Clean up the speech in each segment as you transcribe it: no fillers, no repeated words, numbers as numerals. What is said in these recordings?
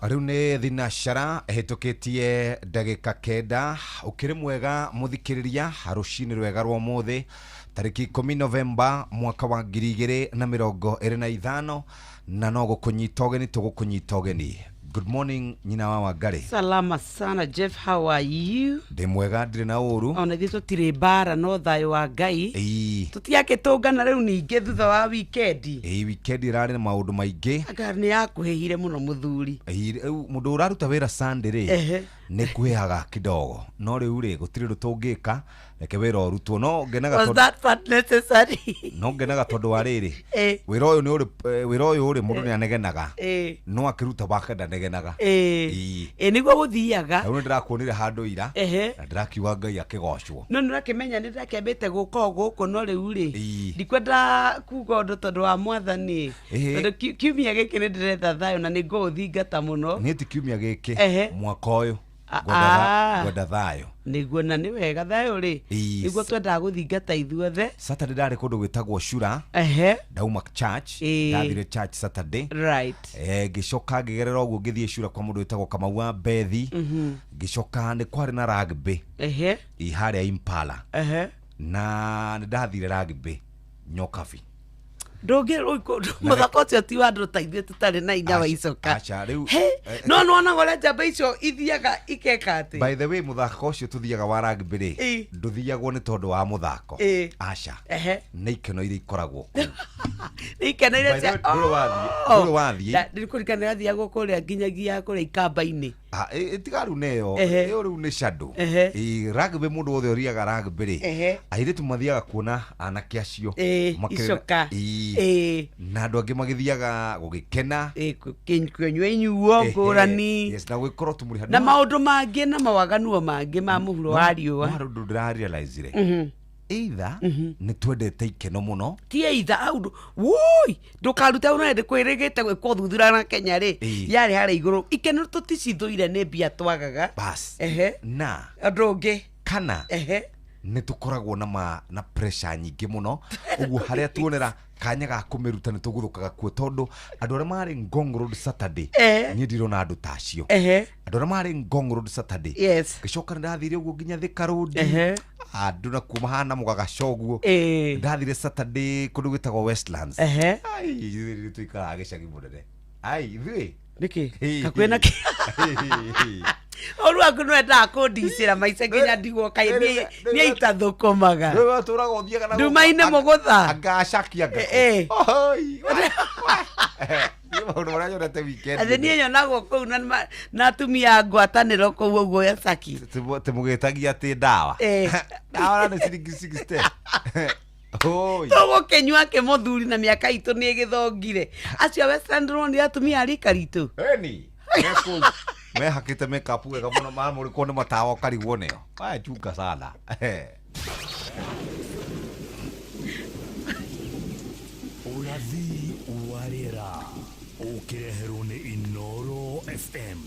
Riu ni thinashara hitukitie ndagika kenda ukiri mwega muthikiriria rucini rwega rwa muthi tariki 10 Novemba mwaka wa 2025 na no gukunyita ugeni tugukunyita ugeni. Good morning nyina wa Wangari. Salama sana Jeff, how are you? Ndi mwega ndire na uru. Ona thito tire bara no thayo wa Ngai. Tutiake tungana riu ninge thutha wa weekend. Weekend irari na maundu maingi. Agari ni yakuhehire muno muthuri. Mundu uraruta wira Sunday ri. Ni kuheaga kidogo. No riu ri gutiri rutungika reke wira urutwo no ngenaga tondu. Was that part necessary? No ngenaga tondu wa riri. Wira uyu ni uri mundu ni anegenaga. No akiruta bakenda negenaga. Niguo guthiaga. Riu ndirakuonire handu ira. Na ndirakiuga Ngai akigocwo. No ndirakimenya ni ndirakembete guko guku no riu ri. Ndikwenda kuga undu tondu wa mwathani. Tondu kiumia giki ni ndiretha thayo na ni nguthingata muno. Ni ti kiumia giki mwaka uyu. Gwenda thayo. Niguo na ni wega thayo ri. Niguo twenda guthingata ithuothe. Saturday ndari kundu gwitagwo Shura. Ndauma church. Ndathire church Saturday. Right. Ngicoka ngigerera uguo ngithie Shura kwa mundu witagwo Kamau wa Bethi. Ngicoka ni kwari na rugby. Haria Impala. Na ndathire rugby Nyokabi. Ndogero muthako cio ti wa ndu taithie tutari na inya wa icoka. Acha riu no nona gore njamba icio ithiaga ikeka ati. By the way muthako ucio tuthiaga wa rugby ri nduthiagwo ni tondu wa muthako. Acha ni ikeno ire ikoragwo ku ni ikeno ire cia nduru wathie ndirikurikana thiago kuria nginyagia kuria ikamba-ini. Itigaru neyo iyo riu ni shadow. Rugby mundu wothe uriaga rugby ri airetu mathiaga kuona anake acio icoka na andu angi magithiaga gugikena kinyuo ngurani na gwikoro tumuri na maundu mangi na mawaganuo mangi ma muhuro wa riua maundu ndirarealize re either ni twendete ikeno muno ti either audu woi ndukaruta unende kwirigite gwikwo thuthura na Kenya ri yari hari iguru ikeno tuticithuire ni bia twagaga bas na andu ngi kana ni tukoragwo na pressure nyingi muno uguo haria tuonera kanya ga kumiruta ni tuguthukaga kuo tondu andu aria mari Ngong Road Saturday ni ndirona andu tacio andu aria mari Ngong Road Saturday gicoka ndathire uguo nginya Thika Road andu na kuma hana mugaga coguo ndathire Saturday kundu gwitagwo Westlands ai tuikara gicagi munene ai ithui niki kakwena oru akunwenda akundicira maica nginya ndigwo kai ni itathukumaga wewe turaga uthiaga na ndumaine mugutha angacakia oi ni maundu maria nyonete weekend atheni nyonagwo kuu na atumia ngwataniro kuu uguo ya Saki timugitagia ati ndawa ndawa ni ciringi 60 oi togo kenywa ke muthuri na miaka itu ni githongire acio Westland Road ni atumia rika ritu ni me hakite makeup wega muno ma muri kone matawa karigwo neo aya chunga sana urathi warira ukireherwo ni Inooro FM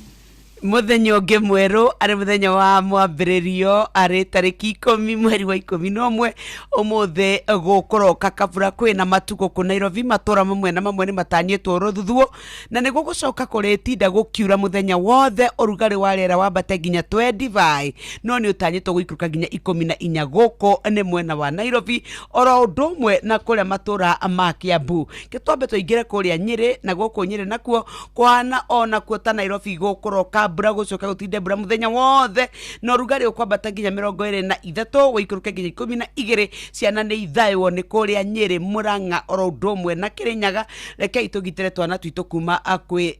muthenya ungi mweru ari muthenya wa mwambiririo ari tariki 10 mweri wa 11 umuthi gukoroka kabura kwina matugo ku Nairobi matura mamwe na mamwe ni matanyitwo ruthuthuo na ni gugucoka kuretinda gukiura muthenya wothe urugari wa riera wambate nginya 25 no ni utanyitwo guikuruka nginya 14 guku ni mwena wa Nairobi oro ndumwe na kuria matura ma Kiambu kitwambe tuingire kuria Nyeri na guku Nyeri nakuo kwana ona kuo ta Nairobi gukoroka mbura gucoka gutinde mbura muthenya wothe no rugari ukwambata nginya 23 guikuruka nginya 12 ciana ni ithayo ni kuria Nyeri Murang'a oro ndumwe na Kirinyaga reke itugitire twana twitu kuma akwi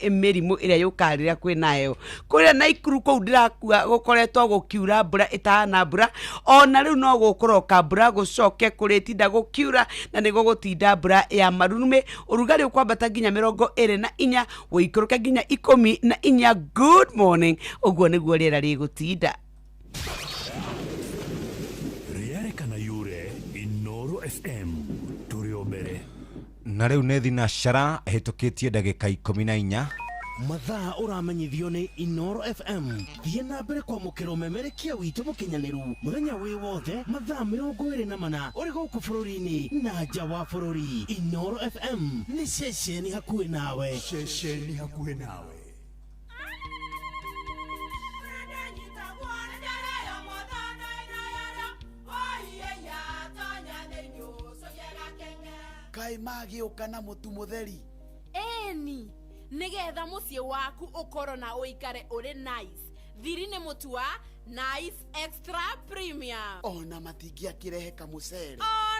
mirimu iria yukarira kwi nayo kuria Naikuru kou ndirakua gukoretwo gukiura mbura itana mbura ona riu no gukoroka mbura gucoke kuritinda gukiura na nigo gutinda mbura ya marunume urugari ukwambata nginya 24 guikuruka nginya 14 good morning uguo niguo riera rigutinda riarekana yure Inooro FM turio mbere na riu ne thinashara hitukitie ndagika 14 mathaa uramenyithio ni Inoro FM. Thiĩ na mbere kwa mukiro memerekia witũ mũkinyaniru mũthenya wĩ wothe mathaa 24 ũrĩ gũkũ bũrũri-inĩ na nja wa bũrũri. Inoro FM nĩ ceceni hakuhĩ nawe. Ceceni hakuhĩ nawe. Kai magĩũka na mũtu mũtheri. Eni, nigetha muciĩ waku ũkorwo na ũikare ũrĩ nice. Thiri nĩ mũtu wa Nice Extra Premium. Ona matingĩakĩrehe kamũcere.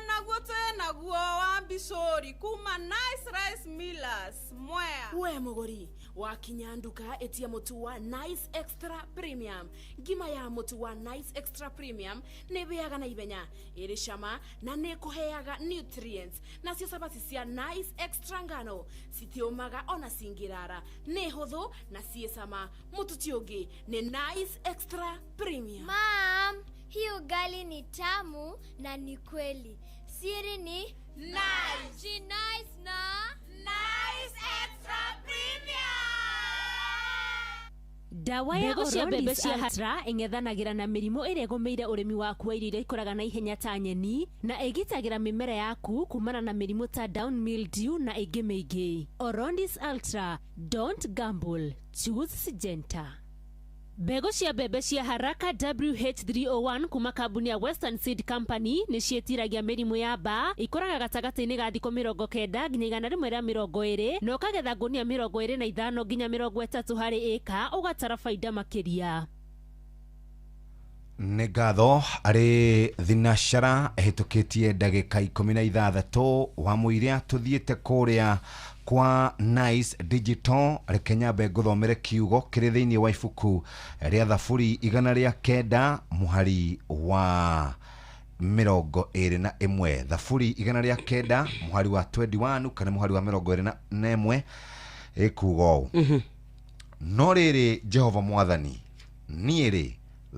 Naguo naguo wa Bishori kuma Nice Rice Millers Mwea. We mũgũri wakinya nduka etia mũtu wa Nice Extra Premium. Ngima ya mũtu wa Nice Extra Premium nĩ bĩaga na ibenya, ĩrĩ cama na nĩ kũheaga nutrients. Nacio sabati cia Nice Extra ngano citiũmaga ona cingĩrara, nĩ hũthũ na ciĩ cama. Mũtu ti ũngĩ nĩ Nice Extra Premium. Mom, hii ugali ni tamu na ni kweli. Siri ni Nice. Ji nice na Nice Extra Premium. Dawa ya Orodis Ultra ingethanagira na mirimu ire gomeire urimi waku wa irio ikuraga na ihenya ta nyeni na igitagira mimera yaku kumana na mirimu ta down mildew na ingi mingi. Orodis Ultra, don't gamble, choose Syngenta. Mbegu cia mbembe cia haraka WH301 kuma kambuni ya Western Seed Company ni cietiragia mirimu ya mbaa, ikoraga gatagati-inĩ ga thikũ 90 nginya 120 na ũkagetha ngunia 25 nginya 30 harĩ ĩka, ũgatara faida makĩria. Nĩ ngatho arĩ thinashara ehĩtũkĩtie ndagĩka 16 wa mũiria tũthiĩte kũrĩa kwa Nice Digital rekenya ngũthomere kiugo kĩrĩ thĩinĩ wa ibuku rĩa thaburi 109 mũhari wa 21, thaburi 109 mũhari wa 21 kana mũhari wa 21 ĩkuuga ũũ: no rĩrĩ Jehova Mwathani, niĩ rĩ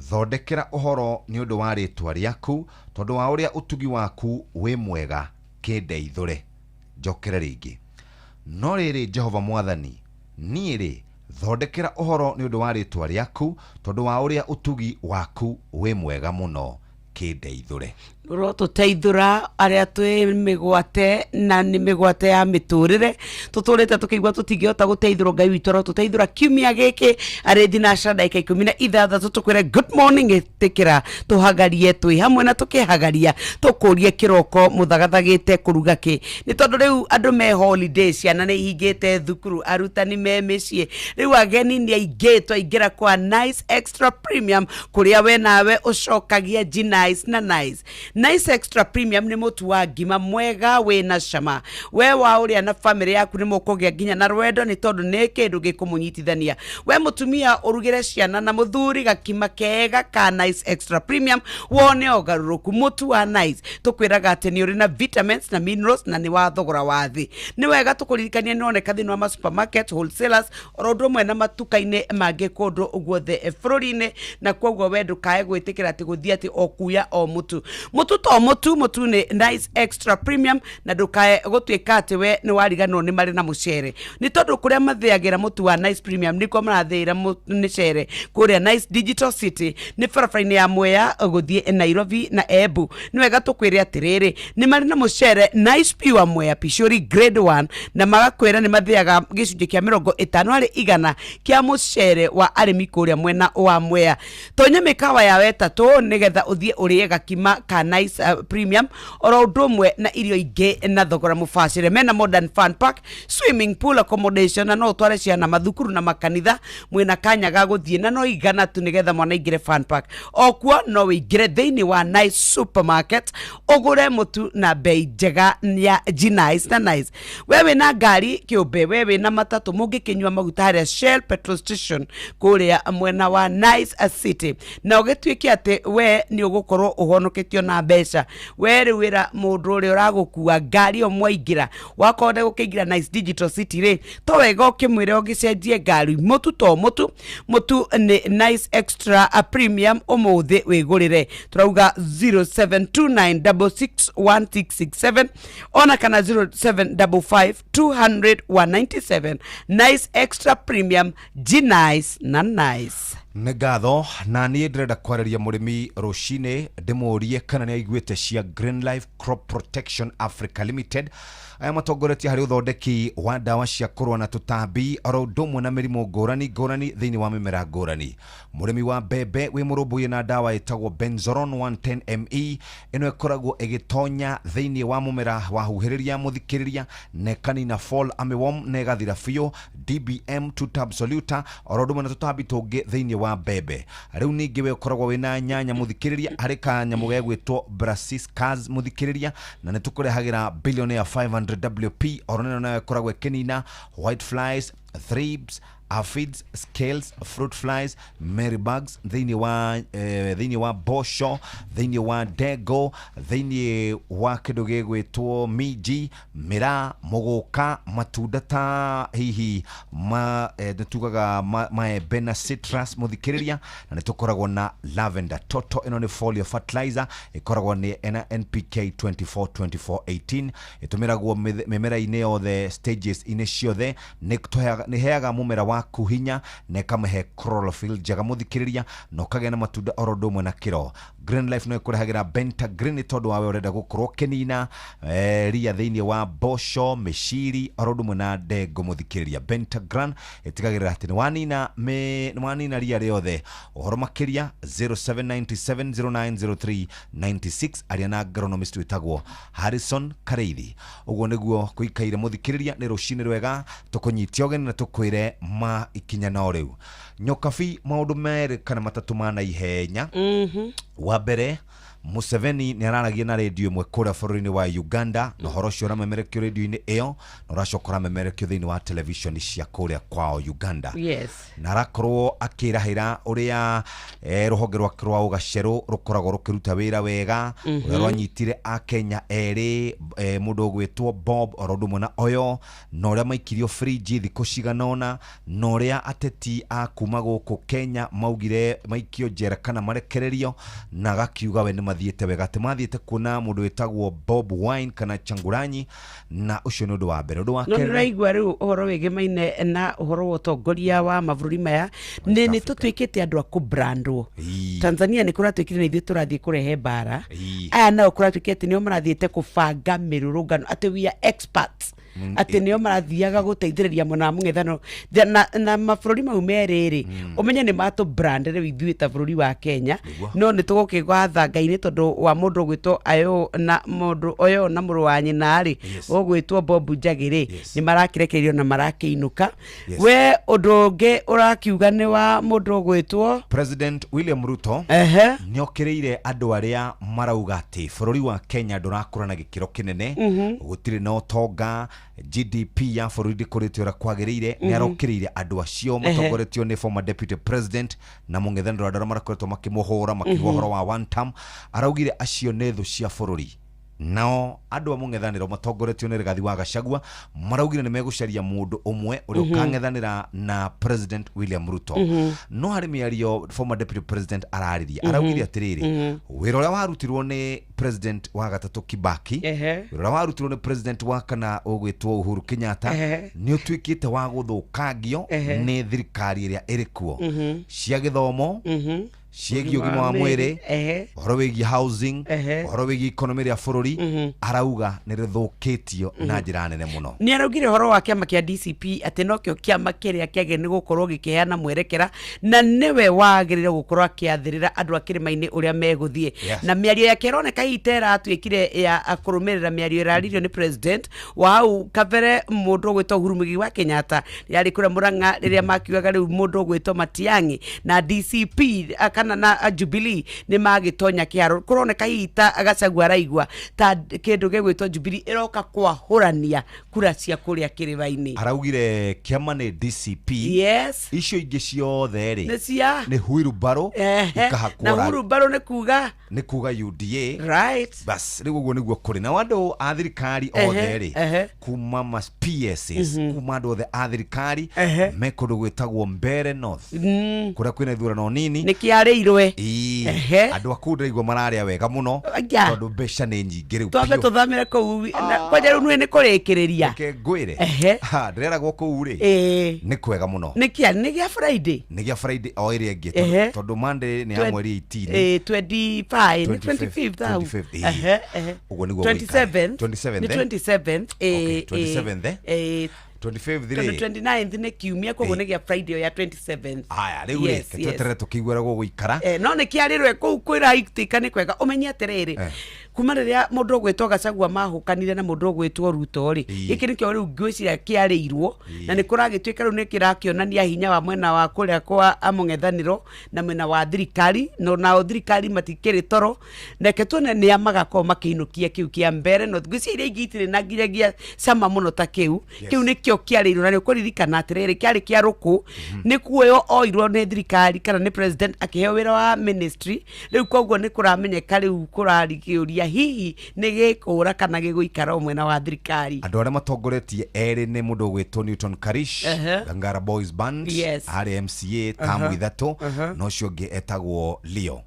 thondekera ũhoro nĩ ũndũ wa rĩtwa rĩaku, tondũ wa ũrĩa ũtugi waku wĩ mwega, kĩndeithũre. Njokere rĩngĩ: no rĩrĩ Jehova Mwathani, niĩ rĩ thondekera ũhoro nĩ ũndũ wa rĩtwa rĩaku, tondũ wa ũrĩa ũtugi waku wĩ mwega mũno, kĩndeithũre. Tũteithũra arĩa twĩ mĩgwate na nĩ mĩgwate ya mĩtũrĩre, tũtũrĩte tũkĩigua tũtingĩhota gũteithũrwo. Ngai witũ tũteithũra kiumia gĩkĩ arĩ thinacara ndagĩka 16 tũkwĩre good morning, ĩtĩkĩra tũhagarie twĩ hamwe na tũkĩhagaria tũkũrie kĩroko mũthagathagĩte kũruga kĩ, nĩ tondũ rĩu andũ me holidays, ciana nĩ ihingĩte thukuru, arutani me mĩciĩ, rĩu ageni nĩ aingĩ twaingĩra kwa Nice Extra Premium kũrĩa we nawe ũcokagia Ji Nice na Nice. Nice Extra Premium ni mũtu wa ngima mwega wĩna cama. We wa ũrĩa na family yaku nĩ mũkũgĩa nginya na rwendo, nĩ tondũ nĩ kĩndũ gĩkũmũnyitithania. We mũtumia ũrugĩre ciana na mũthuri gakima kega ka Nice Extra Premium, wone ũgarũrũku. Mũtu wa Nice tũkwĩraga atĩ nĩ ũrĩ na vitamins na minerals na nĩ wa thogora wa thĩ. Nĩ wega tũkũririkania nĩ oneka thĩinĩ wa ma supermarket, wholesalers, oro ũndũ ũmwe na matuka-inĩ mangĩ kũndũ guothe bũrũri-inĩ, na kwoguo we ndũkae gwĩtĩkĩra atĩ gũthiĩ atĩ o kuya o mũtu. Mũtu to mũtu nĩ Nice Extra Premium, na ndũkae gũtuĩka atĩ we nĩ wariganwo nĩ marĩ na mũcere, nĩ tondũ kũrĩa mathĩagĩra mũtu wa Nice Premium nĩkuo marathĩĩra mũcere kũrĩa Nice Digital City, nĩ barabara-inĩ ya Mwea gũthiĩ Nairobi na Embu. Nĩ wega tũkwĩre atĩrĩrĩ, nĩ marĩ na mũcere Nice Pure Mwea Pishori Grade 1, na magakwĩra nĩ mathĩaga gĩcunjĩ kĩa 50% kĩa mũcere wa arĩmi kũrĩa mwena wa Mwea. Tonya mĩkawa ya wetatũ nĩgetha ũthiĩ ũrĩe gakima ka Nice Premium, oro ũndũ ũmwe na irio ingĩ na thogora mũbacĩre. Mena modern fun park, swimming pool, accommodation, na no ũtware ciana mathukuru na makanitha, mwĩna kanya ga gũthiĩ na no igana tu nĩgetha mwana ingĩre fun park. Okuo no wĩingĩre thĩinĩ wa Nice Supermarket ũgũre mũtu na bei njega ya Ji Nice na Nice. We wĩna ngari kĩũmbe, we wĩna matatũ, mũngĩkĩnyua maguta harĩa Shell petrol station kũrĩa mwena wa Nice City, na ũgĩtuĩke atĩ we nĩ ũgũkorwo ũhonoketio na mbeca we rĩu wĩra mũndũ ũrĩa ũragũkua ngari o mwaingĩra wakonde gũkĩingĩra Nice Digital City rĩ to wega ũkĩmwĩre ũgĩcenjie ngari mũtu to mũtu nĩ Nice Extra Premium ũmũthĩ wĩgũrĩre turauga 0729661667 ona kana 0755200197 Nice Extra Premium G-Nice na Nice. Nĩ ngatho na niĩ ndĩrenda kwarĩria mũrĩmi rũcinĩ ndĩmũrie kana nĩ aiguĩte cia Green Life Crop Protection Africa Limited aya matongoretie harĩ ũthondeki wa ndawa cia kũrũa na tũtambi oro ũndũ ũmwe na mĩrimũ ngũrani thĩinĩ wa mĩmera ngũrani. Mũrĩmi wa mbembe wĩ mũrũmbũiye na ndawa ĩtagwo Benzoron 110ME ĩno ĩkoragwo ĩgĩtonya thĩinĩ wa mũmera wahuhĩrĩria mũthikĩrĩria na ĩkanina fall armyworm na ĩgathira biũ. DBM 2 tab soluta oro ũndũ ũmwe na tũtambi tũngĩ thĩinĩ wa mbembe. Rĩu ningĩ we ũkoragwo wĩna nyanya mũthikĩrĩria harĩ kanyamũ gegwĩtwo Brassicas mũthikĩrĩria na nĩ tũkũrehagĩra billionaire 500 WP oro nĩno nayo ĩkoragwo ĩkĩnina white flies, thrips, aphids, scales, fruit flies, mealybugs thĩinĩ wa bosho, thĩinĩ wa ndengũ, thĩinĩ wa kĩndũ gĩgwĩtwo miji, mĩraa, mũgũka, matunda ta hihi nĩtugaga maembe na citrus mũthikĩrĩria na nĩtũkoragwo na lavender toto ĩno nĩ foliar fertilizer ĩkoragwo nĩ NPK 24-24-18 ĩtũmĩragwo mĩmera-inĩ yothe stages-inĩ ciothe nĩheaga mũmera wa kuhinya na ĩkamũhe chlorophyll njega mũthikĩrĩria na ũkagĩa na matunda oro ũndũ ũmwe na kĩro. Green Life no ĩkũrehagĩra Benta Green tondũ wawe ũrenda gũkorwo kĩnina ria thĩinĩ wa mboco, mĩciri oro ũndũ ũmwe na ndengũ mũthikĩrĩria. Benta Green ĩtigagĩrĩra atĩ nĩwanina ria rĩothe. Ũhoro makĩria 0797090396 arĩa na agronomist wĩtagwo Harrison Kareithi. Ũguo nĩguo kũikaire mũthikĩrĩria nĩ rũcinĩ rwega tũkũnyitia ũgeni na tũkwĩre ma ikinya na rĩu. Nyokabi maũndũ merĩ kana matatũ ma naihenya. Wa mbere Museveni nĩ araragia na radio ĩmwe kũrĩa bũrũri-inĩ wa Uganda na ũhoro ũcio ũramemerekio radio-inĩ ĩyo na ũracoka ũramemerekio thĩinĩ wa television cia kũrĩa kwao Uganda. Yes. Na arakorwo akĩrahĩra ũrĩa rũhonge rwa ũgacerũ rũkoragwo rũkĩruta wĩra wega ũrĩa rwanyitire Akenya erĩ mũndũ ũgwĩtwo Bob oro ũndũ ũmwe na Oyo na ũrĩa maikirio friji thikũ ciganona na ũrĩa ateti a kuma gũkũ Kenya maugire maikio njera kana marekererio na agakiuga we nĩ mathiĩte wega atĩ mathiĩte kuona mũndũ wĩtagwo Bob Wine kana Changuranyi na ũcio nĩ ũndũ wa mbere. Ũndũ wa kerĩ no raigua rĩu ũhoro wĩgĩmaine na ũhoro wa ũtongoria wa mabũrũri maya nĩ tũtuĩkĩte andũ a kũbrandwo. Tanzania nĩ kũratuĩkire na ithuĩ tũrathiĩ kũrehe mbara aya nao kũratuĩkĩte atĩ nĩo marathiĩte kũbanga mĩrũrũngano atĩ we are experts atĩ nĩo marathiaga gũteithĩrĩria mwena wa mũng'ethanĩro na mabũrũri mau merĩ ũmenye nĩ matũ brand rĩu ithuĩ ta bũrũri wa Kenya no nĩ tũgũkĩgwatha Ngai nĩ tondũ wa mũndũ ũgwĩtwo Ayo na mũndũ Oyo na mũrũ wa nyina rĩ ũgwĩtwo Bob Njagĩ nĩ marakĩrekererio na marakĩinũka. We ũndũ ũngĩ ũrakiuga nĩ wa mũndũ ũgwĩtwo President William Ruto nĩ okĩrĩire andũ arĩa marauga atĩ bũrũri wa Kenya ndũrakũra na gĩkĩro kĩnene gũtirĩ na ũtonga GDP ya bũrũri ndĩkũrĩte ũrĩa kwagĩrĩire nĩ arokĩrĩire andũ acio matongoretio nĩ former deputy president na mũng'ethanĩro andũ arĩa marakoretwo makĩmũhũra makiuga ũhoro wa one term. Araugire acio nĩ thũ cia bũrũri nao andũ a mũng'ethanĩro matongoretio nĩ Rigathi wa Gachagua maraugire nĩ megũcaria mũndũ ũmwe ũrĩa ũkang'ethanĩra na President William Ruto. No harĩ mĩario former deputy president araririe araugire atĩrĩrĩ wĩra ũrĩa warutirwo nĩ president wa gatatũ Kibaki wĩra ũrĩa warutirwo nĩ president wa kana ũgwĩtwo Uhuru Kenyatta nĩ ũtuĩkĩte wa gũthũkangio nĩ thirikari ĩrĩa ĩrĩ kuo cia gĩthomo ciĩgiĩ ũgima wa mwĩrĩ ũhoro wĩgiĩ housing ũhoro wĩgiĩ economy ya bũrũri arauga nĩ rĩthũkĩtio na njĩra nene mũno. Nĩ araugire ũhoro wa kĩama kĩa DCP atĩ nokĩo kĩama kĩrĩa kĩagĩrĩire nĩ gũkorwo gĩkĩheana mwerekera na nĩwe wagĩrĩire gũkorwo akĩathĩrĩra andũ a kĩrĩma-inĩ ũrĩa megũthiĩ. Na mĩario yake ĩroneka itera atuĩkire ya kũrũmĩrĩra mĩario ĩraririo nĩ president wa hau kabere mũndũ ũgwĩtwo Uhuru Mũigai wa Kenyatta yarĩ kũrĩa Mũrang'a rĩrĩa makiugaga rĩu mũndũ ũgwĩtwo Matiang'i na DCP kana na Jubilee ni magitonya kiaro kuroneka hita agacagwa raigwa ta kindu gegwitwo Jubilee iroka kwahurania kura cia kuria kiriva-ini. Araugire kiama ni DCP. Yes. Icio ingi ciothe ri ni Huirubaro ikahakora. Na Huirubaro ni kuga UDA. Right. Bas riu guo niguo kuri na wandu a thirikari othe ri kuma mas PSs kuma andu othe a thirikari me kundu gwitagwo Mbere North kuria kwina ithurano nini ni kiareirwe andu aku ndirigwo mararia wega muno tondu mbeca ni nyingi riu twambe tuthamire kuu kwaja riu ni kurikiriria ke ngwire ndireragwo kuu ri ni kwega muno ni gia Friday o iri ingi tondu Monday ni ya mweri 18 25 ugo niguo 27 29th ni kiumia koguo ni gia Friday ya 27th. Aya riu ri twetere tukigwera go guikara no ni kiarirwe kuu kwira itika ni kwega umenye atiriri kuma riria mundu gwitwo Gachagua mahukanire na mundu gwitwo Ruto ri giki nikio riu ngwiciria kiarirwo na ni kuragituika riu ni kirakionania hinya wa mwena wa kuria kwa amung'ethaniro na mwena wa thirikari no na thirikari matikiri toro neke tuone ni amagako makiinukia kiu kia Mbere no ngwiciria igitire na ngiragia sama muno ta kiu nikio kiarirwo na ni kuririkana atiriri kiari kia ruku ni kuoyo oirwo ni thirikari kana ni president akiheo wira wa ministry riu koguo ni kuramenyeka riu kurarikiuria hihi ni gikura kana giguikara mwena wa thirikari. Andu aria matongoretie eri ni mundu gwitwo Newton Karish Ngara Boys Band ari MCA tamu ithatu no cio ngi etagwo Leo.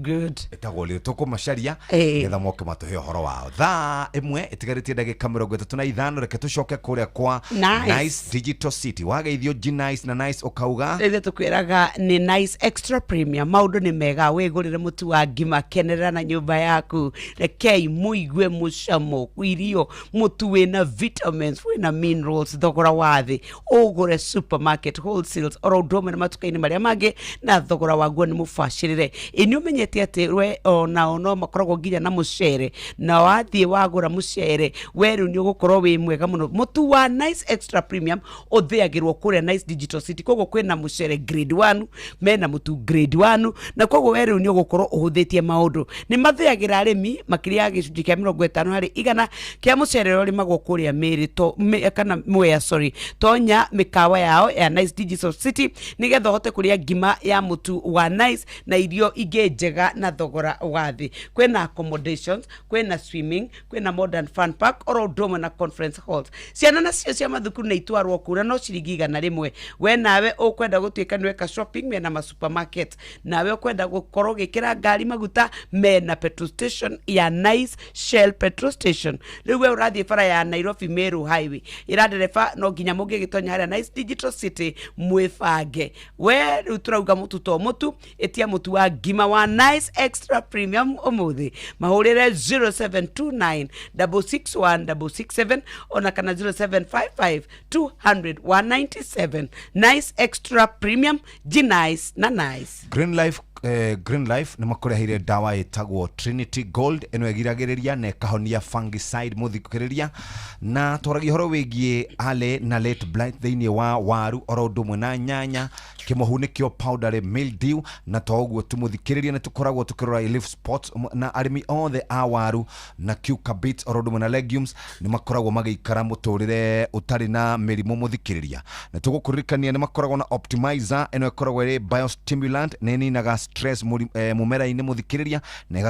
Good. Etagwo Leo tukumacaria getha moke matuhe horo wao thaa imwe itigaritie ndagika 35 reke tucoke kuria kwa Nice Digital City wageithio Nice na Nice ukauga rithe tukwiraga ni Nice Extra Premium maundu ni mega wigurire mutu wa ngima kenerera na nyumba yaku rekei muigue mucamo irio mutu wina vitamins wina minerals thogora wathi ugure supermarket wholesales oro ndome na matukaini maria mangi na thogora waguo ni mubashirire ini umenye ati ono makoragwo nginya na mucere na wathie wagura mucere weru ni ugukorwo wi mwega muno mutu wa Nice Extra Premium uthiagirwo kuria Nice Digital City koguo kwina mucere grade 1 mena mutu grade 1 na koguo weru ni ugukorwo uhuthitie maundu ni mathiagira arimi makiria gicunji kia 50 hari igana kia mucere uri magwo kuria Miri kana Mwea tonya mikawa yao ya Nice Digital City nigetha hote kuria ngima ya mutu wa Nice na irio inge na thogora wathi kwena accommodations kwena swimming kwena modern fun park oro dome na conference halls ciana nacio cia mathukuru na itwarwo kuna no ciringi igana rimwe we nawe ukwenda gutuika niweka shopping mena ma supermarket nawe ukwenda gukorwo gikira ngari maguta mena petrol station ya Nice Shell petrol station riu we urathie bara ya Nairobi Meru highway iraderefa no nginya mungi gitonya haria Nice Digital City mwifange we riu turauga mutu to mutu etia mutu wa ngima wa Nice Extra Premium umuthi mahurire 0729 661 ona kana 0755 200 197 Nice Extra Premium Nice na Nice Green Life ni makorehire dawa itagwo Trinity Gold eno egiragiriria na kahonia fungicide muthikiriria na toragia horo wigie ale na late blight thiini wa waru oro ndumwe na nyanya kimohunikio powder mildew na toguo tumuthikiriria na tukoragwo tukirora leaf spots na arimi othe a waru na cucurbits oro ndumwe na legumes ni makoragwo magiikara muturire utari na mirimu muthikiriria na tugukuririkania ni makoragwo na optimizer eno ikoragwo ri biostimulant neni na stress mumera-ini muthikiriria na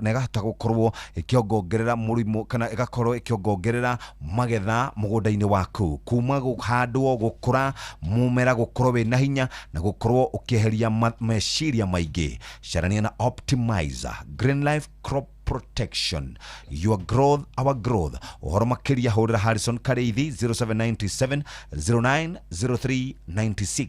igahota gukorwo ikiongongerera murimu kana igakorwo ikiongongerera magetha mugunda-ini waku kuma guhandwo gukura mumera gukorwo wina hinya na gukorwo ukieheria meciria maingi carania na optimizer Green Life crop protection your growth our growth uhoro makiria hurira Harrison Kareithi 0797 090396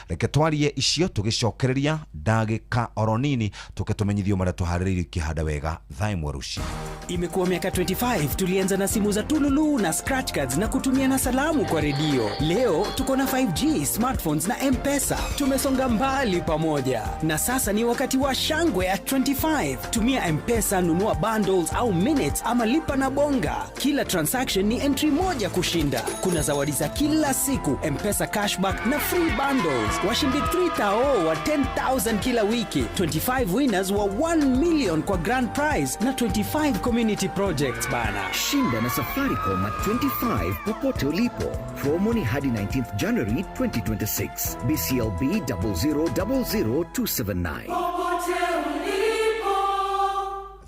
reke twarie icio tugicokereria ndagika oronini tuketumenyithio maria tuhaririirie kihanda wega thaimwe ruci. Imekuwa miaka 25 tulianza na simu za tululu na scratch cards na kutumia na salamu kwa redio. Leo tuko na 5G, smartphones na M-Pesa. Tumesonga mbali pamoja. Na sasa ni wakati wa shangwe at 25. Tumia M-Pesa, nunua bundles au minutes ama lipa na bonga. Kila transaction ni entry moja kushinda. Kuna zawadi za kila siku, M-Pesa cashback na free bundles. Washindi 3,000 wa 10,000 kila wiki. 25 winners wa 1 million kwa grand prize na 25 community projects bana. Shinda na Safaricom at 25 popote ulipo. Promo ni hadi 19th January 2026. BCLB 0000279.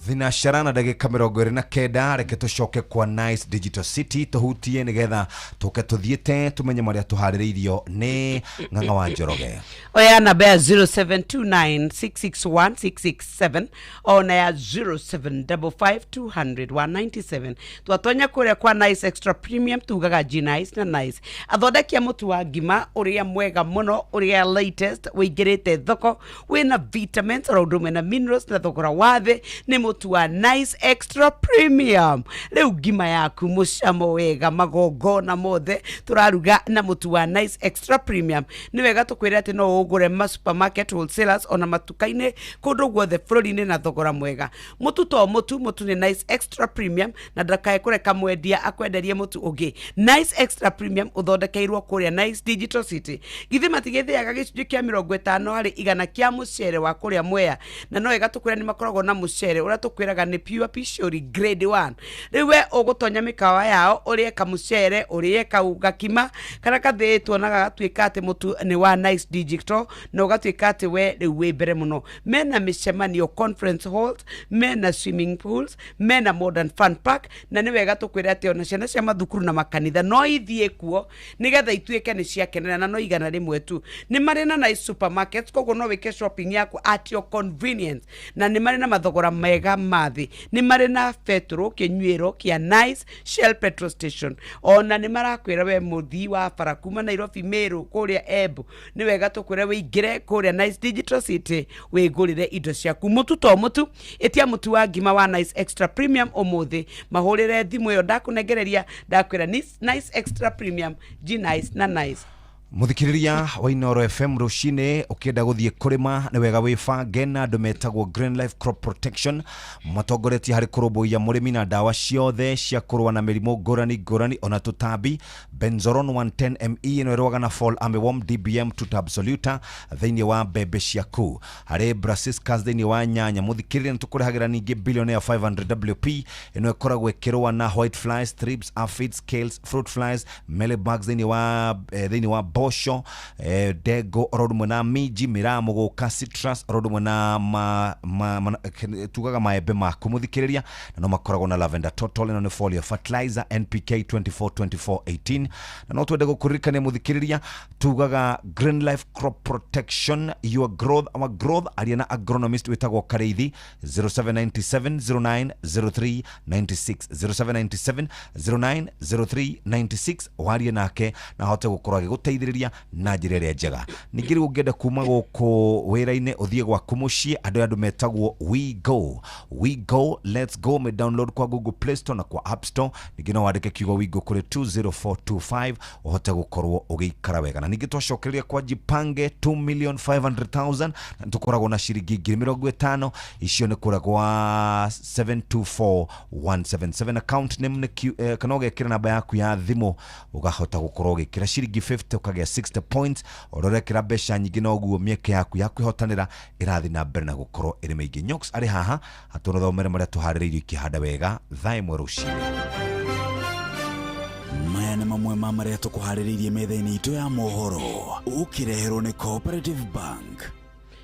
Thinashara na ndagika 29 reke tucoke kwa Nice Digital City tuhutie nigetha tuke tuthiete tumenye maria tuhaririirio ni Ng'ang'a wa Njoroge. Oya namba ya 0729661667 ona ya 0755200197 twatonya kuria kwa Nice Extra Premium tugaga G-Nice na Nice athodekia mutu wa ngima uria mwega muno uria latest wingirite thoko wina vitamins orodume na minerals na thogora wathe ni mutu wa Nice Extra Premium. Leo ngima yaku mucamo wega magongona mothe turaruga na mutu wa Nice Extra Premium. Ni wega tukwira ati no ugure ma supermarket wholesalers ona matukaine kundu guothe bururi-ini na thogora mwega. Mutu to mutu ni Nice Extra Premium na ndakae kureka mwendia akwenderie mutu ugi. Nice Extra Premium uthondekeirwo kuria Nice Digital City. Githi matigithiaga gicunji kia 50 hari igana kia mucere wa kuria Mwea na no wega tukwira ni makoragwo na mucere uria tukwiraga ni pure pishori grade 1. Riwe ugutonya mikawa yao urie kamucere urie kauga kima kana kathitwo na gatwika ati mutu ni wa Nice Digital na ugatwika ati we riwe mbere muno. Mena micemanio conference halls, mena swimming pools, mena modern fun park na ni wega tukwira ati ona ciana cia mathukuru na makanitha no ithie kuo nigetha itwike ni cia kenera na no igana rimwe tu. Ni mari na Nice supermarkets koguo no wike shopping yaku at your convenience na ni mari na mathogora mega mathi. Ni mari na petrol kinyuiro kia Nice Shell petrol station ona ni marakwira we muthi wa farakuma Nairobi Meru kuria Embu ni wega tukwira we igire kuria Nice Digital City we gurire indo ciaku mutu to mutu etia mutu wa ngima wa Nice Extra Premium omuthi mahurire thimu yo ndakunegereria ndakwira Nice Extra Premium G-Nice na Nice. Muthikiriria wa Inoro FM rucine ukienda guthie kurima ni wega wibange na andu metagwo Green Life Crop Protection matongoretie hari kurubuia murimi na dawa ciothe cia kurwa na mirimo ngurani ona tutambi. Benzoron 110 ME no eroga na Fall Armyworm DBM tutab soluta thiini wa mbembe ciaku hari Brassicas thiini wa nyanya. Muthikiriria ntukurihagira ningi billionaire 500 WP ino ekoragwo ikirwa na white flies, thrips, aphids, scales, fruit flies, mealybugs thiini wa bosho dego rodumwe na miji miramo goka citrus rodumwe na tugaga maembe maku muthikiriria na no makoragwo na lavender total no foliar fertilizer NPK 24-24-18 na no twende gukuririkania muthikiriria tugaga Green Life Crop Protection your growth our growth ariana agronomist wetagwo Kareithi 0797090396 0797090396 warie nake na hote gukorwa giguteithiriria na njira iria njega. Ningiri ungenda kuma guku wira-ini uthie gwaku mucii andu metagwo we go let's go me download kwa Google Play Store na kwa App Store. Ningino wandike kiugo we go kuri 20425 uhote gukorwo ugiikara wega na ningi twacokereria kwa Jipange 2,500,000 na tukoragwo na ciringi 50,000 icio ni kuragwa 724177 account name ni kana ugekira namba yaku ya thimu ugahota gukorwo ugikira ciringi 50 ukagea 60 points ororekera besha nyingi no guo mieke yaku yakwihotanira irathi na mbere na gukorwo iri maingi. Nyox ari haha atono thomere maria tuhaririirio ikihanda wega thae mwe rucini. Maya nĩ mamwe ma maria tukuhaririirie metha-ini itu ya mohoro ukireherwo ni Cooperative Bank.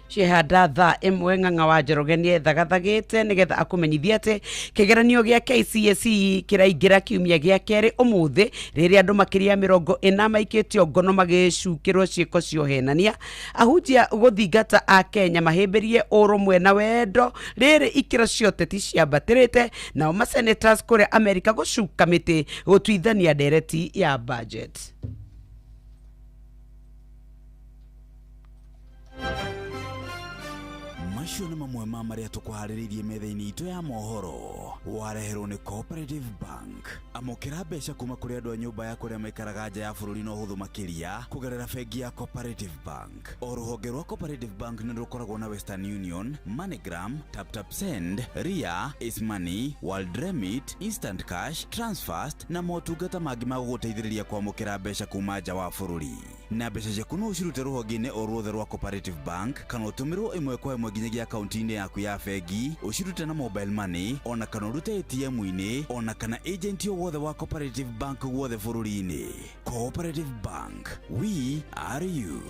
Cihanda tha imwe Ng'ang'a wa Njoroge ni ethagathagite nigetha akumenyithia ati kigeranio gia KCSE kiraingira kiumia gia keri umuthi riria andu makiria 40 maikitio ngono magicukirwo ciiko ciohenania. Ahunjia guthingata a Kenya mahimbirie urumwe na wendo riri ikiro cioteti ciambatirite nao masenators kuria America gucuka miti gutwithania ndereti ya budget. macio nĩ mamwe ma marĩa tũkũharĩrĩirie metha-inĩ itũ ya mohoro. Wareherwo nĩ Cooperative Bank. Amũkĩra mbeca kuma kũrĩ andũ a nyũmba ya kũrĩa maikaraga nja ya bũrũri na ũhũthũ makĩria kũgerera bengi ya Cooperative Bank. O rũhonge rwa Cooperative Bank nĩ rũkoragwo na Western Union, MoneyGram, TapTapSend, Ria, Ismoney, World Remit, Instant Cash, Transfast na motungata mangĩ ma gũgũteithĩrĩria kwamũkĩra mbeca kuma nja wa bũrũri. Na mbeca ciaku no ũcirute rũhonge-inĩ o ruothe rwa Cooperative Bank kana ũtũmĩrwo ĩmwe kwa ĩmwe nginyagia akaunti-inĩ yaku ya bengi, ũcirute na mobile money, ona kana ũrute ATM-inĩ, ona kana agent o wothe wa Cooperative Bank guothe bũrũri-inĩ. Cooperative Bank, we are you.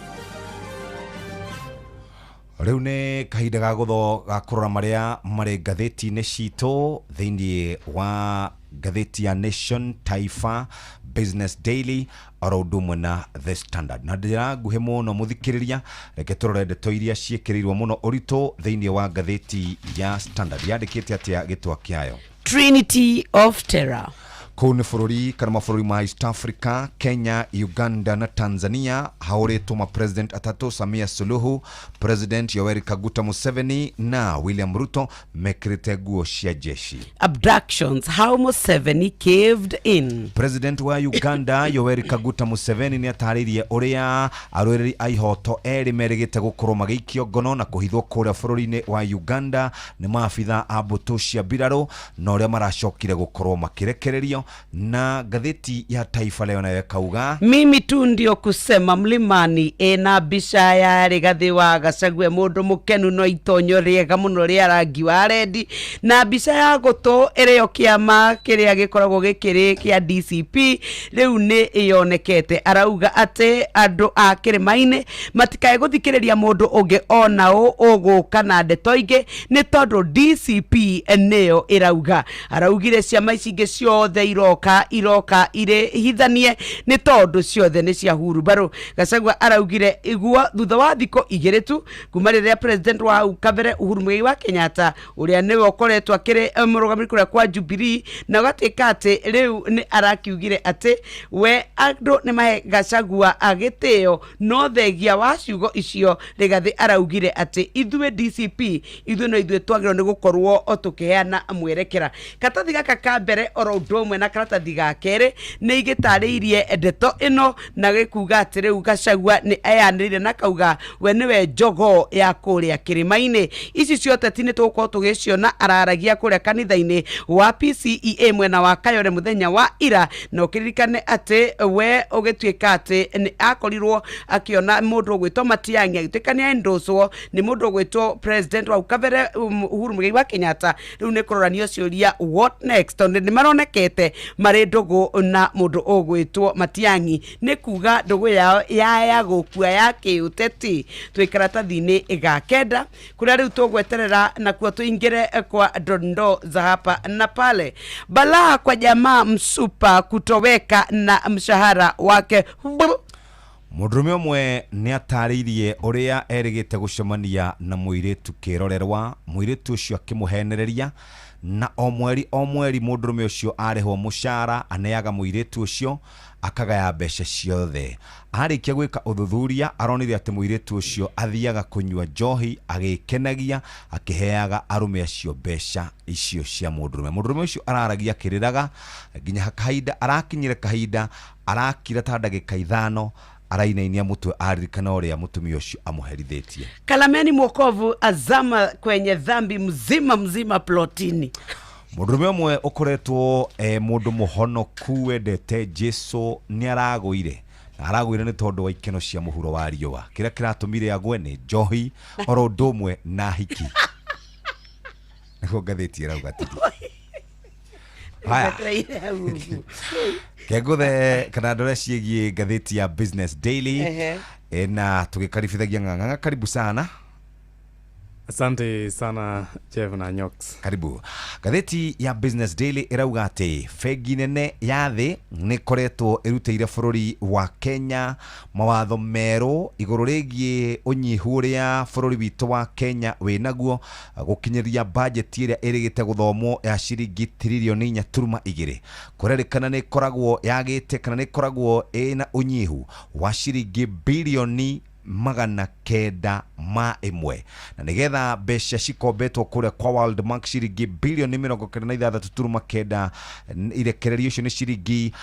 Rĩu nĩ kahinda ga kũrora marĩa marĩ ngathĩti-inĩ citũ thĩinĩ wa ngathĩti ya Nation, Taifa, Business Daily, oro ũndũ ũmwe na The Standard. Na njĩra nguhĩ mũno mũthikĩrĩria, reke tũrore ndeto iria ciĩkĩrĩirwo mũno ũritũ thĩinĩ wa ngathĩti ya Standard. Yandĩkĩte atĩa gĩtwa kĩayo? Trinity of Terror. Kũu nĩ bũrũri kana mabũrũri ma East Africa, Kenya, Uganda na Tanzania haũrĩtwo ma president atatũ, Samia Suluhu, President Yoweri Kaguta Museveni na William Ruto mekĩrĩte nguo cia jeshi. Abductions, how Museveni caved in. President wa Uganda Yoweri Kaguta Museveni nĩ atarĩirie ũrĩa arũĩrĩri a ihoto erĩ merĩgĩte gũkorwo magĩikio ngono na kũhithwo kũrĩa bũrũri-inĩ wa Uganda nĩ maabitha a mbũtũ cia mbirarũ na ũrĩa maracokire gũkorwo makĩrekererio. Na gazeti ya Taifa leo nayo kauga mimi tu ndio kusema mlimani ena bisha ya Rigathi wa Gachagua mundu mukenu no itonyo riega muno ria rangi wa redi na bisha ya goto ĩrĩo kĩama kĩrĩa gĩkoragwo gĩkĩrĩ kĩa DCP rĩu nĩ ĩyonekete. Arauga atĩ andũ a kĩrĩma-inĩ matikae gũthikĩrĩria mũndũ ũngĩ ona ũgũka na ndeto ingĩ nĩ tondũ DCP nĩyo ĩrauga. Araugire ciama ici ingĩ ciothe iroka ire hithanie nĩ tondũ ciothe nĩ cia huru baro. Gachagua araugire igua thutha wa thikũ igĩrĩ tu kuma rĩrĩa president wa kabere Uhuru Muigai wa Kenyatta ũrĩa nĩwe ũkoretwo akĩrĩ mũrũgamĩrĩri kũrĩa kwa Jubilee na gatuĩka atĩ rĩu nĩ arakiugire atĩ we andũ nĩ mahe Gachagua agĩtĩo no thegia wa ciugo icio. Rigathi araugire atĩ ithuĩ DCP ithuĩ no ithuĩ twagĩrĩirwo nĩ gũkorwo tũkĩheana mwerekera. Katathi gaka ka mbere oro ũndũ ũmwe na karatathi ga kerĩ nĩ igĩtarĩirie ndeto ĩno na gĩkuga atĩ rĩu Gachagua nĩ eyanĩrĩire na kauga we nĩwe njogo ya kũrĩa kĩrĩma-inĩ. Ici ciothe ti nĩ tũgũkorwo tũgĩciona araragia kũrĩa kanitha-inĩ wa PCEA mwena wa Kayore mũthenya wa ira na ũkĩririkane atĩ we ũgĩtuĩka atĩ nĩ akorirwo akĩona mũndũ ũgwĩtwo Matiang'i agĩtuĩka nĩ endoswo nĩ mũndũ ũgwĩtwo president wa kabere Uhuru Muigai wa Kenyatta. Rĩu nĩ kũroranio ciũria what next tondũ nĩ maronekete marĩ ndũgũ na mũndũ ũgwĩtwo Matiang'i nĩ kuga ndũgũ yao ya gũkua ya kĩũteti. Twĩ karatathi-inĩ ga kenda kũrĩa rĩu tũgweterera na kuo tũingĩre kwa dondo za hapa na pale. Balaa kwa jamaa msupa kutoweka na mshahara wake. Mũndũrũme ũmwe nĩ atarĩirie ũrĩa erĩgĩte gũcemania na mũirĩtu kĩrorerwa, mũirĩtu ũcio akĩmũhenereria na o mweri mũndũrũme ũcio arĩhwo mũcara aneaga mũirĩtu ũcio akagaya mbeca ciothe. Arĩkia gwĩka ũthuthuria aronire atĩ mũirĩtu ũcio athiaga kũnyua njohi agĩkenagia akĩheaga arũme acio mbeca icio cia mũndũrũme. Mũndũrũme ũcio araragia akĩrĩraga nginya kahinda arakinyire kahinda arakira ta ndagĩka 5 arainainia mũtwe aririkana ũrĩa mũtumia ũcio amũherithĩtie. Kalameni Mwokovu azama kwenye dhambi mzima plotini. Mũndũrũme ũmwe ũkoretwo mũndũ mũhonoku wendete Jesu nĩ aragũire. Aragũire nĩ tondũ wa ikeno cia mũhuro wa riũa. Kĩrĩa kĩratũmire agwe nĩ njohi oro ũndũ ũmwe na hiki. Nĩguo ngathĩti ĩrauga atĩ kegũthe kana ndore ciĩgiĩ ngathĩti ya Business Daily na tũgĩkaribithagia Ng'ang'a. Karibu sana. Asante sana Jeff na Nyox. Karibu. Gatheti ya Business Daily irauga atĩ bengi nene ya thĩ nĩ koretwo ĩrutĩire bũrũri wa Kenya mawatho merũ igũrũ rĩgiĩ ũnyihu ũrĩa bũrũri witũ wa Kenya wĩnaguo gũkinyĩria budget ĩrĩa ĩrĩgĩte gũthomwo ya ciringi tiririoni 4.2. Kũrerĩkana nĩ koragwo yagĩte kana nĩ koragwo ĩna ũnyihu wa ciringi bilioni 901 na nigetha mbeca cikombetwo kuria kwa World Bank ciringi bilioni 96.9 irekererio icio ni ciringi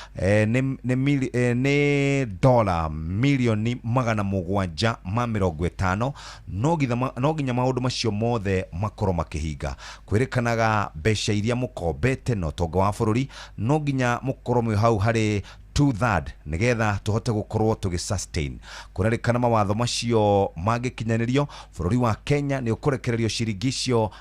ni dola milioni 750 no ginya maundu macio mothe makorwo makihinga kwirikanaga mbeca iria mukombete no tonga wa bururi no ginya mukorwo mwe hau hari 2/3 nigetha tuhote gukorwo tugisustain kurarikana mawatho macio magikinyanirio bururi wa Kenya ni ukurekererio ciringi icio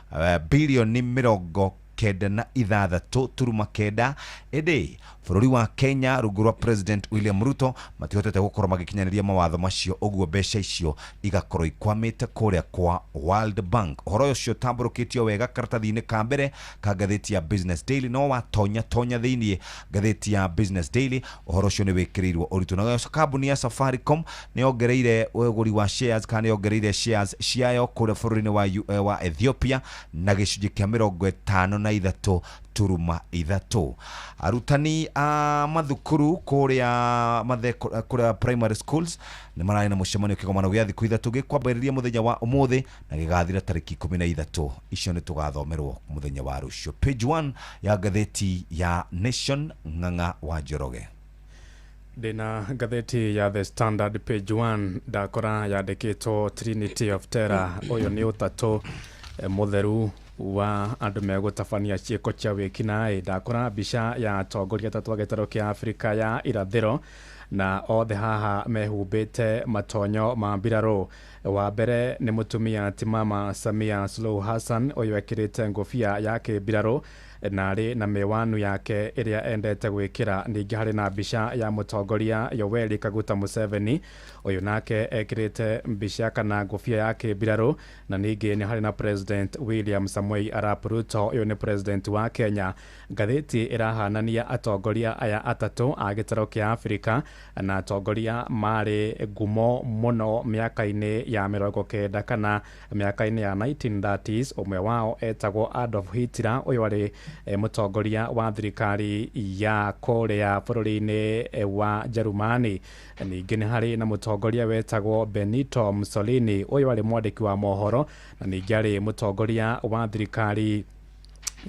bilioni 96.9 edi bururi wa Kenya rugurwa President William Ruto matihotete gukorwo magikinyaniria mawatho macio oguo mbeca icio igakorwo ikwamite kuria kwa World Bank. Horo ucio tamburukitio wega karatathi-ini ka mbere ka gatheti ya Business Daily no watonya thiini gatheti ya Business Daily horo ucio ni wikirirwo uritu na kambuni ya Safaricom ni ongereire uguri wa shares kana ongereire shares ciayo kuria bururi-ini wa Ethiopia na gicunji kia 53 arutani a mathukuru kuria primary schools ni marari na mucemanio kigomano gya thiku 3 gikwambiriria muthenya wa umuthi na gigathira tariki 13 icio ni tugathomerwo muthenya wa rucio. Page 1 ya gatheti ya Nation Ng'ang'a wa Njoroge. Dina gatheti ya The Standard page 1 ndakora yandikitwo Trinity of Terror uyu ni utatu mutheru wa andu megutabania ciiko cia wikinae ndakora mbica ya atongoria tatu a gitaro kia Afrika ya irathiro na othe haha mehumbite matonyo ma mbiraro. Wa mbere ni mutumia ti Mama Samia Suluhu Hassan uyu ekirite ngofia yake mbiraro na ari na mewanu yake iria endete gwikira. Ningi hari na mbica ya mutongoria Yoweri Kaguta Museveni uyu nake ekirite mbica kana ngofia yake mbiraro na ningi ni hari na President William Samoei Arap Ruto uyu ni president wa Kenya. Gatheti irahanania atongoria aya atatu a gitaro kia Afrika na atongoria mari ngumo muno miaka-ini ya 90 kana miaka-ini ya 1930s. Umwe wao etagwo Adolf Hitler uyu ari mutongoria wa thirikari ya Korea bururi-ini wa Jerumani. Ningi ni hari na mutongoria wetagwo Benito Mussolini uyu ari mwandiki wa mohoro na ningi ari mutongoria wa thirikari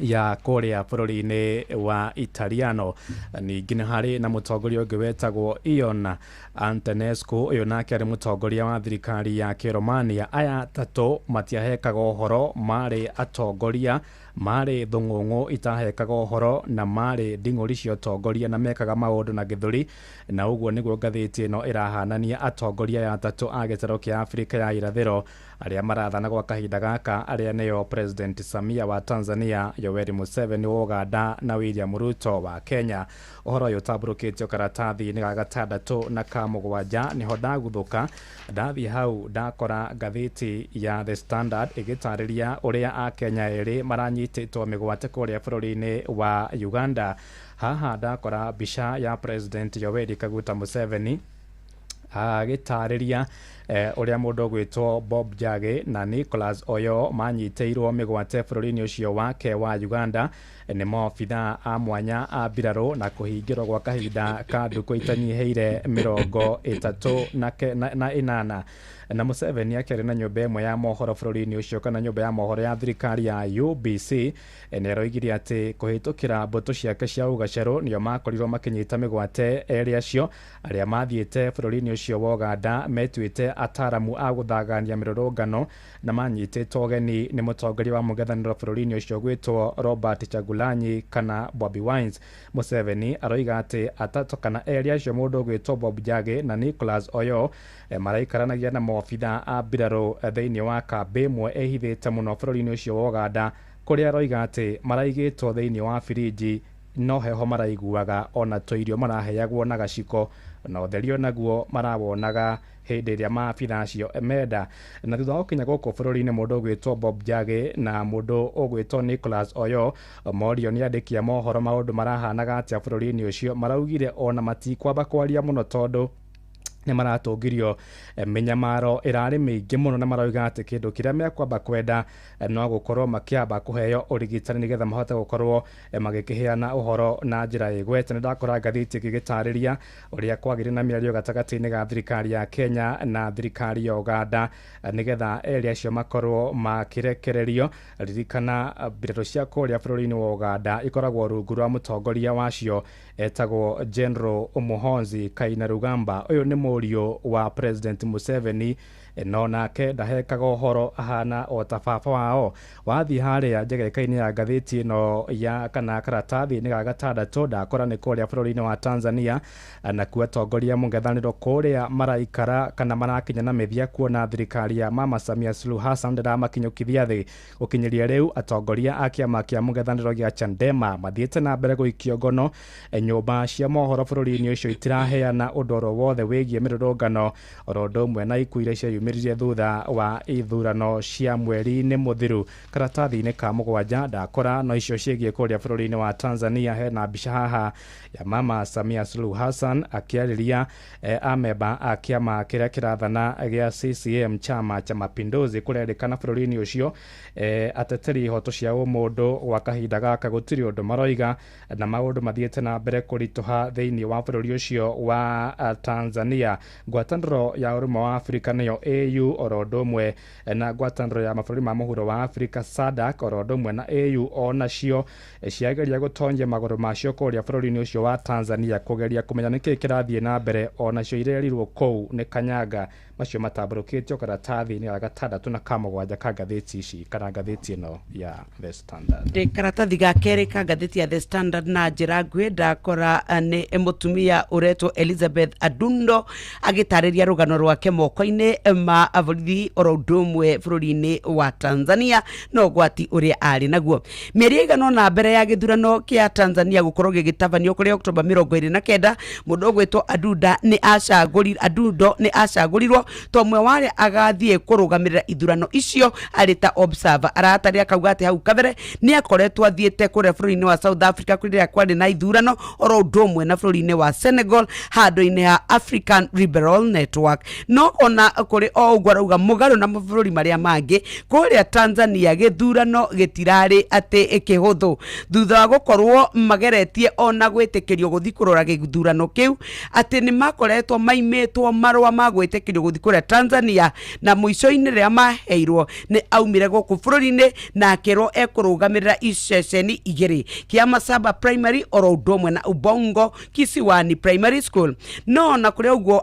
ya Korea bururi-ini wa Italiano. Ningi ni hari na mutongoria ungi wetagwo Ion Antonescu uyu nake ari mutongoria wa thirikari ya Romania. Aya tatu matiahekaga uhoro mari atongoria mari thung'ung'u itahekaga uhoro na mari nding'uri cia atongoria na mekaga maundu na githuri na uguo niguo gatheti ino irahanania atongoria ya tatu a gitaro kia Afrika ya irathiro aria marathana gwa kahinda gaka aria niyo President Samia wa Tanzania, Yoweri Museveni wa Uganda na William Ruto wa Kenya. Uhoro uyu tamburukitio karatathi-ini ga gatandatu na ka mugwanja niho ndaguthuka ndathi hau ndakora gatheti ya The Standard igitariria uria a Kenya eri maranyititwo migwate kuria bururi-ini wa Uganda. Haha ndakora mbica ya President Yoweri Kaguta Museveni agitariria uria mundu gwitwo Bob Njagi na Nicholas Oyo manyiteirwo migwate bururi-ini ucio wake wa Uganda ni maobitha a mwanya a mbiraro na kuhingirwo gwa kahinda ka nduku itanyiheire 38 na Museveni akiri na nyumba imwe ya mohoro bururi-ini ucio kana nyumba ya mohoro ya thirikari ya UBC ni aroigire ati kuhitukira mbutu ciake cia ugacero nio makorirwo makinyita migwate eri acio aria mathiite bururi-ini ucio wa Uganda metwite ataramu a guthagania mirurungano na manyititwo geni ni mutongoria wa mugithaniro bururi-ini ucio gwitwo Robert Chagulanyi kana Bobby Wine. Museveni aroiga ati atatu kana eri acio mundu gwitwo Bob Njagi na Nicholas Oyo maraikaranagia na maobitha a mbiraro thiini wa kambi imwe ehithite muno bururi-ini ucio wa Uganda kuria aroiga ati maraigitwo thiini wa firiji no heho maraiguaga ona toirio maraheagwo na gaciko na utherio naguo marawonaga hindi iria maabitha acio menda. Na thutha wa kinya guku bururi-ini mundu ugwitwo Bob Njagi na mundu ugwitwo Nicholas Oyo morio ni andiki a mohoro maundu marahanaga atia bururi-ini ucio maraugire ona matikwamba kwaria muno tondu nĩ maratongirio menyamaro ĩrarĩ mĩingĩ mũno na maroiga atĩ kĩndũ kĩrĩa mekwamba kwenda no gũkorwo makĩamba kũheo ũrigitani nĩgetha mahote gũkorwo magĩkĩheana ũhoro na njĩra ĩgwete. Nĩ ndakora ngathĩti ĩgĩgĩtarĩria ũrĩa kwagĩrĩ na mĩario gatagatĩ-inĩ ga thirikari ya Kenya na thirikari ya Uganda nĩgetha erĩ acio makorwo makĩrekererio. Ririkana mbirarũ cia kũrĩa bũrũri-inĩ wa Uganda ikoragwo rungu rwa mũtongoria wacio etagwo General Muhoozi Kainerugamba. Ũyũ nĩ mũriũ wa President Museveni no nake ndahekaga ũhoro ahana o ta baba wao. Wathiĩ harĩa njegeka-inĩ ya ngathĩti ĩno ya kana karatathi-inĩ ga gatandatũ ndakora nĩ kũrĩa bũrũri-inĩ wa Tanzania nakuo atongoria mũng'ethanĩro kũrĩa maraikara kana marakinya na mĩthia kuona thirikari ya Mama Samia Suluhu Hassan ndĩramakinyũkithia thĩ. Gũkinyĩria rĩu atongoria a kĩama kĩa mũng'ethanĩro gĩa Chadema mathiĩte na mbere gũikio ngono. Nyũmba cia mohoro bũrũri-inĩ ũcio itiraheana ũndũ oro wothe wĩgiĩ mĩrũrũngano oro ũndũ ũmwe na ikuũ iria ciayumĩrire thutha wa ithurano cia mweri-inĩ mũthiru. Karatathi-inĩ ka mũgwanja ndakora no icio ciĩgiĩ kũrĩa bũrũri-inĩ wa Tanzania. Hena mbica haha ya Mama Samia Suluhu Hassan akĩarĩria amemba a kĩama kĩrĩa kĩrathana gĩa CCM Chama cha Mapinduzi kũrerĩkana bũrũri-inĩ ũcio ateteri ihoto cia ũmũndũ gwa kahinda gaka gũtirĩ ũndũ maroiga na maũndũ mathiĩte na mbere kũritũha thĩinĩ wa bũrũri ũcio wa Tanzania. Ngwatanĩro ya ũrũmwe wa Afrika nĩyo AU oro ũndũ ũmwe na ngwatanĩro ya mabũrũri ma mũhuro wa Afrika SADC oro ũndũ ũmwe na AU onacio ciageria gũtonyia magũrũ macio kũrĩa bũrũri-inĩ ũcio wa Tanzania kũgeria kũmenya nĩkĩĩ kĩrathiĩ na mbere. Onacio irerirwo kũu nĩ Kanyanga. Macio matambũrũkĩtio karatathi-inĩ ga gatandatũ na ka mũgwanja ka ngathĩti ici kana ngathĩti ĩno ya The Standard. Karatathi ga kerĩ ka ngathĩti ya The Standard na njĩra nguhĩ ndakora nĩ mũtumia ũretwo Elizabeth Adundo agĩtarĩria rũgano rwake moko-inĩ ma borithi oro ũndũ ũmwe bũrũri-inĩ wa Tanzania no ũgwati ũrĩa arĩ naguo. Mĩeri ĩigana na mbere ya gĩthurano kĩa Tanzania gũkorwo gĩgĩtabanio kũrĩ Oktoba 29 mũndũ ũgwĩtwo Adundo nĩ acagũrirwo tomwe wale agathiĩ kũrũgamĩrĩra ithurano icio arĩ ta observer. Aratarĩria akauga atĩ hau kabere nĩ akoretwo athiĩte kũrĩa bũrũri-inĩ wa South Africa kũrĩa kwarĩ na ithurano oro ũndũ ũmwe na bũrũri-inĩ wa Senegal handũ-inĩ ha African Liberal Network. No ona kũrĩ o ũguo arauga mũgarũ na mabũrũri marĩa mangĩ kũrĩa Tanzania gĩthurano gĩtirarĩ atĩ kĩhũthũ thutha wa gũkorwo mageretie ona gwĩtĩkĩrio gũthiĩ kũrora gĩthurano kĩu atĩ nĩ makoretwo maimĩtwo marũa ma gwĩtĩkĩrio gũthiĩ kũrĩa Tanzania na mũico-inĩ rĩrĩa maheirwo nĩ aumire gũkũ bũrũri-inĩ na akĩrwo ekũrũgamĩrĩra iceceni igĩrĩ kĩa Masaba Primary oro ũndũ ũmwe na Ubongo Kisiwani Primary School. No na kũrĩ ũguo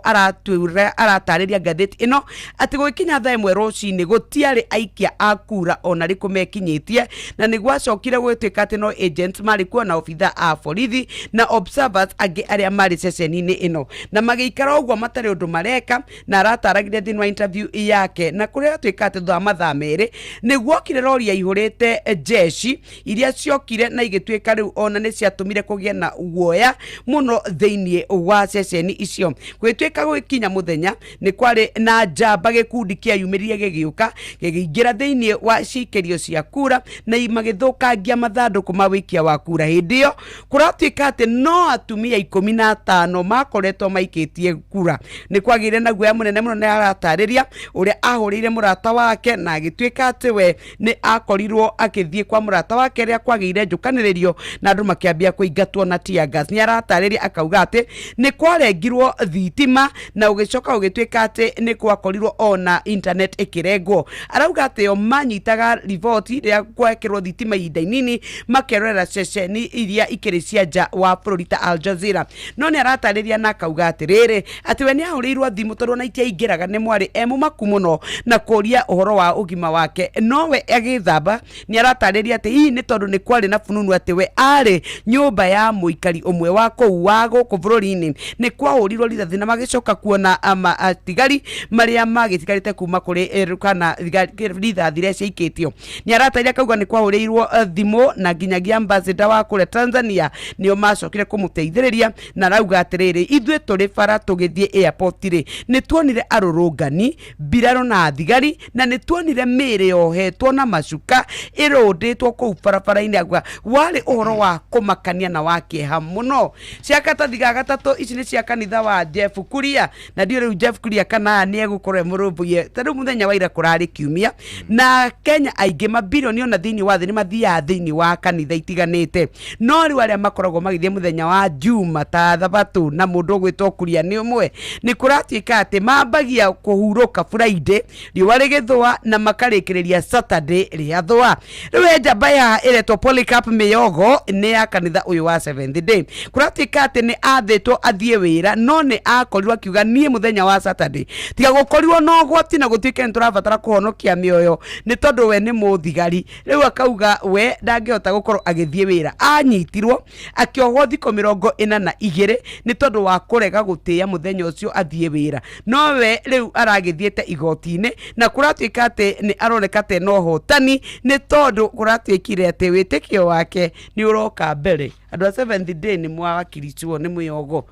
aratarĩria ngathĩti ĩno atĩ gũkinya thaa ĩmwe rũcinĩ gũtiarĩ aikia a kura ona rĩkũ mekinyĩtie na nĩguo acokire gwĩtuĩka atĩ no agents marĩ kuo na obitha a borithi na observers angĩ arĩa marĩ ceceni-inĩ ĩno na magĩikara ũguo matarĩ ũndũ mareka. Na arataragire thĩinĩ wa interview yake na kũrĩa atuĩka atĩ thutha wa mathaa merĩ nĩguo okire rori yaihũrĩte jeshi iria ciokire na igĩtuĩka rĩu ona nĩ ciatũmire kũgĩa na guoya mũno thĩinĩ wa ceceni icio. Gwĩtuĩka gũkinya mũthenya nĩ kwarĩ na njamba gĩkundi kĩayumĩrire gĩgĩũka gĩkĩingĩra thĩinĩ wa cikĩrio cia kura na magĩthũkangia mathandũkũ ma wĩikia wa kura. Hĩndĩ ĩyo kũratuĩka atĩ no atumia 15 makoretwo maikĩtie kura. Nĩ kwagĩire na guoya mũnene mũno. Nĩ aratarĩria ũrĩa ahũrĩire mũrata wake na agĩtuĩka atĩ we nĩ akorirwo akĩthiĩ kwa mũrata wake rĩrĩa kwagĩire njũkanĩrĩrio na andũ makĩambia kũingatwo na tear gas. Nĩ aratarĩria akauga atĩ nĩ kwarengirwo thitima na ũgĩcoka ũgĩtuĩka atĩ nĩ kwakorirwo ona internet ĩkĩrengwo. Arauga atĩ yo manyitaga riboti rĩrĩa gwekĩrwo thitima ihinda inini makerorera ceceni iria ikĩrĩ cia nja wa bũrũri ta Al Jazeera. No nĩ aratarĩria na akauga atĩrĩrĩ atĩ we nĩ ahũrĩirwo thimũ tondũ na itiaingĩraga nĩ mwarĩ mũmaku mũno na kũria ũhoro wa ũgima wake. No we agĩthamba nĩ aratarĩria atĩ hihi nĩ tondũ nĩ kwarĩ na fununu atĩ we arĩ nyũmba ya mũikari ũmwe wa kũu wa gũkũ bũrũri-inĩ nĩ kwahũrirwo rithathi na magĩcoka kuona atigari marĩa magĩtigarĩte kuma kũrĩ kana rithathi rĩa ciaikĩtio. Nĩ aratarĩria akauga nĩ kwahũrĩirwo thimũ na nginyagia ambassador wa kũrĩa Tanzania nĩo macokire kũmũteithĩrĩria na arauga atĩrĩrĩ ithuĩ tũrĩ bara tũgĩthiĩ airport rĩ nĩ tuonire arurungani mbiraro na thigari na nituonire mĩĩrĩ yohetwo na macuka ĩrũndĩtwo kũu barabara-inĩ agwa warĩ ũhoro wa kũmakania na wakĩeha mũno. Cia katathi ga gatatũ ici nĩ cia kanitha wa Jeff Kuria na ndio rĩu Jeff Kuria kana nĩ egũkorwo mũrũmbũiye tondũ mũthenya wa ira kũrarĩ kiumia na Kenya aingĩ mabilioni ona thĩinĩ wa thĩ nĩ mathiaga thĩinĩ wa kanitha itiganĩte no rĩu arĩa makoragwo magĩthiĩ mũthenya wa Juma ta Thabatũ na mũndũ ũgwĩtwo Kuria nĩ ũmwe nĩ kũratuĩka atĩ mambagia kũhurũka Friday riũa rĩgĩthũa na makarĩkĩrĩria Saturday rĩathũa. Rĩu njamba ya ĩretwo Polycarp Mĩyogo nĩ ya kanitha ũyũ wa Seventh Day kũratuĩka atĩ nĩ athĩtwo athiĩ wĩra no nĩ akorirwo akiuga niĩ mũthenya wa Saturday tiga gũkorirwo no gwati na gũtuĩke nĩ tũrabatara kũhonokia mĩoyo nĩ tondũ we nĩ mũthigari. Rĩu akauga we ndangĩhota gũkorwo agĩthiĩ wĩra anyitirwo akĩohwo thikũ 42 nĩ tondũ wa kũrega gũtĩĩa mũthenya ũcio athiĩ wĩra no we rĩu aragĩthiĩte igoti-inĩ na kũratuĩka atĩ nĩ aroneka te no hotani nĩ tondũ kũratuĩkire atĩ wĩtĩkio wake nĩ ũroka mbere. Andũ a Seventh Day nĩ mwawakiricwo nĩ Mĩyogo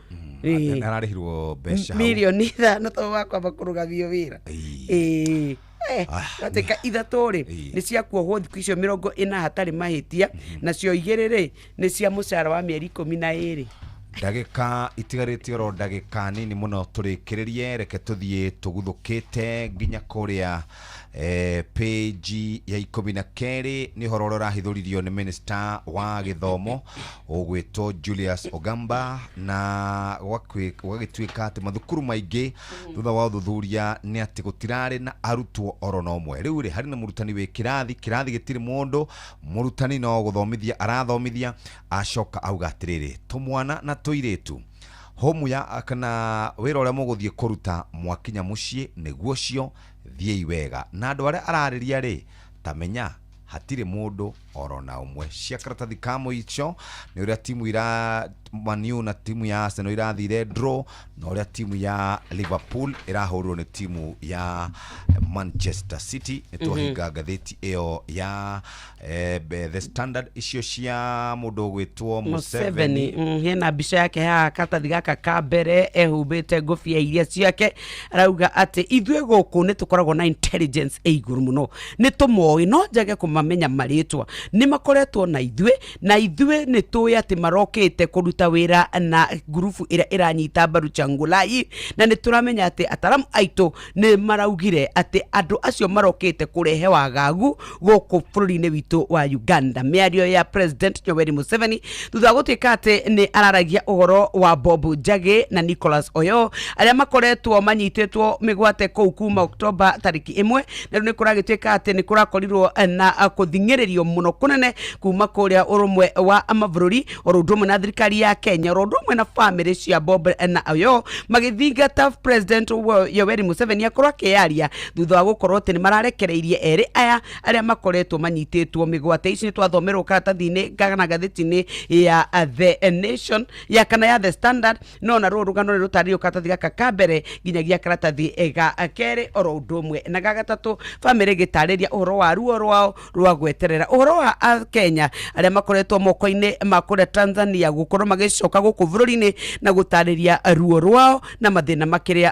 ararĩhirwo mbeca milioni 5 tondũ wa kwamba kũrũgamio wĩra gateka ithatũ rĩ nĩ cia kuohwo thikũ icio 40 hatarĩ mahĩtia nacio 2 rĩ nĩ cia mũcara wa mĩeri 12. Ndagĩka itigarĩte oro ndagĩka nini mũno tũrĩkĩrĩrie reke tũthiĩ tũguthũkĩte nginya kũrĩa page ya 12 nĩ ũhoro ũrĩa ũrahithũririo nĩ minister wa gĩthomo ũgwĩtwo Julius Ogamba na gwagĩtuĩka atĩ mathukuru maingĩ thutha wa ũthuthuria nĩ atĩ gũtirarĩ na arutwo oro no ũmwe. Rĩu rĩ harĩ na mũrutani wĩ kĩrathi gĩtirĩ mũndũ mũrutani no gũthomithia arathomithia acoka auga atĩrĩrĩ tũmwana na tũirĩtu homu ya kana wĩra ũrĩa mũgũthiĩ kũruta mwakinya mũciĩ nĩguo cio thiĩ wega na andũ arĩa ararĩria rĩ tamenya hatirĩ mũndũ oro na ũmwe. Cia karatathi ka mũico nĩ ũrĩa timu ira Man U na timu ya Arsenal irathire draw na ũrĩa timu ya Liverpool irahũrwo nĩ timu ya Manchester City. Nĩtwahinga ngathĩti ĩyo ya The Standard icio cia mũndũ ũgwĩtwo Museveni hena mbica yake ha karatathi gaka ka mbere ehumbĩte ngũbia iria ciake arauga atĩ ithuĩ gũkũ nĩ tũkoragwo na intelligence igũrũ mũno nĩ tũmoĩ no njage kũmamenya marĩtwa nĩ makoretwo na ithuĩ nĩ tũĩ atĩ marokĩte kũruta wĩra na grupu ĩrĩa ĩranyita mbaru Changulai na nĩ tũramenya atĩ ataramu aitũ nĩ maraugire atĩ andũ acio marokĩte kũrehe wagagu gũkũ bũrũri-inĩ witũ wa Uganda. Mĩario ya President Yoweri Museveni thutha gũtuĩka atĩ nĩ araragia ũhoro wa Bob Njagi na Nicholas Oyo arĩa makoretwo manyitĩtwo mĩgwate kũu kuma Oktoba tariki 1 na nĩ kũragĩtuĩka atĩ nĩ kũrakorirwo na kũthingĩrĩrio mũno kũnene kuma kũrĩa ũrũmwe wa mabũrũri oro ũndũ ũmwe na thirikari ya Kenya oro ũndũ ũmwe na family cia Bob na Oyo magĩthingata President Yoweri Museveni akorwo akĩaria thutha wa gũkorwo atĩ nĩ mararekereirie erĩ aya arĩa makoretwo manyitĩtwo mĩgwate. Ici nĩ twathomerwo karatathi-inĩ kana ngathĩti-inĩ ya The Nation ya kana ya The Standard no na rũrũgano nĩ rũtarĩrio karatathi gaka ka mbere nginyagia karatathi ga kerĩ oro ũndũ ũmwe na gagatatu family gĩtarĩria ũhoro wa ruo rwao rwa gweterera ũhoro wa Kenya arĩa makoretwo moko-inĩ ma kũrĩa Tanzania gũkorwo magĩcoka gũkũ bũrũri-inĩ na gũtarĩria ruo rwao na mathĩna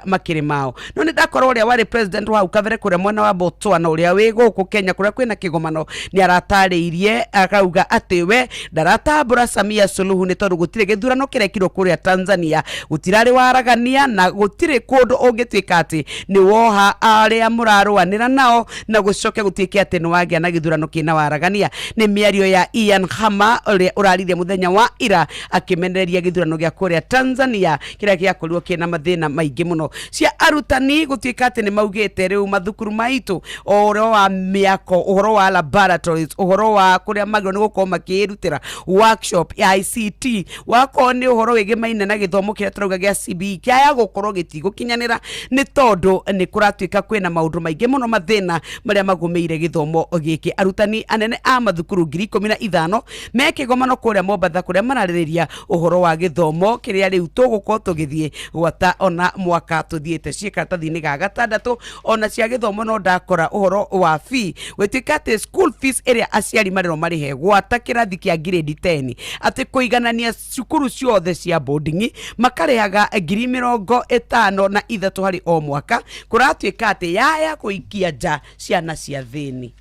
makĩrĩ mao. No nĩ ndakorwo ũrĩa warĩ president wa ukavere kũrĩa mwena wa Botswana ũrĩa wĩ gũkũ Kenya kũrĩa kwĩna kĩgomano nĩ aratarĩirie akauga atĩ we ndaratambũra Samia Suluhu nĩ tondũ gũtirĩ gĩthurano kĩrekirwo kũrĩa Tanzania gũtirarĩ waragania na gũtirĩ kũndũ ũngĩtuĩka atĩ nĩ woha arĩa mũrarũanĩra nao na gũcoke gũtuĩke atĩ nĩ wagĩa na gĩthurano kĩna waragania. Nĩ mĩario ya Ian Khama ũrĩa ũrarire mũthenya wa ira akĩmenereria gĩthurano gĩa kũrĩa Tanzania kĩrĩa gĩakorirwo kĩna mathĩna maingĩ mũno. Cia arutani gũtuĩka atĩ nĩ maugĩte rĩu mathukuru maitũ ũhoro wa mĩako ũhoro wa laboratories ũhoro wa kũrĩa magĩrĩirwo nĩ gũkorwo makĩrutĩra workshop ya ICT wakorwo nĩ ũhoro wĩgĩmaine na gĩthomo kĩrĩa tũrauga gĩa CBE kĩaya gũkorwo gĩtigũkinyanĩra nĩ tondũ nĩ kũratuĩka kwĩna maũndũ maingĩ mũno mathĩna marĩa magũmĩire gĩthomo gĩkĩ. Arutani anene a mathukuru 15,000 mekĩgomano kũrĩa Mombasa kũrĩa mararĩrĩria uhoro wa githomo kiria riu tugukorwo tugithie gwata ona mwaka tuthiete cikaratathi-ini ga gatandatu ona cia githomo no ndakora uhoro wa fee wetwika ati school fees iria aciari marero marihe gwata kirathi kia grade 10 ati kuiganania cukuru ciothe cia boarding makarehaga 50,000 na ithatu hari o mwaka kuratwika ati yaya kuikia nja ciana cia thini.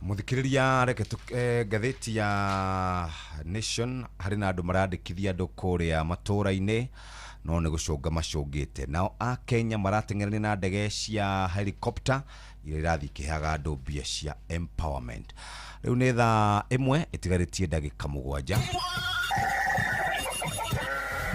Muthikiriria reke gatheti ya Nation hari na andu marandikithia andu kuria matura-ini no ne gucunga macungite nao a Kenya marateng'erania na ndege cia helicopter iria irathi kihaga andu mbia cia empowerment. Riu ni thaa imwe itigaritie ndagika 7.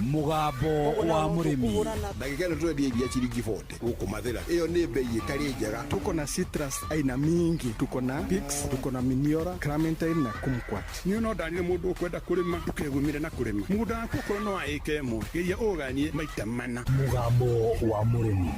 Mugambo wa murimi ndagika no twendi iria ciringi 40 guku mathira iyo ni bei itari njega. Tuko na citrus aina mingi, tuko na Pix, tuko na Miniora, Clementine na Kumquat. Ni no ndarire mundu ukwenda kurima ukegumire na kurima mugunda waku ko no aike mo geria uganie maita mana. Mugambo wa murimi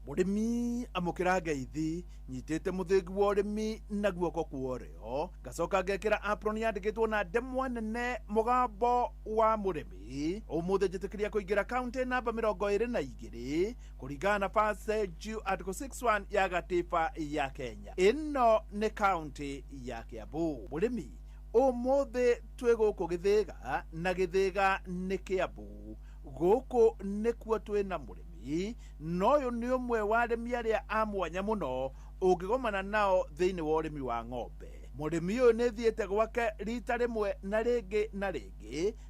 murimi amukira ngeithi nyitete muthingi wa urimi na guoko kuoreo gacoka ngekira apron yandikitwo na ndemwa nene mugambo wa murimi umuthe njitikiria kuingira county namba 22 kuringana na passage article 61 ya gatiba ya Kenya. Ino ni county ya Kiambu. Murimi umuthe twi guku Githiga na Githiga ni Kiambu. Guku nikuo twina murimi noyo ni umwe wa arimi aria a mwanya muno ungigomana nao thiini wa urimi wa ng'ombe. Murimi uyu ni thiete gwake rita rimwe na ringi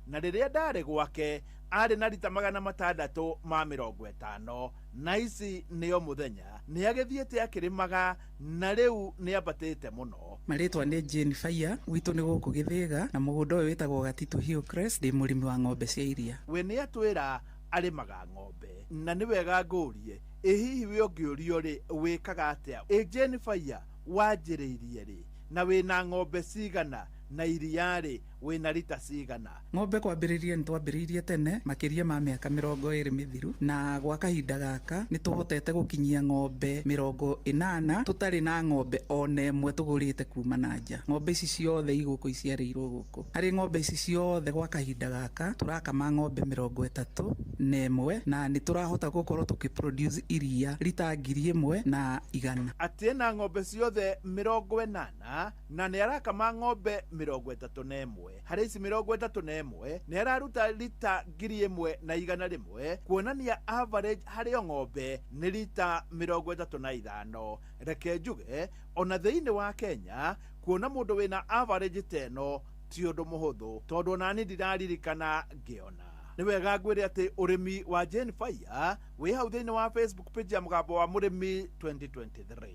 na riria ndari gwake ari na rita 650 na ici niyo muthenya ni agithiete akirimaga na riu ni ambatite muno. Maritwa ni Jane Fire witu ni guku Githiga na mugunda uyu witagwo Gatitu Hillcrest ndi murimi wa ng'ombe cia iria. We ni atwira arimaga ng'ombe na ni wega ngurie hihi we ongiurio ri wikaga atia. Jane Fire wanjiriirie ri na wina ng'ombe cigana na iria ri wina rita cigana? Ng'ombe kwambiririe nitwambiririe tene makiria ma miaka 20 mithiru na gwa kahinda gaka nituhotete gukinyia ng'ombe 80 tutari na ng'ombe ona imwe tugurite kuma na nja. Ng'ombe ici ciothe iguku iciarirwo guku. Hari ng'ombe ici ciothe gwa kahinda gaka turakama ng'ombe 31 na niturahota gukorwo tukiproduce iria rita 1,100. Ati na ng'ombe ciothe 80 na ni arakama ng'ombe 31. Hari ici 31 ni araruta rita 1,100 kuonania average hari ng'ombe ni rita 35. Reke njuge ona thiini wa Kenya kuona mundu wina average teno ti undu muhuthu tondu nani ndiraririkana ngiona. Ni wega ngwire ati urimi wa Jane Fire wi hau thiini wa Facebook page ya Mugambo wa Murimi 2023.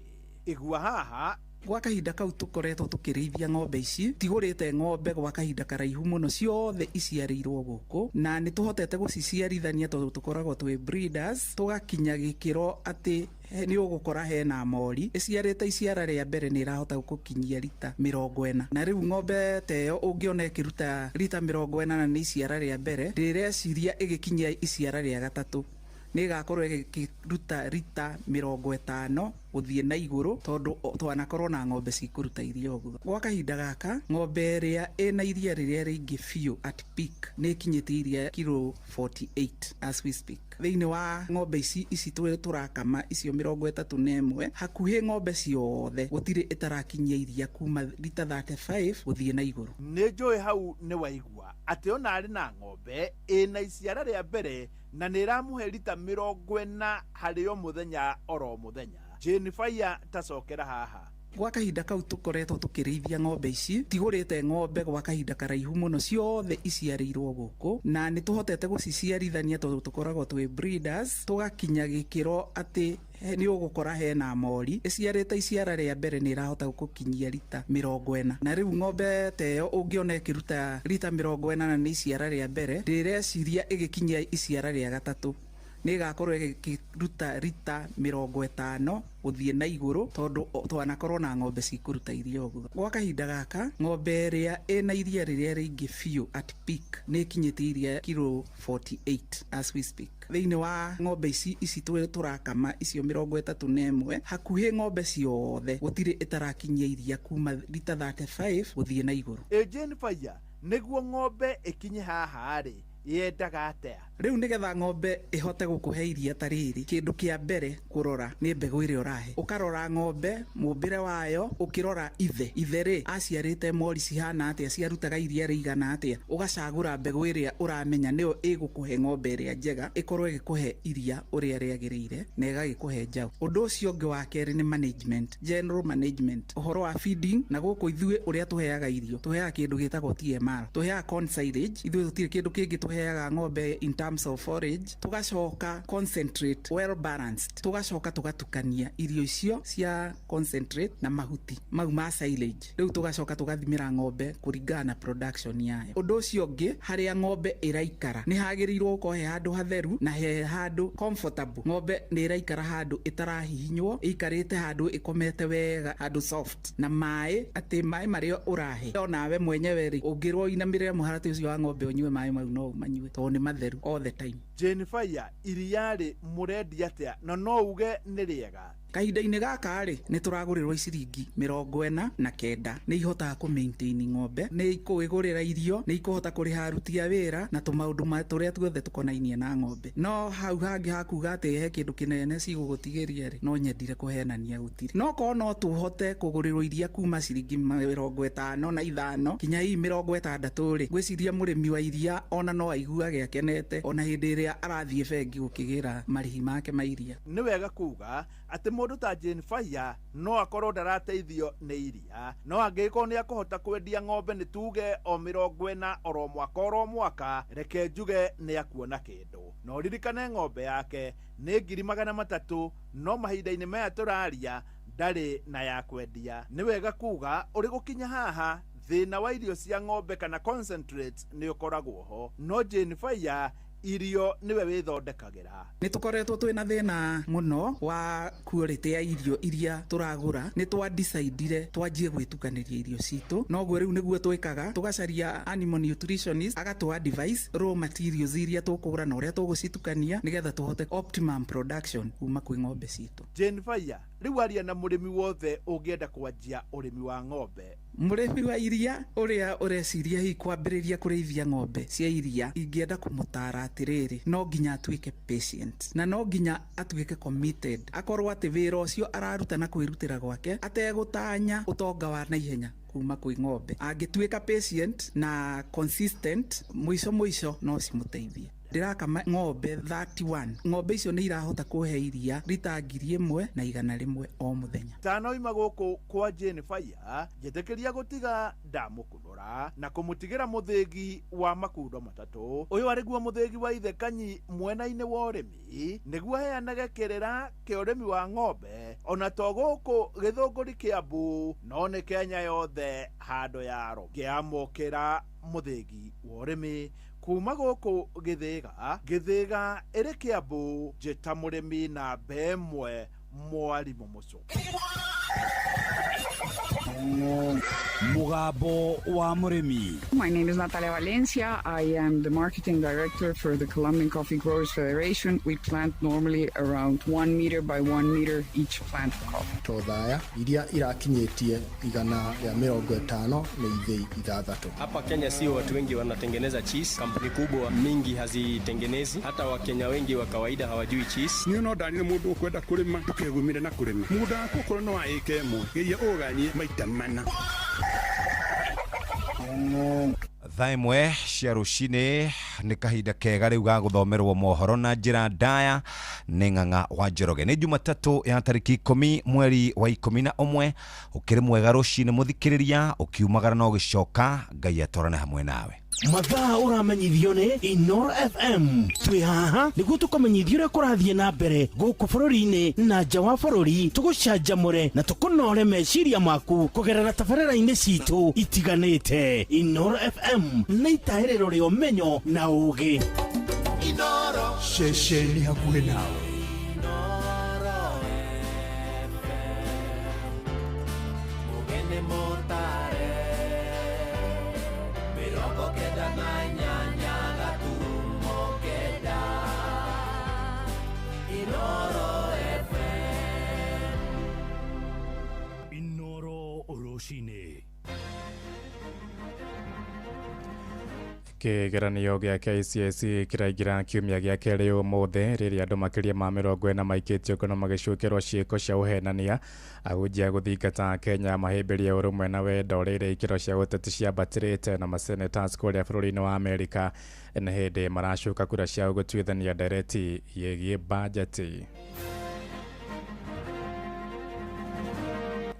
Igua haha gwa kahinda kau tukoretwo tukirithia ng'ombe ici tigurite ng'ombe gwa kahinda karaihu muno ciothe iciarirwo guku na ni tuhotete guciciarithania tondu tukoragwo twi breeders tugakinya gikiro ati ni ugukora hena mori iciarite iciara ria mbere ni irahota gukinyia rita 40 na riu ng'ombe teyo ungiona ikiruta rita 40 na ni iciara ria mbere rireciria igikinyia iciara ria gatatu ni gakorwo ikiruta rita 50 uthie na iguru tondu twanakorwo na ng'ombe cikuruta iria uguo. Gwa kahinda gaka ng'ombe iria ina iria riria ringi fiu at peak ni kinyite iria kilo 48 as we speak. Thiini wa ng'ombe ici turakama icio 31 hakuhi ng'ombe ciothe gutiri itarakinyia iria kuma rita 35 uthie na iguru. Ni njui hau ni waigua ati ona ari na ng'ombe ina iciara ria mbere na ni iramuhe rita 40 hari o muthenya oro muthenya. Jane Fire tacokera haha. Gwa kahinda kau tukoretwo tukirithia ng'ombe ici tigurite ng'ombe gwa kahinda karaihu muno ciothe iciarirwo guku na ni tuhotete guciciarithania tondu tukoragwo twi breeders tugakinya gikiro ati ni ugukora hena mori iciarite iciara ria mbere ni irahota gukinyia rita 40 na riu ng'ombe teyo ungiona ikiruta rita 40 na ni iciara ria mbere rireciria igikinyia iciara ria gatatu ni gakorwo ikiruta rita 50 uthie na iguru tondu twanakorwo na ng'ombe cikuruta iria uguo. Gwa kahinda gaka ng'ombe iria ina iria riria ringi fiu at peak ni kinyite iria kilo 48 as we speak. Thiini wa ng'ombe ici turakama icio 31 hakuhi ng'ombe ciothe gutiri itarakinyia iria kuma rita 35 uthie na iguru. Jane Fire nĩguo ng'ombe ĩkinye haha rĩ yendaga atea? Riu nigetha ng'ombe ihote gukuhe iria ta riri, kindu kia mbere kurora ni mbegu iria urahe. Ukarora ng'ombe mumbire wayo, ukirora ithe ri aciarite mori cihana atia, ciarutaga iria rigana atia, ugacagura mbegu iria uramenya niyo igukuhe ng'ombe iria njega, ikorwo igikuhe iria uria riagirire na igagikuhe njau. Undu ucio ungi wa keri ni management, general management, uhoro wa feeding. Na guku ithue uria tuheaga irio, tuheaga kindu gitagwo TMR, tuheaga corn silage, ithue tutire kindu kingi tuheaga ng'ombe in terms of forage. Tugacoka concentrate well balanced, tugacoka tugatukania irio icio cia concentrate na mahuti mau ma silage. Riu tugacoka tugathimira ng'ombe kuringana na production yayo. Undu ucio ungi, haria ng'ombe iraikara ni hagirirwo ko he handu hatheru na he handu comfortable. Ng'ombe ni iraikara handu itarahihinywo, ikarite handu ikomete wega, handu soft, na mai ati mai mario urahe onawe mwenyewe ri ungirwo inamirire muharati ucio wa ng'ombe unywe mai mau no manywe to ni matheru all the time. Jennifer, iria ri murendi atia na no uge ni riega? Kahinda-ini gaka ri ni turagurirwo ciringi 49 ni ihotaga ku maintain ng'ombe, ni ikuigurira irio, ni ikuhota kuriha aruti a wira na tumaundu turia tuothe tukonainie na ng'ombe. No hau hangi hakuga ati he kindu kinene cigugutigiria ri no nyendire kuhenania gutiri. No ko no tuhote kugurirwo iria kuma ciringi 55 na 5 kinya hii 60 ri, gwiciria murimi wa iria ona no aiguage akenete ona hindi iria arathie bengi gukigira marihi make ma iria. Ni wega kuga ati mundu ta Jennifer no akorwo ndarateithio ni iria, no angiko ni akuhota kwendia ng'ombe ni tuge o 40 oro mwaka, reke njuge ni akuona kindu. No ririkane ng'ombe yake ni 300,000, no mahinda-ini maya turaria ndari na ya kwendia. Ni wega kuga uri gukinya haha thina wa irio cia ng'ombe kana concentrates ni ukoragwo ho, no Jennifer irio niwe withondekagira. Ni tukoretwo twina thina muno wa quality ya irio iria turagura. Ni twa decidire twanjie gwitukaniria irio citu, no gwe riu niguo twikaga, tugacaria animal nutritionist agatwa advice raw materials iria tukugura na uria tugucitukania nigetha tuhote optimum production kuma kwi ng'ombe citu. Jennifer, riu aria na murimi wothe ungienda kwanjia urimi wa ng'ombe. Murimi wa iria uria ureciria hi kwambiriria kurithia ng'ombe cia iria, ingienda kumutara atiriri, no nginya atuike patient na no nginya atuike committed, akorwo ati wira ucio araruta na kwirutira gwake ategutanya utonga wa naihenya kuma kwi ng'ombe. Angituika patient na consistent, mwico no cimuteithie. Ndirakama ng'ombe 31, ng'ombe icio ni irahota kuhe iria rita 1,100 o muthenya. Tanoima guku kwa Jennifer, njitikiria gutiga ndamukunura na kumutigira muthigi wa makundo matatu. Uyu ariguo muthigi wa ithe Kanyi mwena-ini wa urimi, niguo heanage kirira kia urimi wa ng'ombe, ona to guku Githunguri Kiambu no ni Kenya yothe handu yaro. Kiamukira muthigi wa urimi kuma guku Githiga iri Kiambu, njita murimi na mbemwe mwarimu mucuku. Mugambo wa murimi. My name is Natalia Valencia. I am the marketing director for the Colombian Coffee Growers Federation. We plant normally around 1 meter by 1 meter each plant of coffee. Todhaya iria irakinyetie 150 na ithei 6. Hapa Kenya sio watu wengi wanatengeneza cheese. Kampuni kubwa mingi hazitengenezi. Hata Wakenya wengi wa kawaida hawajui cheese. Ni no ndani mundu kwenda kurima tukegumire na kurima. Muda kuko no aike emo. Geya oganye maita mana. Thaa imwe cia rucini ni kahinda kega riu ga guthomerwo mohoro na njira ndaya ni Ng'ang'a wa Njoroge. Ni Jumatatu ya tariki 10 mweri wa 11, ukiri mwega rucini muthikiriria, ukiumagara no gicoka, Ngai atorane hamwe nawe. Mathaa uramenyithio ni Inoro FM. Twi haha niguo tukomenyithio uria kurathie na mbere guku bururi-ini na nja wa bururi, tugucanjamure na tukunore meciria maku kugerera tabarĩra-inĩ citu itiganĩte. Inoro FM na itaĩrĩro rĩa ũmenyo na ũũgĩ. Inoro ceceni hakuhĩ nawe. Kigeranio gĩa KCSE kĩraingĩra kiumia gĩa kerĩ ũmũthĩ rĩrĩa andũ makĩria ma 40 maikĩtio ngono magĩcũkĩrwo ciĩko cia ũhenania ahunjia gũthingata Kenya mahĩmbĩria ũrũmwe na wendo rĩrĩa ikĩro cia ũteti ciambatĩrĩte na masenators kũrĩa bũrũri-inĩ wa Amerika nĩ hĩndĩ maracuka kura cia gũtuithania ndereti yĩgiĩ bajeti.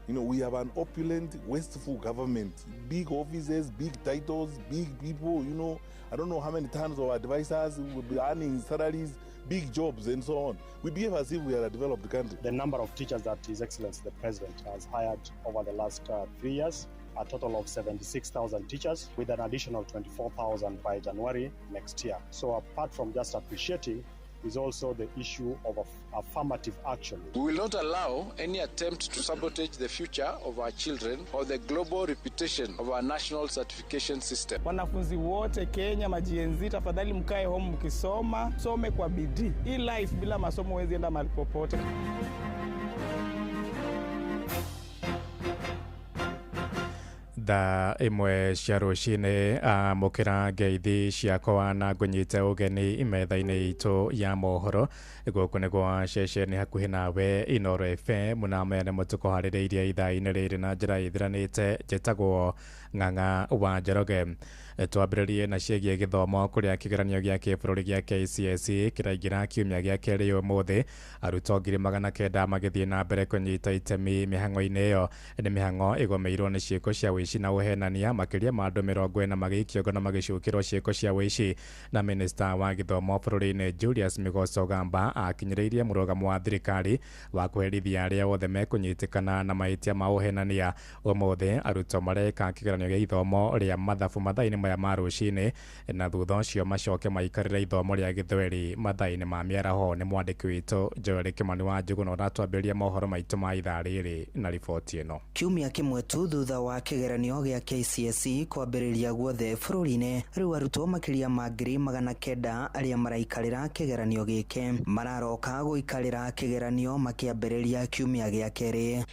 You know, we have an opulent, wasteful government. Big offices, big titles, big people, you know. I don't know how many times our advisors will be earning salaries, big jobs, and so on. We behave as if we are a developed country. The number of teachers that His Excellency the President has hired over the last 3 years, a total of 76,000 teachers, with an additional 24,000 by January next year. So apart from just appreciating, is also the issue of affirmative action. We will not allow any attempt to sabotage the future of our children or the global reputation of our national certification system. Wanafunzi wote Kenya, majienzi, tafadhali mkae home mkisoma, some kwa bidii. Hii life bila masomo huwezi enda mahali popote. Da imwe cia rũcinĩ amũkĩra ngeithi ciakwa na ngũnyite ũgeni metha-inĩ itũ ya mohoro gũkũ nĩguo ceceni hakuhĩ nawe Inooro FM na mene mũtuko harĩrĩirie ithaa-inĩ rĩrĩ na njĩra ĩthiranĩte njĩtagwo Ng'ang'a wa Njoroge. Twambĩrĩrie na ciĩgiĩ gĩthomo kũrĩa kĩgeranio gĩa kĩbũrũri gĩa KCSE kĩraingĩra kiumia gĩa kerĩ ũmũthĩ. Arutwo 900 magĩthiĩ na mbere kũnyita itemi mĩhang'o-inĩ ĩyo. Nĩ mĩhang'o ĩgomeirwo nĩ ciĩko cia ũici na ũhenania, makĩria ma andũ 40 magĩikio ngono magĩcũkĩrwo ciĩko cia ũici. Na minista wa gĩthomo bũrũri-inĩ Julius Migoso Gamba akinyĩrĩirie mũrũgamo wa thirikari wa kũherithia arĩa othe mekũnyitĩkana na mahĩtia ma ũhenania. Ũmũthĩ arutwo mareka kĩgeranio gĩa ithomo rĩa mathabu mathaa-inĩ maya ma rũcinĩ, na thutha ũcio macoke maikarĩre ithomo rĩa gĩthweri mathaa-inĩ ma mĩaraho. Nĩ mwandĩki witũ Joel Kimani wa Njũgũna ũratwambĩrĩria mohoro maitũ ma ithaa rĩrĩ na riboti ĩno. Kiumia kĩmwe tu thutha wa kĩgeranio gĩa KCSE kwambĩrĩria guothe bũrũri-inĩ, rĩu arutwo makĩria ma 900 arĩa maraikarĩra kĩgeranio gĩkĩ mararoka gũikarĩra kĩgeranio makĩambĩrĩria kiumia gĩa kerĩ.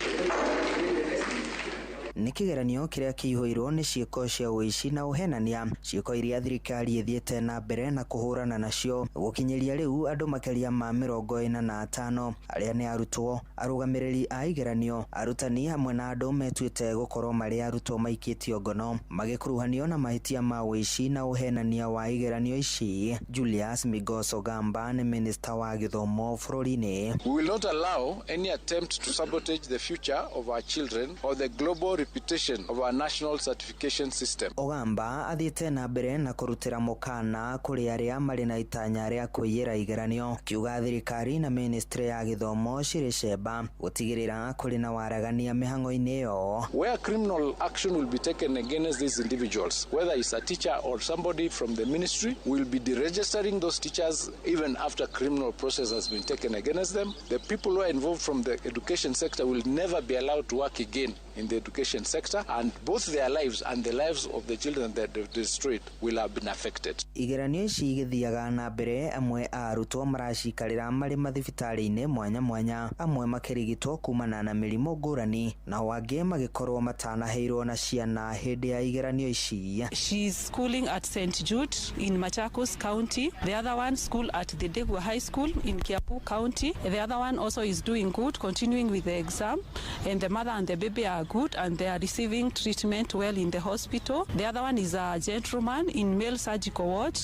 Nĩ kĩgeranio kĩrĩa kĩihũirwo nĩ ciĩko cia ũici na ũhenania, ciĩko iria thirikari ĩthiĩte na mbere na kũhũrana nacio. Gũkinyĩria rĩu andũ makĩria ma 45 arĩa nĩ arutwo, arũgamĩrĩri a igeranio, arutani hamwe na andũ metuĩte gũkorwo marĩ arutwo maikĩtio ngono magĩkuruhanio na mahĩtia ma ũici na ũhenania wa igeranio ici. Julius Migoso Gamba nĩ minista wa gĩthomo bũrũri-inĩ. We will not allow any attempt to sabotage the future of our children or the global reputation of our national certification system. Ogamba athiĩte na mbere na kũrutĩra mũkana kũrĩ arĩa marĩ na itanya rĩa kũiyĩra igeranio, kiuga thirikari na ministry ya gĩthomo cirĩ cemba gũtigĩrĩra kũrĩ na waragania mĩhang'o-inĩ ĩyo. Where criminal action will be taken against these individuals, whether it's a teacher or somebody from the ministry, will be deregistering those teachers even after criminal process has been taken against them. The people who are involved from the education sector will never be allowed to work again in the education sector, and both their lives and the lives of the children that they've destroyed will have been affected. Igeranio ici igĩthiaga na mbere, amwe a arutwo maracikarĩra marĩ mathibitarĩ-inĩ mwanya mwanya, amwe makĩrigitwo kumana na mĩrimũ ngũrani, na angĩ magĩkorwo matanaheirwo na ciana hĩndĩ ya igeranio ici. She's schooling at St. Jude in Machakos County. The other one school at the Degwa High School in Kiambu County. The other one also is doing good, continuing with the exam, and the mother and the baby are good and they are receiving treatment well in the hospital. The other one is a gentleman in male surgical ward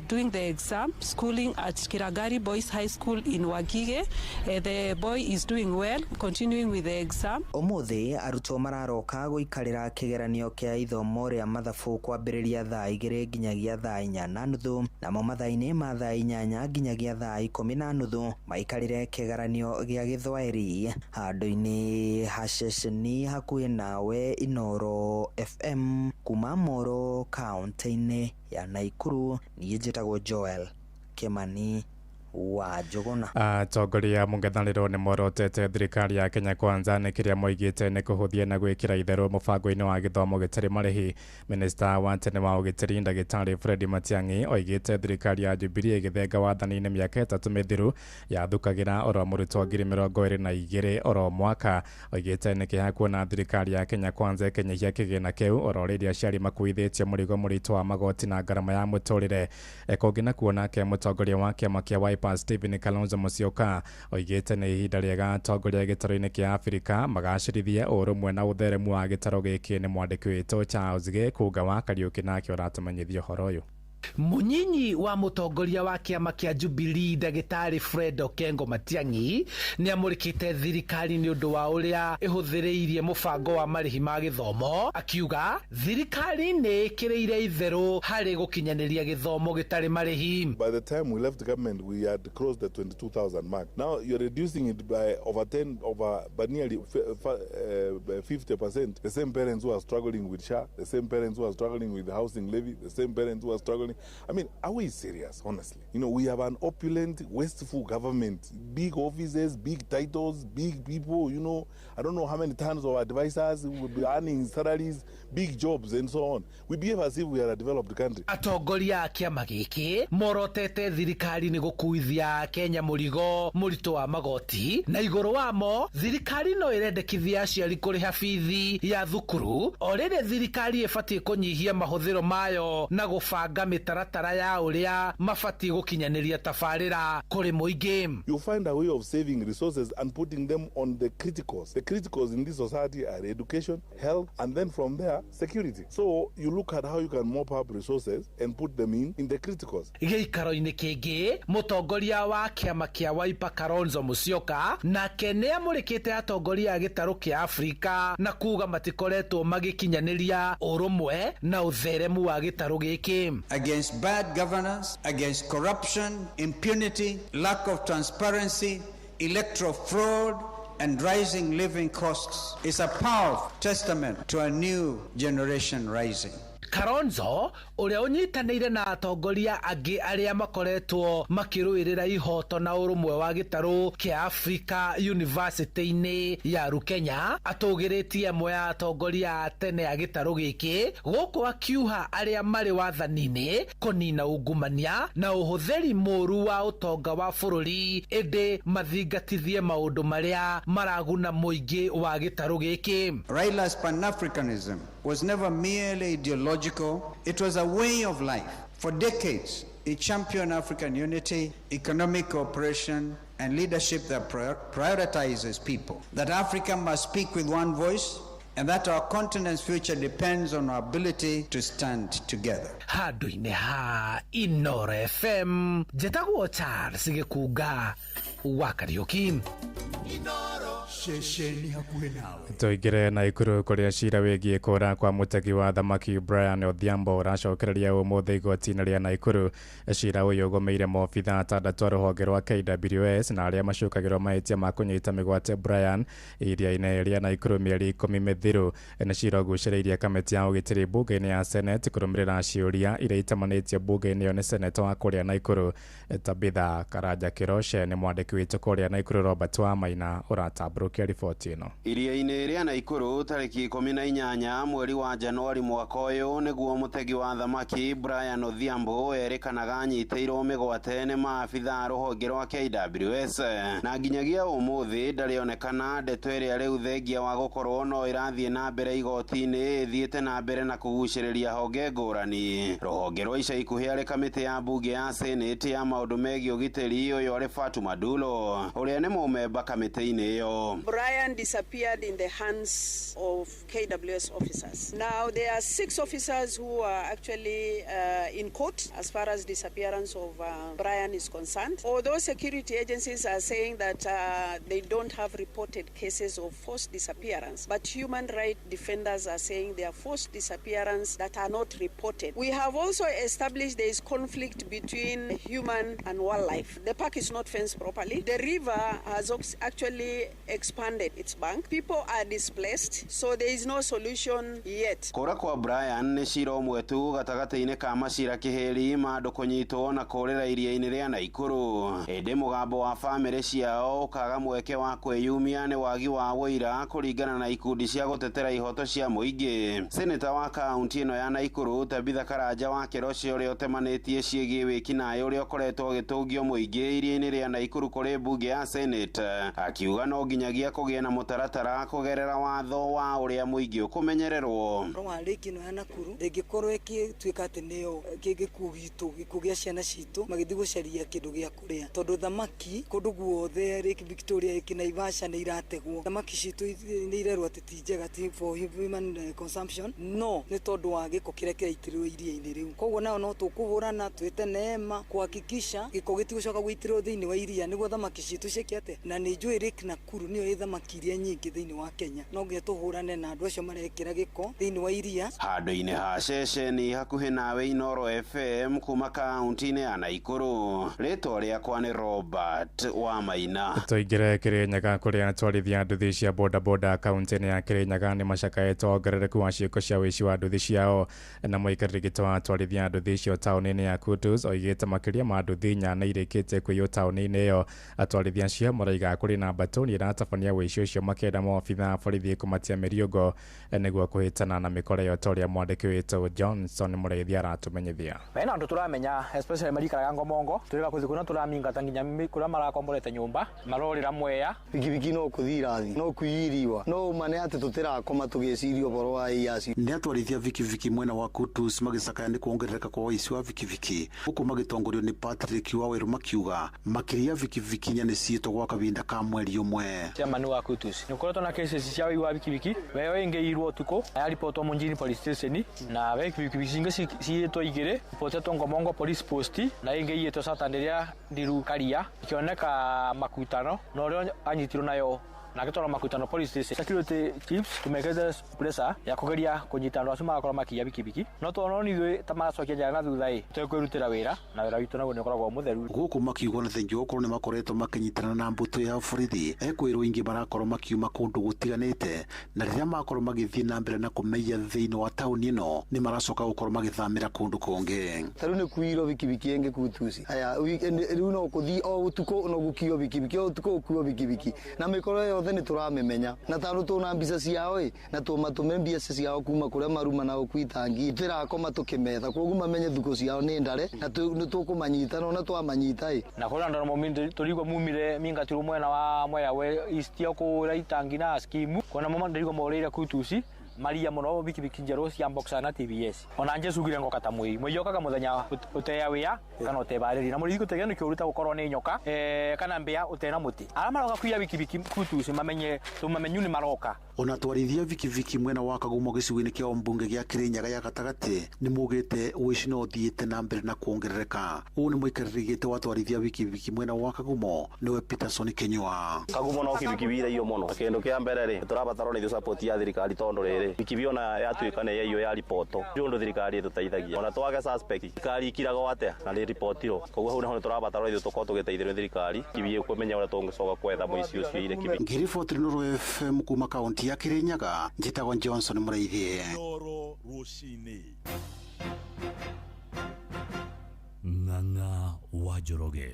doing the exam, schooling at Kiragari Boys High School in Wagige. The boy is doing well, continuing with the exam. Ũmũthĩ arutwo mararoka gũikarĩra kĩgeranio kĩa ithomo rĩa mathabu kwambĩrĩria thaa 2 nginyagia thaa 4:30, namo mathaa-inĩ ma thaa 8 nginyagia thaa 10:30 maikarĩre kĩgeranio gĩa gĩthwaĩri handũ-inĩ ha ceceni hakuhĩ nawe Inooro FM kuma Moro kaunti-inĩ ya Naikuru. Niĩ njĩtagwo Joel Kimani wa Njuguna. Atongoria mũng'ethanĩro nĩ morotete thirikari ya Kenya Kwanza nĩ kĩrĩa moigĩte nĩ kũhũthia na gwĩkĩra itherũ mũbango-inĩ wa gĩthomo gĩtarĩ marĩhi. Minista wa tene wa ũgitĩri ndagĩtarĩ Fred Matiang'i oigĩte thirikari ya Jubilee ĩgĩthenga wathani-inĩ mĩaka 3 mĩthiru yathukagĩra oro mũrutwo 22,000 oro mwaka. Oigĩte nĩ kĩeha kuona thirikari ya Kenya Kwanza ĩkĩnyihia kĩgĩna kĩu oro rĩrĩa aciari makuithĩtie mũrigo mũritũ wa magoti na ngarama ya mũtũrĩre. Kũngĩ na kuona ke mũtongoria wa kĩama kĩa Wiper Stephen Kalonzo Musyoka oigĩte nĩ ihinda rĩega atongoria gĩtaro-inĩ kĩa Afrika magacĩrithie ũrũmwe na ũtheremu wa gĩtaro gĩkĩ. Nĩ mwandĩki witũ Charles Gĩkunga wa Kariũki nake ũratũmenyithia ũhoro ũyũ. Munyinyi wa mutongoria wa kiama kia Jubilee ndagĩtarĩ Fred Okengo Matiang'i nĩ amũrĩkĩte thirikari nĩ ũndũ wa ũrĩa ĩhũthĩrĩirie mũbango wa marĩhi ma gĩthomo, akiuga thirikari nĩ ĩkĩrĩire itherũ harĩ gũkinyanĩria gĩthomo gĩtarĩ marĩhi. By the time we left the government, we had crossed the 22,000 mark. Now you're reducing it by by nearly 50%. The same parents who are struggling with SHA, the same parents who are struggling with the housing levy, the same parents who are struggling. I mean, are we serious, honestly? You know, we have an opulent, wasteful government, big offices, big titles, big people, you know, I don't know how many tons of advisors who will be earning salaries, big jobs and so on. We behave as if we are a developed country. Atongoria a kiama gĩkĩ morotete thirikari nĩ gũkuithia Kenya mũrigo mũritũ wa magoti, na igũrũ wamo thirikari no ĩrendekithia aciari kũrĩha bithi ya thukuru, o rĩrĩa thirikari ĩbatiĩ kũnyihia mahũthĩro mayo na gũbanga mĩtaratara ya ũrĩa mabatiĩ gũkinyanĩria tabarĩra kũrĩ mũingĩ. You find a way of saving resources and putting them on the criticals. The criticals in this society are education, health, and then from there, security. So you look at how you can mop up resources and put them in the criticals. Gĩikaro-inĩ kĩngĩ mũtongoria wa kĩama kĩa Wiper Kalonzo Musyoka nake nĩ amũrĩkĩte atongoria a gĩtarũ kĩa Afrika na kuga matikoretwo magĩkinyanĩria ũrũmwe na ũtheremu wa gĩtarũ gĩkĩ. Against bad governance, against corruption, impunity, lack of transparency, electoral fraud, and rising living costs is a powerful testament to a new generation rising. Kalonzo ũrĩa ũnyitanĩire na atongoria angĩ arĩa makoretwo makĩrũĩrĩra ihoto na ũrũmwe wa gĩtarũ kĩa Afrika University-inĩ ya Rukenya atũgĩrĩtie amwe ya atongoria tene ya gĩtarũ gĩkĩ gũkũ akiuha arĩa marĩ wathani-inĩ kũnina ungumania na ũhũthĩri mũru wa ũtonga wa bũrũri ĩndĩ mathingatithie maũndũ marĩa maraguna mũingĩ wa gĩtarũ gĩkĩ. Raila's Pan-Africanism was never merely ideological, it was a way of life. For decades, he championed African unity, economic cooperation, and leadership that prioritizes people. That Africa must speak with one voice, and that our continent's future depends on our ability to stand together. Handũ-inĩ ha Inooro FM, njĩtagwo Charles Gĩkunga wa Kariũki. Shesheni hakuhĩ nawe. Tũingĩre Naikuru kũrĩa cira wĩgiĩ kũra kwa mũtegi wa thamaki Brian Odhiambo ũracokereria ũmũthĩ igoti-inĩ rĩa Naikuru. Cira ũyũ ũgũmĩire maobitha atandatũ a rũhonge rwa KWS na arĩa macũkagĩrwo mahĩtia ma kũnyita mĩgwate Brian iria-inĩ rĩa Naikuru mĩeri 10 mĩthiru. Nĩ cira ũgucĩrĩirie kamĩtĩ ya ũgitĩri mbunge-inĩ ya Senate kũrũmĩrĩra ciũria iria itamanĩtio mbunge-inĩ ĩyo nĩ seneta wa kũrĩa Naikuru Tabitha Karanja Kiroshe. Nĩ mwandĩki witũ kũrĩa Naikuru Robert Wamaina ũratambũrũkia riboti ĩno. Iria-inĩ rĩa Naikuru tarĩki 18 mweri wa Januari mwaka ũyũ nĩguo mũtegi wa thamaki Brian Odhiambo erĩkanaga anyitĩirwo mĩgwate nĩ maabitha rũhonge rwa KWS na nginyagia ũmũthĩ ndarĩonekana ndeto ĩrĩa rĩu thengia wa gũkorwo no ĩrathiĩ na mbere igoti-inĩ ĩthiĩte na mbere na kũgucĩrĩria honge ngũrani. Rũhonge rwa ica ikuhĩ harĩ kamĩtĩ ya mbunge ya Senate ya maũndũ megiĩ ũgitĩri ũyũ arĩ Fatuma Dulo ũrĩa nĩ mũmemba kamĩtĩ-inĩ ĩyo. Brian disappeared in the hands of KWS officers. Now there are 6 officers who are actually in court as far as disappearance of Brian is concerned. Although security agencies are saying that they don't have reported cases of forced disappearance, but human rights defenders are saying there are forced disappearance that are not reported. We have also established there is conflict between human and wildlife. The park is not fenced properly. The river has actually expanded its bank. People are displaced, so there is no solution yet. Kura kwa Brian nĩ cira ũmwe tu gatagatĩ-inĩ ka macira kĩhĩri ma andũ kũnyitwo na kũrĩra iria-inĩ rĩa Naikuru. Ĩndĩ mũgambo wa bamĩrĩ ciao ũkaga mweke wa kwĩyumia nĩ wagi wa wũira kũringana na ikundi cia gũtetera ihoto cia mũingĩ. Seneta wa kaunti ĩno ya Naikuru Tabitha Karanja wa Kerocio ũrĩa ũtemanĩtie ciĩgiĩ wĩkinaĩ ũrĩa ũkoretwo ũgĩtũngio mũingĩ iria-inĩ rĩa Naikuru kũrĩ mbunge ya Senate, akiuga no nginyagia kũgĩe na mũtaratara kũgerera watho wa ũrĩa mũingĩ ũkũmenyererwo. Rĩkino ya Nakuru rĩngĩkorwo ĩgĩtuĩka atĩ nĩyo gĩkuũ gitũ, gĩkuũ gĩa ciana citũ, magĩthiĩ gũcaria kĩndũ gĩa kũrĩa, tondũ thamaki kũndũ guothe Lake Victoria Naivasha nĩ irategwo. Thamaki citũ nĩ irerwo atĩ ti njega, ti for human consumption, no nĩ tondũ wa gĩko kĩrĩa kĩraitĩrĩrwo iria-inĩ rĩu. Koguo nao no tũkũhũrana twĩte neema kuhakikisha gĩko gĩtigũcoka gũitĩrĩrwo thĩinĩ wa iria nĩguo thamaki citũ ciĩkĩte. Na nĩ njũĩ Lake Nakuru nĩyo ĩ thamaki iria nyingĩ thĩinĩ wa Kenya, no nginya tũhũrane na andũ acio marekĩra gĩko thĩinĩ wa iria. Handũ-inĩ ha ceceni hakuhĩ nawe Inoro FM kuma kaunti-inĩ ya Naikuru, rĩtwa rĩakwa nĩ Robert wa Maina. Tũingĩre Kĩrĩnyaga kũrĩa atwarithia nduthi cia bodaboda kaunti-inĩ ya Kĩrĩnyaga nĩ macakaĩte wongerereku wa ciĩko cia wĩici wa nduthi ciao, na mũikarĩri wa atwarithia nduthi icio taũni-inĩ ya Kutus oigĩte makĩria ma nduthi 4 irĩkĩte kũiywo taũni-inĩ ĩyo. Atwarithia acio maraiga kũrĩ na mbatũ nĩ ĩratabania wĩici ũcio makĩenda maobitha a borithi kũmatia mĩriũngo nĩguo kũhĩtana na mĩkora ĩyo ta ũrĩa mwandĩki witũ Johnson Mũrĩithi aratũmenyithia. Mena andũ tũramenya especially marikaraga Ngomongo tũrĩga kũthi kuna tũramingata nginya kũrĩa marakomborete nyũmba marorĩra Mwea. Bikibiki no kũthirathi no kũiyiriwa no mane atĩ tũtirakoma tũgĩciria ũhoro wa IAC. Nĩ atwarithia bikibiki mwena wa Kutus magĩcakaya nĩ kuongerereka kwa wĩici wa bikibiki huku magĩtongorio nĩ Patrick Waweru makiuga makĩria bikibiki nĩ ciĩtwo gwa kahinda ka mweri ũmwe. Chairman wa Kutus nĩ ũkoretwo na cases cia wĩi wa bikibiki weo ĩngĩirwo ũtukũ yaripotwo Munjini police station na bikibiki ingĩ ciĩtwo igĩrĩ ipotetwo Ngomongo police post na ĩngĩ ĩtwo Saturday rĩa Ndiru Karia ikioneka makutano na ũrĩa anyitirwo nayo na gĩtwara makutano police station. Security chiefs tumekete pressure ya kugeria kunyita andũ acio magakorwo makiya bikibiki no tuona ni ithuĩ ta maracokia njara na thutha tũkwĩrutĩra wĩra na wĩra witũ naguo nĩ ũkoragwo mũtheru. Gũkũ makiuga na thengi okorwo nĩ makoretwo makinyitana na mbũtũ ya borithi ekwĩrwo ingĩ marakorwo makiuma kũndũ gũtiganĩte na rĩrĩa makorwo magĩthiĩ na mbere na kũmeiya thĩinĩ wa taũni ĩno nĩ maracoka gũkorwo magĩthamĩra kũndũ kũngĩ. Tarĩu nĩ kuirwo bikibiki ĩngĩ Kutusi aya rĩu no kũthiĩ o ũtukũ no gũkio bikibiki o ũtukũ gũkuo bikibiki na mĩkoro yothe nĩ tũramĩmenya na tondũ tũna mbica ciao na tũmatũme mbica ciao kuma kũrĩa maruma na ũkwitangi tũtirakoma tũkĩmetha koguo mamenye thukũ ciao nĩ ndare na nĩ tũkũmanyita no na twamanyita na kũrĩa andũ mominde tũrigwo mumire mingatiru mwena wa Mwea we east ya kũrĩa itangi na skimu kona mama ndĩrigwo morĩire Kutusi Maria mũno bikibiki njerũ cia Boxer na TBS ona nje cugire ngoka ta mwĩ yokaga mũthenya ũteya wĩa kana ũtebarĩri na mũrĩthi gũtegea nĩ kĩũruta gũkorwo nĩ nyoka kana mbĩa ũtena mũtĩ ara maroka kuya bikibiki Kutusi mamenye tũmamenyu nĩ maroka. Ona twarithia bikibiki mwena wa Kagumo gĩcigo-inĩ kĩa mbunge gĩa Kĩrĩnyaga ya gatagatĩ nĩ mugĩte wĩici no thiĩte na mbere na kuongerereka. Ũũ nĩ mũikarĩri gĩtĩ wa twarithia bikibiki mwena wa Kagumo nĩwe Peterson Kenywa. Kagumo no bikibiki wĩra mũno kĩndũ kĩa mbere rĩ tũrabatara nĩ support ya thirikari tondũ rĩrĩ bikibiki ona yatuĩka nĩ yaiyo ya ripoto ndio thirikari ĩtũteithagia ona twage suspect thirikari ikirago atĩa na rĩ ripotirwo koguo hau naho nĩ tũrabatara ithuĩ tũkorwo tũgĩteithĩrĩrio thirikari kibie kũmenya ũrĩa tũngĩcoka kwetha mũici ũcio ire kibie. Ngiriboti Inoro FM kuma kaunti ya Kĩrĩnyaga njĩtagwo Johnson Mũrĩithi. Inoro rũcinĩ Ng'ang'a wa Njoroge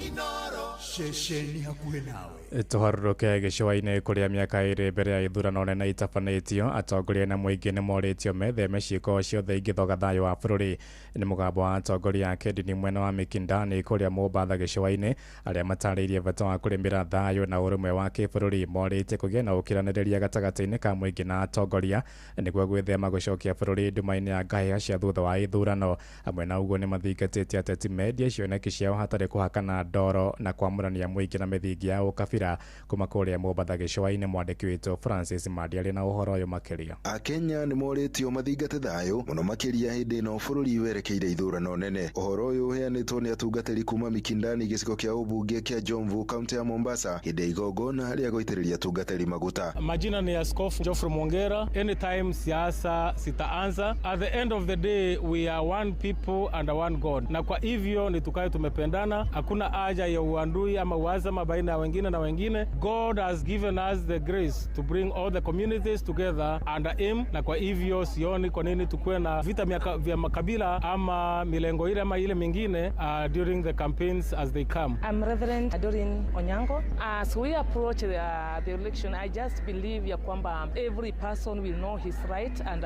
Inoro ceceni hakuhĩ nawe. Tũharũrũke gĩcũa-inĩ kũrĩa mĩaka ĩrĩ mbere ya ithurano nene itabanĩtio atongoria na mũingĩ nĩ morĩtio metheme ciĩko ciothe ingĩthoga thayũ wa bũrũri. Nĩ mũgambo wa atongoria a kĩndini mwena wa Mikindani kũrĩa Mombatha gĩcũa-inĩ arĩa matarĩirie bata wa kũrĩmĩra thayũ na ũrũmwe wa kĩbũrũri morĩte kũgĩa na ũkiranĩrĩria gatagatĩ-inĩ ka mũingĩ na atongoria nĩguo gwĩthema gũcokia bũrũri nduma-inĩ ya ngahĩha cia thutha wa ithurano. Hamwe na ũguo nĩ mathingatĩtie ateti mendia cioneki ciao hatarĩ kũhakana ndoro na kwamũrania mũingĩ na mĩthingi ya ũkabira kuma kũrĩa Mombatha gĩcũa-inĩ. Mwandĩki witũ Francis Madi arĩ na ũhoro ũyũ makĩria. Akenya nĩ morĩtio mathingate thayũ mũno makĩria hĩndĩ ĩno bũrũri werekeire ithurano nene. Ũhoro ũyũ ũheanĩtwo nĩ atungatĩri kuma Mikindani gĩcigo kĩa ũmbunge kĩa Jomvu kaunti ya Mombasa hĩndĩ ya igongona rĩa gũitĩrĩria atungatĩri maguta. Majina ni Askofu Geoffrey Mongera. Anytime siasa sitaanza, at the end of the day we are one people and one God, na kwa hivyo ni tukae tumependana, hakuna haja ya uandu uadui ama uhasama baina ya wengine na wengine. God has given us the grace to bring all the communities together under him, na kwa hivyo sioni kwa nini tukue na vita vya makabila ama milengo ile ama ile mingine during the campaigns as they come. I'm Reverend Adorin Onyango. As we approach the election, I just believe ya kwamba every person will know his right, and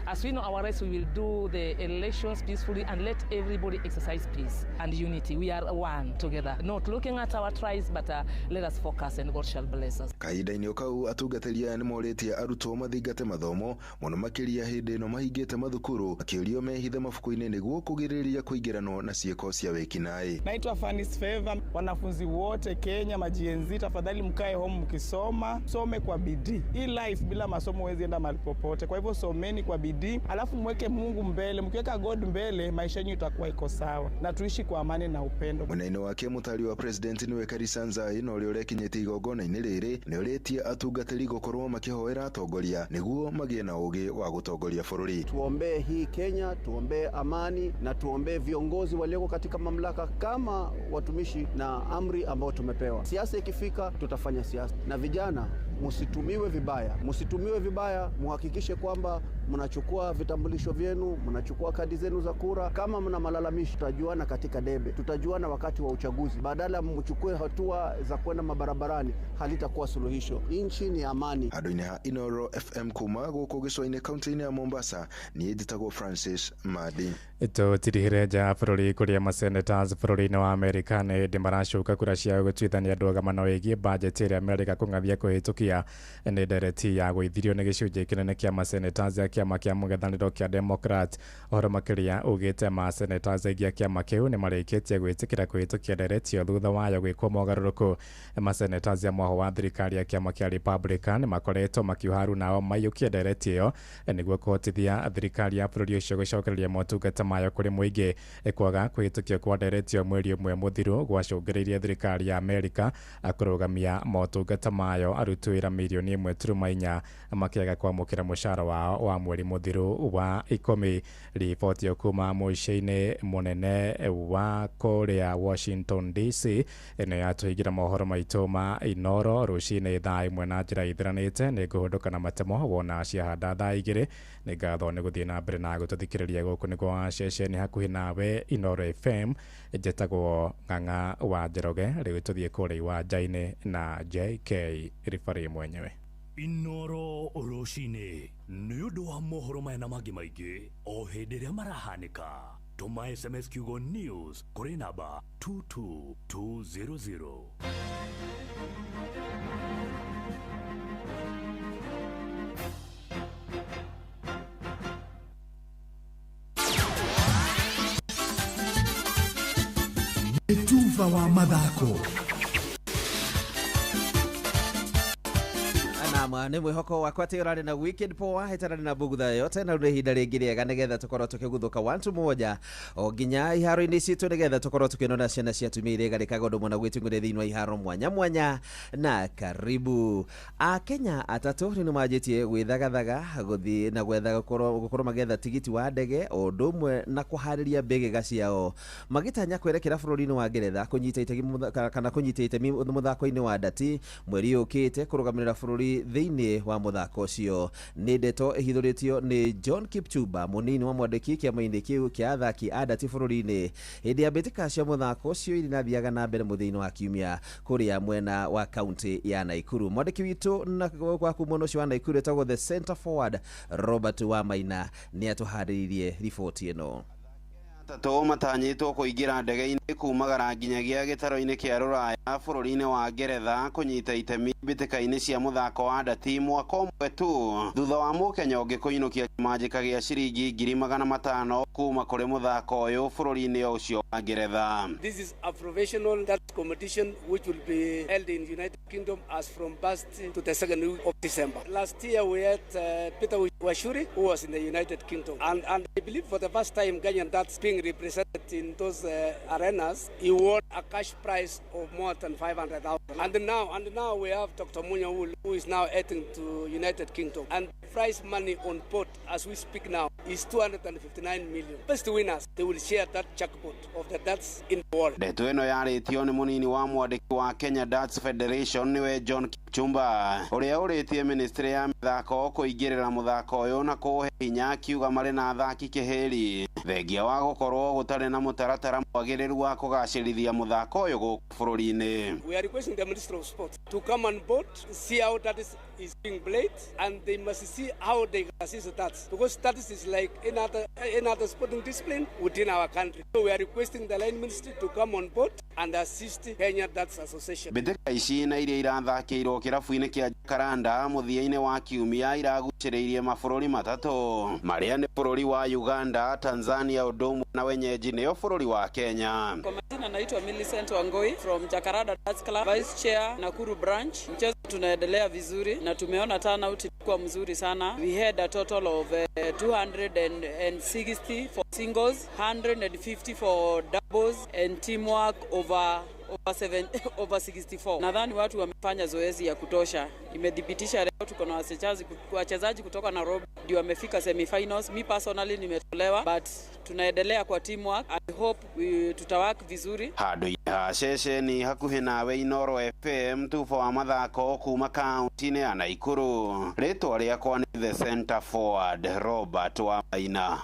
as we know our rights, we will do the elections peacefully and let everybody exercise peace and unity. We are one together, not looking at our tribes, but let us focus and God shall bless us. Kahinda-inĩ kau atungatĩri nĩ morĩtie arutwo mathingate mathomo mũno makĩria hĩndĩ ĩno mahingĩte mathukuru, akĩũrio mehithe mabuku-inĩ nĩguo kũgirĩrĩria kũingĩranwo na ciĩko cia wĩkinaĩ. Naitwa Fanis Favor. Wanafunzi wote Kenya, majienzi, tafadhali mkae home mkisoma, some kwa bidii. Hii life bila masomo huwezi enda mahali popote. Kwa hivyo someni kwa bidii, alafu mweke Mungu mbele. Mkiweka God mbele, maisha yenu itakuwa iko sawa na tuishi kwa amani na upendo. Mwena-inĩ wake mũtari wa president nĩwe Karisa Nzai, na ũrĩa ũrekinyĩtie igongona-inĩ rĩrĩ nĩ ũrĩtie atungatĩri gũkorwo makĩhoera atongoria nĩguo magĩe na ũgĩ wa gũtongoria bũrũri. Tuombee hii Kenya, tuombee amani na tuombee viongozi walioko katika mamlaka kama watumishi na amri ambao tumepewa. Siasa ikifika tutafanya siasa, na vijana msitumiwe vibaya, muhakikishe kwamba mnachukua vitambulisho vyenu, mnachukua kadi zenu za kura. Kama mna malalamishi, tutajuana katika debe, tutajuana wakati wa uchaguzi. Badala mchukue hatua za kwenda mabarabarani, halitakuwa suluhisho. Nchi ni amani. Andũ-inĩ ha Inoro FM kuma gũkũ gĩcũa-inĩ kaunti-inĩ ya Mombasa, niĩ njĩtagwo Francis Madi. Tũtirihĩre nja bũrũri kũrĩa masenators bũrũri-inĩ wa Amerika nĩ hĩndĩ maracoka kura ciao gũtuithania ndũgamano ĩgiĩ bajeti ĩrĩa Amerika kũng'athia kũhĩtũkia nĩ ndereti ya gũithirio nĩ gĩcunjĩ kĩnene kĩa masenators ya kĩama kĩa mũng'ethanĩro kĩa Democrat. Ũhoro makĩria ugĩte masenators aingĩ a kĩama kĩu nĩ marĩkĩtie gwĩtĩkĩra kũhĩtũkia ndereti ĩyo thutha wayo gwĩkwo mogarũrũku. Masenators ya mwaho wa thirikari ya kĩama kĩa Republican makoretwo makiuharu nao maiyũkie ndereti ĩyo nĩguo kũhotithia thirikari ya bũrũri ũcio gũcokereria motungata mayo kũrĩ mũingĩ. Kwaga kwĩtũkio kwa ndereti ĩyo mweri ũmwe mũthiru gwacũngĩrĩirie thirikari ya Amerika kũrũgamia motungata mayo aruti wĩra mirioni 1.4 makĩaga kwamũkĩra mũcara wao wa mweri mũthiru wa 10. Riboti yo kuma mũico-inĩ mũnene wa kũrĩa Washington DC nĩ yatũhingĩra mohoro maitũ ma Inoro rũcinĩ thaa 1 na njĩra ithiranĩte. Nĩ ngũhũndũka na matemo wona ciahanda thaa 2. Nĩ ngatho nĩ gũthiĩ na mbere na gũtũthikĩrĩria gũkũ nĩ kwa ceceni hakuhĩ nawe Inoro FM. Njĩtagwo Ng'ang'a wa Njoroge. Rĩu tũthiĩ kũrĩa iwanja-inĩ na JK Ribari mwenyewe. Inoro rũcinĩ nĩ ũndũ wa mohoro maya na mangĩ maingĩ o hĩndĩ ĩrĩa marahanĩka. Tũma SMS kiugo news kũrĩ namba 22200. Tuva wa mathako. Nĩ mwĩhoko wakwa atĩ ũrarĩ na weekend poa hetararĩ na bugutha yote na rĩu ihinda rĩngĩ rĩega nĩgetha tũkorwo tũkĩguthũka wantu moja o nginya iharo-inĩ citũ nĩgetha tũkorwo tũkĩnona ciana cia atumia iria igarĩkaga ũndũ mũna gwĩtungũrĩa thĩinĩ wa iharo mwanya mwanya na karibu. Akenya atatũ nĩ manjĩtie gwĩthagathaga gũthiĩ na gwetha gũkorwo magetha tigiti wa ndege o ũndũ ũmwe na kũharĩria mbĩgĩga ciao magĩtanya kwerekera bũrũri-inĩ wa Ngeretha kũnyita itemi mũthako-inĩ wa ndati mweri ũkĩte kũrũgamĩrĩra bũrũri thĩinĩ wa mũthako ũcio. Nĩ ndeto ihithũrĩtio nĩ John Kipchumba mũnini wa mwandĩki kĩama-inĩ kĩu kĩa athaki a ndati bũrũri-inĩ hĩndĩ ya mbĩtĩka cia mũthako ũcio iria inathiaga na mbere mũthenya wa kiumia kũrĩa mwena wa kaunti ya Naikuru. Mwandĩki witũ na gwaku mwena ũcio wa Naikuru etagwo the center forward Robert Wamaina nĩ atũharĩirie riboti ĩno. Atatũ matanyĩtwo kũingĩra ndege-inĩ kumagara nginyagia gĩtaro-inĩ kĩa Rũraya bũrũri-inĩ wa Ngeretha kũnyita itemi mbĩtĩka-inĩ cia mũthako wa ndati mwaka ũmwe tu thutha wa Mũkenya ũngĩ kũinũkia kĩmanjĩka gĩa ciringi 500,000 kuma kũrĩ mũthako ũyũ bũrũri-inĩ ũcio wa Ngeretha. This is a professional dart competition which will be held in United Kingdom as from 1st to the 2nd week of December. Last year we had Peter Washuri who was in the United Kingdom and I believe for the first time Kenyan darts being represented in those arenas, he won a cash prize of more than 500,000. And now we have Dr. Munya who is now heading to United Kingdom. And the prize money on board as we speak now is 259 million. million. Best winners, they will share that jackpot of the darts in the world. Ndeto ino yaritio ni munini wa mwandiki wa Kenya Darts Federation niwe John Kipchumba uria uritie ministry ya mithako kuingirira muthako uyu na kuhe hinya akiuga mari na athaki kiheri thengia wa gukorwo gutari na mutaratara mwagiriru wa kugacirithia muthako uyu guku bururi-ini. We are requesting the Minister of Sport to come on board, see how that is being played, and they must see how they assist that, because that is like another sporting discipline within our country. So we are requesting the line ministry to come on board and assist Kenya Darts Association. Bitika ici na iria irathakirwo kirabu-ini kia Jacaranda muthia-ini wa kiumia iraguciriirie mabũrũri matatu maria ni bũrũri wa Uganda, Tanzania, Udomwa na wenyeji niyo bũrũri wa Kenya. Kwa majina naitwa Millicent Wangoi from Jacaranda Darts Club, Vice Chair Nakuru branch. Mchezo tunaendelea vizuri na tumeona turnout ilikuwa mzuri sana. We had a total of 260 for singles, 150 for doubles and teamwork over 64. Nadhani watu wamefanya zoezi ya kutosha. Imedhibitisha leo tuko na wachezaji kutoka Nairobi ndio wamefika semi-finals. Me personally nimetolewa, but tunaendelea kwa teamwork. I hope tutawak vizuri. Hado ya sheshe ni hakuhi nawe Inoro FM tupo wa mathako kuma kaunti-ini ya Nakuru. Ritwa riakwa ni the center forward Robert Wamaina.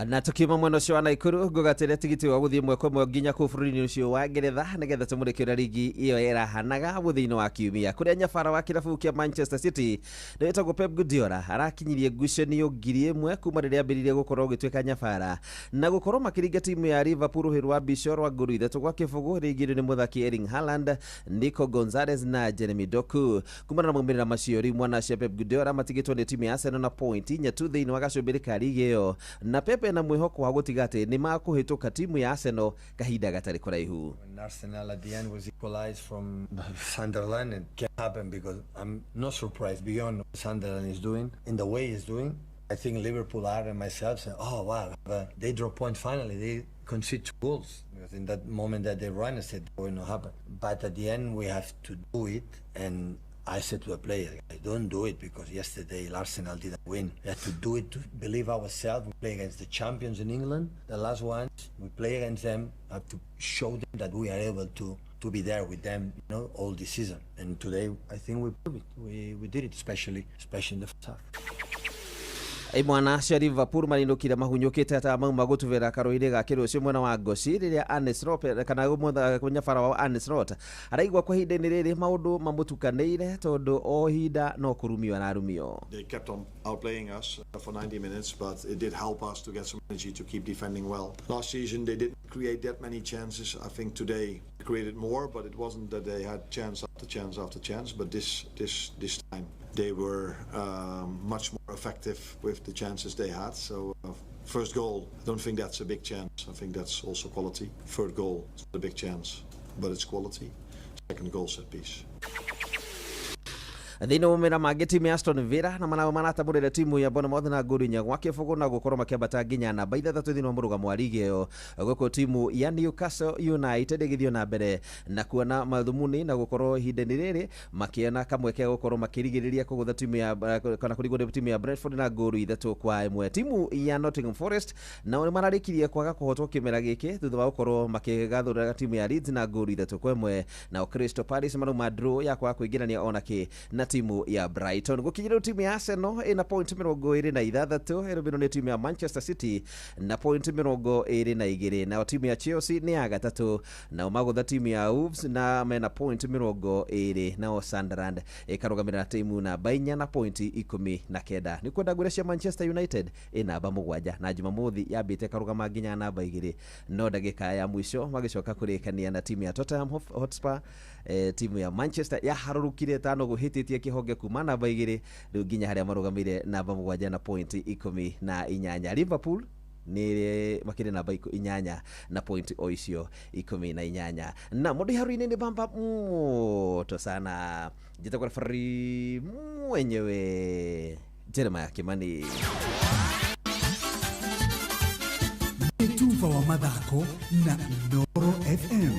Na tukiuma mwena ucio wa Nakuru gugatire tigiti wa guthie mweko mwe nginya ku bururi-ini ucio wa Ngeretha nigetha tumurikira ligi iyo irahanaga muthini wa kiumia kuria nyabara wa kirabu kia Manchester City ndetagwo Pep Guardiola arakinyirie ngucanio ngiri imwe kuma riria ambiririe gukorwo gitweka nyabara na gukorwo makiringa timu ya Liverpool hirwa Bishop wa nguru ithatũ gwa kibugu rigiri ni muthaki Erling Haaland, Nico Gonzalez na Jeremy Doku. Kumana na maumirira macio rimwe na Pep Guardiola matigitwo ni timu ya Arsenal na point nyatu thiini wa gacumbiri ka ligi iyo na Pep na mwihoko wa gutiga ati ni makuhituka timu ya Arsenal kahinda gatari kuraihu. Arsenal at the end was equalized from Sunderland. It can happen because I'm not surprised beyond what Sunderland is doing in the way he's doing. I think Liverpool are and myself saying, oh wow, they draw point finally. They concede 2 goals. Because in that moment that they run, I said that will not happen. But at the end we have to do it, and I said to the player, don't do it because yesterday Arsenal didn't win. We have to do it to believe ourselves. We play against the champions in England, the last ones. We play against them. We have to show them that we are able to be there with them, all this season. And today, I think we proved it. We did it, especially in the first half. Imwana cia Liverpool marindukire mahunyukite ata mau magutuvira karoire ga kiro cio mwena wa Gosi riria Arnes Robben kana gumutha kunyabara wa Arnes Robben araigwa kwa hinda-ini riri maundu mamutukaneire tondu o hinda no kurumio na rumio. They kept on outplaying us for 90 minutes, but it did help us to get some energy to keep defending well. Last season they didn't create that many chances. I think today they created more, but it wasn't that they had chance after chance after chance. But this time they were much more effective with the chances they had. So first goal, I don't think that's a big chance. I think that's also quality. Third goal, it's not a big chance, but it's quality. Second goal, set piece. Thĩinĩ wa mĩra mangĩ timu ya Aston Villa na manao maratamũrĩra timu ya Bournemouth na ngũru inya gwa kĩbũgũ na gũkorwo makĩambata nginya namba 3 thĩinĩ wa mũrũgamo wa ligi ĩyo. Gũkũ timu ya Newcastle United ĩgĩthiĩ na mbere na kuona mathumuni na gũkorwo ihinda-inĩ rĩrĩ makĩona kamweke gũkorwo makĩrigĩrĩria kũgũtha timu ya kana kũrigwo timu ya Brentford na ngũru 3-1. Timu ya Nottingham Forest nao nĩ mararĩkirie kwaga kũhotwo kĩmera gĩkĩ thutha wa gũkorwo makĩgathũra timu ya Leeds na ngũru 3-1. Nao Crystal Palace marauma draw ya kwaga kũingĩrania onakĩ na timu ya Brighton. Gukinyira timu ya Arsenal ina point 26 erobino ni timu ya Manchester City na point 22 na timu ya Chelsea ni ya gatatu na magutha timu ya Wolves na mena point 20 na Sunderland ikarugamira timu na Bainya na point 19 ni kwenda gurecia Manchester United ina namba 7 na Jumamothi yambite karugama nginya namba 2 no ndagika ya mwisho magicoka kurikania na timu ya Tottenham Hotspur. Timu ya Manchester ya harurukire tano guhititie kihonge kuma namba 2 riu nginya haria marugamire namba 7 na point 18. Liverpool ni makire namba 8 na point oicio 18 na modi haruini ni bamba moto sana jitakuwa fari mwenyewe Jeremiah Kimani. Tufa wa mathako na Noro FM.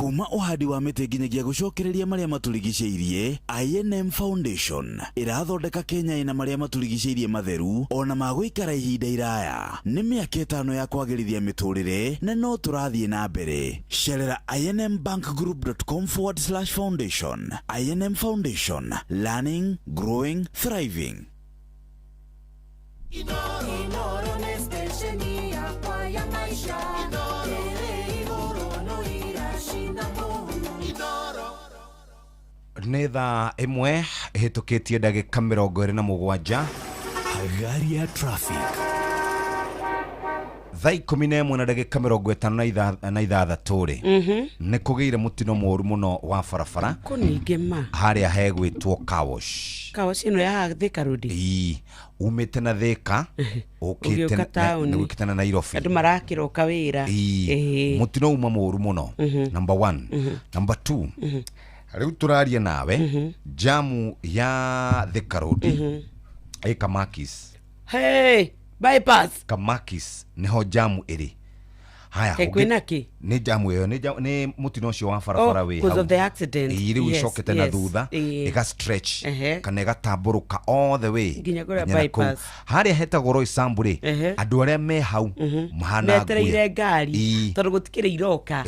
kuma uhadi wa mĩtĩ nginyagia gũcokereria marĩa matũrigicĩirie, INM Foundation irathondeka Kenya ina marĩa matũrigicĩirie matheru ona magũikara ihinda iraya. Nĩ mĩaka 5 ya kwagĩrithia mĩtũrĩre na no tũrathiĩ na mbere. Cerera inmbankgroup.com/foundation. INM Foundation, learning, growing, thriving. Inoro ni stesheni yako ya maisha. Nĩ thaa ĩmwe hĩtũkĩtie ndagĩka 27. Gari ya traffic. Thaa 11 na ndagĩka 56 nĩ kũgĩire mũtino mũru mũno wa barabara kũningĩma harĩa hegwĩtwo Kawosh ĩno ya Thika Road. Umĩte na Thika ũkĩte na Nairobi, andũ marakĩroka wĩra. Mũtino uma mũru mũno. Number 1. Number 2, rĩu tũraria nawe jamu ya Thika Road Kamakis. Hey, bypass Kamakis niho jamu ĩrĩ. Haya, nĩ jamu ĩyo nĩ mũtino ũcio wa barabara wĩ hau. Because of the accident. Rĩu icokete na thutha ĩga stretch kana ĩgatambũrũka all the way nginya kũrĩa bypass. Harĩa hetagwo Roysambu andũ arĩa me hau mahana metereire ngari tondũ gũtikĩrĩ iroka.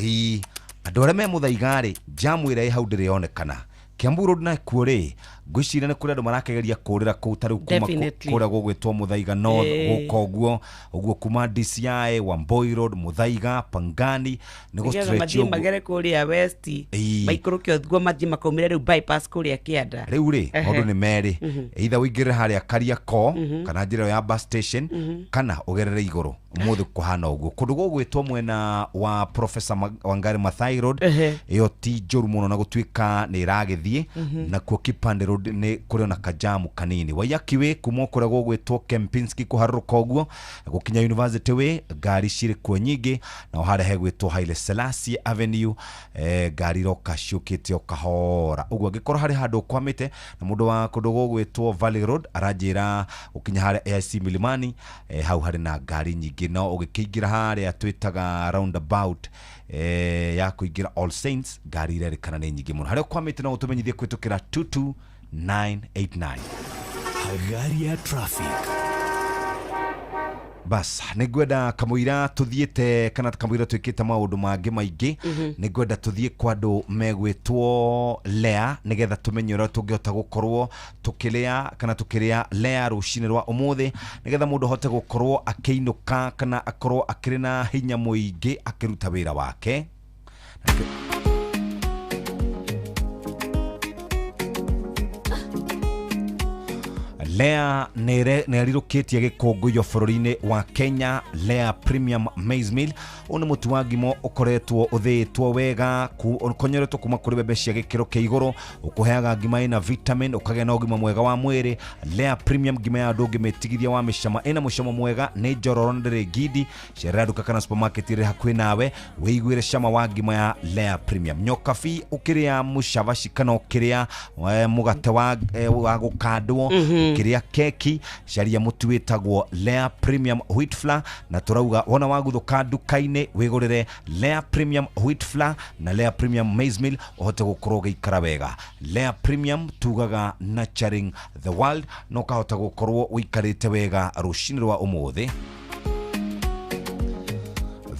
Andũ arĩa me Mũthaiga jamu ĩrĩa ĩ hau ndĩrĩonekana. Kiambu Road na kuore gwicira nĩ kũrĩa andũ marakegeria kũrĩra kũu tarĩu kuma kũrĩa gũgwĩtwo Mũthaiga North gũkogwo ũguo kuma DCI Wamboi Road Mũthaiga Pangani nĩ go stretch ũguo magere kũrĩa West maikũrũke ũguo mathiĩ makomire rĩu bypass kũrĩa Kĩanda. Rĩu maũndũ nĩ merĩ, either ũingĩre harĩa Kariakoo kana njĩra ya bus station kana ũgerere igũrũ. Mũthĩ kũhana ũguo kũndũ gũgwĩtwo mwena wa Professor Wangari Maathai Road ĩyo ti njũru mũno na gũtuĩka nĩ ĩragĩthiĩ na kuo Kipande Road nĩ kũrĩ na kajamu kanini. Waiyaki kuma kũrĩa gũgwĩtwo Kempinski kũharũrũka ũguo gũkinya University Way ngari cirĩ kuo nyingĩ, na harĩa hegwĩtwo Haile Selassie Avenue ngari iroka ciũkĩte o kahora ũguo. Angĩkorwo harĩ handũ ũkwamĩte na mũndũ wa kũndũ gũgwĩtwo Valley Road aranjĩra ũkinya harĩa AIC Milimani hau harĩ na ngari nyingĩ, no ũgĩkĩingĩra harĩa twĩtaga roundabout ya kũingĩra All Saints ngari irerĩkana nĩ nyingĩ mũno. Harĩa ũkwamĩte no ũtũmenyithie kũhĩtũkĩra 22989. Gari ya traffic. Bas nĩngwenda kamũira tuthiĩte kana kamũira twĩkĩte maũndũ mangĩ maingĩ nĩngwenda tuthiĩ kwa andũ megwĩtwo Lea nĩgetha tũmenye ũrĩa tũngĩhota gũkorwo tũkĩrĩa kana tũkĩrĩa Lea rũcinĩ rwa ũmũthĩ nĩgetha mũndũ ahote gũkorwo akĩinũka kana akorwo akĩrĩ na hinya mũingĩ akĩruta wĩra wake. Lea nĩarirũkĩtie gĩkũngũiyo bũrũri-inĩ wa Kenya. Lea Premium Maize Meal nĩ mũtu wa ngima ũkoretwo ũthĩĩtwo wega ũkonyoretwo kuma kũrĩ mbembe cia gĩkĩro kĩa igũrũ ũkũheaga ngima ĩna vitamin ũkagĩa na ũgima mwega wa mwĩrĩ. Lea Premium ngima ya andũ ũngĩmetigithia wa mĩcama ĩna mũcamo mwega nĩ njororo ndĩrĩ ngindi. Cerera nduka kana supermarket ĩrĩ hakuhĩ nawe wĩiguĩre cama wa ngima ya Lea Premium. Nyokabi ũkĩrĩa mũcavaci kana ũkĩrĩa mũgate wa gũkandwo ũkĩrĩa keki caria mũtu wĩtagwo Lea Premium Wheat Flour na tũrauga wona waguthũka nduka-inĩ wĩgũrĩre Lea Premium Wheat Flour na Lea Premium Maize Meal ũhote gũkorwo gĩikara wega. Lea Premium tugaga nurturing the world no kahota gũkorwo ũikarĩte wega rũcinĩ rwa ũmũthĩ.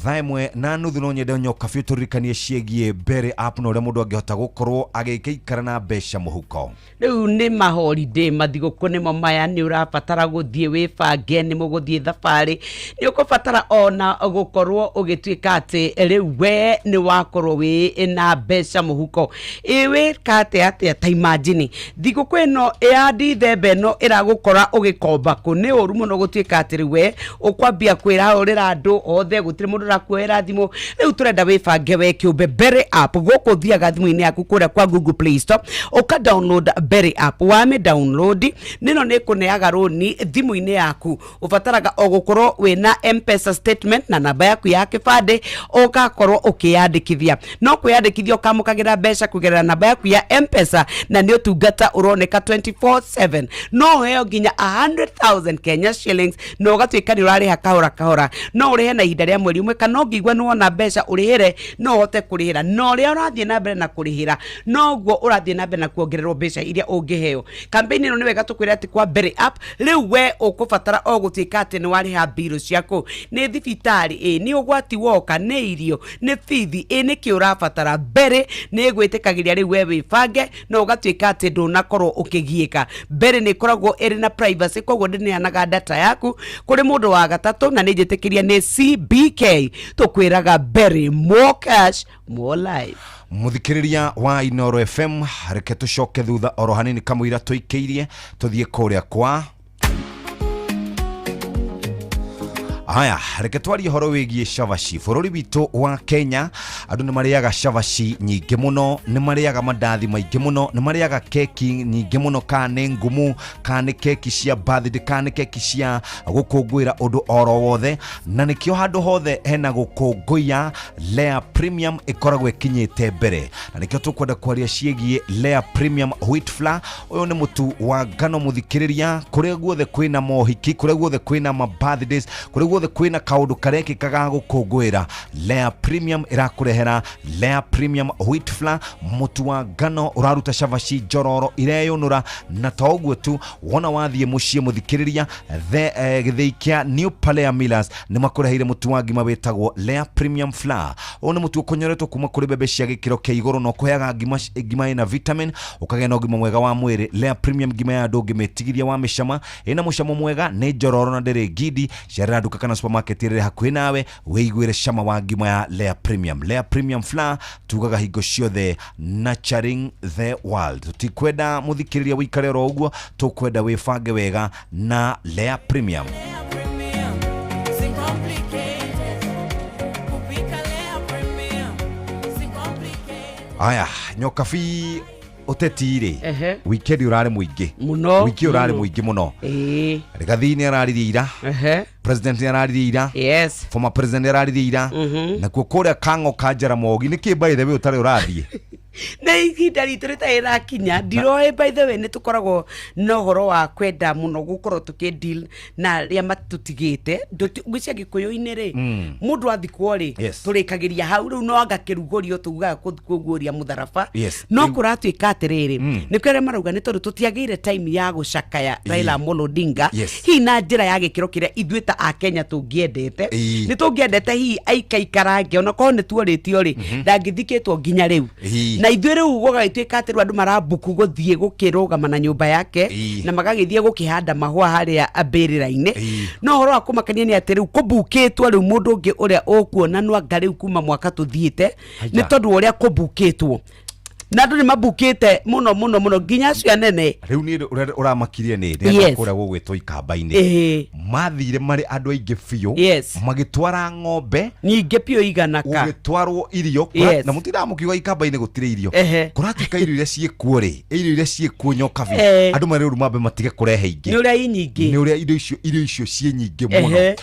Thaa ĩmwe na nuthu no nyende Nyokabi tũririkanie ciĩgiĩ Berry App na ũrĩa mũndũ angĩhota gũkorwo agĩikara na mbeca mũhuko. Rĩu nĩ maholiday mathigũkũ nĩmo maya, nĩ ũrabatara gũthiĩ wĩbange nĩ mũgũthiĩ thabarĩ, nĩ ũkũbatara ona gũkorwo ũgĩtuĩka atĩ rĩu we nĩ wakorwo wĩ na mbeca mũhuko. Wĩka atĩa ta imagine thigũkũ ĩno ya Ndithemba ĩno ĩragũkora ũgĩkomba kũ. Nĩ ũru mũno gũtuĩka atĩ rĩu we ũkwambia kwĩrahũrĩra andũ othe gũtirĩ mũndũ kuoera thimũ. Rĩu tũrenda wĩbange we kĩũmbe Berry App gũkũ thiaga thimũ-inĩ yaku kũrĩa kwa Google Play Store ũka download Berry App. Wame download nĩno nĩ kũneaga rũni thimũ-inĩ yaku. Ũbataraga o gũkorwo wĩna M-Pesa statement na namba yaku ya kĩbandĩ ũgakorwo ũkĩyandĩkithia. No kwĩyandĩkithia ũkamũkagĩra mbeca kũgerera namba yaku ya M-Pesa na nĩ ũtungata ũroneka 24/7. No heo nginya 100,000 Kenya shillings no ũgatuĩka nĩ ũrarĩha kahora kahora. No ũrĩhe na ihinda rĩa mweri ũmwe kana ngigwa no na mbeca urihire no hote kurihira no ria urathie na mbere na kurihira noguo urathie na mbere na kuongererwo mbeca iria ungiheo. Campaign ino ni wega tukwira ati kwa mbere app riu we ukubatara o gutika ati ni wariha bill ciaku ni thibitari ni ugwati woka ni irio ni fithi ni ki urabatara mbere ni gwitikagiria riu we wibange no ugatuika ati ndunakorwo ukigiika mbere ni koragwo iri na privacy koguo ndineanaga data yaku kuri mundu wa gatatu na nijitikiria ni CBK tukwiraga mbere more cash more life. Muthikiriria wa Inoro FM reke tucoke thutha oro hanini kamwira tuikiirie tuthie kuria kwa Haya, reke twarie horo wigie cavaci. Bururi witu wa Kenya andu ni mariaga cavaci nyingi muno, ni mariaga mandathi maingi muno, ni mariaga keki nyingi muno, kana ngumu, kana keki cia birthday, kana keki cia gukungwira undu oro wothe, na nikio handu hothe hena gukunguya Lea Premium ikoragwo ikinyite mbere. Na nikio tukwenda kwaria ciegie Lea Premium wheat flour. Uyu ni mutu wa ngano muthikiriria, kuria guothe kwina mohiki, kuria guothe kwina ma birthdays, kuria guothe kwina kaundu kareki kaga gukungwira, Lea Premium irakurehera Lea Premium wheat flour, mutu wa ngano uraruta cavaci njororo ireyunura na toguo tu wona wathie mucie muthikiriria githei kia New Palea Millers ni makureheire mutu wa ngima wetagwo Lea Premium flour. Ona mutu ukonyoretwo kuma kuri bebe cia gikiro kia iguru no kuheaga ngima ina vitamin ukagena ngima mwega wa mwiri. Lea Premium ngima ya ndu ngimetigiria wa micama ina mucamo mwega ni njororo na ndiri gidi ciarira duka kana supermarket iri hakuhi nawe weiguire cama wa ngima ya Lea Premium. Lea Premium flour tugaga hingo ciothe nurturing the world. Tutikwenda muthikiriria wikare ro uguo, tukwenda wifange wega na Lea Premium. Aya, nyokafi utetire weekend urare muingi muno, wiki urare muingi muno. Rigathini araririira, president araririira, yes, former president araririira, na kukuria kango kajara mogi niki by the way utare urathie na ihinda ritu ritaira kinya ndiroe by the way ni tukoragwo no horo wa kwenda muno gukorwo tukideal na ria matutigite ngwicia gikuyu-ini ri mundu athikwo ri turikagiria hau riu no angakirugorio tugaga kuguria mutharaba no kuratuika atiriri ni kwere marauga ni tondu tutiagire time ya gucakaya Raila Amolo Odinga hi na njira ya gikiro kiria ithuita a Kenya tungiendete ni tungiendete hi aikaikarange ona ko ni tuoritio ri ndangithikitwo nginya riu na ithuĩ rĩu gũgagĩtuĩka atĩ rĩu andũ marabuku gũthiĩ gũkĩrũgama na nyũmba yake na magagĩthiĩ gũkĩhanda mahũa harĩa mbĩrĩra-inĩ no ũhoro wa kũmakania nĩ atĩ rĩu kũbukĩtwo rĩu mũndũ ũngĩ ũrĩa ũkuonanwo anga rĩu kuma mwaka tũthiĩte nĩ tondũ ũrĩa kũbukĩtwo na andu ni mabukite muno nginya cio nene riu ni uramakirie ni ndia kuria gugwitwo ikamba-ini mathire mari andu aingi biu magitwara ng'ombe nyingi piu iganaka ugitwarwo irio na mutiramukiuga ikamba-ini gutire irio kuratuika irio iria ciekuo ri irio iria ciekuo nyokabi andu mari rumambe matige kurehe ingi ni uria inyingi ni uria irio icio cie nyingi muno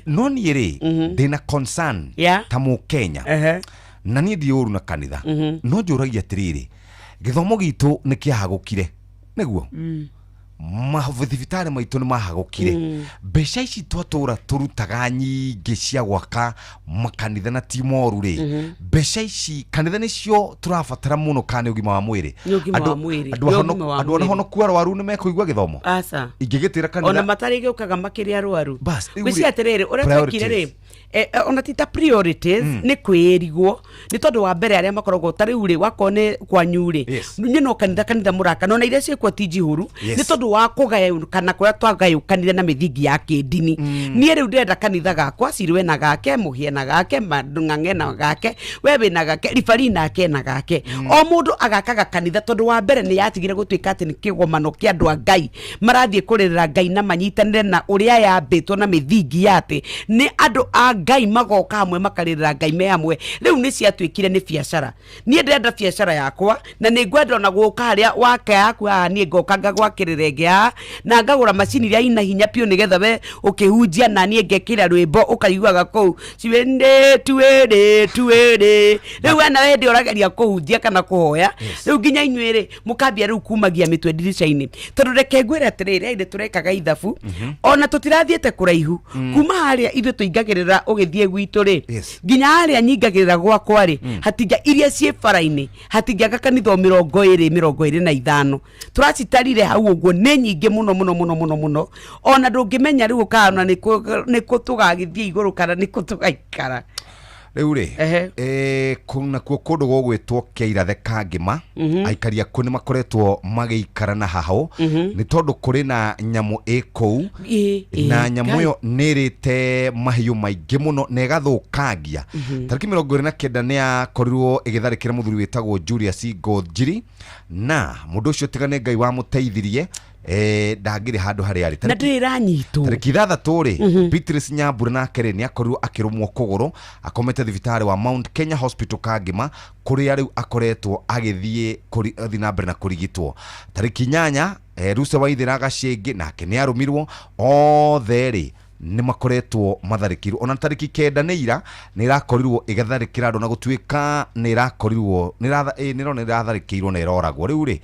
no ni ri ndina concern ta mu Kenya na ni ndiuru na kanitha no njuragia atiriri githomo gitu ni kiahagukire niguo mathibitari maitu ni mahagukire mbeca ici twatura turutaga nyingi cia gwaka makanitha na timoru ri mbeca ici kanitha nicio turabatara muno kana ugima wa mwiri andu ona hono kwaro waru ni mekuigwa githomo asa ingigitira kanitha ona matari giukaga makiria rwaru gwisi atiriri uretwekire ri ona tita priorities ni kwirigwo ni tondu wa mbere aria makoragwo tari uri wakone kwa nyuri ni no kanitha muraka no na iria ciekwo tijihuru ni tondu wa kugaya kana kuria twagayukanire na mithingi ya kidini ni riu ndenda kanitha gakwa cirwe na gake muhie na gake mandung'ang'e na gake wewe na gake ribari nake na gake o mundu agakaga kanitha tondu wa mbere ni yatigire gutuika ati ni kigomano kia andu a Ngai marathie kuririra Ngai na manyitanire na uria yambitwo na mithingi yate ni andu a Ngai magoka hamwe makaririra Ngai me hamwe riu ni ciatuikire ni biacara ni ndenda biacara yakwa na ni ngwenda na guka haria wake yaku ni ngoka ngagwakirire na ngagura macini iria ina hinya pio nigetha we ukihunjia na ni ngekira rwimbo ukaiguaga kou ciwende tuwere riu ana we ndi urageria kuhunjia kana kuhoya riu nginya inyuire mukambia riu kumagia mitwe dirisha-ini tondu reke ngwire atiriri inde turekaga ithabu ona tutirathiete kuraihu kuma haria ithu tuingagirira kũrũgĩrĩra ũgĩthiĩ gwitũ rĩ nginya harĩa nyingagĩrĩra gwakwa rĩ hatinga iria ciĩ bara-inĩ hatingaga kanitha 25 tũracitarire hau ũguo nĩ nyingĩ mũno ona ndũngĩmenya rĩu kana nĩkũ tũgagĩthiĩ igũrũ kana nĩkũ tũgaikara rĩu rĩ kuna kuo kũndũ gũgwĩtwo Kĩirathe Kangĩma aikari akuo nĩ makoretwo magĩikara na hahũ nĩ tondũ kũrĩ na nyamũ ĩkũu na nyamũ ĩyo nĩ ĩrĩte mahiũ maingĩ mũno na ĩgathũkangia tarĩki 29 nĩ yakorirwo ĩgĩtharĩkĩra mũthuri wĩtagwo Julius Ngonjiri na mũndũ ũcio tigane Ngai wamũteithirie ndangĩrĩ handũ harĩa arĩ na ndĩranyitwo tarĩki 3 rĩ Beatrice Nyambura nake rĩ nĩ akorirwo akĩrũmwo kũgũrũ akomete thibitarĩ wa Mount Kenya Hospital Kangĩma kũrĩa rĩu akoretwo agĩthiĩ na mbere na kũrigitwo tarĩki 8 Ruce Waithĩra Gacĩngĩ nake nĩ arũmirwo othe rĩ nĩ makoretwo matharĩkirwo ona tarĩki 9 nĩ ira nĩ irakorirwo ĩgatharĩkĩra andũ na gũtuĩka nĩ irakorirwo nĩ iratharĩkĩirwo na ĩroragwo rĩu rĩ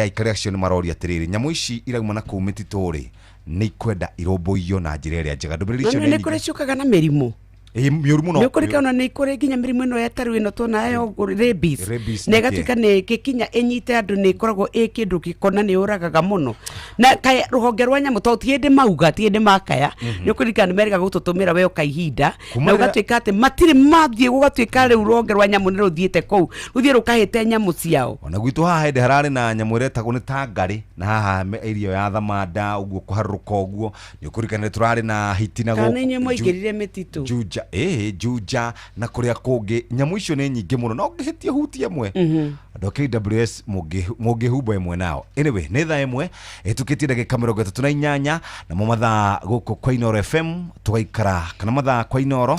aikari acio nĩ maroria atĩrĩrĩ nyamũ ici irauma na kũu mĩtitũ rĩ nĩ ikwenda irũmbũiyo na njĩra ĩrĩa njega ndũmĩrĩri icio nĩ kũrĩ ciũkaga na mĩrimũ mĩũru mũno nĩ kũrĩ kana nĩ kũrĩ nginya mĩrimũ ĩno ya tarũ ĩno tona yo rabies na ĩgatuĩka nĩ gĩkinya ĩnyite andũ nĩ ikoragwo kĩndũ gĩkona nĩ ũragaga mũno na kaya rũhonge rwa nyamũ to ti hĩndĩ mauga ti hĩndĩ makaya nĩ kũririkana nĩ merĩga gũtũtũmĩra we ũkahinda na ũgatuĩka atĩ matirĩ mathiĩ gũgatuĩka rĩu rũhonge rwa nyamũ nĩ rũthiĩte kũu rũthiĩ rũkahĩte nyamũ ciao ona gwitũ haha hĩndĩ hararĩ na nyamũ ĩretagwo nĩ tangarĩ na haha irio ya thamanda ũguo kũharũrũka ũguo nĩ ũkũririkana nĩ tũrarĩ na hiti na kana inyuĩ mũingĩrire mĩtitũ Juja na kũrĩa kũngĩ nyamũ icio nĩ nyingĩ mũno no ngĩhĩtie huti ĩmwe andũ KWS mũngĩhumba ĩmwe nao anyway nĩ thaa ĩmwe ĩtukĩtie ndagĩka 38 na mo mathaa gũkũ kwa Inoro FM tũgaikara kana mathaa kwa Inoro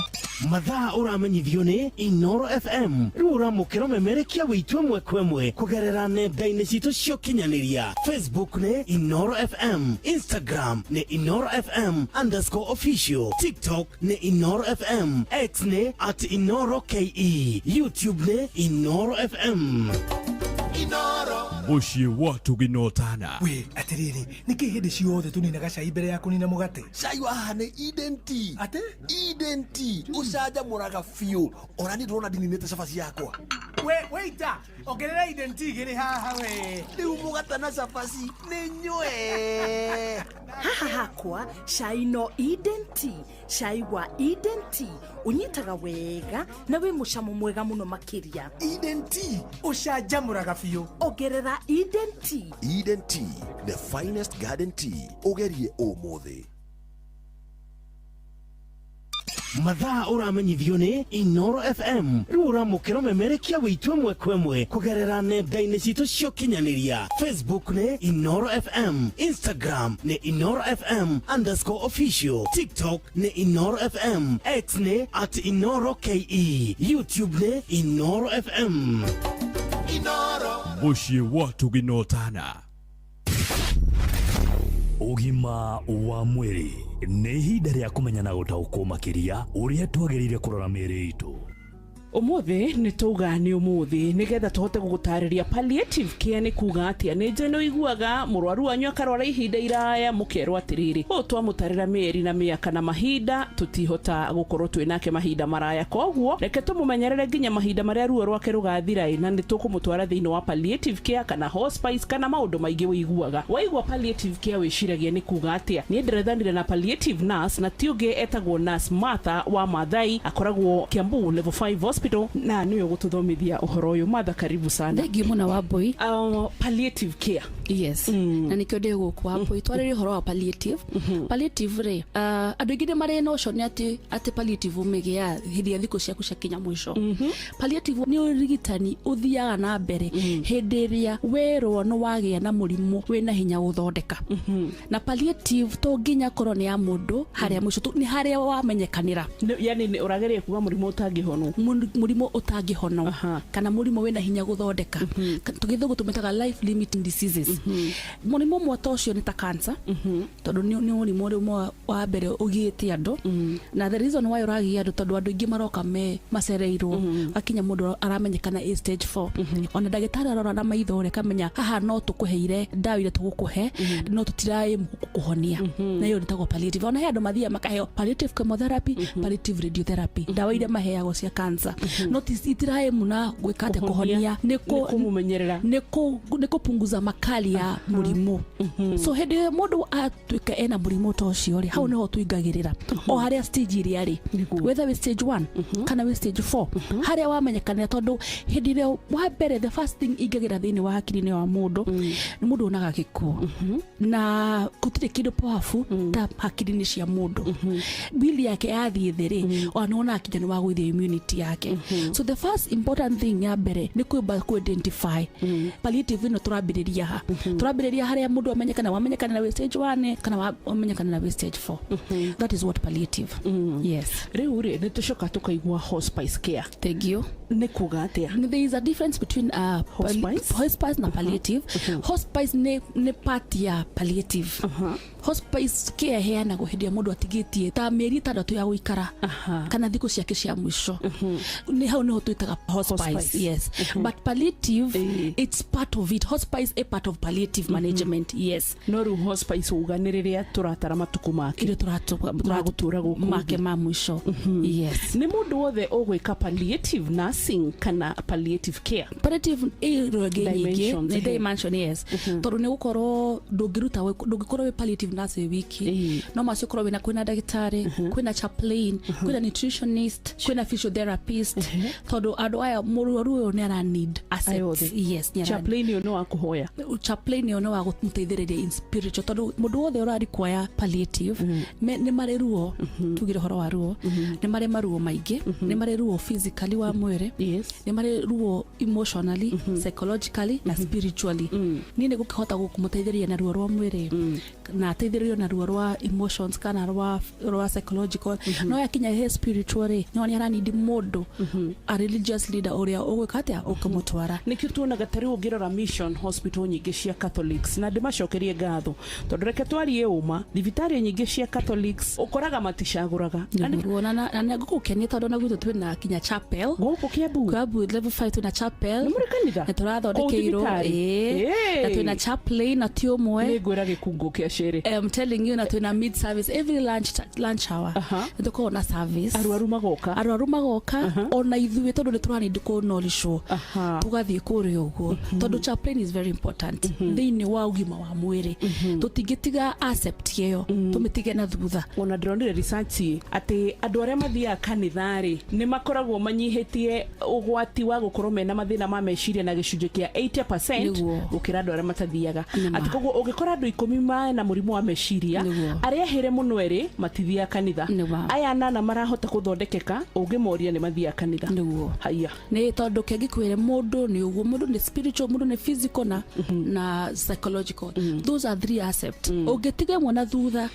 mathaa ũramenyithio nĩ Inoro FM rĩu ũramũkĩra memerekia wĩtũ ĩmwe kwa ĩmwe kũgerera nenda-inĩ citũ cia ũkinyanĩria Facebook nĩ Inoro FM Instagram nĩ Inoro FM _official TikTok nĩ Inoro FM X nĩ @InoroKE YouTube nĩ Inoro FM Muciĩ watu ginotana we atiriri niki hindi ciothe tuninaga cai mbere ya kunina mugate cai waha nĩ Eden Tea ate Eden Tea ucanja muraga fiu orani ndona ndininete cabaci yakwa we waita ongerera Eden Tea gĩrĩ haha we rĩu mugate na cabaci nĩ nywe haha hakwa cai no Eden Tea cai wa Eden Tea unyitaga wega na wĩ mũcamo mwega mũno makĩria Eden Tea ucanja muraga fiu ongerera Eden Tea. Eden Tea, the finest garden tea. Ugerie ũmũthĩ. mathaa ũramenyithio nĩ Inoro FM rĩu ũramũkĩra memerekia wĩtũ ĩmwe kwa ĩmwe kũgerera nenda-inĩ citũ cia ũkinyanĩria Facebook nĩ Inoro FM Instagram nĩ Inoro FM _official TikTok nĩ Inoro FM X nĩ @InoroKE YouTube nĩ Inoro FM Muciĩ watu ginotana ũgima wa mwĩrĩ nĩ ihinda rĩa kũmenya na gũtaũkwo makĩria ũrĩa twagĩrĩire kũrora mĩĩrĩ itũ umuthi ni tuga ni umuthi nigetha tuhote gugutarĩria palliative care ni kuga atia ni njeno iguaga murwaru wanyu akarwara ihinda iraya mukerwo atiriri o twamutarĩra mĩeri na mĩaka na mahinda tutihota gukorwo twinake mahinda maraya koguo reke tumumenyerere nginya mahinda marĩa ruo rwake rugathira na ni tukumutwara thĩinĩ wa palliative care kana hospice kana maũndũ maingĩ wĩiguaga waigua palliative care wĩciragia ni kuga atia ni ndirethanire na palliative nurse na tiũngĩ etagwo nurse Martha wa Mathai akoragwo Kiambu level 5 hospital na niyo gututhomithia uhoro uyu Martha karibu sana thank you muna wa boy palliative care yes na nikyo ndi guku wa boy twarĩrie uhoro wa palliative palliative re andu ingĩ mare notion ni ati palliative umegia hindi ya thikũ ciaku ciakinya mwisho palliative ni urigitani uthiaga na mbere hindi ĩrĩa werwo no wagĩa na mũrimũ wĩna hinya gũthondeka na palliative to nginya korwo ni ya mũndũ harĩa mwisho ni harĩa wamenyekanĩra yani urageria kuga mũrimũ ũtangĩhonwo mũrimũ ũtangĩhonwo kana mũrimũ wĩna hinya gũthondeka tũgĩthũgũ tumetaga life limiting diseases Mũrimũ mwata ũcio nĩ ta cancer tondũ nĩ mũrimũ wa mbere ũgĩte andũ na the reason why ũragia andũ tondũ andũ aingĩ maroka macereirwo akinya mũndũ aramenyekana stage 4 ona ndagĩtarĩ arora na maitho reka menya haha no tũkũheire ndawa iria tũgũkũhe no tũtiraĩ kũhonia na hiyo nĩtagwo palliative. Ona he andũ mathiaga makaheo palliative chemotherapy, palliative radiotherapy, ndawa iria maheagwo cia cancer no titiraĩ muna gwĩkate kũhonia nĩ kũmumenyerera nĩ kũpunguza makali ya mũrimũ. So hĩndĩ mũndũ atuĩka ena mũrimũ ta ũcio rĩ hau nĩho tuingagĩrĩra o harĩa stage iria rĩ whether we stage 1 kana we stage 4 harĩa wamenyekana tondũ hĩndĩ ĩrĩa wa mbere the first thing ingagĩra thĩinĩ wa hakiri-inĩ wa mũndũ nĩ mũndũ onaga gĩkuũ na gũtirĩ kĩndũ powerful ta hakiri-inĩ cia mũndũ bili yake yathiĩ thĩ rĩ ona akinya nĩ wagũithia immunity yake. So the first important thing ya mbere nĩ kwamba ku identify palliative ĩno tũrambĩrĩria ha tũrambĩrĩria harĩa mũndũ wamenyekana na stage 1 kana wamenyekana na stage 4 that is what palliative. Yes, rĩu rĩ nĩ tũcoka tũkaigua hospice care. Thank you. Nĩ kuga atĩa? There is a difference between hospice na palliative. Hospice nĩ part ya palliative. Hospice care heanagwo hĩndĩ ya mũndũ atigĩtie ta mĩeri 6 ya gũikara kana thikũ ciake cia mwisho nĩ hau nĩho twĩtaga hospice. Yes, but palliative it's part of it. Hospice a part of palliative management. Yes, no rĩu hospice uganĩrĩria tũratara matuku make ile tũratũra gũkũ make ma mwisho. Yes, nĩ mũndũ wothe ũgwĩka palliative nursing kana palliative care. Palliative nyingĩ dimension. Yes, tondũ nĩ gũkorwo ndũngĩkorwo wĩ palliative nurse wiki no macikorwo wĩna kwĩna ndagĩtarĩ kwĩna chaplain kwĩna nutritionist kwĩna physiotherapist tondũ andũ aya mũrwaru ũyũ nĩ ara need assets. Yes, chaplain ũyũ nĩ wa kũhoya, chaplain ũyũ nĩ wa gũteithĩrĩria in spiritual tondũ mũndũ wothe ũrari kuoya palliative nĩ marĩ ruo tugire horo wa ruo nĩ marĩ maruo maingĩ nĩ marĩ ruo physically wa mwĩrĩ nĩ marĩ ruo emotionally psychologically na spiritually. Niĩ nĩ gũkĩhota gũkũmũteithĩrĩria na ruo rwa mwĩrĩ na ateithĩrĩrio na ruo rwa emotions kana rwa psychological no yakinya he spiritual nĩ aranidi mũndũ a religious leader ũrĩa ũgwĩka atĩa ũkamũtwara. Nĩkĩo tuonaga tarĩ ũngĩrora mission hospital nyingĩ cia Catholics na ndĩmacokerie ngatho tondũ reke twarie ũma thibitarĩ nyingĩ cia Catholics ũkoraga maticagũraga na ngũkũkenia tondũ na gwitũ twĩna kinya chapel gũkũ Kiambu level 5 twĩna chapel nĩ mũrĩ kanitha na tũrathondekeirwo na twĩna chaplain na ti ũmwe nĩ ngwĩra gĩkungo kĩa cere. I'm telling you na twĩna mid service every lunch hour nĩtũkoragwo na service arwaru magoka ona ithuĩ tondũ nĩ tũranindi kũnolishwo tũgathiĩ kũrĩa ũguo tondũ chaplain is very important thĩinĩ wa ũgima wa mwĩrĩ tũtingĩtiga accept ĩyo tũmĩtige na thutha. Ona ndĩronire research atĩ andũ arĩa mathiaga kanitha-rĩ nĩ makoragwo manyihĩtie ũgwati wa gũkorwo mena mathĩna ma meciria na gĩcunjĩ kĩa 80% gũkĩra andũ arĩa matathiaga. Atĩ koguo ũngĩkora andũ 10 na mũrimũ wa meciria arĩa here mũno erĩ matithiaga kanitha aya 8 marahota gũthondekeka ũngĩmoria nĩ mathiaga kanitha. Haya nĩ tondũ kĩngĩkwĩre mũndũ nĩ ũguo mũndũ nĩ spiritual mũndũ nĩ physical na psychological. Those are 3 aspects. Ũngĩtiga mwana thutha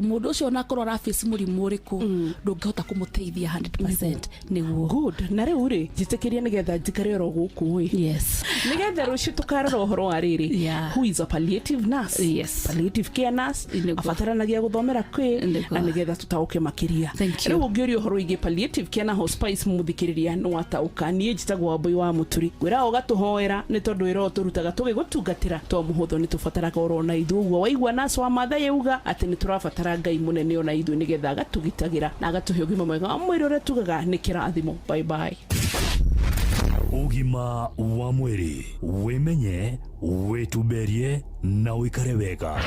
mũndũ ũcio ona akorwo ara face mũrimũ ũrĩkũ ndũngĩhota kũmũteithia 100%. Nĩguo good. Na rĩu rĩ njĩtĩkĩria nĩgetha njikare oro gũkũ yes nĩgetha rũciũ tũkarora ũhoro wa rĩrĩ who is a palliative nurse. Yes, palliative care nurse abataranagia gũthomera kwĩ na nĩgetha tũtaũke makĩria. Rĩu ũngĩũria ũhoro wĩgiĩ palliative care na hospice mũthikĩrĩria nĩ wataũka. Niĩ njĩtagwo Wambui wa Mũturi ngwĩra ũgatũhoera nĩ tondũ wĩra tũrutaga tũgĩgũtungatĩra to mũhũthũ nĩ tũbataraga oro na ithuĩ ũguo waigua nurse wa Maathai yauga atĩ nĩ tũrabatara Ngai mũnene ona ithuĩ nĩgetha agatũgitagĩra na agatũhe ũgima mwega wa mwĩrĩ ũrĩa tugaga nĩ kĩrathimo. Bye bye. Ũgima wa mwĩrĩ wĩmenye wĩtumberie na ũikare wega.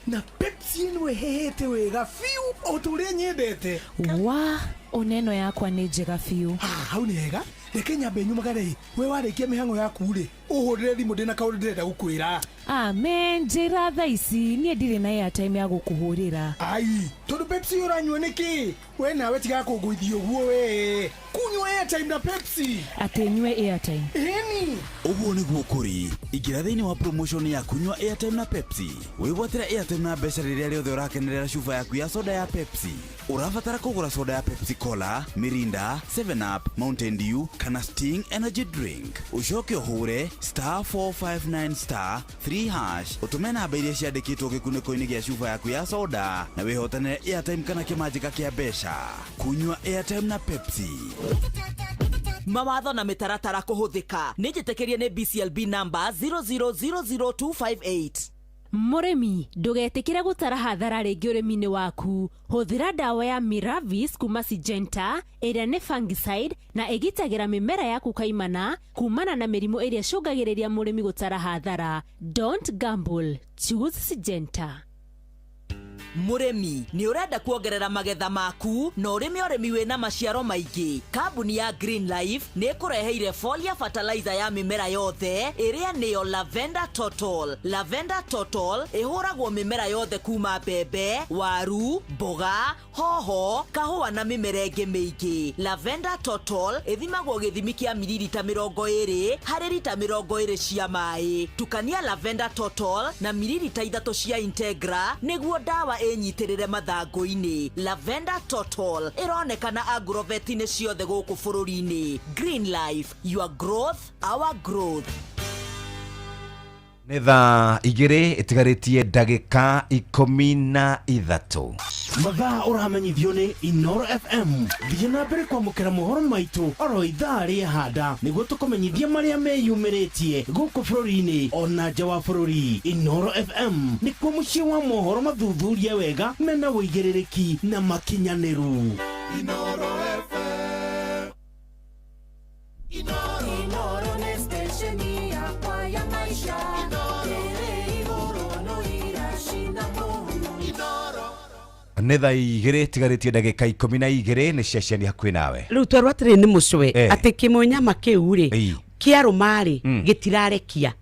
Na Pepsi ĩno ĩhehete wega fiu o tũrĩa nyendete. Wa oneno yakwa nĩ njega fiu. Hau nĩ hega reke nyambe nyumagare we warĩkia mĩhang'o yaku rĩ ũhũrĩre thimũ ndĩna kaũndũ ndĩrenda gũkwĩra. Amen, njĩra thaa ici niĩ ndirĩ na airtime ya gũkũhũrĩra. Ai tondũ Pepsi ũranyua nĩkĩ we nawe tiga kũngũithia ũguo we kunywa airtime na Pepsi. Atenywe airtime. Eni. Uguo niguo kuri. Ingira thiini wa promotion ya kunywa airtime na Pepsi. Wigwatira airtime na mbeca riria riothe urakenerera cuba yaku ya soda ya Pepsi. Urabatara kugura soda ya Pepsi Cola, Mirinda, 7 Up, Mountain Dew kana Sting energy drink. Ucoke uhure *459*3# utume namba iria ciandikitwo gikuniko-ini gia cuba yaku ya soda na wihotane airtime kana kimanjika kia mbeca. Kunywa airtime na Pepsi. Mawatho na mitaratara kuhuthika nijitekerie ni BCLB number 0000258. Muremi ndugetikire gutara hathara ringi urimi-ini waku. Huthira dawa ya Miravis kuma Syngenta iria ni fungicide na igitagira mimera yaku kaimana kumana na mirimu iria cungagiriria murimi gutara hathara. Don't gamble, choose Syngenta. Muremi ni urenda kuongerera magetha maku na urimi wina maciaro maingi. Kambuni ya Green Life ni kureheire foliar fertilizer ya mimera yothe iria niyo Lavender Total. Lavender Total ihuragwo mimera yothe kuma mbembe, waru, mboga, hoho, kahua na mimera ingi mingi. Lavender Total ithimagwo githimi kia mililita 20 hari lita 20 cia mai. Tukania Lavender Total na mililita 3 cia Integra niguo dawa enyitirire mathangu-ini. Lavender Total ironekana agrovet-ini ciothe guku bururi-ini. Green Life, your growth, our growth. Nĩ thaa igĩrĩ ĩtigarĩtie ndagĩka 13. Mathaa ũramenyithio nĩ Inoro FM. Thiĩ na mbere kwamũkĩra mohoro maitũ oro ithaa rĩa handa nĩguo tũkũmenyithia marĩa meyumĩrĩtie gũkũ bũrũri-inĩ ona nja wa bũrũri. Inoro FM nĩkuo mũciĩ wa mohoro mathuthurie wega mena wũigĩrĩrĩki na makinyanĩru. Inoro FM. Inoro ni station yakwa ya maisha. Nĩ thaa igĩrĩ ĩtigarĩtie ndagĩka 12 nĩ ceceni hakuhĩ nawe. Rĩu twerwo atĩrĩ nĩ mũcwe atĩ kĩmũnyama kĩu rĩ kĩarũma rĩ gĩtirarekia.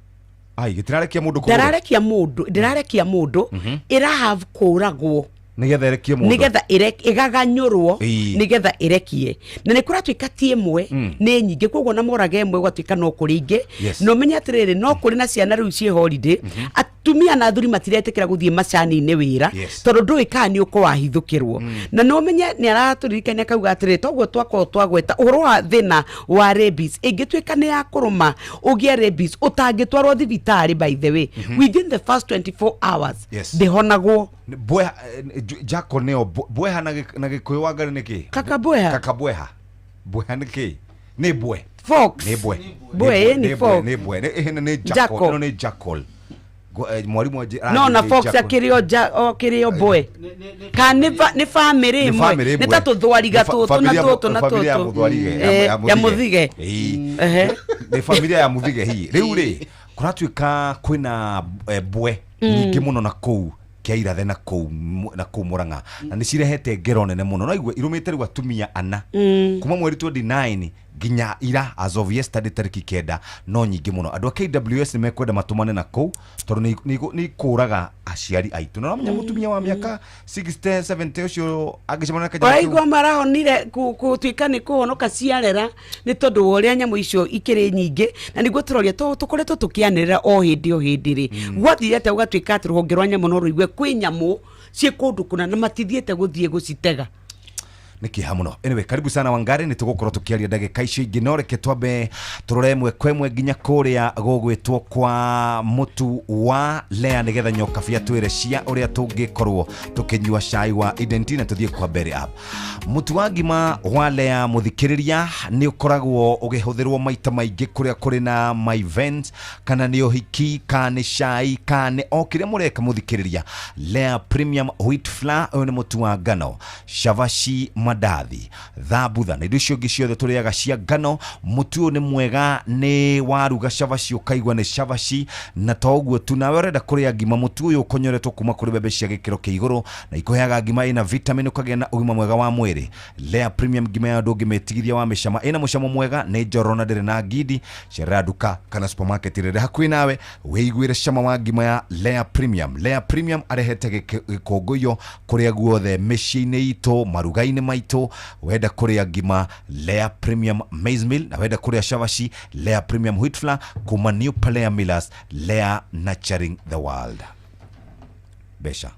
Ai gĩtirarekia mũndũ kũgũrũ. Ndĩrarekia mũndũ ĩrahave kũragwo nigetha irekie mũndũ nigetha igaganyũrwo nigetha irekie na nĩ kũratuĩka ti ĩmwe nĩ nyingĩ koguo na moraga ĩmwe gwatuĩka no kũrĩ ingĩ no menye atĩrĩrĩ no kũrĩ na ciana rĩu ciĩ holiday atumia na athuri matiretĩkĩra gũthiĩ macani-inĩ wĩra tondũ ndũĩ kana nĩ ũkũwahithũkĩrwo na no menye nĩ aratũririkania kauga atĩrĩrĩ toguo twakorwo twagweta ũhoro wa thĩna wa rabies ĩngĩtuĩka nĩ ya kũrũma ũgĩe rabies ũtangĩtwarwo thibitarĩ by the way within the first 24 hours ndĩhonagwo. Jako neo bweha na gĩkũyũ wa Ngarĩ nĩkĩ? Kaka bweha bweha nĩkĩ? Nĩ bwe fox nĩ bwe nĩ fox nĩ bwe nĩ jackal nĩ jackal mwarimu no na fox akĩrĩo bwe ka nĩ family ĩmwe nĩ ta tũthwariga tũtũ na tũtũ na tũtũ ya mũthige nĩ familia ya mũthige hii rĩu rĩ kũratuĩka kwĩna bwe nyingĩ mũno na kũu Kĩairathe na kũu Mũrang'a na nĩ cirehete ngero nene mũno no igwe irũmĩte rĩu atumia 4 kuma mweri 29 nginya ira as of yesterday tariki 9 no nyingĩ mũno andũ a KWS nĩ mekwenda matũmane na kũu tondũ nĩ kũraga aciari aitũ no ramenya mũtumia wa mĩaka 60 70 ũcio angĩcemana na waigua marahonire gũtuĩka nĩ kũhonoka ciarera nĩ tondũ wa ũrĩa nyamũ icio ikĩrĩ nyingĩ na nĩguo tũroria tũkoretwo tũkĩanĩrĩra o hĩndĩ rĩ gwathire atĩ ũgatuĩka atĩ rũhonge rwa nyamũ no rũigue kwĩ nyamũ ciĩ kũndũ kũna na matithiĩte gũthiĩ gũcitega. Niki hamuno anyway karibu sana Wangari ni tugukorwo tukiaria ndagika icio ingi no reke twambe turore mwe kwemwe nginya kuria gugwitwo kwa mutu wa Lea nigetha nyoka bia twire cia uria tungikorwo tukinyua cai wa Identity tuthie kwa Berry Up. Mutu wa ngima wa Lea muthikiriria ni ukoragwo ugihuthirwo maita maingi kuria kuri na my events kana ni uhiki kana cai kana o kiria mureka muthikiriria Lea Premium Wheat Flour uyu ni mutu wa ngano shavashi madathi thabutha na indo icio ingĩ ciothe tũrĩaga cia ngano mutu nĩ mwega nĩ waruga cavaci ũkaigua nĩ cavaci na toguo tu nawe ũrenda kũrĩa ngima mutu ũyũ ũkonyoretwo kuma kũrĩ mbembe cia gĩkĩro kĩa igũrũ na ikoheaga ngima ĩna vitamin ũkagĩa na ũgima mwega wa mwĩrĩ. Lea Premium ngima ya ndũ ngĩmetigithia wa mĩcama ĩna mũcamo mwega nĩ njoro na ndĩrĩ na ngidi cerera duka kana supermarket ĩrĩa hakuhĩ nawe wĩiguĩre cama wa ngima ya Lea Premium. Lea Premium arehete gĩkũngũiyo kũrĩa guothe mĩciĩ-inĩ itũ maruga-inĩ maito, wenda kuria ngima Lea Premium Maize Meal, na wenda kuria shawashi Lea Premium Wheat Flour, kuma New Palea Millers, Lea Nurturing the World. Besha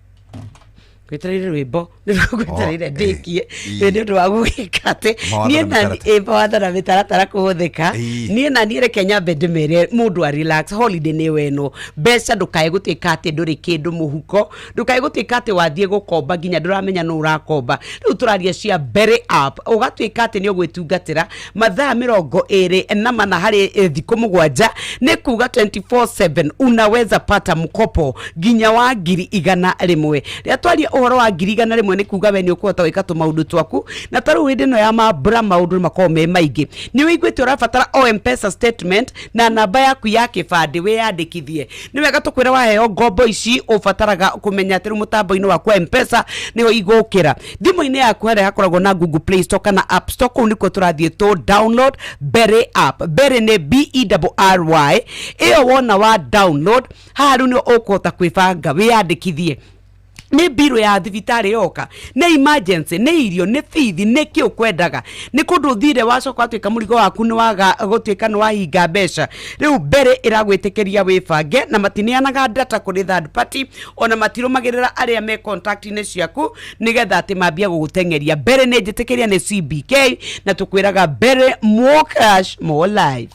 kwitarire rwimbo nirugwitarire ndikie ni undu wa gwikate nie na mitaratara kuhuthika nie na nie reke nyambe ndimere mundu a relax holiday ni weno mbeca ndukae gutika ati nduri kindu muhuko ndukae gutika ati wathie gukomba nginya nduramenya no urakomba riu turaria cia Berry App ugatwika ati ni ugwitungatira mathaa 24 hari thiku mugwanja ni kuga 24/7 unaweza pata mkopo nginya wa 100,000 ria twaria uhoro wa 100,000 ni kuga we ni ukuhota wika tu maundu twaku na taru hindi no ya mabura maundu makome maingi ni wiguite urabatara o M-Pesa statement na namba yaku ya kibandi we yandikithie ni wega tukwira waheo ngombo ici ubataraga kumenya ati mutambo-ini waku wa M-Pesa niho igukira thimu-ini yaku haria hakoragwo na Google Play Store kana App Store kuu niko turathie to download Berry App. Berry ni BERRY iyo wona wa download haru ni ukuhota kwibanga we yandikithie ni biro ya thibitari yoka ni emergency ni irio ni fithi ni ki ukwendaga ni kundu thire wacoka atwika murigo waku ni waga gutwika ni wahinga mbeca riu Berry iragwitikiria wibange na matinianaga data kuri third party ona matirumagirira aria me contact ni ciaku nigetha ati mambia gugutengeria. Berry ni njitikiria ni CBK na tukwiraga Berry more cash more life.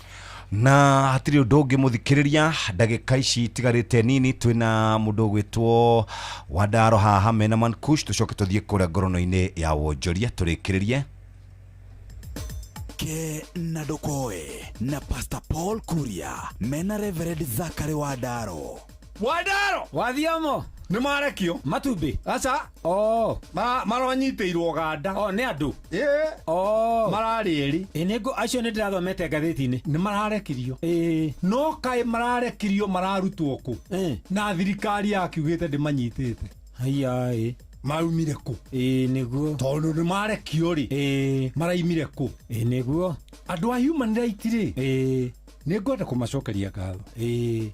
Na hatiri undu ungi muthikiriria ndagika ici tigarite nini twina mundu gwitwo Wadaro haha mena Mankush tucoke tuthie kuria ngorono-ini ya wonjoria turikiririe ke na dokoe na Pastor Paul Kuria mena Reverend Zachary Wadaro wathiamo nä marekio matumbä aca maranyitĩirwo ganda nä andå mararĩ eri acio nä ndä rathomete ngathĩti-inä nä mararekirio no kaĩ mararekirio mararutwo kũ na thirikari yakiugĩte ndĩmanyitĩte aiya maumire kũ nĩguo tondũ nĩ marekio rĩ maraimire kũ nĩguo andũ a human right rĩ nĩ ngwenda kũmacokeria ngatho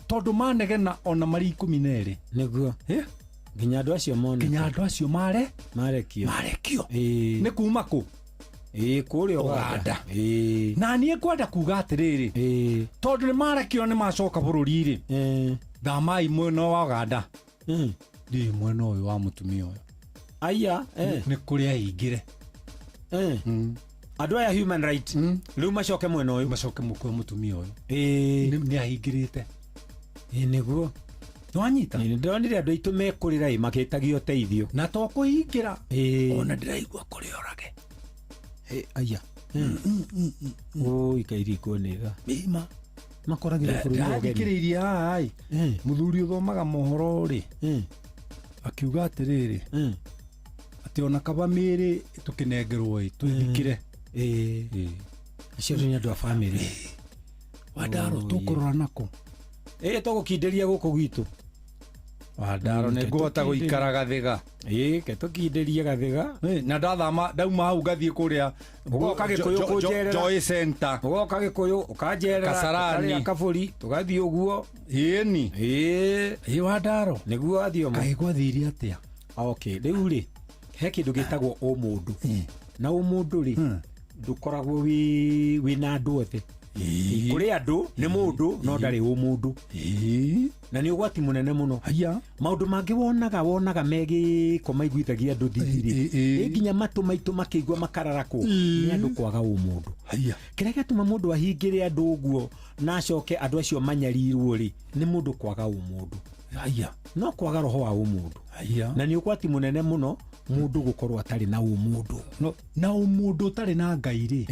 tondũ manegena ona marĩ 12 nĩguo nginya andũ acio marekio nĩ kuma kũ kũrĩa Uganda na niĩ ngwenda kuga atĩrĩrĩ tondũ nĩ marekio nĩ macoka bũrũri-rĩ thamai mwena wa Uganda ndi mwena ũyũ wa mũtumia ũyũ aiya nĩ kũrĩa ahingĩre andũ aya human right rĩu macoke mwena ũyũ macoke mũkwa mũtumia ũyũ nĩ ahingĩrĩte nĩguo twanyita nĩ ndĩronire andũ aitũ mekũrĩra magĩtagio teithio na to kũhingĩra ona ndĩraigua kũrĩa orage aiya ikairikwo nĩ tha makoragĩra bũrũri wa ũgeni ndĩrathikĩrĩirie haha mũthuri ũthomaga mohoro rĩ akiuga atĩrĩrĩ atĩ ona kaba mĩrĩ tũkĩnengerwo twĩthikĩre acio nĩ andũ a bamĩrĩ Wadaro tũkũrora nako tũgũkindĩria gũkũ gwitũ Wadaro nĩ ngũhota gũikara gathiga ke tũkindĩrie gathiga na ndauma hau ngathiĩ kũrĩa ũgoka Gĩkũyũ kũnjerera Joy Center ũgoka Gĩkũyũ ũkanjerera Kasarani Kabũri tũgathiĩ ũguo ĩni Wadaro nĩguo athiĩ mo kaĩ gwathiire atĩa rĩu rĩ he kĩndũ gĩtagwo ũmũndũ na ũmũndũ rĩ ndũkoragwo wĩna andũ othe kũrĩ andũ nĩ mũndũ no ndarĩ ũmũndũ na nĩ ũgwati mũnene mũno maũndũ mangĩ wonaga megĩko maiguithagia andũ thithirĩ nginya matũ maitũ makĩigua makararakwo nĩ andũ kwaga ũmũndũ kĩrĩa gĩatũma mũndũ ahingĩre andũ ũguo na acoke andũ acio manyarirwo rĩ nĩ mũndũ kwaga ũmũndũ no kwaga roho wa ũmũndũ na nĩ ũgwati mũnene mũno mũndũ gũkorwo atarĩ na ũmũndũ na ũmũndũ ũtarĩ na Ngai rĩ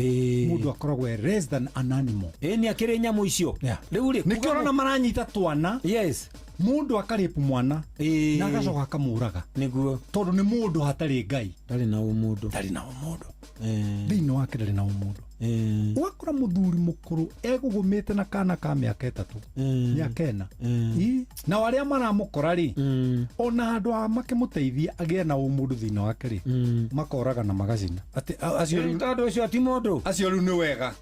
mũndũ akoragwo less than an animal nĩ akĩrĩ nyamũ icio rĩu rĩ nĩkĩo ũrona maranyita twana mũndũ akarĩpu mwana na agacoka akamũraga nĩguo tondũ nĩ mũndũ hatarĩ Ngai ndarĩ na ũmũndũ thĩinĩ wake ndarĩ na ũmũndũ ũgakora mũthuri mũkũrũ egũgũmĩte na kana ka mĩaka 3 mĩaka 4 na arĩa maramũkora rĩ ona andũ a makĩmũteithia agĩe na ũmũndũ thĩinĩ wake rĩ makoraga na magacina andũ acio ti mũndũ acio rĩu nĩ wega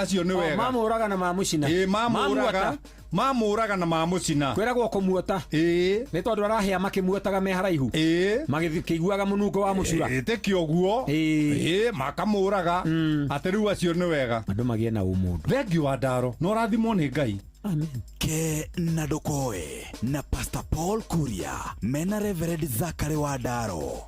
acio nĩ wega mamũraga na mamũcina mamũraga mamuraga na mamucina kwiragwo kumuota ni tondu arahia makimuotaga me haraihu magithikiguaga munungo wa mucura teki oguo makamuraga ati riu acio ni wega andu magie na umundu thengiu wa ndaro no rathimwo ni Ngai. Amen. Ke na Ndokoe na Pastor Paul Kuria mena Reverend Zachary Wadaro.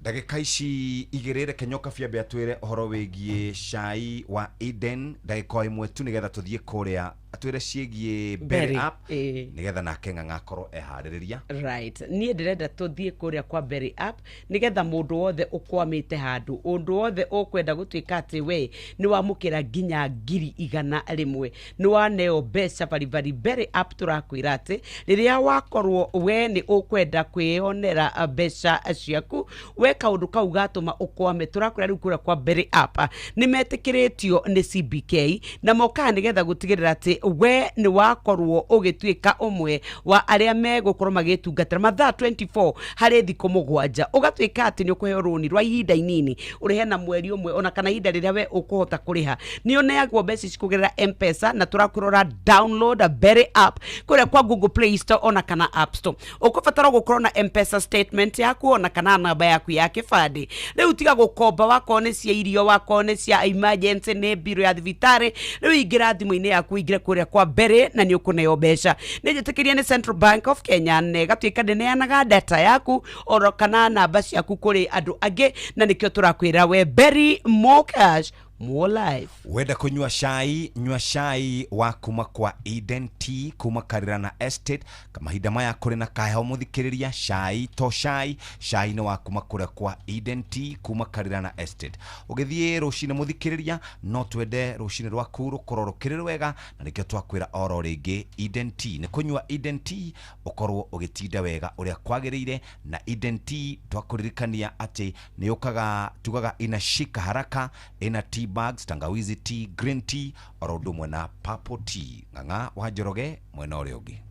Ndagĩka ici igĩrĩre Kenyoka Fiambe atwĩre ũhoro wĩgiĩ cai wa Eden ndagĩka ĩmwe tu nĩgetha tũthiĩ kũrĩa atwĩre ciĩgiĩ Berry App nĩgetha nake Ng'ang'a akorwo eharĩrĩria. Right, niĩ ndĩrenda tũthiĩ kũrĩa kwa Berry App nĩgetha mũndũ wothe ũkwamĩte handũ ũndũ wothe ũkwenda gũtuĩka atĩ we nĩ wamũkĩra nginya 100,000 nĩ waneo mbeca baribari. Berry App tũrakwĩra atĩ rĩrĩa wakorwo we nĩ ũkwenda kwĩonera mbeca ciaku we kaũndũ kau gatũma ũkwame tũrakwĩra rĩu kũrĩa kwa Berry App nĩ metĩkĩrĩtio nĩ CBK na mokaga nĩgetha gũtigĩrĩra atĩ we nĩ wakorwo ũgĩtuĩka ũmwe wa arĩa megũkorwo magĩtungatĩra mathaa 24 harĩ thikũ 7 ũgatuĩka atĩ nĩ ũkũheo rũni rwa ihinda inini ũrĩhe na mweri ũmwe ona kana ihinda rĩrĩa we ũkũhota kũrĩha nĩ ũneagwo mbeca cikũgerera M-Pesa na tũrakwĩrora download Berry App kũrĩa kwa Google Play Store ona kana App Store. Ũkũbatara gũkorwo na M-Pesa statement yaku ona kana namba yaku ya kĩbandĩ. Rĩu tiga gũkomba wakorwo nĩ cia irio wakorwo nĩ cia emergency nĩ biro ya thibitarĩ rĩu ingĩra thimũ-inĩ yaku ingĩre kũrĩa kwa Berry na nĩ ũkũneo mbeca. Nĩ njĩtĩkĩrie nĩ Central Bank of Kenya na ĩgatuĩka ndĩneanaga data yaku oro kana namba ciaku kũrĩ andũ angĩ na nĩkĩo tũrakwĩra we Berry more cash more life. Wenda kunyua cai nyua cai wa kuma kwa Eden Tea kuma Karirana Estate kamahinda maya kuri na kaheho muthikiriria cai to cai ni wa kuma kuri kwa Eden Tea kuma Karirana Estate. Ugithie rucine muthikiriria no twende rucine rwaku rukororokirire wega na nikio twakwira oro ringi Eden Tea ni kunyua Eden Tea ukorwo ugitinda wega uria kwagiriire na Eden Tea twakuririkania ati ni ukaga tugaga inashika haraka ina tea bags, tangawizi tea, green tea, orodo mwena purple tea. Ng'ang'a wa Njoroge mwena ule ugi.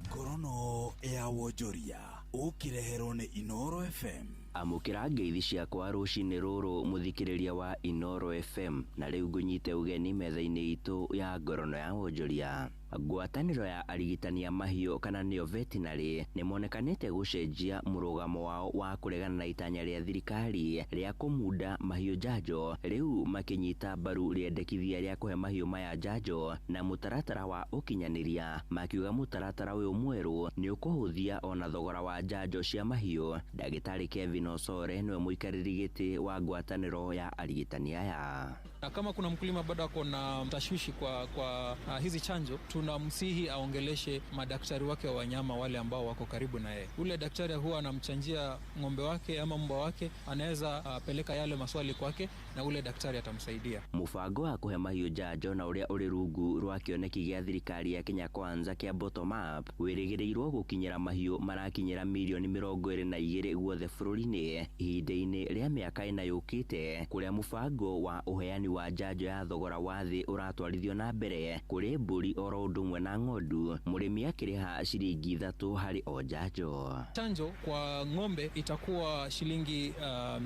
Ngorono ya Wonjoria ukireherwo ni Inoro FM. Amukira ngeithi ciakwa rucini ruru muthikiriria wa Inoro FM na riu ngunyite ugeni metha-ini itu ya ngorono ya Wonjoria. Ngwatanĩro ya arigitani a mahiũ kana nĩo veterinary nĩ monekanĩte gũcenjia mũrũgamo wao wa kũregana na itanya rĩa thirikari rĩa kũmunda mahiũ njanjo, rĩu makĩnyita mbaru rĩendekithia rĩa kũhe mahiũ maya njanjo na mũtaratara wa ũkinyanĩria, makiuga mũtaratara ũyũ mwerũ nĩ ũkũhũthia ona thogora wa njanjo cia mahiũ. Ndagĩtarĩ Kevin Osore nĩwe mũikarĩri gĩtĩ wa ngwatanĩro ya arigitani aya. Na kama kuna mkulima bado ako na tashwishi kwa hizi chanjo, tunamsihi aongeleshe madaktari wake wa wanyama wale ambao wako karibu na yeye. Ule daktari huwa anamchanjia ng'ombe wake ama mbwa wake, anaweza peleka yale maswali kwake na ule daktari atamsaidia. Mubango wa kuhe mahiũ njanjo na ũrĩa ũrĩ rungu rwa kĩoneki gĩa thirikari ya Kenya Kwanza kĩa bottom up wĩrĩgĩrĩirwo gũkinyĩra mahiũ marakinyĩra milioni 22 guothe bũrũri-inĩ ihinda-inĩ rĩa mĩaka ĩna yũkĩte, kũrĩa mũbango wa ũheani wa njanjo ya thogora wa thĩ ũratwarithio na mbere kũrĩ mbũri oro ũndũ ũmwe na ng'ondu, mũrĩmi akĩrĩha ciringi 3 harĩ o njanjo. Chanjo kwa ng'ombe itakuwa shilingi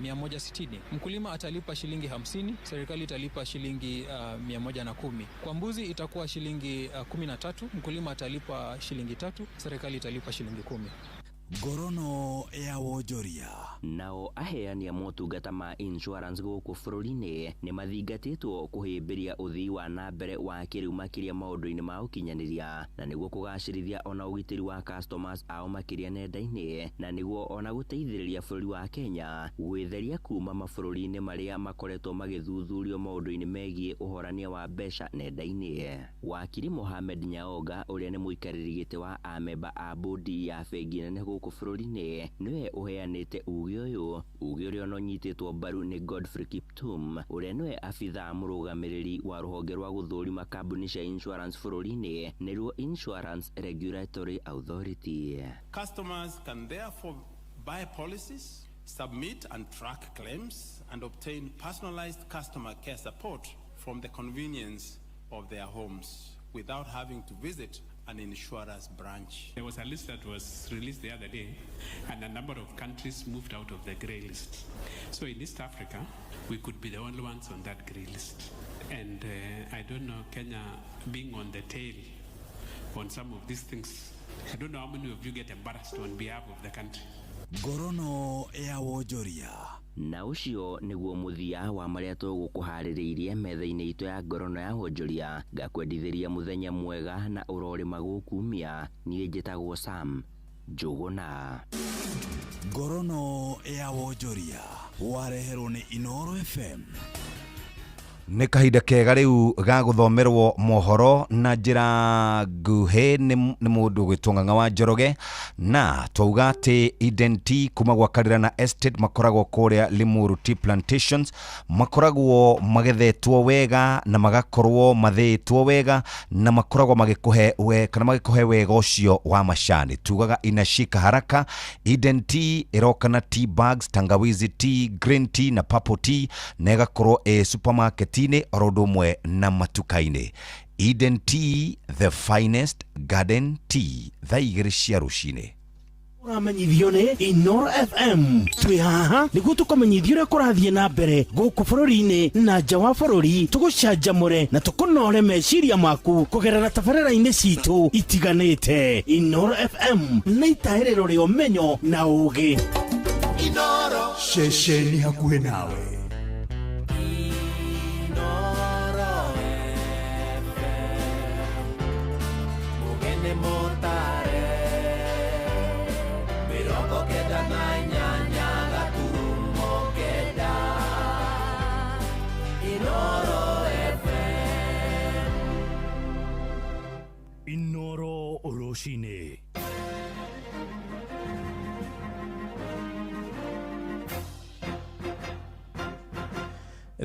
160. Mkulima atalipa shilingi 50, serikali italipa shilingi 110. Kwa mbuzi itakuwa shilingi 13, mkulima atalipa shilingi 3, serikali italipa shilingi 10. Ngorono ya Wonjoria. Nao aheani a motungata ma insurance gũkũ bũrũri-inĩ nĩ mathingatĩtwo kũhĩmbĩria ũthii wa na mbere wa kĩrĩu makĩria maũndũ-inĩ ma ũkinyanĩria na nĩguo kũgacĩrithia ona ũgitĩri wa customers ao makĩria nenda-inĩ na nĩguo ona gũteithĩrĩria bũrũri wa Kenya gwĩtheria kuma mabũrũri-inĩ marĩa makoretwo magĩthuthurio maũndũ-inĩ megiĩ ũhorania wa mbeca nenda-inĩ. Wakiri Mohamed Nyaoga ũrĩa nĩ mũikarĩri gĩtĩ wa amemba a bodi ya bengi nene gũkũ bũrũri-inĩ nĩwe ũheanĩte uge ũyũ, uge ũrĩa ũnyitĩtwo mbaru nĩ Godfrey Kiptum ũrĩa nĩwe abithaa mũrũgamĩrĩri wa rũhonge rwa gũthũrima kambuni cia insurance bũrũri-inĩ nĩruo Insurance Regulatory Authority. Customers can therefore buy policies, submit and track claims and obtain personalized customer care support from the convenience of their homes without having to visit an insurance branch. There was a list that was released the other day, and a number of countries moved out of the grey list. So in East Africa, we could be the only ones on that grey list. And I don't know, Kenya being on the tail on some of these things. I don't know how many of you get embarrassed on behalf of the country. Ngorono ya wonjoria. Na ucio niguo muthia wa maria tugukuhaririirie metha-ini itu ya ngorono ya wonjoria ngakwendithiria muthenya mwega na urori magukumia nie njitagwo Sam Njuguna. Ngorono ya wonjoria wareherwo ni Inoro FM. Nĩ kahinda kega rĩu ga gũthomerwo mohoro na njĩra nguhĩ nĩ mũndũ gwĩtwo Ng'ang'a wa Njoroge, na twauga atĩ Eden Tea kuma gwa Karĩra Estate makoragwo kũrĩa Limuru Tea Plantations, makoragwo magethetwo wega na magakorwo mathĩĩtwo wega na makoragwo magĩkũhe wega ũcio wa macani. Tugaga inashika haraka. Eden Tea ĩroka na tea bags, tangawizi tea, green tea na purple tea, na ĩgakorwo supermarket orodumwe na matukaine. Eden Tea, the finest garden tea. Thaigĩrĩ cia rũcinĩ. Uramenyithio ni Inoro FM. Twi haha niguo tukomenyithio uria kurathie na mbere guku bururi-ini na nja wa bururi, tugucanjamure na tukunore meciria maku kugerera tabarĩra-inĩ citu itiganĩte. Inoro FM na itahĩrĩro rĩa ũmenyo na ũũgĩ. Inoro ceceni hakuhĩ nawe. Inoro Oroshine.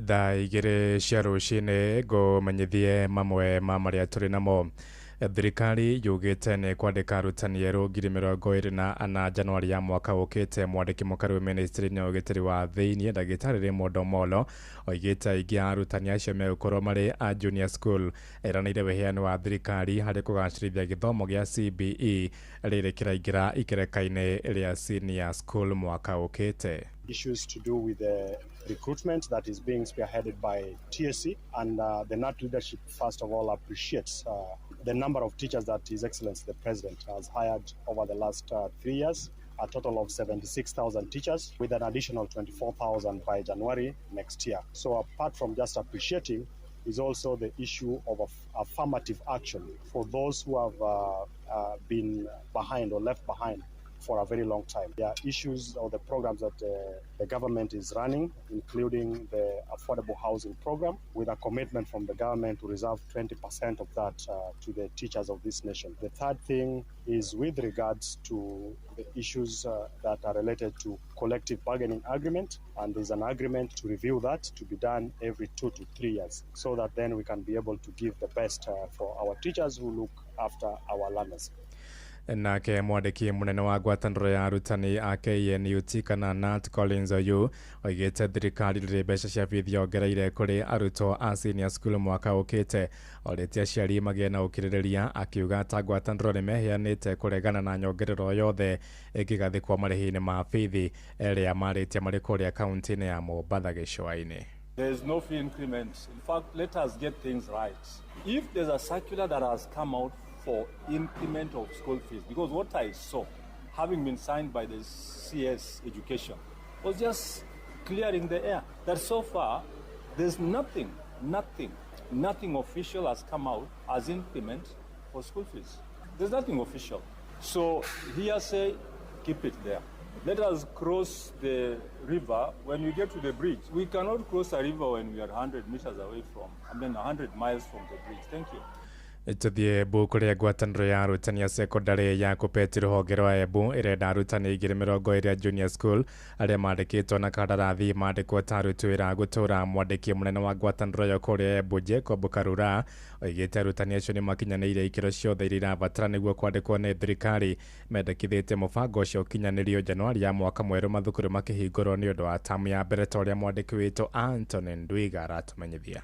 Thaa igĩrĩ cia rũcinĩ ngũmenyithie mamwe ma marĩa tũrĩ namo. Thirikari yugĩte nĩ kwandĩka arutani erũ 2024 Januari ya mwaka ũkĩte. Mwandĩki mũkarũ ministry-inĩ wa ũgitĩri wa thĩinĩ Ndagĩtarĩ Raymond Omolo oigĩte aingĩ a arutani acio megũkorwo marĩ a junior school. Eranĩire weheani wa thirikari harĩ kũgacĩrithia gĩthomo gĩa CBE rĩrĩ kĩraingĩra ikereka-inĩ rĩa senior school mwaka ũkĩte. Issues to do with the recruitment that is being spearheaded by TSC, and the NAT leadership first of all appreciates the number of teachers that His Excellency the President has hired over the last 3 years, a total of 76,000 teachers with an additional 24,000 by January next year. So apart from just appreciating is also the issue of affirmative action for those who have been behind or left behind for a very long time. There are issues of the programs that the government is running, including the affordable housing program, with a commitment from the government to reserve 20% of that to the teachers of this nation. The third thing is with regards to the issues that are related to collective bargaining agreement, and there's an agreement to review that to be done every 2 to 3 years, so that then we can be able to give the best for our teachers who look after our learners. Nake mwandĩki mũnene wa ngwatanĩro ya arutani a KNUT kana Nat Collins Oyu oigĩte thirikari rĩrĩ mbeca cia bithi yongereire kũrĩ arutwo a senior school mwaka ũkĩte. Orĩtie aciari magĩe na ũkirĩrĩria, akiuga ta ngwatanĩro nĩ meheanĩte kũregana na nyongerero yothe ĩngĩgathĩkwo marĩhi-inĩ ma bithi ĩrĩa marĩtie marĩ kũrĩa kaunti-inĩ ya Mombatha gĩcũa-inĩ. There is no fee increment. In fact, let us get things right. If there's a circular that has come out for increment of school fees, because what I saw, having been signed by the CS Education, was just clearing the air. That so far, there's nothing official has come out as increment for school fees. There's nothing official. So here say, keep it there. Let us cross the river when we get to the bridge. We cannot cross a river when we are 100 meters away from, 100 miles from the bridge. Thank you. Tuthie kũrĩa ngwatanĩro ya arutani a secondary ya Kupeti rũhonge rwa Embu ĩrenda arutani 2020 junior school arĩa mandĩkĩtwo na kandarathi mandĩkwo ta aruti wĩra gũtũũra. Mwandĩki mũnene wa ngwatanĩro ya kũrĩa Embu Jacob Karura oigĩte arutani acio nĩ makinyanĩire ikĩro ciothe iria irabatara nĩguo kwandĩkwo nĩ thirikari. Mendekithĩtie mũbango ũcio ũkinyanĩrio Januari ya mwaka mwerũ mathukuru makĩhingũrwo nĩ ũndũ wa tamu ya mbere ta ũrĩa mwandĩki witũ Anthony Ndwiga aratũmenyithia.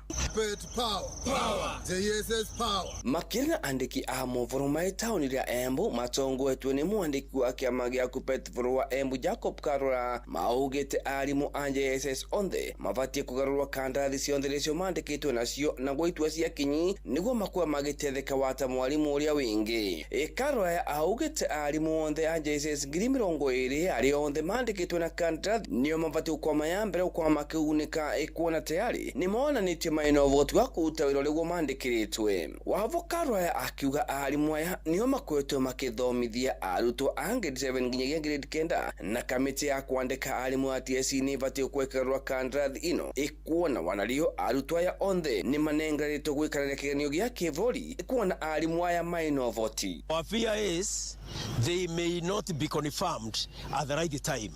Makĩria andĩki a mohoro ma taũni rĩa Embu matongoretio nĩ mwandĩki wa kĩama gĩa KUPPET bũrũri wa Embu Jacob Karura maugĩte arimũ a JSS onthe mabatiĩ kũgarũrwo kandarathi ciothe icio mandĩkĩtwo nacio na gũitua cia kinyi nĩguo makuwa magĩtetheka wata mwarimu ũrĩa wĩngĩ. Karura augĩte arimũ onthe a JSS 2020 arĩa onthe mandĩkĩtwo na kandarathi nĩo mabatiĩ gũkwama ya mbere gũkorwo makĩgunĩka kuona tayari nĩ monanĩtie maina ũvoti wa kũruta wĩra ũrĩa mandĩkĩrĩtwe. Wavo Karura akiuga arimũ aya nĩo makoretwo makĩthomithia arutwo a grade 7 nginyagia grade 9 na kamĩtĩ ya kwandĩka arimũ a TSC nĩ ĩbatiĩ gwĩkĩrwo kandarathi ĩno ĩkuona wanario arutwo aya onthe nĩ manengeretwo gwĩkarĩra kĩgeranio gĩa kĩbũrũri ĩkuona arimũ aya maina ũvoti. Our fear is they may not be confirmed at the right time.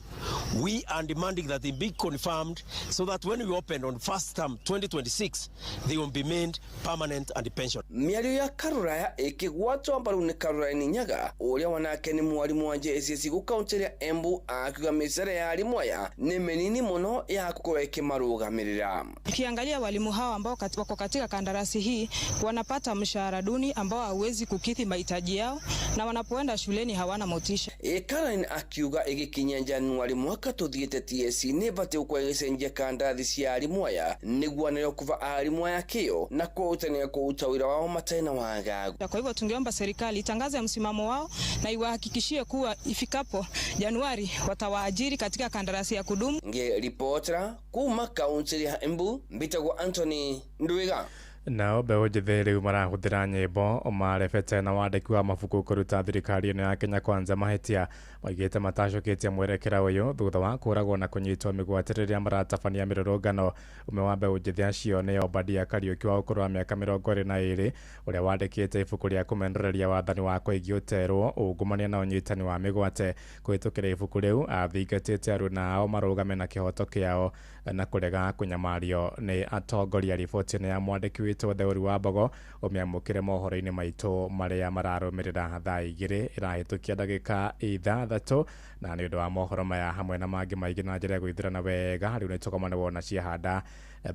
We are demanding that they be confirmed so that when we open on first term 2026 they will be made permanent and pension. Mĩario ya Karura ĩkĩgwatwo mbaru nĩ Karura Ninyaga ũrĩa wanake nĩ mwarimu wa JSS gũkaũntĩ ya Embu akiuga mĩcara ya arimũ aya nĩ mĩnini mũno ya gũkorwo ĩkĩmarũgamĩrĩra. Ukiangalia walimu hawa ambao wako katika kandarasi hii wanapata mshahara duni ambao hauwezi kukidhi mahitaji yao na wanapoenda shuleni hawana motisha. Karen akiuga ĩgĩkinya Januari mwaka tũthiĩte TSC nĩ ĩbatiĩ gũkorwo ĩgĩcenjia kandarathi cia arimũ aya nĩguo nayo kuva arimũ aya kĩo na kũrutania kũruta wĩra wao matarĩ na wagagu. Kwa hivyo tungeomba serikali itangaze msimamo wao na iwahakikishie kuwa ifikapo Januari watawaajiri katika kandarasi ya kudumu. Reporter kuma kaunti ya Embu mbitagwo Anthony Ndwiga. Nao mbeũ njĩthĩ rĩu marahũthĩra nyĩmbo marebete na wandĩki wa mabuku kũruta thirikari ĩno ya Kenya Kwanza mahĩtia moigĩte matacũkĩtie mwerekera ũyũ thutha wa kũragwo na kũnyitwo mĩgwate rĩrĩa maratabania mĩrũrũngano. Ũmwe wa mbeũ njĩthĩ acio nĩ Obadia Kariuki wa ũkũrũ wa mĩaka 22 ũrĩa wandĩkĩte ibuku rĩa kũmenereria wathani wa kũigi ũterwo ungumania na ũnyitani wa mĩgwate. Kũhĩtũkĩra ibuku rĩu athingatĩte aruna ao marũgame na kĩhoto kĩao na kũrega kũnyamario nĩ atongoria. Riboti nĩ ya mwandĩki witũ Theuri wa Mbogo ũmĩamũkĩre mohoro-inĩ maitũ marĩa mararũmĩrĩra thaa 2 ĩrahĩtũkia ndagĩka 6 na nĩ ũndũ wa mohoro maya hamwe na mangĩ maingĩ na njĩra ya gũithĩrana wega rĩu nĩ tũkoma nĩ wona ciahanda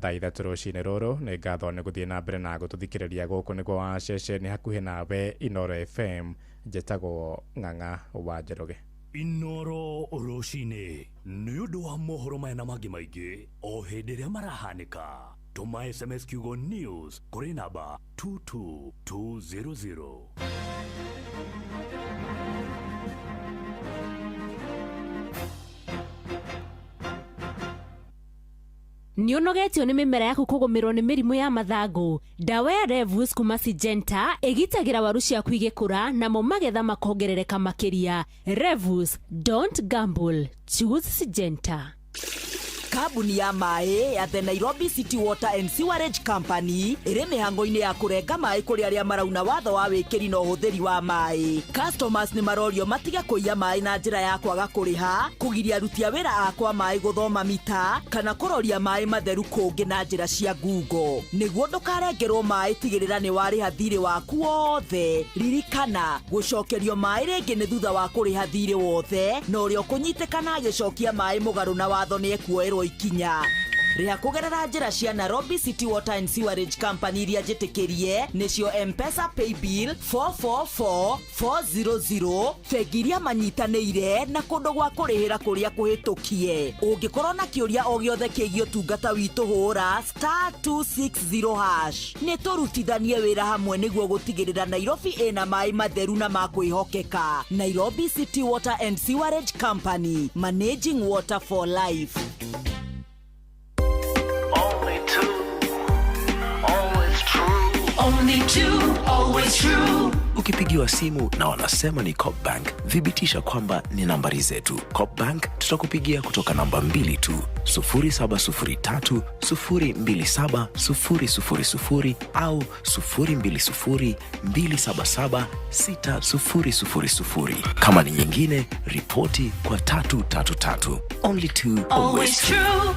thaa 3 rũcinĩ rũrũ. Nĩ ngatho nĩ gũthiĩ na mbere na gũtũthikĩrĩria gũkũ nĩguo wa ceceni hakuhĩ nawe Inoro FM. Njĩtagwo Ng'ang'a wa Njoroge. Inoro rũcinĩ nĩ ũndũ wa mohoro maya na mangĩ maingĩ o hĩndĩ ĩrĩa marahanĩka. Tuma SMS kiugo news kũrĩ namba 22200. Nĩũnogetio nĩ mĩmera yaku kũgũmĩrwo nĩ mĩrimũ ya mathangũ. Ndawa ya Revus kuma Syngenta ĩgitagĩra waru ciaku igĩkũra namo magetha makongerereka makĩria. Revus, don't gamble, choose Syngenta. Kambuni ya maĩ ya The Nairobi City Water and Sewerage Company ĩrĩ mĩhango-inĩ ya kũrenga maĩ kũrĩ arĩa marauna watho wa wĩkĩri na ũhũthĩri wa maĩ. Customers nĩ marorio matige kũiya maĩ na njĩra ya kwaga kũrĩha, kũgiria aruti a wĩra akwa maĩ gũthoma mita kana kũroria maĩ matheru kũngĩ na njĩra cia ngungo. Nĩguo ndũkarengerwo maĩ, tigĩrĩra nĩ warĩha thirĩ waku wothe. Ririkana gũcokerio maĩ rĩngĩ nĩ thutha wa kũrĩha thirĩ wothe, na ũrĩa ũkũnyitĩkana agĩcokia maĩ mũgarũ na watho nĩ ekuoerwo ikinya. Rĩha kũgerera njĩra cia Nairobi City Water and Sewerage Company iria njĩtĩkĩrie nĩcio M-Pesa Paybill 444400, bengi iria manyitanĩire na kũndũ gwa kũrĩhĩra kũrĩa kũhĩtũkie. Ũngĩkorwo na kĩũria o gĩothe kĩgiĩ ũtungata witũ hũra *260#. Nĩ tũrutithanie wĩra hamwe nĩguo gũtigĩrĩra Nairobi ĩna maĩ matheru na ma kwĩhokeka. Nairobi City Water and Sewerage Company, managing water for life. Only two, always true. Ukipigiwa simu na wanasema ni Copbank, thibitisha kwamba ni nambari zetu. Copbank tutakupigia kutoka namba 2 tu, 0703 027 000 au 020 277 6000. Kama ni nyingine, ripoti kwa 333. Only two, always true.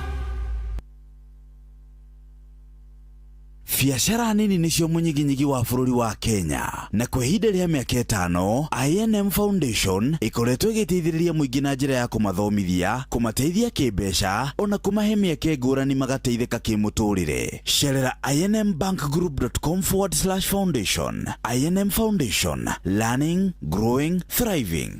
biacara nini nicio munyiginyigi wa bũrũri wa Kenya, na kwa ihinda rĩa mĩaka 5 I&M Foundation ikoretwo igĩteithĩrĩria mũingĩ na njĩra ya kũmathomithia, kũmateithia kĩmbeca, ona kũmahe mĩeke ngũrani magateithĩka kĩmũtũrĩre. Cerera inmbankgroup.com/foundation. I&M Foundation, learning, growing, thriving.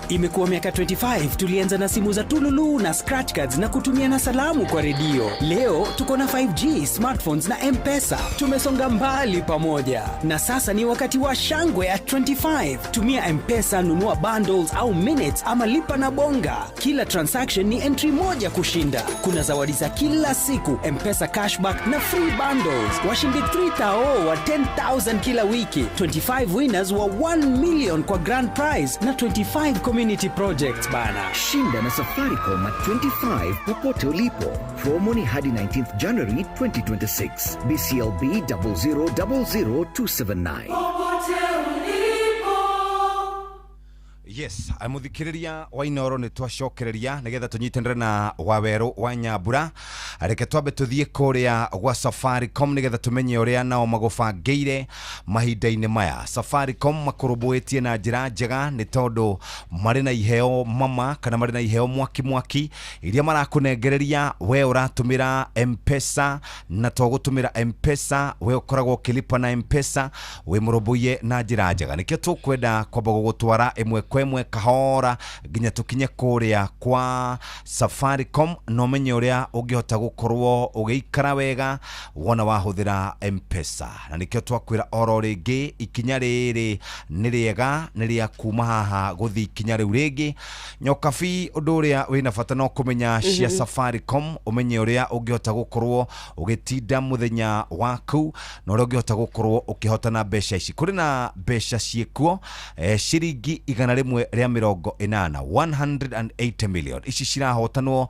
Imekuwa miaka 25 tulianza na simu za tululu na scratch cards na kutumia na salamu kwa redio. Leo tuko na 5G, smartphones na M-Pesa. Tumesonga mbali pamoja. Na sasa ni wakati wa shangwe at 25. Tumia M-Pesa, nunua bundles au minutes ama lipa na bonga. Kila transaction ni entry moja kushinda. Kuna zawadi za kila siku, M-Pesa cashback na free bundles. Washindi 3,000 wa 10,000 kila wiki. 25 winners wa 1 million kwa grand prize na 25 community projects bana. Shinda na Safaricom at 25 popote ulipo. Promo ni hadi 19th January 2026. BCLB 0000279. Yes, amuthikiriria wa Inoro ni twacokereria nigetha tunyitanire na Waweru wa Nyambura. Reke twambe tuthie kuria gwa Safaricom nigetha tumenye uria nao magubangeire mahinda-ini maya. Safaricom makurubuitie na njira njega ni tondu mari na iheo mama kana mari na iheo mwaki iria marakunengereria we uratumira M-Pesa na twagutumira M-Pesa we ukoragwo ukilipa na M-Pesa we murubuye na njira njega. Nikio tukwenda kwamba gugutwara imwe kwemwe kahora ginya tukinye kuria kwa Safaricom no menye uria ungihota gukorwo ugiikara wega wona wahuthira M-Pesa. Na nikio twakwira oro ringi ikinya riri ni riega ni ria kuma haha guthi ikinya riu ringi nyokabi undu uria wina bata no kumenya cia Safaricom umenye uria ungihota gukorwo ugitinda muthenya waku no uria ungihota gukorwo ukihotana mbeca ici. Kuri na mbeca ciekuo shiringi 180 million ici cirahotanwo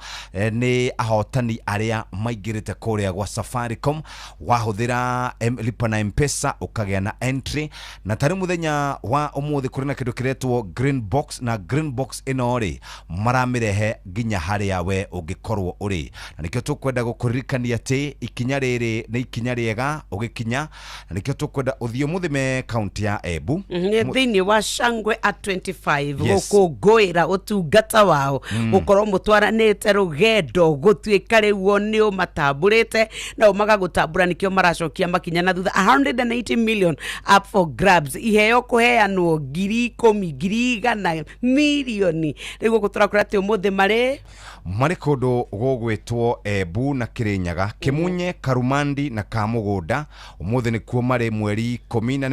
ni ahotani aria maingirite kuria gwa Safaricom wahuthira lipa na M-Pesa ukagea na entry na tari muthenya wa umuthi kuri na kindu kiretwo green box na green box ino ri maramirehe ginya haria we ungikorwo uri. Na nikio tukwenda gukuririkania ati ikinya riri ni ikinya riega ugikinya na nikio tukwenda uthio muthime county ya Embu thini wa shangwe at 25 gukunguira utungata wao gukorwo mutwaranite rugendo gutuika riu ni umatamburite na magagutambura nikio maracokia makinya na thutha 180 million up for grabs. Iheo kuheanwo 10,000 milioni riu guturakura ati umuthi mari kundu gugwitwo Embu na Kirinyaga, Kimunye, Karumandi na Kamugunda. Umuthi ni kuo mari mweri 10 na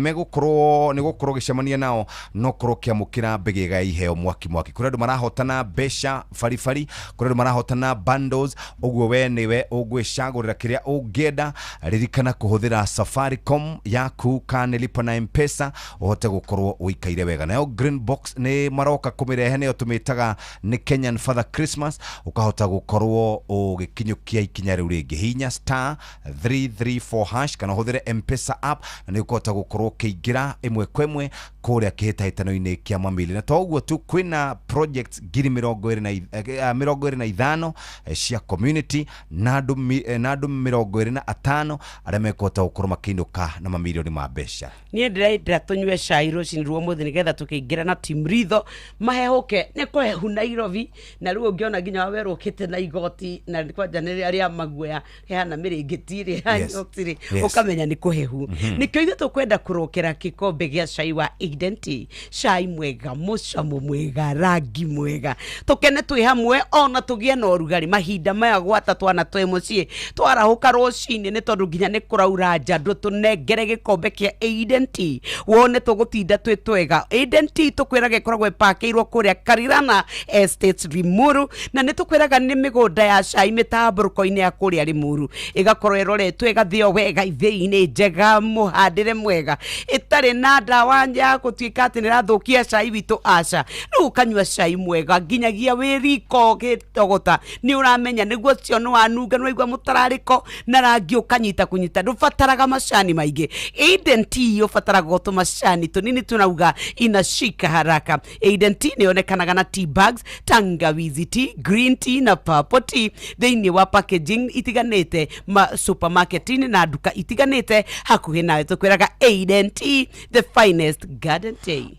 nigukorwo gicemania nao no korwo kiamukira mbegega iheo mwaki kuri andu marahotana besha farifari, kuri andu marahotana bundles. Uguo we niwe ugwicagurira kiria ungienda. Ririkana kuhuthira Safaricom yaku kana lipa na M-Pesa uhote gukorwo uikaire wega. Nayo green box ni maroka kumirehe ne tumitaga ni Kenyan Father Christmas ukahota gukorwo ugikinyukia ikinya riu ringi hinya *334# kana huthire M-Pesa app na ukahota gukorwo kiingira imwe kwemwe kuria kihitahitano-ini kia mamili. Na toguo tu kwina projects 25 cia community na andu 25 aria mekota gukorwo makiinuka na mamilioni ma mbeca. Nie ndira tunywe cai rucini ruo muthi nigetha tukiingira na team Ritho mahehuke ni kuhehu Nairobi na riu ungiona ginya Waweru ukite na igoti na kwanja ni aria maguoya hana miringiti ri hayotiri ukamenya ni kuhehu. Nikio ithu tukwenda kurokera kikombe gia cai wa Identity, cai mwega, mucamo mwega, rangi mwega, tukene twi hamwe ona tugie na urugari mahinda maya gwata twana twe mucii twarahuka rucini ni tondu ginya ni kuraura njandũ tunengere gikombe kia Identity wone tugutinda twi twega. Identity tukwiraga ikoragwo ipakeirwo kuria Karirana Estates Limuru na ni tukwiraga ni migunda ya cai mitamburuko-ini ya kuria Limuru igakorwo iroretwo igathio wega ithii-ini njega muhandire mwega itari na ndawa gutuika ati nirathukia cai witu aca riu ukanyua cai mwega nginyagia wi riko gitogota ni uramenya niguo cio ni wanunga ni waigua mutarariko na rangi ukanyita kunyita ndubataraga macani maingi Eden Tea ubataraga goto macani tunini tunauga inashika haraka Eden Tea ni onekanaga na tea bags tangawizi tea green tea na purple tea thini wa packaging itiganite supermarket-ini na duka itiganite hakuhi nawe tukwiraga Eden Tea the finest garden tea.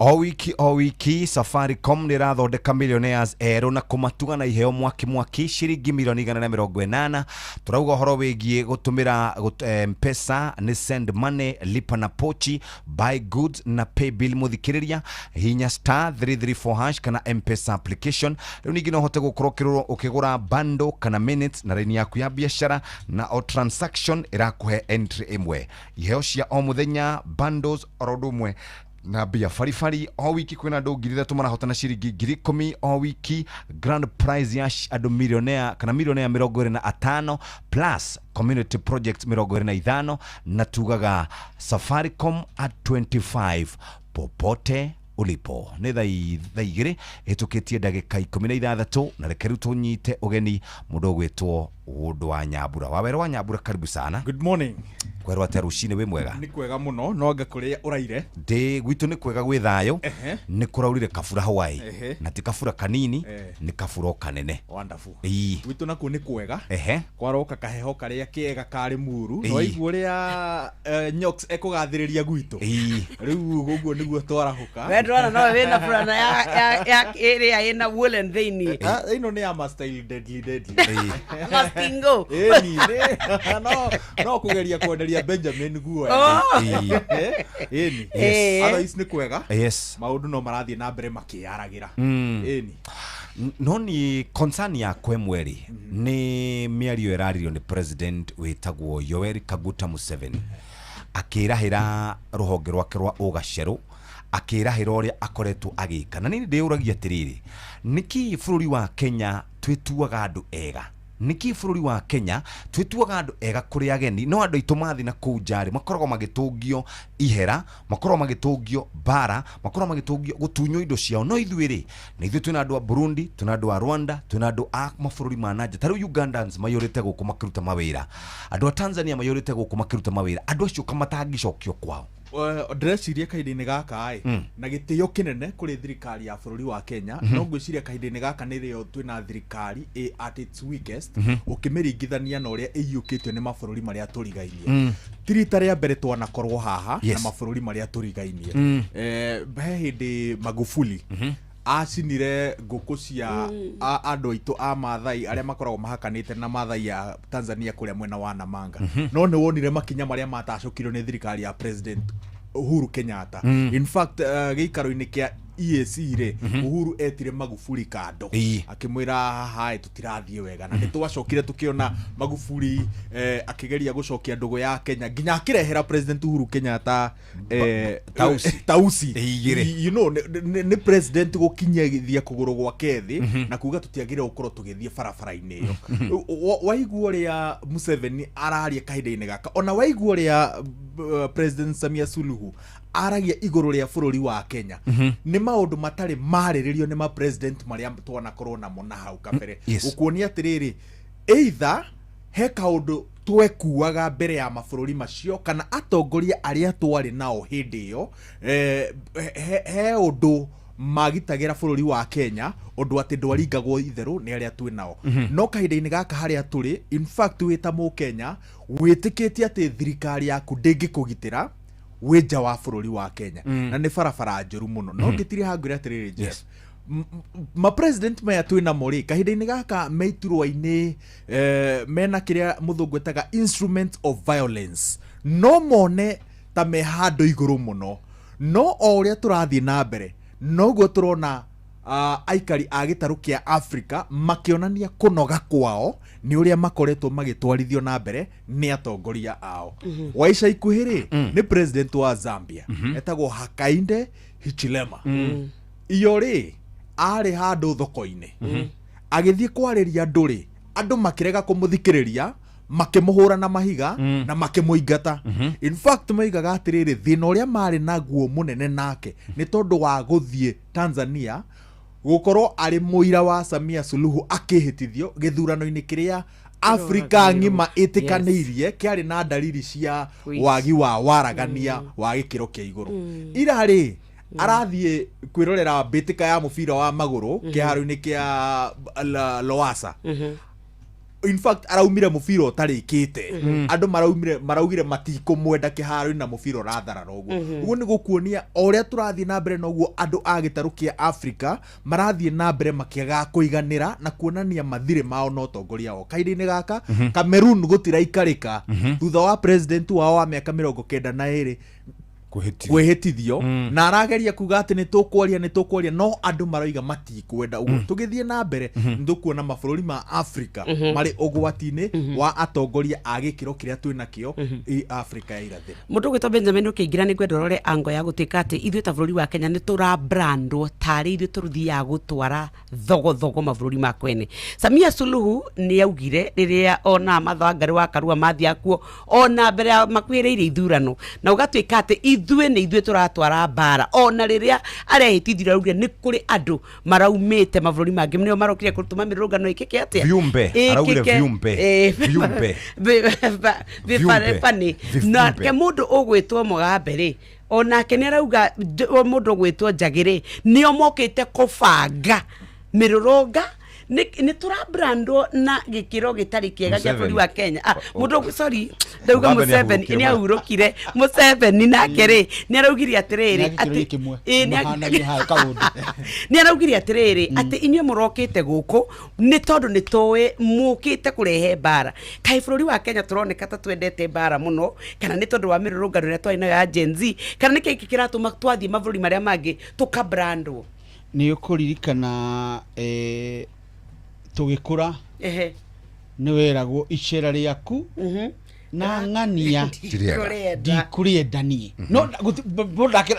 O wiki Safaricom ni rathondeka millionaires ero na kumatuga na iheo mwaki shiringi milioni 180. Turauga horo wigie gutumira M-Pesa ni send money, lipa na pochi, buy goods na pay bill muthikiriria hinya *334# kana M-Pesa application. Riu ningi no hote gukorokirwo ukigura bando kana minutes na rini yaku ya biashara na o transaction irakuhe entry imwe iheo cia o muthenya bundles orodumwe na bia farifari o wiki kwina ndo ngiri tumana hotana shiringi 10,000 o wiki grand prize ya ado millionaire kana millionaire 25 plus community project 25 na tugaga Safaricom at 25 popote ulipo ni thaigire etukitie ndagika 16 na rekeru tunyite ugeni mundu gwitwo Undu wa Nyambura. Wawero wa Nyambura, karibu sana. Good morning. Kwerwa ate rucine we mwega? Ni kwega muno, no anga kuria uraire. Ndi gwitu ni kwega gwi thayo. Ni kuraurire kabura Hawaii. Na ti kabura kanini, ni kabura kanene. Wonderful. Ii. Gwitu naku ni kwega. Kwaroka kaheho karia kiega kari muru. No iguria Nyox ekugathiriria gwitu. Riu guguo niguo twarahuka. Wedrona no wena furana ya area ina woolen thini. Ino ni ama style deadly. Mastingo. No kugeria kwenderia Benjamin guo. Otherwise ni kwega. Yes. Maundu no marathie na mbere makiaragira. No ni concern ya kwemweri ni miario erario ni president wetagwo Yoweri Kaguta Museveni akirahira ruhonge rwake rwa ugaceru akirahira uria akoretwo agika na nini ndiuragia atiriri niki bururi wa Kenya twetuaga andu ega niki bururi wa Kenya twetuaga andu ega kuri ageni no andu itumathi na kujari makoragwo magitungio ihera makoragwo magitungio bara makoragwo magitungio gutunyo indo ciao no ithuiri na ithu tuna andu a Burundi tuna andu a Rwanda tuna andu a mabũrũri ma nanja taru Ugandans mayorete guku makiruta mawira andu a Tanzania mayorete guku makiruta mawira andu acio kamatangicokio kwao ndreciria kahinda-inĩ gaka na gĩtĩo kĩnene kũrĩ thirikari ya bũrũri wa Kenya no ngwĩciria kahinda-inĩ gaka nĩrĩo twĩna thirikari at its weakest ũkĩmĩringithania na ũrĩa ĩiyũkĩtio nĩ mabũrũri marĩa tũrigainie ti rita rĩa mbere twanakorwo haha na mabũrũri marĩa tũrigainie he hĩndĩ Magufuli acinire ngũkũ cia andũ aitũ a Maathai arĩa makoragwo mahakanĩte na Maathai ya Tanzania kũrĩa mwena wa Namanga no nĩ wonire makinya marĩa matacũkirwo nĩ thirikari ya President Uhuru Kenyatta in fact gĩikaro-inĩ kĩa EAC re Uhuru etire Magufuli kando akimwira hai tutirathie wega na nitwacokire tukiona Magufuli akigeria gucokia ndugu ya Kenya nginya akirehera President Uhuru Kenyatta tausi you know ni president gukinyithia kuguru gwa kethi na kuga tutiagire gukorwo tugithie barabara-inĩ iyo waiguo ria Museveni araria kahinda-inĩ gaka ona waiguo ria President Samia Suluhu aragia iguru ria bũrũri wa Kenya ni maundu matari marĩrĩrio ni ma president maria twanakorwo namo na hau kabere ukuonia atiriri either he kaundu twekuaga mbere ya mabũrũri macio kana atongoria aria twari nao hindi iyo he undu magitagira bũrũri wa Kenya undu ati ndwaringagwo itheru ni aria twi nao no kahinda-inĩ gaka haria turi in fact wita mu Kenya witikitie ati thirikari yaku ndingikugitira weja wa bũrũri wa Kenya na ni barabara njũru muno no ngitiri hangire atiriri Jeff ma president maya twina mori kahinda-inĩ gaka meiturwa-inĩ mena kiria muthungu etaga instrument of violence no mone ta me handũ igũrũ muno no o ũrĩa tũrathiĩ na mbere noguo tũrona aikari a gĩtarũ kĩa Africa makionania kunoga kwao ni uria makoretwo magitwarithio na mbere ni atongoria ao waica ikuhiri ni president wa Zambia etagwo Hakainde Hichilema iyo ri ari handu thoko-ini agithie kwariria nduri andu makirega kumuthikiriria makimuhura na mahiga na makimuingata. In fact moigaga atiriri thina uria mari naguo munene nake ni tondu wa guthie Tanzania gukorwo ari muira wa Samia Suluhu akihitithio githurano-ini kiria Afrika ngima itikanirie kiari na dalili cia wagi wa waragania wa gikiro kia iguru. Irari arathie kwirorera mbitika ya mubira wa maguru kiharo-ini kia Lowassa. In fact araumire mubira utarikite andu maraugire matikumwenda kiharo-ini na mubira uratharara uguo. Uguo ni gukuonia oria turathie na mbere noguo andu a gitaru kia Afrika marathie na mbere makiaga kuiganira na kuonania mathire mao no tongoria o kaide-ini gaka. Cameroon gutiraikarika thutha wa president wao wa miaka 92 kwehitithio na arageria kuga ati ni tukwaria no andu maroiga matikwenda uguo. Tugithie na mbere ndukuona mabũrũri ma Afrika mari ugwati-ini wa atongoria a gikiro kiria twinakio Afrika ya irathiro. Mundu gwitwo Benjamin ukiingira ni gwenda rore ango ya gutuika ati ithuĩ ta bũrũri wa Kenya ni turabrandwo tari ithuĩ turuthiaga gutwara thogo mabũrũri ma kwene. Samia Suluhu ni augire riria ona mathangari wa Karua mathia kuo ona mbere ya makwiriire ithurano na ugatuika ati ithuĩ turatwara bara ona riria arehitithira ruga ni kuri andu maraumite mabũrũri mangĩ nĩo marokire kutuma mirũngano ikike atia viumbe na ke mundu ugwitwo Mugabe ri onake ni arauga mundu ugwitwo Njagi nio mokite kubanga mirurunga ni turabrandwo na gikiro gitari kiega kia bũrũri wa Kenya. Mundu sorry ndauga Museveni ni aurukire Museveni nake ri ni araugire atiriri ati ni araugire atiriri ati inywe murokite guku ni tondu ni towe mukite kurehe bara. Kai bũrũri wa Kenya turoneka ta twendete bara muno kana ni tondu wa mirurungano ria twina ya Gen Z kana ni kiki kiratuma twathie mabũrũri maria mangi tukabrandwo. Ni ukuririkana tugikura ni weragwo icera riaku na ng'ania ndikuriendanie no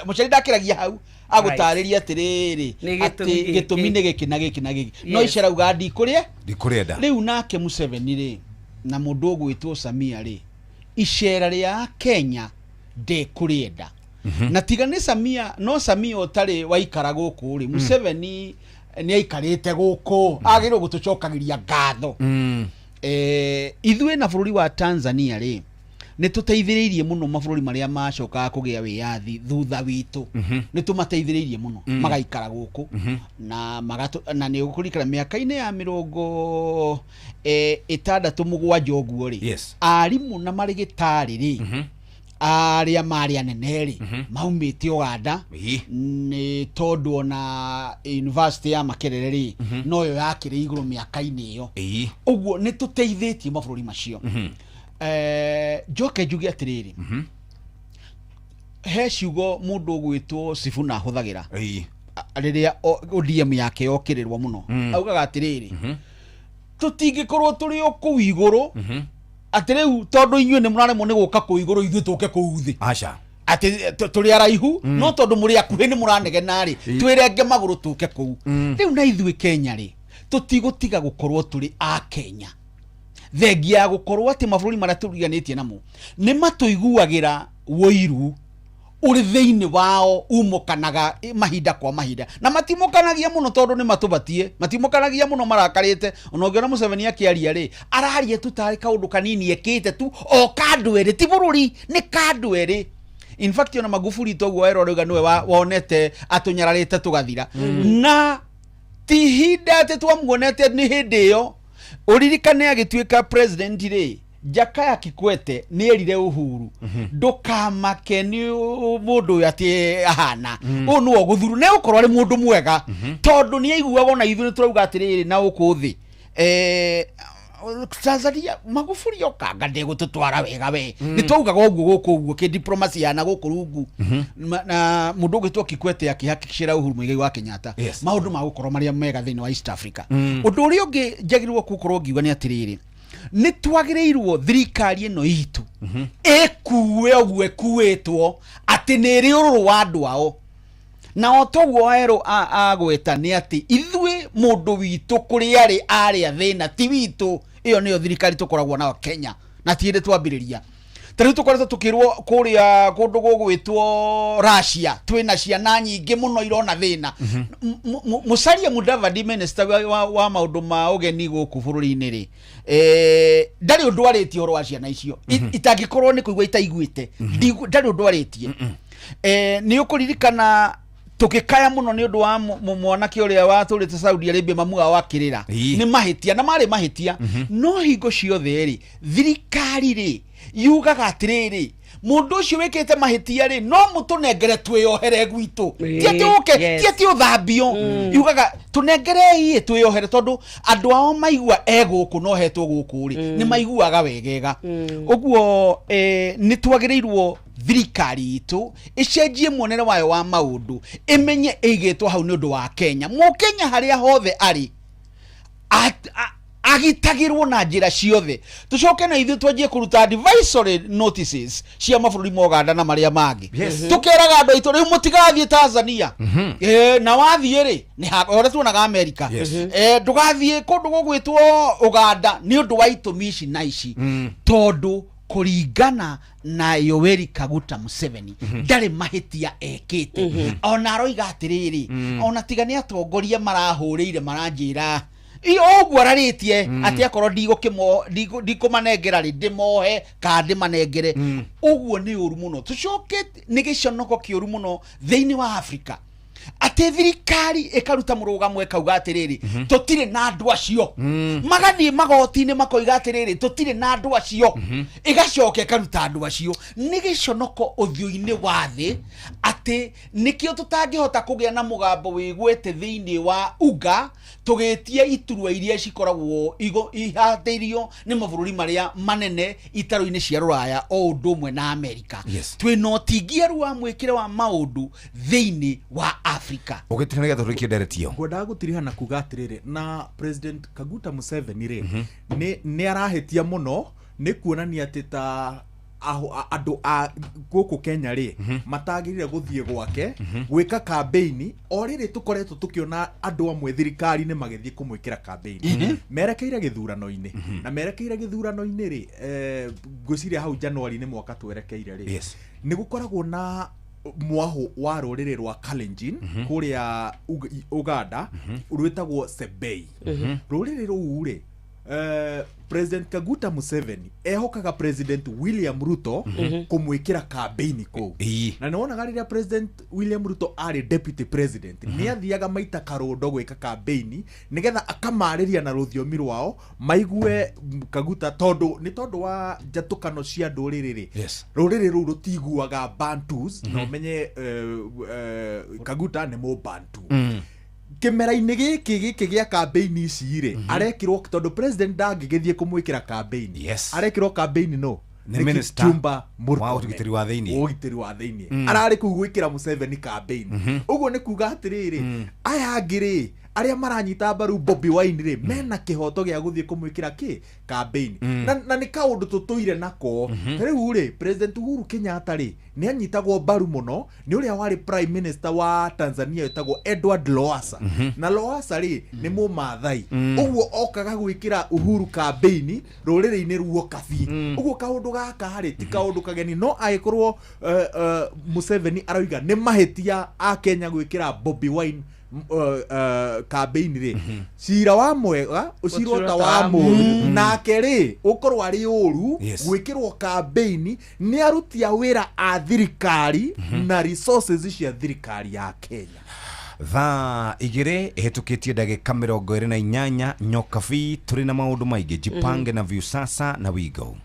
mucari ndakiragia hau agutariria atiriri ati gitumi ni giki na giki na giki no icera uga ndikurienda riu nake Museveni ri na mundu ugwitwo Samia ri icera ria Kenya ndikurienda na tiga ni Samia no Samia utari waikara guku ri Museveni ni aikarite guku agirwo gutucokagiria ngatho. Ithuĩ na bũrũri wa Tanzania ri ni tuteithiriirie muno mabũrũri maria macoka kugia wiyathi thutha witu ni tumateithiriirie muno magaikara guku na ni ukurikira miaka-ini ya 67 uguo ri arimu na marigitari ri aria mari anene ri maumite Uganda ni tondu ona university ya Makerere ri no yo yakire iguru miaka-ini iyo uguo ni tuteithitie mabũrũri macio. Njoke njuge atiriri he ciugo mundu gwitwo Sifuna huthagira riria ODM yake yokirirwa muno augaga atiriri tutingikorwo turi o kuu iguru ati riu tondu inyuĩ ni muraremwo ni guka kuu iguru ithuĩ tuke kuu thi ati turi araihu no tondu muri akuhi ni muranegena ri twirenge maguru tuke kuu. Riu na ithuĩ Kenya ri tutigutiga gukorwo turi a Kenya thengia ya gukorwo ati mabũrũri maria turiganitie namo ni matuiguagira woiru uri thiini wao umukanaga mahinda kwa mahinda na matimukanagia muno tondu ni matubatie matimukanagia muno marakarite. Ona ungiona Museveni akiaria ri araria tu tari kaundu kanini ekite tu o kandwere ti bũrũri ni kandwere. In fact ona Magufuli toguo erorega niwe wonete atunyararite tugathira na tihinda ati twamuonete ni hindi iyo uririkane agituika president ri Jakaya Kikwete ni erire Uhuru ndukamake ni mundu ati ahana onu oguthuru ne ukorwo ari mundu mwega tondu ni aiguaga ona ithu ni turauga atiriri na ukuthi Tanzania Magufuli okanga ndegututwara wega we ni twaugaga uguo guku uguo ki diplomacy yana guku rungu na mundu gwitwo Kikwete akihakikishira Uhuru Muigai wa Kenyatta maundu ma gukorwo maria mega thiini wa East Africa. Undu uria ungi njagirwo gukorwo ngiuga ni atiriri ni twagireirwo thirikari ino itu ekuwe oguo ekuwetwo ati niri ururu wa andu ao na otoguo ero agweta ni ati ithuĩ mundu witu kuri ari athina ti witu iyo niyo thirikari tukoragwo nayo Kenya na tiende twambiriria tariu tukoretwo tukirwo kuria kundu gugwitwo Russia twina ciana nyingi muno irona thina Musalia Mudavadi minister wa maundu ma ugeni guku bururi-ini ri ndari undu aritie horo wa ciana icio itangikorwo ni kuigwa itaiguite ndari undu aritie ni ukuririkana tukikaya muno ni undu wa mwanake uria waturite Saudi Arabia mamua wakirira ni mahitia na mari mahitia no hingo ciothe ri thirikari ri yugaga atiriri mundu ucio wikite mahitia ri no mutunengere twiyohere gwitu tiati uthambio yugaga tunengerei twiyohere tondu andu ao maigua eguku no hetwo guku ri ni maiguaga wegega uguo ni twagirirwo thirikari itu icenjie muonere wayo wa maundu imenye igitwo hau ni undu wa Kenya Kenya haria hothe ari agitagirwo na njira ciothe tucoke na ithu twanjie kuruta advisory notices cia mabũrũri ma Uganda na maria mangi tukeraga andu aitu riu mutigathie Tanzania na wathie ri ni hore tuonaga America ndugathie kundu gugwitwo Uganda ni undu wa itumi ici na ici tondu kuringana na Yoweri Kaguta Museveni ndari mahitia ekite ona aroiga atiriri ona tigani atongoria marahuriire maranjira iyo ogwo araritie ati akorwo ndikumanengera ri ndimohe ka ndimanengere ogwo ni uru muno tucoke ni giconoko kiuru muno thiini wa Africa ati thirikari ikaruta murugamo ekauga atiriri tutire na andu acio magathie magoti-ini makoiga atiriri tutire na andu acio igacoka ikaruta andu acio ni giconoko uthio-ini wa thi ati nikio tutangihota kugia na mugambo wigwete thiini wa uga tugetie iturwa iria cikoragwo ihateirio ni mabũrũri maria manene itaro-ini cia Ruraya o undu umwe na America twina utingia ruwa mwikire wa maundu thiini wa Africa ugitiranaga turiki directio ngoda gutiriha na kuga atiriri na President Kaguta Museveni ri ni arahetia muno ni kuonania ati ta andu a guku Kenya ri matagirire guthie gwake gwika campaign o riri tukoretwo tukiona andu amwe thirikari ni magithie kumwikira campaign merekeire githurano-ini na merekeire githurano-ini ri ngwiciria hau January ni mwaka twerekeire ri ni gukoragwo na mwaho wa ruriri rwa Kalenjin kuria Uganda rwitagwo Sebei ruriri ruu ri President Kaguta Museveni ehokaga President William Ruto kumwikira campaign ko na niwonaga riria President William Ruto ari deputy president ni athiaga maita karundo gwika campaign nigetha akamariria na ruthiomi rwao maigue Kaguta tondu wa jatukano cia nduriri ruriri ru rutiguaga Bantus na umenye Kaguta ni mo Bantu kimera-ini giki gia campaign ici ri arekirwo tondu president ndangigithie kumwikira campaign arekirwo campaign no ni minister Kipchumba Murkomen wa ugitiri wa thiini arari kugwikira Museveni campaign uguo ni kuga atiriri aya angiri aria maranyita mbaru Bobi Wine ri mena kihoto gia guthie kumwikira campaign na ni kaundu tutuire nako riu ri President Uhuru Kenyatta ri ni anyitagwo mbaru muno ni uria wari prime minister wa Tanzania wetagwo Edward Lowassa na Lowassa ri ni mumathai uguo okaga gwikira Uhuru campaign ruriri-ini ruo kabi uguo kaundu gaka hari ti kaundu kageni no agikorwo Museveni aroiga ni mahitia a Kenya gwikira Bobi Wine campaign ri cira wa mwega ucirwo ta wa muru nake ri ukorwo ari uru gwikirwo campaign ni aruti a wira a thirikari na resources cia thirikari ya Kenya thaa igiri hitukitie ndagika 28 nyokabi turi na maundu maingi jipange na Viusasa na Wigo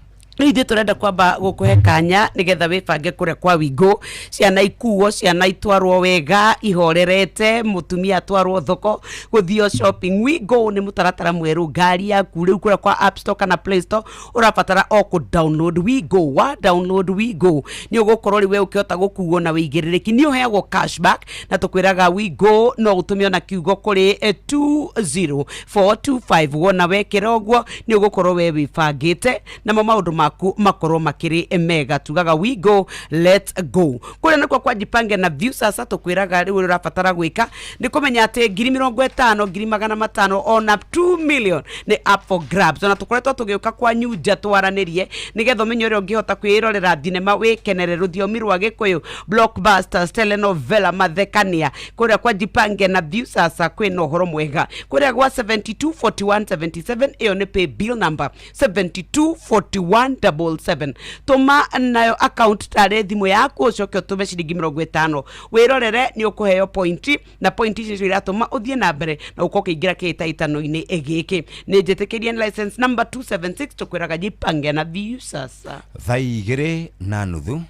Ithuĩ turenda kwamba gukuhe kanya nigetha wibange kuria kwa Wigo ciana ikuo ciana itwarwo wega ihorerete mutumia atwarwo thoko guthio shopping Wigo ni mutaratara mweru ngari yaku riu kuria kwa App Store kana Play Store urabatara o ku download Wigo wa download Wigo ni ugukorwo riwe ukihota gukuo na wigiririki ni uheagwo cashback na tukwiraga Wigo no utumio na kiugo kuri 20425 wona wekira ogwo ni ugukorwo we wibangite na maundu maku makorwo makiri mega tugaga we go let's go kule niko kwa jipange na view sasa tukwiraga riu urabatara gwika ni kumenya ati 50,000 500,000 ona 2 million ni up for grabs ona tukoretwo tugiuka kwa nyuja twaranirie nigetho menyo ri ungihota kwirorera thinema wikenere ruthiomi rwa gikuyu blockbusters telenovela mathekania kule kwa jipange na view sasa kwina uhoro mwega kule kwa 724177 iyo ni pay bill number 724177 tuma nayo account tare thimu yaku ucoke utume ciringi 50 wirorere ni ukuheo point na point icio iratuma uthie na mbere na ukoke ingira kitaitano-ini egiki ni njitikirie license number 276 tukwiraga jipange na view sasa thaigire na nuthu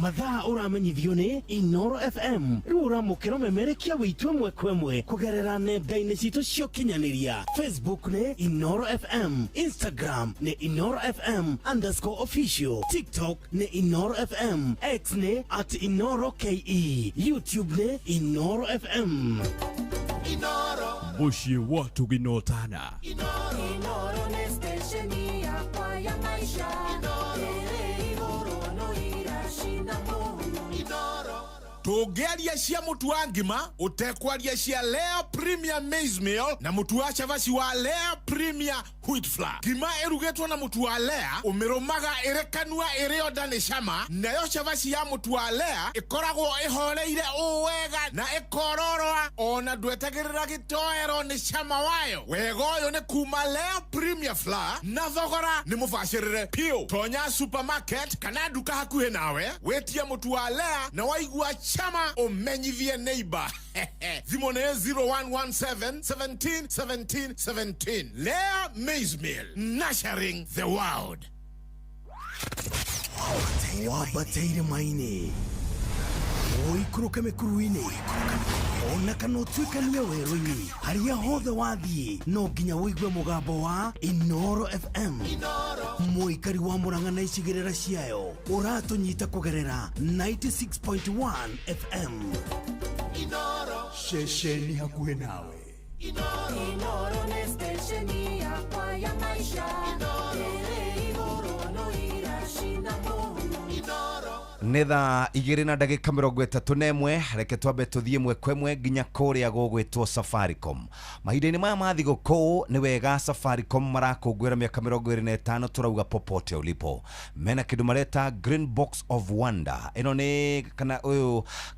mathaa uramenyithio ni Inoro FM riu uramukira memerekia witwe mwekwemwe kugerera nenda-ini citu cio kinyaniria Facebook ni Inoro FM, Instagram ni Inoro FM _official, TikTok ni Inoro FM, X ni @InoroKE, YouTube ni Inoro FM. Inoro Bushi watu ginotana Inoro ni station yakwa ya maisha Tugeria cia mutu wa ngima utekwaria cia Lea Premier Maize Meal na mutu wa chavaci wa Lea Premier Wheat Flour. Ngima erugetwo na mutu wa Lea umirumaga irekanua irio ndani cama, nayo chavaci ya mutu wa Lea ikoragwo ihoreire uwega na ikororwa ona ndwetagirira gitoero ni cama wayo. Wega uyu ni kuma Lea Premier Flour na thogora ni mubacirire piu. Tonya supermarket kana duka hakuhe nawe wetie mutu wa Lea na waigua chama umenyithie neighbor. Thimo ne 0117 17 17 17. Lea Maize Meal, nurturing the world. Wabateire maine oikuruka mekuruine ona kana utuikania werũ-inĩ haria hothe wathiĩ no nginya wĩigue mũgambo wa Inoro FM. Mũikari wa Murang'a na icigĩrĩra ciayo ũratũnyita kũgerera 96.1 FM. Ceceni hakuhĩ nawe. Inoro ni station yakwa ya maisha nä thaa 2:31 reke twambe tuthie mwekwe nginya kuria gugwitwo Safaricom. Mahinda-inĩ maya ma thigũkũ nĩ wega Safaricom marakũngũĩra mĩaka 25 turauga popote ulipo. Mena kĩndũ mareta Green Box of Wonder. Ĩno nĩ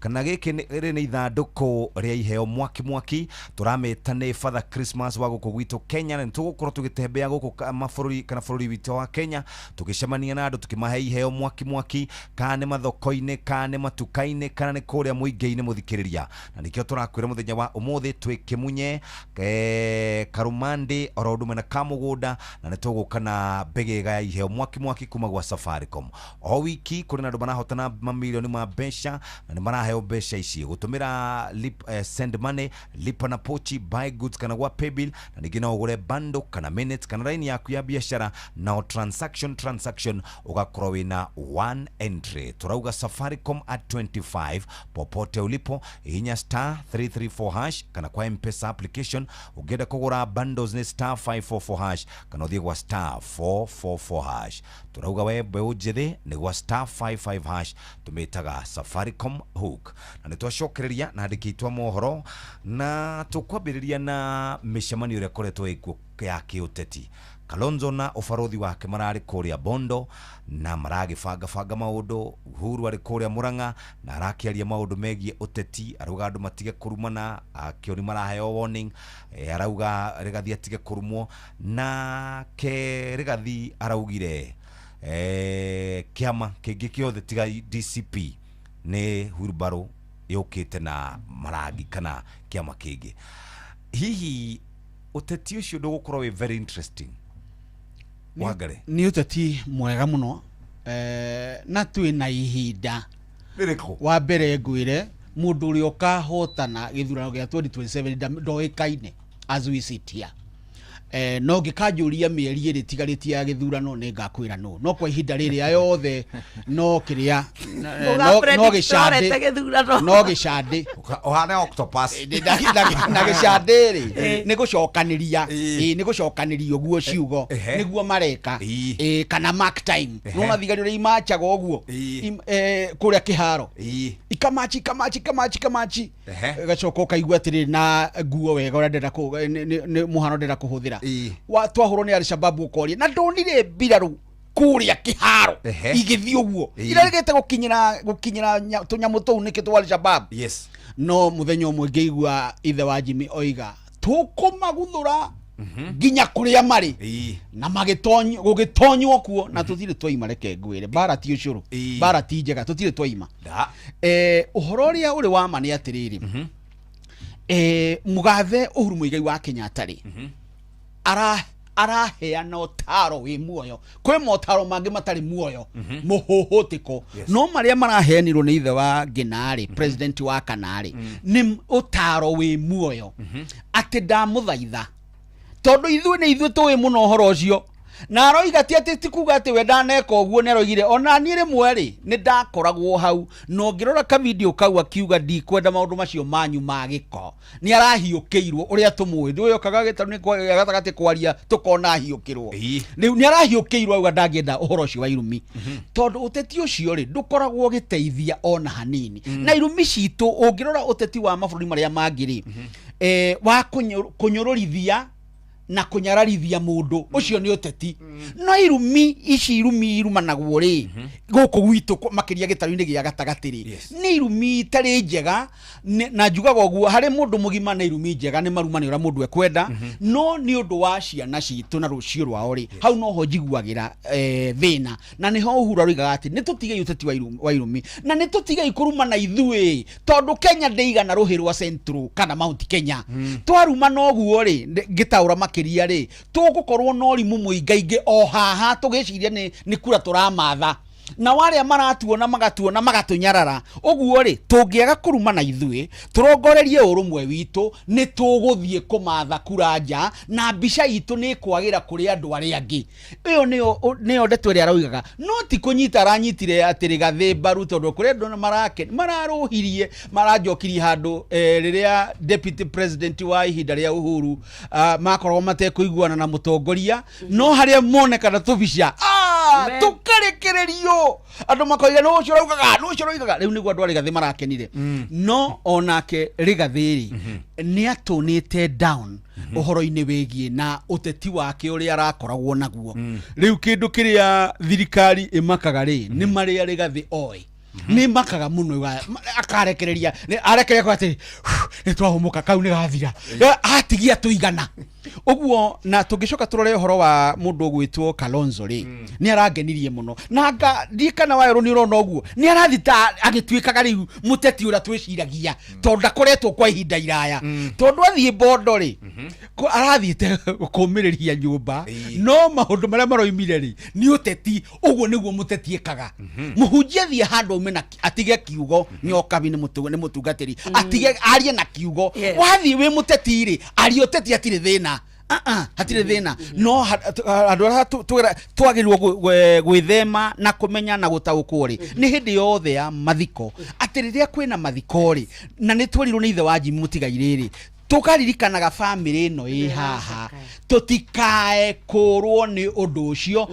kana gĩkĩ nĩ ithandũkũ rĩa iheo mwaki turamĩta nĩ Father Christmas wa gũkũ gwitũ Kenya, na tũgũkorwo tũgĩtembea gũkũ mabũrũri kana bũrũri witũ wa Kenya tũgĩcemania na andũ tũkĩmahe iheo mwaki kana mathoko-inĩ kana matuka-inĩ kana nĩ kũrĩa mũingĩ-inĩ mũthikĩrĩria. Na nĩkĩo tũrakwĩra mũthenya wa ũmũthĩ twĩkĩmunye karumande oro ũndũ ũmwe na kamũgũnda, na nĩ tũgũka na mbegega ya iheo mwaki kuma gwa Safaricom. O wiki kũrĩ na andũ marahotana mamilioni ma mbeca na nĩ maraheo mbeca ici gũtũmĩra send money, lipa na pochi, buy goods kana gwa paybill, na ningĩ no ũgũre bundle kana minutes kana line yaku ya biashara na transaction ugakorwo wĩna one entry. Turauga Safaricom at 25 popote ulipo inya *334# kana kwa M-Pesa application. Ugenda kugura bundles ni *544# kana uthie gwa *444#. Turauga webe ujithi ni gwa *55# tumetaga Safaricom hook. Na nitwacokereria na ndikitwa mohoro na tukwambiriria na mishemanio ĩrĩa koretwo ikuo ya kiuteti. Kalonzo na ufarodhi wake marari kuria Bondo na maragibanga maundu. Uhuru ari kuria Murang'a na arakiaria maundu megie uteti, arauga andu matige kurumana, akioni maraheo warning. Arauga Rigathi atige kurumwo na ke Rigathi araugire kiama kingi kiothe tiga DCP ni Wilbaro yukite na maragi kana kiama kingi. Hihi uteti ucio ndugukorwo wi very interesting wagare ni uteti mwega muno na twina ihinda ririko wa mbere ngwire mundu uri ukahotana githurano gia 2027 ndoikaine as we sit here no ngĩkanjũria mĩeri ĩrĩ tigarĩtie ya gĩthurano nĩ ngakwĩra no kwa ihinda rĩrĩa yothe no kĩrĩa no gĩcandĩ ũhane octopus na gĩcandĩ rĩ nĩ gũcokanĩria nĩ gũcokanĩria ũguo ciugo nĩguo mareka kana mark time no thigari ũrĩa imachaga ũguo kũrĩa kĩharo ikamachi gacoka ũkaigua atĩrĩ na nguo wega ũrĩa ndĩrenda nĩ mũhano ndĩrenda kũhũthĩra twahũrwo nĩ Al-Shabaab ũkoria na ndonire mbirarũ kũrĩa kĩharo igĩthiĩ ũguo irarĩgĩte gũkinyĩra tũnyamũ tũu nĩkĩ twa Al-Shabaab no mũthenya ũmwe ngĩigua ithe wa Jimmy oiga tũkũmaguthũra nginya kũrĩa marĩ na gũgĩtonywo kuo na tũtirĩ twaima reke ngwĩre bara ti ũcũrũ bara ti njega tũtirĩ twaima ũhoro ũrĩa ũrĩ wa ma nĩ atĩrĩrĩ mũgathe Uhuru Muigai wa Kenyatta rĩ araheana ũtaro wĩ muoyo kwĩ motaro mangĩ matarĩ muoyo mũhũhũtĩko no marĩa maraheanirwo nĩ ithe wa Ngenarĩ president wa Kanarĩ nĩ ũtaro wĩ muoyo atĩ ndamũthaitha tondũ ithuĩ tũĩ mũno ũhoro ũcio na aroiga ti kuga atĩ we ndaneka ũguo nĩ aroigire ona niĩ rĩmwe rĩ nĩ ndakoragwo hau no ngĩrora ka video kau akiuga ndikwenda maũndũ macio manyu ma gĩko nĩ arahiũkĩirwo ũrĩa tũmũĩ ndũĩ okaga gĩtarũ nĩ gatagatĩ kwaria tũkona ahiũkĩrwo rĩu nĩ arahiũkĩirwo auga ndangĩenda ũhoro ũcio wa irumi tondũ ũteti ũcio rĩ ndũkoragwo gĩteithia ona hanini na irumi citũ ũngĩrora ũteti wa mabũrũri marĩa mangĩ rĩ wa kũnyũrũrithia na kunyararithia mũndũ ũcio nĩ ũteti no irumi irumanagwo rĩ gũkũ gwitũ makĩria gĩtarũ-inĩ gĩa gatagatĩ rĩ nĩ irumi itarĩ njega na njugaga ũguo harĩ mũndũ mũgima na irumi njega nĩ marumani ũrĩa mũndũ ekwenda no nĩ ũndũ wa ciana citũ na rũciũ rwao rĩ hau noho njiguagĩra thĩna na nĩho Uhuru aroigaga atĩ nĩ tũtigei ũteti wa irumi na nĩ tũtigei kũrumana ithuĩ tondũ Kenya ndĩigana rũhĩ rwa Central kana Mount Kenya twarumana ũguo rĩ ngĩtaũra makĩria rĩ tũgũkorwo na ũrimũ mũingaingĩ o haha tũgĩciria nĩ kura tũramatha na warĩa maratuona magatũnyarara ũguo rĩ tũngĩaga kũrumana ithuĩ tũrongorerie ũrũmwe witũ nĩ tũgũthiĩ kũmatha kura nja na mbica itũ nĩ kwagĩra kũrĩ andũ arĩa angĩ ĩyo nĩyo ndeto ĩrĩa aroigaga no ti kũnyita aranyitire atĩ Rigathĩ mbaru tondũ kũrĩ andũ mararũhirie maranjokirie handũ rĩrĩa deputy president wa ihinda rĩa Uhuru makorwo matekũiguana na mũtongoria no harĩa monekana tũbica tũkarekererio andũ makoiga no ũcio roigaga rĩu nĩguo andũ Rigathĩ marakenire no onake Rigathĩ nĩ atũnĩte down ũhoro-inĩ wĩgiĩ na ũteti wake ũrĩa arakoragwo naguo rĩu kĩndũ kĩrĩa thirikari ĩmakaga rĩ nĩ marĩa Rigathĩ oĩ nĩ makaga mũno akarekereria arekereria kwa atĩ nĩ twahũmũka kau nĩ gathira atigia tũigana ũguo na tũngĩcoka tũrore ũhoro wa mũndũ ũgwĩtwo Kalonzo rĩ nĩ arangenirie mũno na ndikana wayo nĩ ũrona ũguo nĩ arathita agĩtuĩkaga rĩu mũteti ũrĩa twĩciragia tondũ ndakoretwo kwa ihinda iraya tondũ athiĩ Bondo rĩ arathiĩte kũmĩrĩria nyũmba no maũndũ marĩa maroimire rĩ nĩ ũteti ũguo nĩguo mũteti ekaga mũhunjia thiĩ handũ umena atige kiugo nyokabi nĩ mũtungatĩri atige arie na kiugo wathiĩ wĩ mũteti rĩ arie ũteti atirĩ thĩna hatirĩ thĩna no andũ arĩa twagĩrĩirwo gwĩthema na kũmenya na gũtaũkwo rĩ nĩ hĩndĩ yothe ya mathiko atĩ rĩrĩa kwĩna mathiko rĩ na nĩ twerirwo nĩ ithe wa Jimmy Mũtigairĩ rĩ tukaririkanaga family ĩno ĩ haha tutikae kũrwo nĩ ũndũ ũcio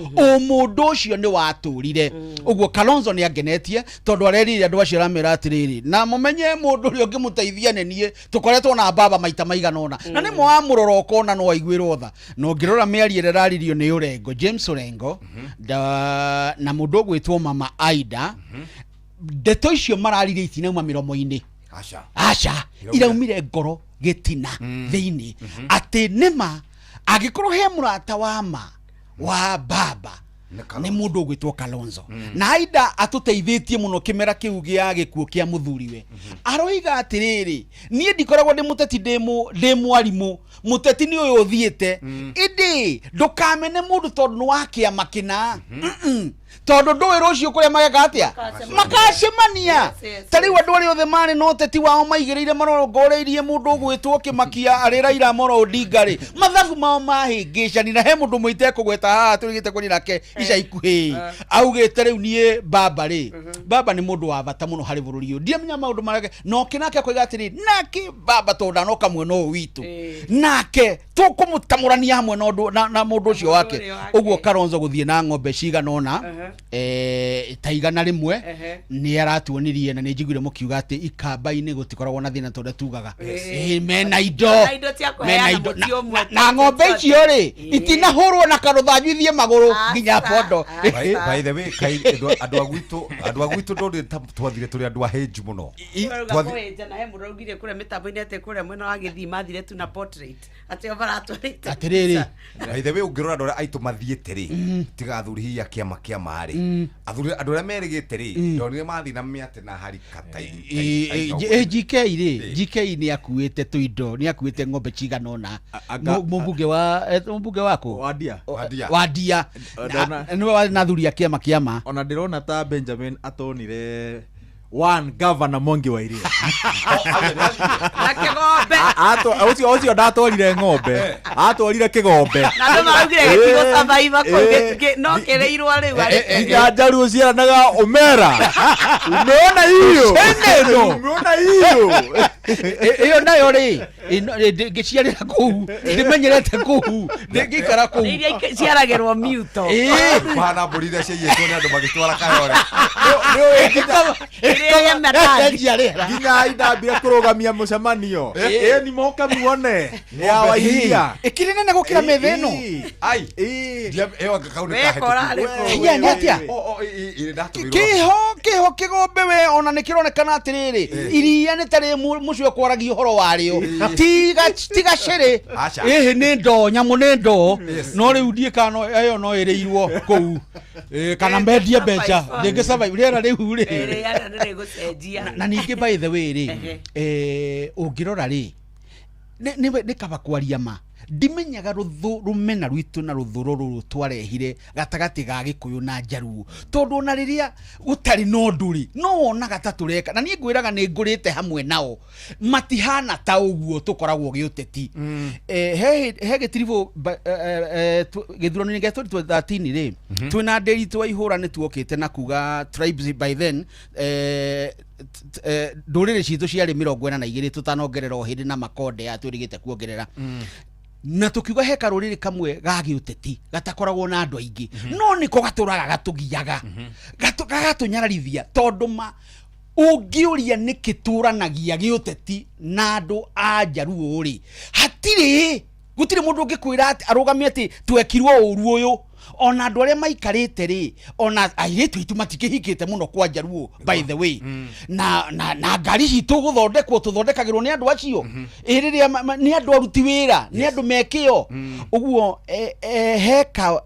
mũndũ ũcio nĩ watũrire ũguo Kalonzo nĩ angenetie tondũ arerire andũ acio aramera atĩrĩrĩ na mũmenye mũndũ ũrĩa ũngĩmũteithia nĩ niĩ tũkoretwo na baba maita maigana ũna na nĩ mwamũrora ũkona no aiguĩrwo tha no ngĩrora mĩario ĩrĩa raririo nĩ Orengo James Orengo na mũndũ ũgwĩtwo Mama Aida ndeto icio mararire itinauma mĩromo-inĩ aca iraumire ngoro gĩtina thĩinĩ atĩ nĩma angĩkorwo he mũrata wa ma wa baba nĩ mũndũ ũgwĩtwo Kalonzo na Aida atũteithĩtie mũno kĩmera kĩu gĩa gĩkuũ kĩa mũthuriwe aroiga atĩrĩrĩ niĩ ndikoragwo ndĩ mũteti ndĩ mwarimũ mũteti nĩ ũyũ ũthiĩte ĩndĩ ndũkamene mũndũ tondũ nĩ wa kĩama kĩna tondu ndũĩ rũciũ kũrĩa mageka atĩa makacemania ta rĩu andũ arĩa othe marĩ na ũteti wao maigĩrĩire marongoreirie mũndũ ũgwĩtwo Kĩmakia arĩ Raila Amolo Odinga rĩ mathabu mao mahĩngĩcani na he mũndũ mũite kũgweta haha tũrĩgĩte kũrĩ nake ica ikuhĩ augĩte rĩu niĩ baba rĩ baba nĩ mũndũ wa bata mũno harĩ bũrũri ũyũ ndiamenya maũndũ marĩa no kĩnake akoiga atĩrĩ nake baba tondũ ndanoka mwena ũyũ witũ nake tũkũmũtamũrania hamwe na mũndũ ũcio wake ũguo Kalonzo gũthiĩ na ng'ombe cigana ũna ta igana rĩmwe nĩ aratuonirie na nĩ njiguire mũkiuga atĩ ikamba-inĩ gũtikoragwo na thĩna tondũ tugaga mena indo na ng'ombe icio rĩ itinahũrwo na karũthanjuithie magũrũ nginya pondo. By the way andũ a gwitũ ndũrĩ twathire tũrĩ andũ ahĩnju mũno na he mũndũ augire kũrĩa mĩtambo-inĩ atĩ kũrĩa mwena wa Gĩthii mathire tu na portrait atĩ baratwarĩte atĩrĩrĩ by the way ũngĩrora andũ arĩa aitũ mathiĩte rĩ tiga athuri hihi kĩama kĩa marĩ athuri andũ arĩa merĩgĩte rĩ ndonire mathi na mĩate na harika ta GK rĩ GK nĩ akuĩte tũindo nĩ akuĩte ng'ombe cigana ũna mũmbunge wako Wadia nĩwe na athuri a kĩama ona ndĩrona ta Benjamin atonire one governor Mwangi wa Iria ucio ndatwarire ng'ombe atwarire kĩgombe na andũ maraugire gĩtigo survive no kĩrĩirwo rĩu nginya Njaruo ciaranaga Omera umeona hiyo iyo nayo rĩ ngĩciarĩra kũu ndĩmenyerete kũu ndĩngĩikara kũu iria ciaragĩrwo miuto bana mbũri iria ciaiyĩtwo nĩ andũ magĩtwara Kayore nginya indambire kũrũgamia mũcemanio ni moka muone ya Wairia ĩkĩrĩ nene gũkĩra metha ĩno kĩho kĩgombe we ona nĩ kĩronekana atĩrĩrĩ iria nĩ tarĩ mũcio kwaragia ũhoro warĩo tiga cĩrĩ ĩhĩ nĩ ndoo nyamũ nĩ ndoo no rĩu ndiĩ kana ĩyo no ĩrĩirwo kũu kana mbendie mbeca ndĩngĩ survive rĩera rĩu rĩ na ningĩ by the way rĩ ũngĩrora rĩ nĩ kaba kwaria ma ndimenyaga rũmena rwitũ na rũthũro rũrũ twarehire gatagatĩ ga Gĩkũyũ na Njaruo tondũ na rĩrĩa gũtarĩ na ũndũ rĩ no wonaga ta tũreka na niĩ ngwĩraga nĩ ngũrĩte hamwe nao matihana ta ũguo tũkoragwo gĩũteti he gĩtiribũ gĩthurano-inĩ gĩa 2013 rĩ twĩna Nderitu Waihũra nĩ tuokĩte na kuga tribes by then ndũrĩrĩ citũ ciarĩ 42 tũtanongerera o hĩndĩ na makonde ya twĩrĩgĩte kuongerera na tukiuga he karũrĩrĩ kamwe ga gĩũteti gatakoragwo na andũ aingĩ no niko gatũraga gatũgiaga gatũnyararithia tondũ ũngĩũria nĩkĩ tũranagia gĩũteti na andũ a Njaruo rĩ gũtirĩ mũndũ ũngĩkwĩra atĩ arũgamie atĩ twekirwo ũru ũyũ ona andũ arĩa maikarĩte rĩ ona airĩtu aitũ matikĩhikĩte mũno kwa Njaruo by the way na ngari citũ gũthondekwo tũthondekagĩrwo nĩ andũ acio rĩrĩa nĩ andũ aruti wĩra nĩ andũ mekĩo ũguo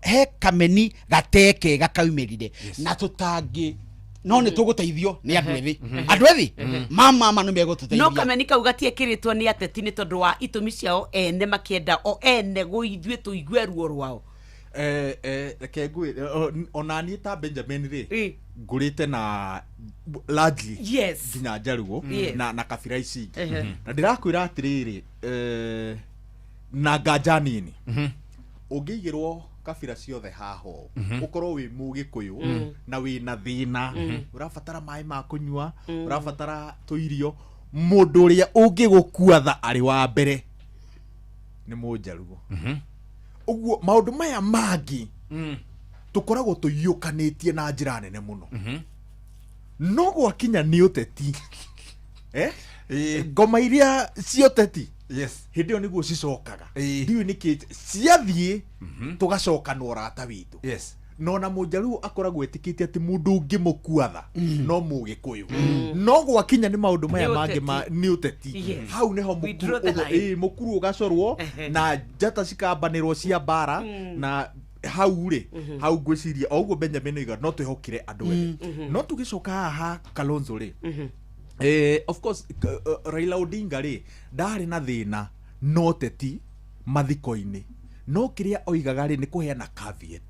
he kameni gateke gakaumĩrire na tũtangĩ no nĩ tũgũteithio nĩ andũ ethĩ mama nĩ megũtũteithia no kameni kau gatiekĩrĩtwo nĩ ateti nĩ tondũ wa itũmi ciao ene makĩenda o ene gũithuĩ tũigue ruo rwao reke ngwĩ ona niĩ ta Benjamin rĩ ngũrĩte na largely nginya Njaruo na kabira ici na ndĩrakwĩra atĩrĩrĩ na nganja nini ũngĩigĩrwo kabira ciothe haho ukorwo wi Mũgĩkũyũ na wina thina urabatara maĩ ma kunyua urabatara tuirio mundu uria ungigukuatha ari wa mbere ni Mũnjaruo uguo maundu maya mangi tukoragwo tuyukanĩtie na njĩra nene mũno no gwakinya nĩ ũteti ngoma iria cioteti hĩndĩ ĩyo nĩguo cicokaga ndiũ nĩkĩ ciathiĩ tũgacokanwo ũrata witũ no na Mũnjaruo akoragwo etĩkĩtie atĩ mũndũ ũngĩmũkuatha no Mũgĩkũyũ no gwakinya nĩ maũndũ maya mangĩ nĩ ũteti hau nĩho mũkuru ũgacorwo na njata cikambanĩrwo cia mbara na hau rĩ hau ngwĩciria o ũguo Benjamin oiga no twĩhokire andũ ethĩ no tũgĩcoka haha Kalonzo rĩ of course Raila Odinga rĩ ndarĩ na thĩna no teti mathiko-inĩ no kĩrĩa oigaga rĩ nĩ kũheana caveat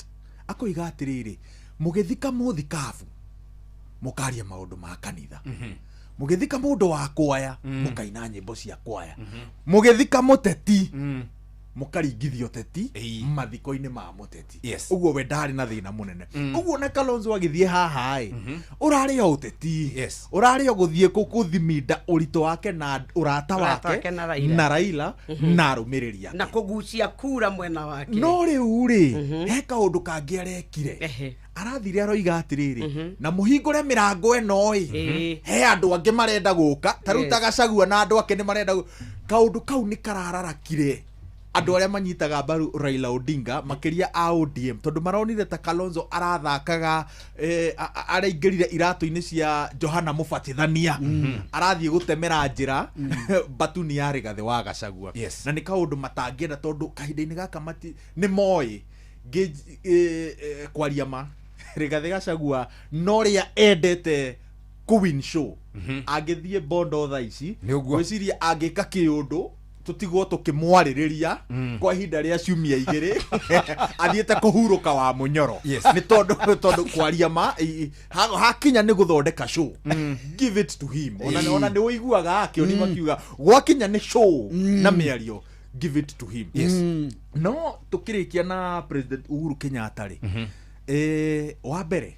akoiga atĩrĩrĩ mugithika muthikabu mukaria maundu ma kanitha mugithika mundu wa kwaya mukaina nyimbo cia kwaya mugithika muteti mukaringithio teti mathiko-ini ma muteti uguo we ndari na thina munene uguo na Kalonzo agithie haha urari o uteti urari o guthie kukuthiminda urito wake na urata wake na Raila na arumiriria na kugucia kura mwena wake no riu ri he kaundu kangi arekire arathire aroiga atiriri na muhingure mirango eno he andu angi marenda guka taruta Gachagua na andu ake ni marenda kaundu kau ni karararakire andu aria manyitaga mbaru Raila Odinga makiria a ODM tondu maronire ta Kalonzo arathakaga araingirire iratu-ini cia Johana Mubatithania arathie gutemera njira batuni ya Rigathi wa Gachagua na ni kaundu matangienda tondu kahinda-ini gaka mati ni moi kwaria ma Rigathi Gachagua no ria endete kuwin show agithie bondo tha ici gwiciria angika kiundu tutigwo tukimwaririria kwa ihinda ria ciumia igiri athiete kuhuruka wa munyoro ni tondu kwaria ma hakinya ni guthondeka show give it to him ona ni uiguaga akio ni makiuga gwakinya ni show na miario give it to him no tukirikia na President Uhuru Kenyatta ri wa mbere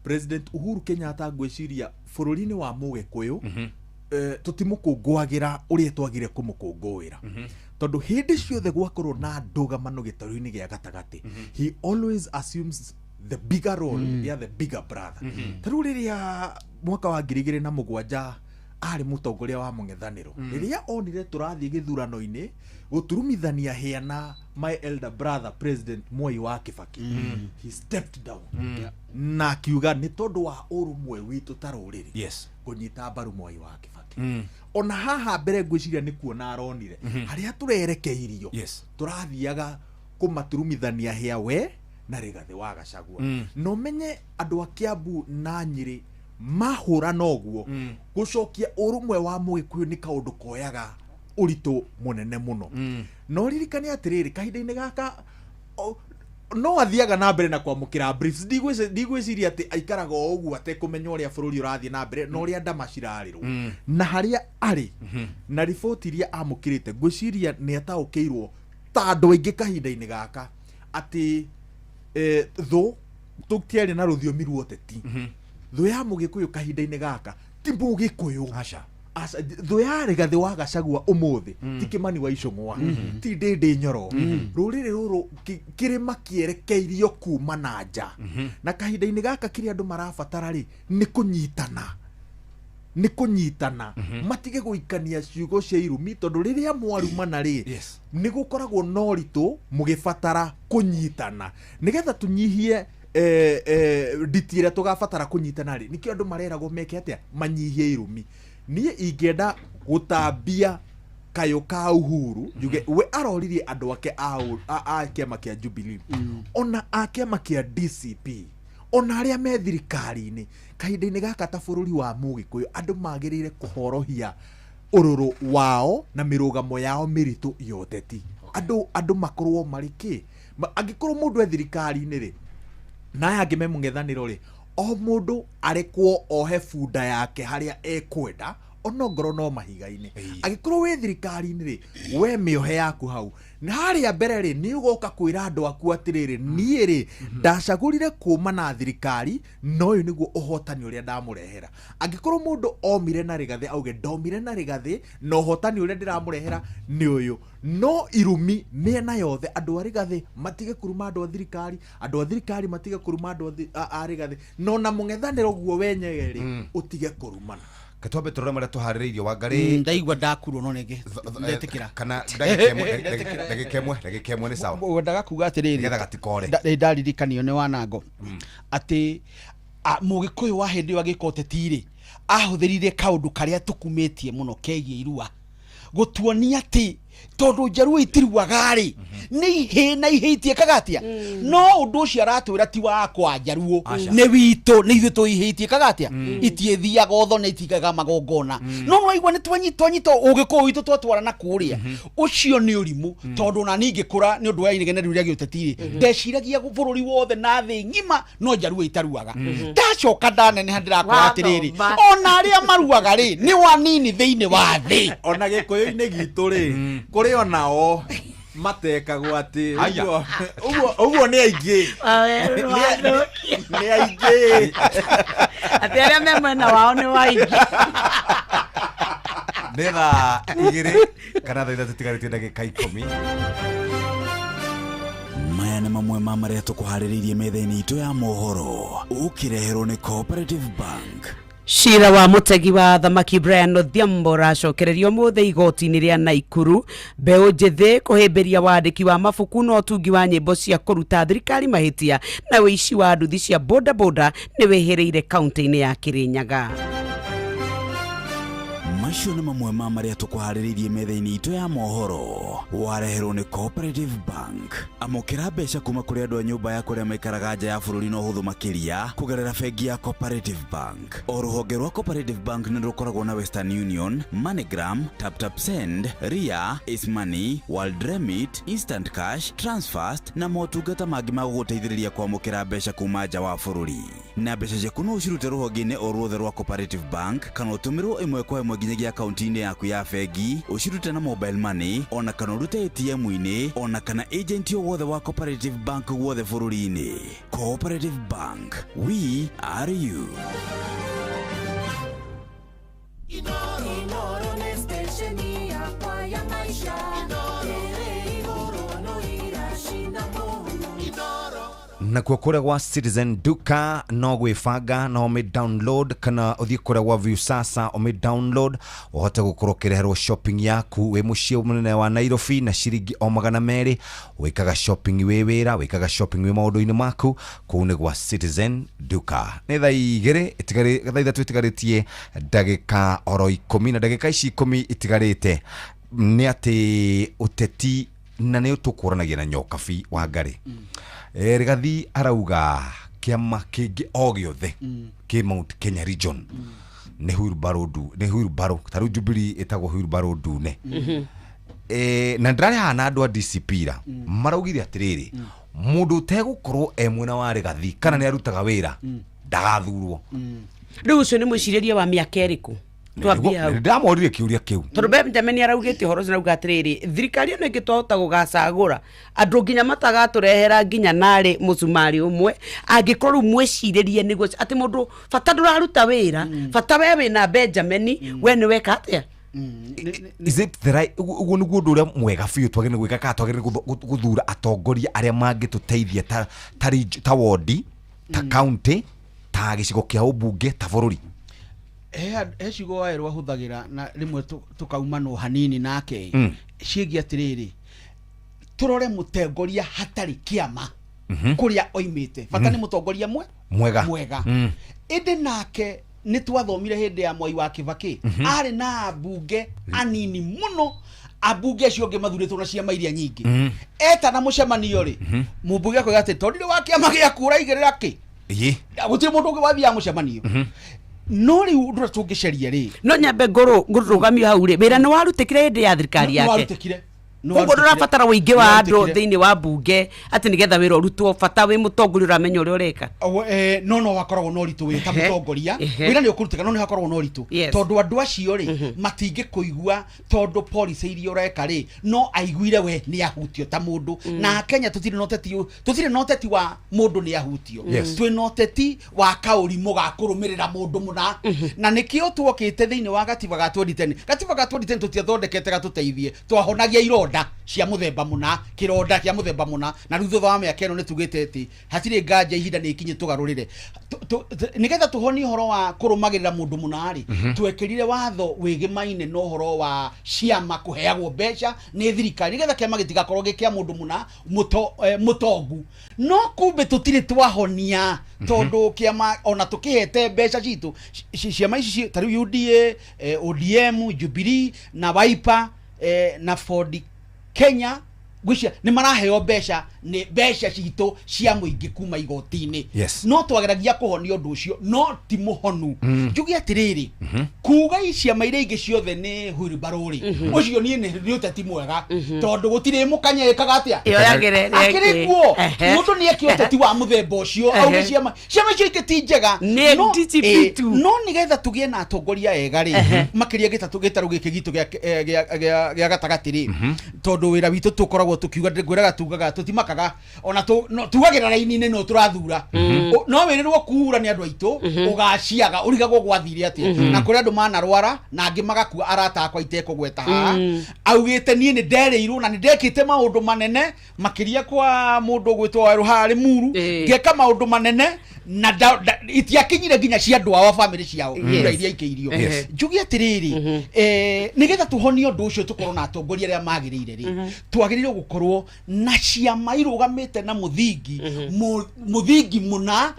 President Uhuru Kenyatta gwiciria bururi-ini wa Mugikuyu tutimukungwagira uria twagire kumukungwira tondu hindi ciothe gwakorwo na ndugamano gitaru-ini gia gatagati he always assumes the bigger role ya the bigger brother taru riria mwaka wa 2007 ari mutongoria wa mung'ethaniro riria onire turathie githurano-ini guturumithania hiana my elder brother President Moi wa Kibaki he stepped down na kiuga ni tondu wa urumwe witu taruriri kunyita mbaru Moi wa Kibaki ona haha mbere ngwiciria ni kuona aronire haria turerekeirio turathiaga kumaturumithania hia we na Rigathi wa Gachagua no menye andu a Kiambu na Nyeri mahura noguo gucokia urumwe wa Mugikuyu ni kaundu koyaga urito munene muno no ririkane atiriri kahinda-ini gaka no athiaga na mbere na kwamukira briefs ndigwiciria ati aikaraga uguo atekumenya uria bururi urathie na mbere no uria ndama cirarirwo na haria ari na report iria amukirite gwiciria ni ataukiirwo ta andu aingi kahinda-ini gaka ati tho tuktiari na ruthiomi ruoteti tho ya Mugikuyu kahinda-ini gaka ti Mugikuyu tho ya Rigathi wa Gachagua umuthi ti Kimani wa Icũng'wa ti Ndindi Nyoro ruriri ruru kirima kierekeirio kuma na nja na kahinda-ini gaka kiri andu marabatara ri ni kunyitana matige guikania ciugo cia irumi tondu riria mwarumana ri ni gukoragwo no ritu mugibatara kunyitana nigetha tunyihie nditire tugabatara kunyitana ri nikio andu mareragwo meke atia manyihie irumi nie ingenda gutambia kayo ka Uhuru juge we aroririe andu ake a kiama kia Jubilee ona a kiama kia DCP ona aria me thirikari-ini kahinda-ini gaka ta bururi wa Mugikuyu andu magirire kuhorohia ururu wao na mirugamo yao miritu yoteti andu makorwo mariki angikorwo mundu e thirikari-ini ri na yangi me mung'ethaniro ri o mundu arekwo ohe bunda yake haria ekwenda ono ngoro no mahiga-ini agikorwo we thirikari-ini ri we miohe yaku hau na haria mbere ri ni ugoka kwira andu aku atiriri nie ri ndacagurire kuma na thirikari no uyu niguo uhotani uria ndamurehera agikorwo mundu omire na Rigathi auge ndomire na Rigathi no uhotani uria ndiramurehera ni uyu no irumi miena yothe andu a Rigathi matige kuruma andu a thirikari matige kuruma andu a Rigathi no na mung'ethaniro guo wenyewe ri utige kurumana katwambe turore maria tuhaririirio Wangari ndaigua ndakurwo no nenge ndetikira kana ndagikemwe ni sawa ndaga kuga atiriri getha gatikore ndaririkanio ni Wanango ati Mugikuyu wa hindi wa gikoteti-ri ahuthirire kaundu karia tukumitie muno kegie irua gutuonia ati tondu njaruo itiruaga ri ni na ihitie kagatia no undu cio aratwira ti wa kwa Jaruo ni wito ni ithu tuihitie kagatia itiethia gotho ni itikaga magongona no igwa ni twanyito ugiko witu twatwara na kuria ucio ni urimu tondu na ningi kura ni undu wa inegene riu ria utetiri ndeciragia bururi wothe na thi ngima no Jaruo itaruaga ndacoka ndanene handira atiriri ona aria maruaga ri ni wanini thiini wa thi ona gikuyu-ini gitu ri kuri onao matekagwo ati uguo ni aingi ni aingi ati aria me mwena wao ni waingi Nega igiri kana thaitha tutigaritie ndagika 10 maya nĩ mamwe ma marĩa tũkũharĩrĩirie metha-inĩ itũ ya mohoro ũkĩreherwo nĩ Cooperative Bank. Cira wa mutegi wa thamaki Brian Odhiambo racokererio mothe igoti-inĩ rĩa Naikuru mbeũ njĩthĩ kũhĩmbĩria wandĩki wa mabuku na ũtungi wa nyĩmbo cia kũruta thirikari mahĩtia na wĩici wa nduthi cia boda boda nĩ wĩhĩrĩire kaunti-inĩ ya Kĩrĩnyaga. Macio nĩ mamwe ma marĩa tũkũharĩrĩirie metha-inĩ itũ ya mohoro wareherwo nĩ Cooperative Bank. Amũkĩra mbeca kuma kũrĩ andũ a nyũmba ya kũrĩa maikaraga nja ya bũrũri na ũhũthũ makĩria kũgerera bengi ya Cooperative Bank. O rũhonge rwa Cooperative Bank nĩ rũkoragwo na Western Union, MoneyGram, TapTapSend, Ria, Ismoney, World Remit, Instant Cash, Transfast na motungata mangĩ ma gũgũteithĩrĩria kwamũkĩra mbeca kuma nja wa bũrũri. Na mbeca ciaku no ũcirute rũhonge-inĩ o ruothe rwa Cooperative Bank kana ũtũmĩrwo ĩmwe kwa ĩmwe nginyagia akaunti-inĩ yaku ya bengi ũcirute na mobile money ona kana ũrute ATM-inĩ ona kana agent o wothe wa Cooperative Bank guothe bũrũri-inĩ. Cooperative Bank, we are you. Inoro ni stesheni yakwa ya maisha Igoro no irashinda mũno Inoro nakuo kuria gwa Citizen Duka no gwibanga no me download kana uthie kuria gwa View Sasa o me download uhote gukorwo kireherwo shopping yaku we mucie munene wa Nairobi na ciringi o 200 wikaga shopping we wira wikaga shopping we maundu-ini maku kune gwa Citizen Duka ni thaa igiri thaa itigarĩtie ndagĩka oro 10 na ndagĩka ici 10 itigarĩte ni ati uteti na ni utukuranagia na nyokabi wa Ngari Rigathi arauga kiama kingi o giothe ki Mount Kenya region ni Wheelbarrow taru Jubilee etagwo Wheelbarrow ndune na ndrare hana andu a DCP ra maraugire atiriri mundu utegukorwo mwena wa Rigathi kana ni arutaga wira ndagathurwo riu ucio ni mwiciriria wa miaka iriku twambia ndamorire kiuria kiu tondu Benjamin araugite horo cirauga atiriri thirikari ino ingitwahota gugacagura andu nginya matagatũrehera nginya nari mucumari umwe angikorwo mwiciririe niguo ati mundu bata nduraruta wira bata we wina Benjamin we ni weka atia is it the right uguo niguo undu uria mwega biũ twagĩrĩirwo gwĩka kana twagĩrĩirwo guthura atongoria aria mangĩtũteithia ta wodi ta county ta gĩcigo kĩa ũmbunge ta bũrũri cigo waerwo ahuthagira na rimwe tukauma no hanini nake ciegi atiriri turore mutengoria hatari kiama kuria oimite bata ni mutongoria mwega indi nake ni twathomire hindi ya Mwai wa Kibaki ari na abunge anini muno abunge acio nge mathuritwo na ciama iria nyingi eta na mucemanio ri mubunge akauga ati tondire wa kiama gia kura igirira ki gutire mundu ungi wathia mucemanio no riu ndura tungiceria ri no nyambe ngurugamio hau ri wira ni warutikire hindi ya thirikari yake Koguo ndurabatara uingi wa andu thiini wa bunge ati nigetha wira urutwo bata wi mutongoria uramenya uria ureka no wakoragwo no ritu wi ta mutongoria wira ni ukurutika no ni hakoragwo no ritu tondu andu acio ri matingi kuigua tondu policy iria ureka ri no aiguire we ni ahutio ta mundu na Kenya tutire noteti wa mundu ni ahutio twi noteti wa kaurimo ga kurumirira mundu muna na nikio twokite thiini wa gatiba ga 2010 tutiathondekete gatuteithie twahonagia ironda cia muthemba muna kironda kia muthemba muna na rutho wa miaka eno nitugite ati hatire nganja ihinda ni ikinye tugarurire nigetha tuhoni horo wa kurumagirira mundu munari twekirire watho wigimaine no horo wa ciama kuheagwo mbeca ni thirikari nigetha kiama gitigakorwo gikia mundu muna mutongu no kumbe tutire twahonia tondu kiama ona tukihete mbeca citu ciama ici tari UDA ODM Jubilee na Wiper na Ford Kenya gwicia ni maraheo mbeca ni mbeca citũ cia mũingĩ kuma igoti-inĩ no twageragia kũhonia ũndũ ũcio no ti mũhonu njuge atĩrĩrĩ kuga ciama iria ingĩ ciothe nĩ hurumbarũ-rĩ ũcio niĩ nĩ ũteti mwega tondũ gũtirĩ mũkanya ĩkaga atĩa akĩrĩ kuo mũndũ nĩ eki ũteti wa mũthemba ũcio auge ciama icio ingĩ ti njega no nĩgetha tũgĩe na atongoria ega-rĩ makĩria gĩtarũ gĩkĩ gitũ gĩa gatagatĩ-rĩ tondũ wĩra witũ tũkoragwo tukiuga ngwĩraga tugaga tutimakaga ona tugagĩra raini-inĩ no tũrathura no wĩrĩrwo kuura nĩ andũ aitũ ũgaciaga ũrigagwo gwathire atĩa na kũrĩ andũ manarwara na angĩ magakua arata akwa itekũgweta haha augĩte niĩ nĩ nderĩirwo na nĩ ndekĩte maũndũ manene makĩria kwa mũndũ ũgwĩtwo Harĩ Muru ngeka maũndũ manene na itiakinyire nginya cia andũ ao family ciao iria ikĩirio njuge atĩrĩrĩ nĩgetha tũhonie ũndũ ũcio tũkorwo na atongoria arĩa magĩrĩire-rĩ twagĩrĩirwo gũkorwo na ciama irũgamĩte na mũthingi mũna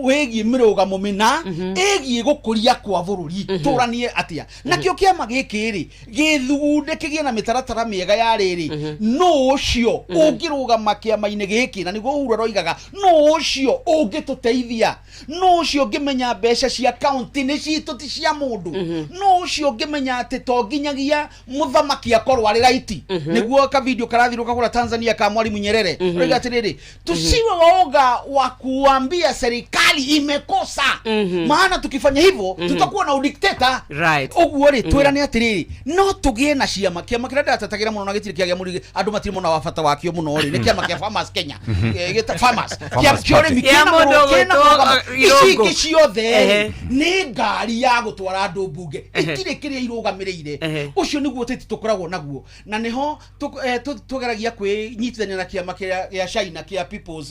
wĩgiĩ mĩrũgamo mĩna ĩgiĩ gũkũria kwa bũrũri tũranie atĩa nakĩo kĩama gĩkĩ-rĩ gĩthugunde kĩgĩe na mĩtaratara mĩega ya rĩrĩ no ũcio ũngĩrũgama kĩama-inĩ gĩkĩ na nĩguo Uhuru aroigaga no ũcio ũngĩtũteithia no ũcio ũngĩmenya mbeca cia kaunti nĩ citũ ti cia mũndũ no ũcio ũngĩmenya atĩ to nginyagia mũthamaki akorwo arĩ raiti nĩguo ka video karathirwo kagũra Tanzania ka Mwalimu Nyerere oiga atĩrĩrĩ tusiwe waoga wa kuambia serikali imekosa maana tukifanya hivyo tutakuwa na udikteta ũguo-rĩ twĩrane atĩrĩrĩ no tũgĩe na ciama kĩama kĩrĩa ndatatagĩra mũno na gĩtirĩ kĩagĩa mũrigi andũ matirĩ mona wa bata wakĩo mũno-rĩ nĩ kĩama kĩa Farmers Kenya Farmers kĩa ũrĩmi kĩna ici ingĩ ciothe nĩ ngari ya gũtwara andũ mbunge itirĩ kĩrĩa irũgamĩrĩire ũcio nĩguo teti tũkoragwo naguo na nĩho tũgeragia kwĩnyitithania na kĩama gĩa China kĩa People's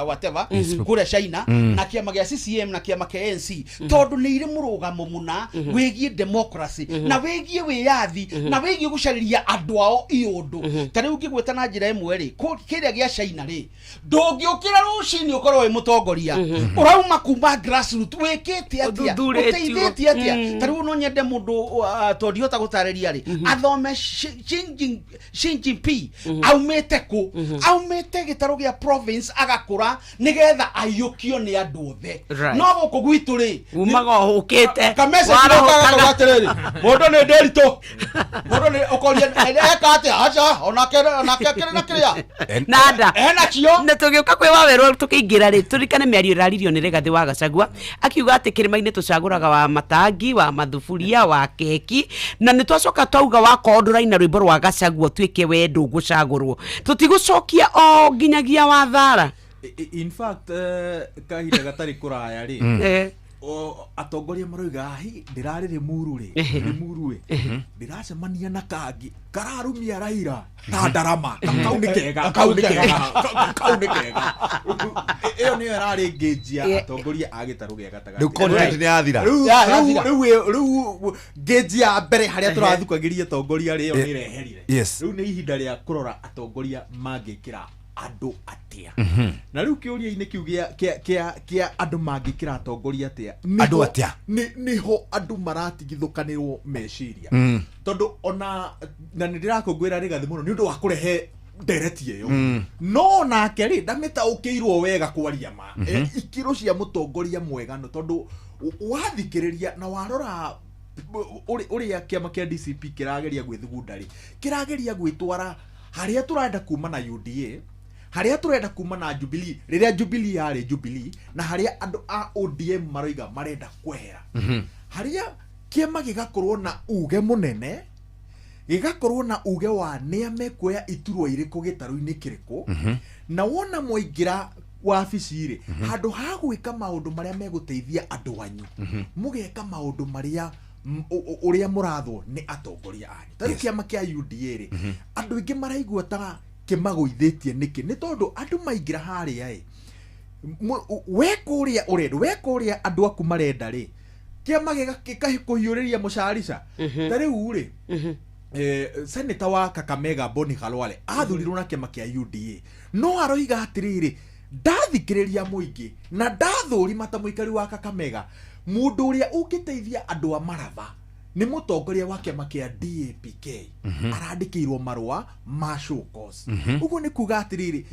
whatever kũrĩa China na kĩama gĩa CCM na kĩama kĩa ANC tondũ nĩ irĩ mũrũgamo mũna wĩgiĩ democracy na wĩgiĩ wĩyathi na wĩgiĩ gũcarĩria andũ ao iũndũ ta rĩu ũngĩgweta na njĩra ĩmwe-rĩ kĩrĩa gĩa China-rĩ ndũngĩũkĩra rũcinĩ ũkorwo wĩ mũtongoria ũrauma kuma grassroots wĩkĩte atĩa ũteithĩtie atĩa ta rĩu no nyende mũndũ tondihota gũtarĩria-rĩ athome Xi Jinping aumĩte kũ aumĩte gĩtarũ gĩa province agakũra nĩgetha aiyũkio nĩ andũ othe no gũkũ gwitũ-rĩ umaga ũhũkĩte kamesa kĩrokaga atĩrĩrĩ mũndũ nĩ ndĩritũ mũndũ nĩ ũkoria eka atĩa aca onake kĩrĩ na kĩrĩa nanda enacio na tũgĩũka kwĩ Wawerũ tũkĩingĩra-rĩ tũrikane mĩario ĩraririo nĩ Rigathĩ wa Gachagua akiuga atĩ kĩrĩma-inĩ tũcagũraga wa matangi wa mathuburia wa keki na nĩ twacoka twauga wakorwo ndũraina rwĩmbo rwa Gachagua tuĩke we ndũgũcagũrwo tũtigũcokia o nginyagia wa thara in fact kahinda gatarĩ kũraya-rĩ atongoria maroiga ndirarĩ Limuru-rĩ Limuru-ĩ ndiracemania na kangi kararumia Raila ta ndarama kau nĩ kega ĩyo nĩyo ĩrarĩ ngĩnji ya atongoria a gĩtarũ gĩa gatagatĩ rĩu content nĩ yathira rĩu ngĩnji ya mbere harĩa tũrathukagĩria atongoria rĩyo nĩ ĩreherire rĩu nĩ ihinda rĩa kũrora atongoria mangĩkĩra andũ atĩa na rĩu kĩũria-inĩ kĩu kĩa andũ mangĩkĩra atongoria atĩa andũ atĩa nĩho andũ maratigithũkanĩrwo meciria tondũ ona na nĩ ndĩrakũngũĩra Rigathĩ mũno nĩ ũndũ wa kũrehe ndereti ĩyo no nake-rĩ ndamĩtaũkĩirwo wega kwaria ma ikĩro cia mũtongoria mwega no tondũ wathikĩrĩria na warora ũrĩa kĩama kĩa DCP kĩrageria gwĩthugunda-rĩ kĩrageria gwĩtwara harĩa tũrenda kuma na UDA harĩa tũrenda kuma na Jubilee rĩrĩa Jubilee yarĩ Jubilee na harĩa andũ a ODM maroiga marenda kwehera harĩa kĩama gĩgakorwo na uge mũnene gĩgakorwo na uge wa nĩa mekuoya iturwa irĩkũ gĩtarũ-inĩ kĩrĩkũ na wona mwaingĩra wabici-rĩ handũ ha gwĩka maũndũ marĩa megũteithia andũ anyu mũgeka maũndũ marĩa ũrĩa mũrathwo nĩ atongoria anyu tarĩ kĩama kĩa UDA-rĩ andũ aingĩ maraigua ta kĩmagũithĩtie nĩkĩ nĩ tondũ andũ maingĩra harĩa-ĩ weka ũrĩa ũrenda weka ũrĩa andũ aku marenda-rĩ kĩama gĩkakũhiũrĩria mũcarica ta rĩu-rĩ seneta wa Kakamega Boni Khalwale athurirwo na kĩama kĩa UDA no aroiga atĩrĩrĩ ndathikĩrĩria mũingĩ na ndathũrima ta mũikari wa Kakamega mũndũ ũrĩa ũngĩteithia andũ a Maratha nĩ mũtongoria wa kĩama kĩa DAPK arandĩkĩirwo marũa ma show cause. Ũguo nĩ kuga atĩrĩrĩ,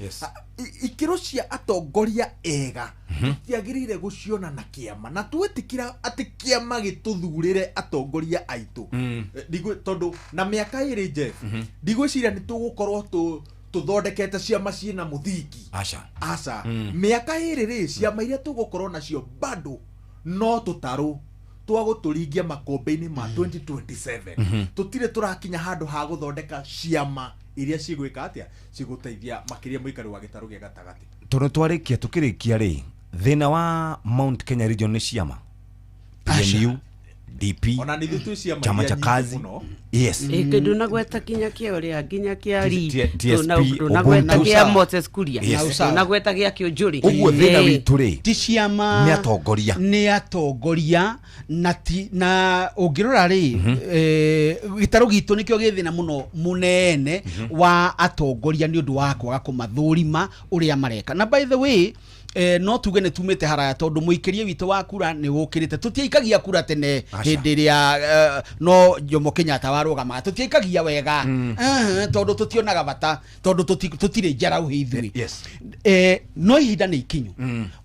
ikĩro cia atongoria ega tũtiagĩrĩire gũciona na kĩama, na twĩtĩkĩra atĩ kĩama gĩtũthurĩre atongoria aitũ. Tondũ na mĩaka ĩrĩ Jeff, ndigwĩciria nĩ tũgũkorwo tũthondekete ciama ciĩna mũthingi. Aca mĩaka ĩrĩ rĩ, ciama iria tũgũkorwo nacio bado no tũtarũ twagũtũringia makombe-inĩ ma 2027. Tũtirĩ tũrakinya handũ ha gũthondeka ciama iria cigwĩka atĩa, cigũteithia makĩria mũikari wa gĩtarũ gĩa gatagatĩ. Tondũ twarĩkia tũkĩrĩkia rĩ, thĩna wa Mount Kenya region nĩ ciama PNU, DP, chama cha kazi. Yes. Kĩndũ nagweta kinya kĩa ũrĩa nginya kĩa ri nagweta kĩa Moses Kuria nagweta gĩa Kĩũnjũrĩ. Ũguo thĩna witũ rĩ, ti ciama nĩ atongoria na ũngĩrora rĩ, gĩtarũ gitũ nĩkĩo gĩthĩna mũno mũnene wa atongoria nĩ ũndũ wa kwaga kũmathũrima ũrĩa mareka. Na by the way, no tuge nĩ tumĩte haraya tondũ mũikĩrie witũ wa kura nĩ wũkĩrĩte. Tũtiaikagia kura tene hĩndĩ ĩrĩa no Jomo Kenyatta warũgama, tũtiaikagia wega tondũ tũtionaga bata, tondũ tũtirĩ njaraũ ithuĩ. No ihinda nĩ ikinyu,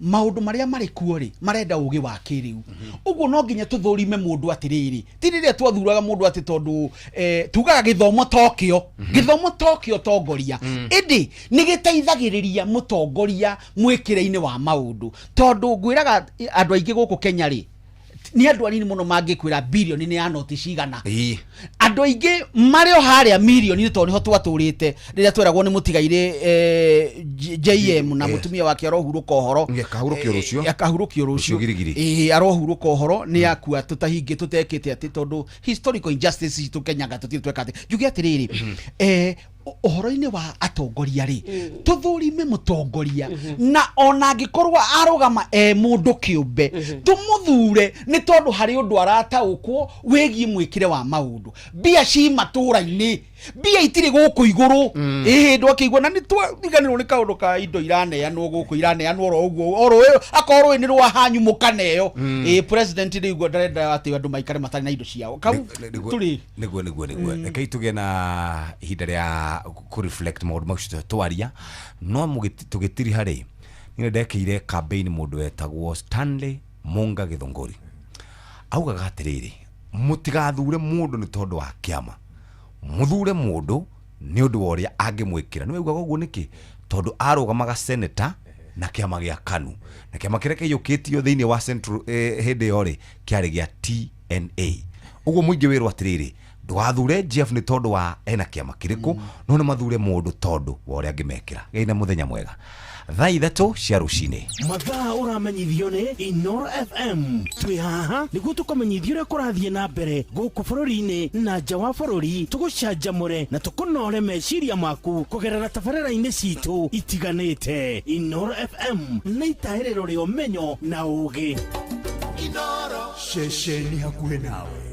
maũndũ marĩa marĩ kuo rĩ marenda ũgĩ wa kĩrĩu. Ũguo no nginya tũthũrime mũndũ atĩrĩrĩ, ti rĩrĩa twathuraga mũndũ atĩ tondũ tugaga gĩthomo tokĩo tongoria, ĩndĩ nĩ gĩteithagĩrĩria mũtongoria mwĩkĩre-inĩ wa maundu. Tondu ngwiraga andu aingi guku Kenya ri ni andu anini muno mangikwira bilioni ni ya noti cigana. Andu aingi mari o haria milioni ni tondu niho twaturite riria tweragwo ni mutigaire JM na mutumia wake arohuruka uhoro akahurukio rucio arohuruka uhoro ni akua tutahingi tutekite ati tondu historical injustice tukenyaga tutitweka ati juge atiriri uhoro-inĩ wa atongoria rĩ tũthũrime mũtongoria na ona angĩkorwo arũgama mũndũ kĩũmbe tũmũthure nĩ tondũ harĩ ũndũ arataũkwo wĩgiĩ mwĩkĩre wa maũndũ. Mbia ci matũra-inĩ, mbia itirĩ gũkũ igũrũ. Ndũ akĩigua na nĩ twariganĩrwo nĩ kaũndũ ka indo iraneanwo gũkũ iraneanwo oro ũguo oro akorwo nĩ rwa hanyu mũkaneyo. President rĩu ndarenda atĩ andũ maikare matarĩ na indo ciao. Kau tũrĩ nĩguo reke tũgĩe na ihinda rĩa ku reflect maũndũ macio twaria, no tũgĩtiri harĩ nĩ ndekĩire campaign mũndũ wetagwo Stanley Munga Githongori. Augaga atĩrĩrĩ, mũtigathure mũndũ nĩ tondũ wa kĩama, mũthure mũndũ nĩ ũndũ wa ũrĩa angĩmwĩkĩra. Nĩ waugaga ũguo nĩkĩ? Tondũ arũgamaga senator na kĩama gĩa KANU, na kĩama kĩrĩa kĩiyũkĩtio thĩinĩ wa Central hĩndĩ ĩyo rĩ kĩarĩ gĩa TNA. Ũguo mũingĩ wĩrwo atĩrĩrĩ, ndũgathure Jeff nĩ tondũ wa ena kĩama kĩrĩkũ, no nĩ mathure mũndũ tondũ wa ũrĩa angĩmekĩra. Gĩna mũthenya mwega. Thaa ithatũ cia rũcinĩ. Mathaa ũramenyithio nĩ Inoro FM. Twĩ haha nĩguo tũkamenyithio ũrĩa kũrathiĩ na mbere gũkũ bũrũri-inĩ na nja wa bũrũri, tũgũcanjamũre na tũkũnore meciria maku kũgerera tabarĩra-inĩ citũ itiganĩte. Inoro FM nĩ itaĩrĩro rĩa ũmenyo na ũũgĩ. Inoro ceceni hakuhĩ nawe.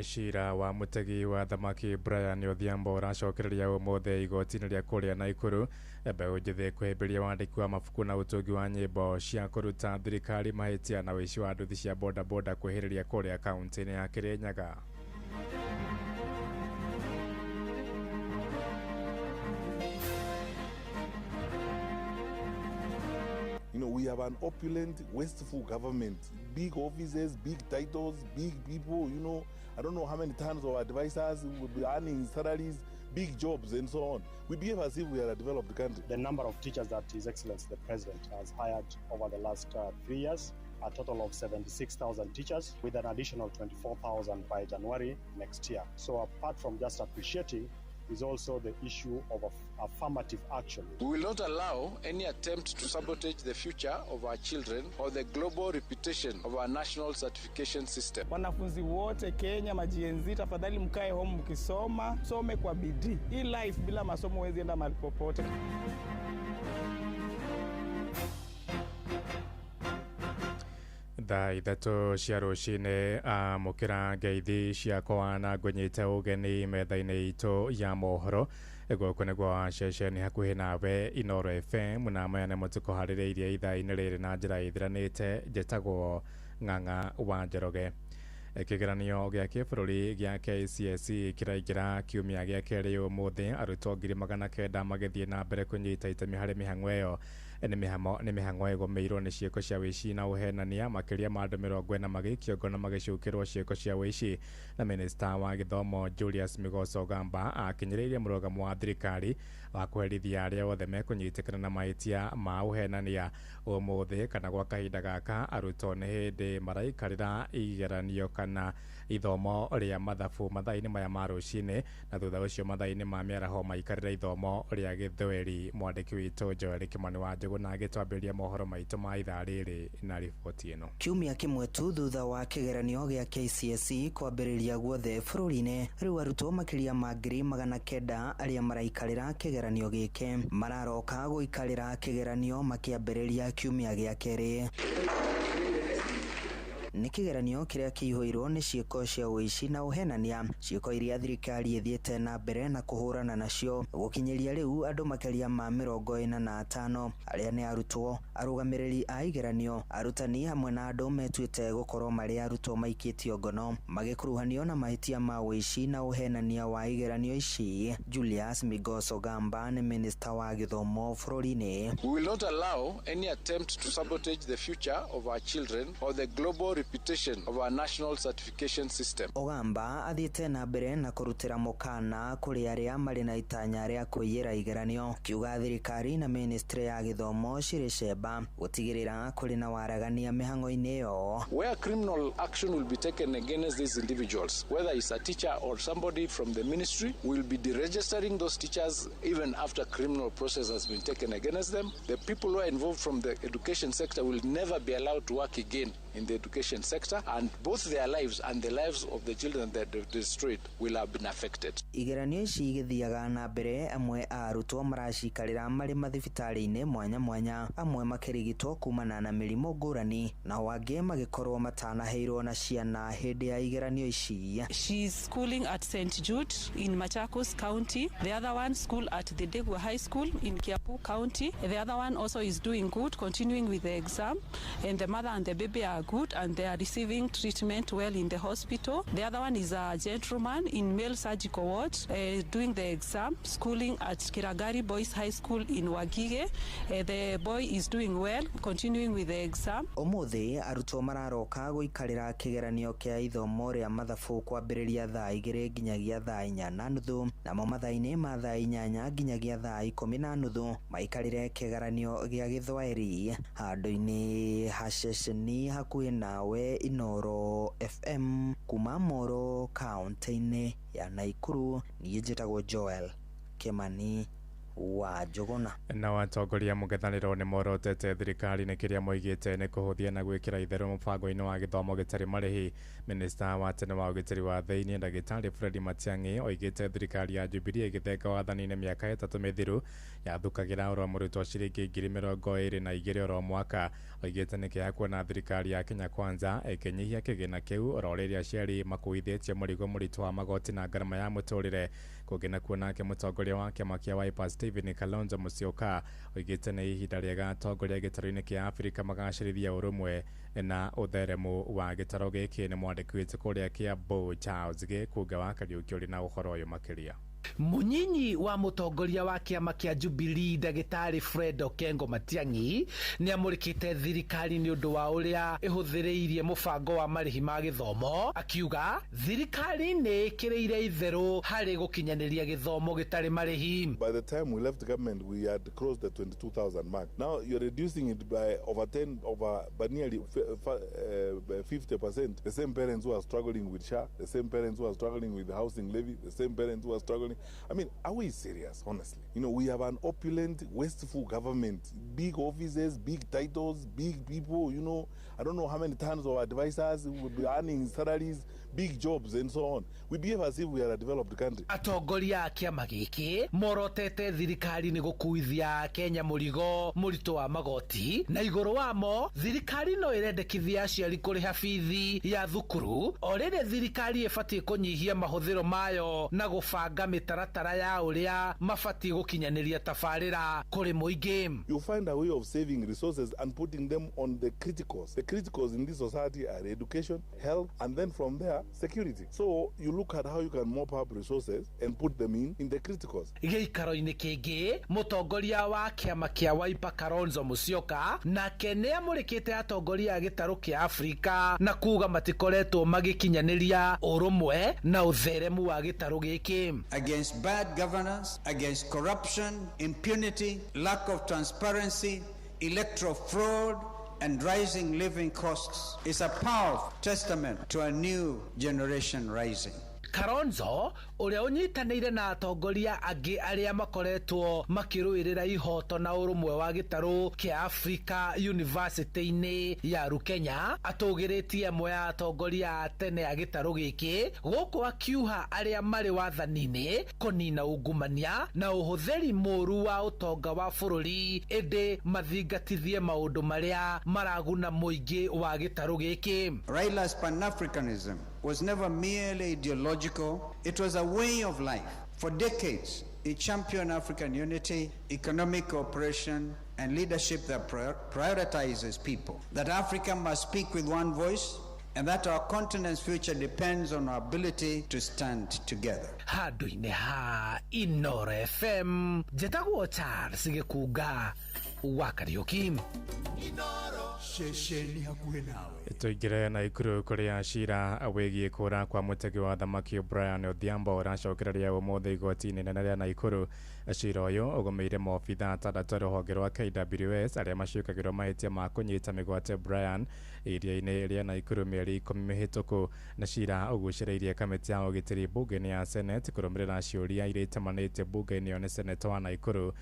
Cira wa mutegi wa thamaki Brian Odhiambo ũracokereria ũmũthĩ igoti-inĩ rĩa kũrĩa Naikuru mbeũ njĩthĩ kwĩhĩmbĩria wandĩki wa mabuku na ũtungi wa nyĩmbo cia kũruta thirikari mahĩtia na wĩici wa nduthi cia bodaboda kwĩhĩrĩria kũrĩa kaunti-inĩ ya Kirinyaga. You know, we have an opulent, wasteful government, big offices, big titles, big people, you know. I don't know how many times our advisors will be earning salaries, big jobs and so on. We behave as if we are a developed country. The number of teachers that His Excellency the President has hired over the last 3 years, a total of 76,000 teachers with an additional 24,000 by January next year. So apart from just appreciating is also the issue of affirmative action. We will not allow any attempt to sabotage the future of our children or the global reputation of our national certification system. Wanafunzi wote Kenya, majienzi, tafadhali mkae home mkisoma, some kwa bidii. Hii life bila masomo huwezi enda mahali popote. Thaa ithatũ cia rũcinĩ amũkĩra ngeithi ciakwa na ngũnyĩte ũgeni metha-inĩ itũ ya mohoro gũkũ nĩguo ceceni hakuhĩ nawe Inooro FM na maya nĩ mũtuko harĩrĩirie ithaa-inĩ rĩrĩ na njĩra ithiranĩte njĩtagwo Ng'ang'a wa Njoroge. Kĩgeranio gĩa kĩbũrũri gĩa KCSE kĩraingĩra kiumia gĩa kerĩ ũmũthĩ, arutwo 900 magĩthiĩ na mbere kũnyita itemi harĩ mĩhang'o ĩyo. Nĩ mĩhang'o ĩgũmĩirwo nĩ ciĩko cia wĩici na ũhenania, makĩria ma andũ 40 magĩikio ngono magĩcukĩrwo ciĩko cia wĩici, na minista wa gĩthomo Julius Migoso Gamba akinyĩrĩirie mũrũgamo wa thirikari wa kũherithia arĩa othe mekũnyitĩkana na mahĩtia ma ũhenania ũmũthĩ kana gwa kahinda gaka. Arutwo nĩ hĩndĩ maraikarĩra igeranio kana ithomo rĩa mathabu mathaa-inĩ maya ma rũcinĩ, na thutha ũcio mathaa-inĩ ma mĩaraho maikarĩra ithomo rĩa gĩthweri. Mwandĩki witũ Joel Kimani wa Njũgũ na agĩtwambĩrĩria mohoro maitũ ma ithaa rĩrĩ na riboti ĩno. Kiumia kĩmwe tu thutha wa kĩgeranio gĩa KCSE kwambĩrĩria guothe bũrũri-inĩ, rĩu arutwo makĩria ma 900 arĩa maraikarĩra kĩgeranio gĩkĩ mararoka gũikarĩra kĩgeranio makĩambĩrĩria kiumia gĩa kerĩ. Nĩ kĩgeranio kĩrĩa kĩihũirwo nĩ ciĩko cia ũici na ũhenania, ciĩko iria thirikari ĩthiĩte na mbere na kũhũrana nacio. Gũkinyĩria rĩu andũ makĩria ma 45 arĩa nĩ arutwo, arũgamĩrĩri a igeranio, arutani hamwe na andũ metuĩte gũkorwo marĩ arutwo maikĩtio ngono magĩkuruhanio na mahĩtia ma ũici na ũhenania wa igeranio ici. Julius Migoso Gamba nĩ minista wa gĩthomo bũrũri-inĩ. We will not allow any attempt to sabotage the future of our children or the global reputation of our national certification system. Ogamba athiĩte na mbere na kũrutĩra mũkana kũrĩ arĩa marĩ na itanya rĩa kũiyĩra igeranio, kiuga thirikari na ministry ya gĩthomo cirĩ cemba gũtigĩrĩra kũrĩ na waragania mĩhang'o-inĩ ĩyo. Where criminal action will be taken against these individuals, whether it's a teacher or somebody from the ministry, will be deregistering those teachers even after criminal process has been taken against them. The people who are involved from the education sector will never be allowed to work again in the education sector, and both their lives and the lives of the children that they've destroyed will have been affected. Igeranio ici igĩthiaga na mbere, amwe a arutwo maracikarĩra marĩ mathibitarĩ-inĩ mwanya mwanya, amwe makĩrigitwo kumana na mĩrimũ ngũrani, na angĩ magĩkorwo matanaheirwo na ciana hĩndĩ ya igeranio ici. She's schooling at St. Jude in Machakos County. The other one school at the Degwa High School in Kiambu County. The other one also is doing good, continuing with the exam, and the mother and the baby are good and they are receiving treatment well in the hospital. The other one is a gentleman in male surgical ward doing the exam, schooling at Kiragari Boys High School in Wagige. The boy is doing well, continuing with the exam. Ũmũthĩ arutwo mararoka gũikarĩra kĩgeranio kĩa ithomo rĩa mathabu kwambĩrĩria thaa 2 nginyagia thaa 4:30, namo mathaa-inĩ ma thaa 8 nginyagia thaa 10:30 maikarĩre kĩgeranio gĩa gĩthwaĩri handũ-inĩ ha ceceni hakuhĩ nawe Inooro FM kuma Moro kaunti-inĩ ya Naikuru. Niĩ njĩtagwo Joel Kimani wa Njũgũna. Na watongoria mũng'ethanĩro nĩ morotete thirikari nĩ kĩrĩa moigĩte nĩ kũhũthia na gwĩkĩra itherũ mũbango-inĩ wa gĩthomo gĩtarĩ marĩhi. Minista wa tene wa ũgitĩri wa thĩinĩ Ndagĩtarĩ Fred Matiang'i oigĩte thirikari ya Jubilee ĩgĩthenga wathani-inĩ mĩaka 3 mĩthiru yathukagĩra oro mũrutwo ciringi 22,000 oro mwaka. Oigĩte nĩ kĩeha kuona thirikari ya Kenya Kwanza ĩkĩnyihia kĩgĩna kĩu oro rĩrĩa aciari makuithĩtie mũrigo mũritũ wa magoti na ngarama ya mũtũrĩre. Kũngĩ kuona mũtongoria wa kĩama kĩa Wiper Stephen Kalonzo Musyoka oigĩte nĩ ihinda rĩega atongoria gĩtarũ-inĩ kĩa Afrika magacĩrithia ũrũmwe na ũtheremu wa gĩtarũ gĩkĩ. Nĩ mwandĩki witũ kũrĩa Kiambu Charles Gĩkunga wa Kariuki ũrĩ na ũhoro ũyũ makĩria. Munyinyi wa mutongoria wa kiama kia Jubilee Ndagĩtarĩ Fred Okengo Matiang'i ni amurikite thirikari ni undu wa uria ihuthireirie mubango wa marihi ma githomo, akiuga thirikari ni ikireire itheru hari gukinyaniria githomo gitari marihi. By the time we left government we had crossed the 22,000 mark. Now you're reducing it by nearly 50%. The same parents who are struggling with SHA, the same parents who are struggling with the housing levy, the same parents who are struggling money. I mean, are we serious, honestly? You know, we have an opulent, wasteful government, big offices, big titles, big people, you know. I don't know how many tons of advisors will be earning salaries, big jobs and so on. We behave as if we are a developed country. Atongoria a kĩama gĩkĩ morotete thirikari nĩ gũkuithia Kenya mũrigo mũritũ wa magoti, na igũrũ wamo thirikari no ĩrendekithia aciari kũrĩha bithi ya thukuru, o rĩrĩ thirikari ĩbatiĩ kũnyihia mahũthĩro mayo na gũbanga mĩtaratara ya ũrĩa mabatiĩ gũkinyanĩria tabarĩra kũrĩ mũingĩ. You find a way of saving resources and putting them on the criticals. The criticals in this society are education, health, and then from there, security. So you look at how you can mop up resources and put them in the criticals. Gĩikaro-inĩ kĩngĩ mũtongoria wa kĩama kĩa Wiper Kalonzo Musyoka nake nĩ amũrĩkĩte atongoria a gĩtarũ kĩa Afrika na kuga matikoretwo magĩkinyanĩria ũrũmwe na ũtheremu wa gĩtarũ gĩkĩ. Against bad governance, against corruption, impunity, lack of transparency, electoral fraud, and rising living costs is a powerful testament to a new generation rising. Kalonzo ũrĩa ũnyitanĩire na atongoria angĩ arĩa makoretwo makĩrũĩrĩra ihoto na ũrũmwe wa gĩtarũ kĩa Afrika University-inĩ ya Rukenya atũgĩrĩtie amwe ya atongoria a tene a gĩtarũ gĩkĩ gũkũ akiuha arĩa marĩ wathani-inĩ kũnina ungumania na ũhũthĩri mũru wa ũtonga wa bũrũri ĩndĩ mathingatithie maũndũ marĩa maraguna mũingĩ wa gĩtarũ gĩkĩ. Raila's Pan-Africanism was never merely ideological, it was a way of life. For decades, he championed African unity, economic cooperation, and leadership that prioritizes people. That Africa must speak with one voice, and that our continent's future depends on our ability to stand together. Handũ-inĩ ha Inooro FM, njĩtagwo Charles Gĩkunga wa Kariũki. Shesheni hakuhĩ nawe. Tũingĩre Naikuru kũrĩa cira wĩgiĩ kũra kwa mũtegi wa thamaki Brian Odhiambo ũracokereria ũmũthĩ igoti-inĩ inene rĩa Naikuru. Cira ũyũ ũgũmĩire maobitha atandatũ a rũhonge rwa KWS arĩa maciũkagĩrwo mahĩtia ma kũnyita mĩgwate Brian iria-inĩ rĩa Naikuru mĩeri 10 mĩhĩtũku, na cira ũgucĩrĩirie kamĩtĩ ya ũgitĩri mbunge-inĩ ya Senate kũrũmĩrĩra ciũria iria itemanĩte mbunge-inĩ ĩyo nĩ seneta wa Naikuru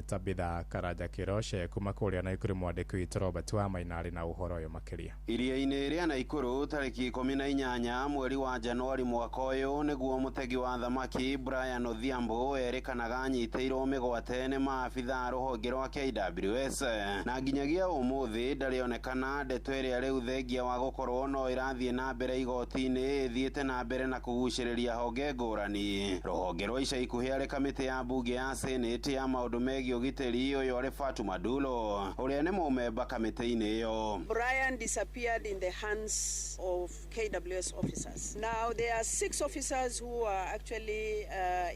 Tabitha Karanja Kĩroshe kuma kũrĩa Naikuru. Mwandĩki witũ Robert wa Mainarĩ na ũhoro ũyũ makĩria. Iria-inĩ rĩa Naikuru tarĩki 18 mweri wa Januari mwaka ũyũ nĩguo mũtegi wa thamaki Brian Odhiambo erĩkanaga anyitĩirwo mĩgwate nĩ maabitha a rũhonge rwa KWS, na nginyagia ũmũthĩ ndarĩonekana ndeto ĩrĩa rĩu thengia wa gũkorwo no ĩrathiĩ na mbere igoti-inĩ ĩthiĩte na mbere na kũgucĩrĩria honge ngũrani. Rũhonge rwa ica ikuhĩ harĩ kamĩtĩ ya mbunge ya Senate ya maũndũ megiĩ ũgitĩri ũyũ arĩ Fatuma Dulo ũrĩa nĩ mũmemba kamĩtĩ-inĩ ĩyo. Brian disappeared in the hands of KWS officers. Now there are 6 officers who are actually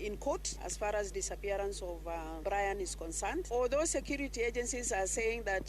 in court as far as disappearance of Brian is concerned. Although security agencies are saying that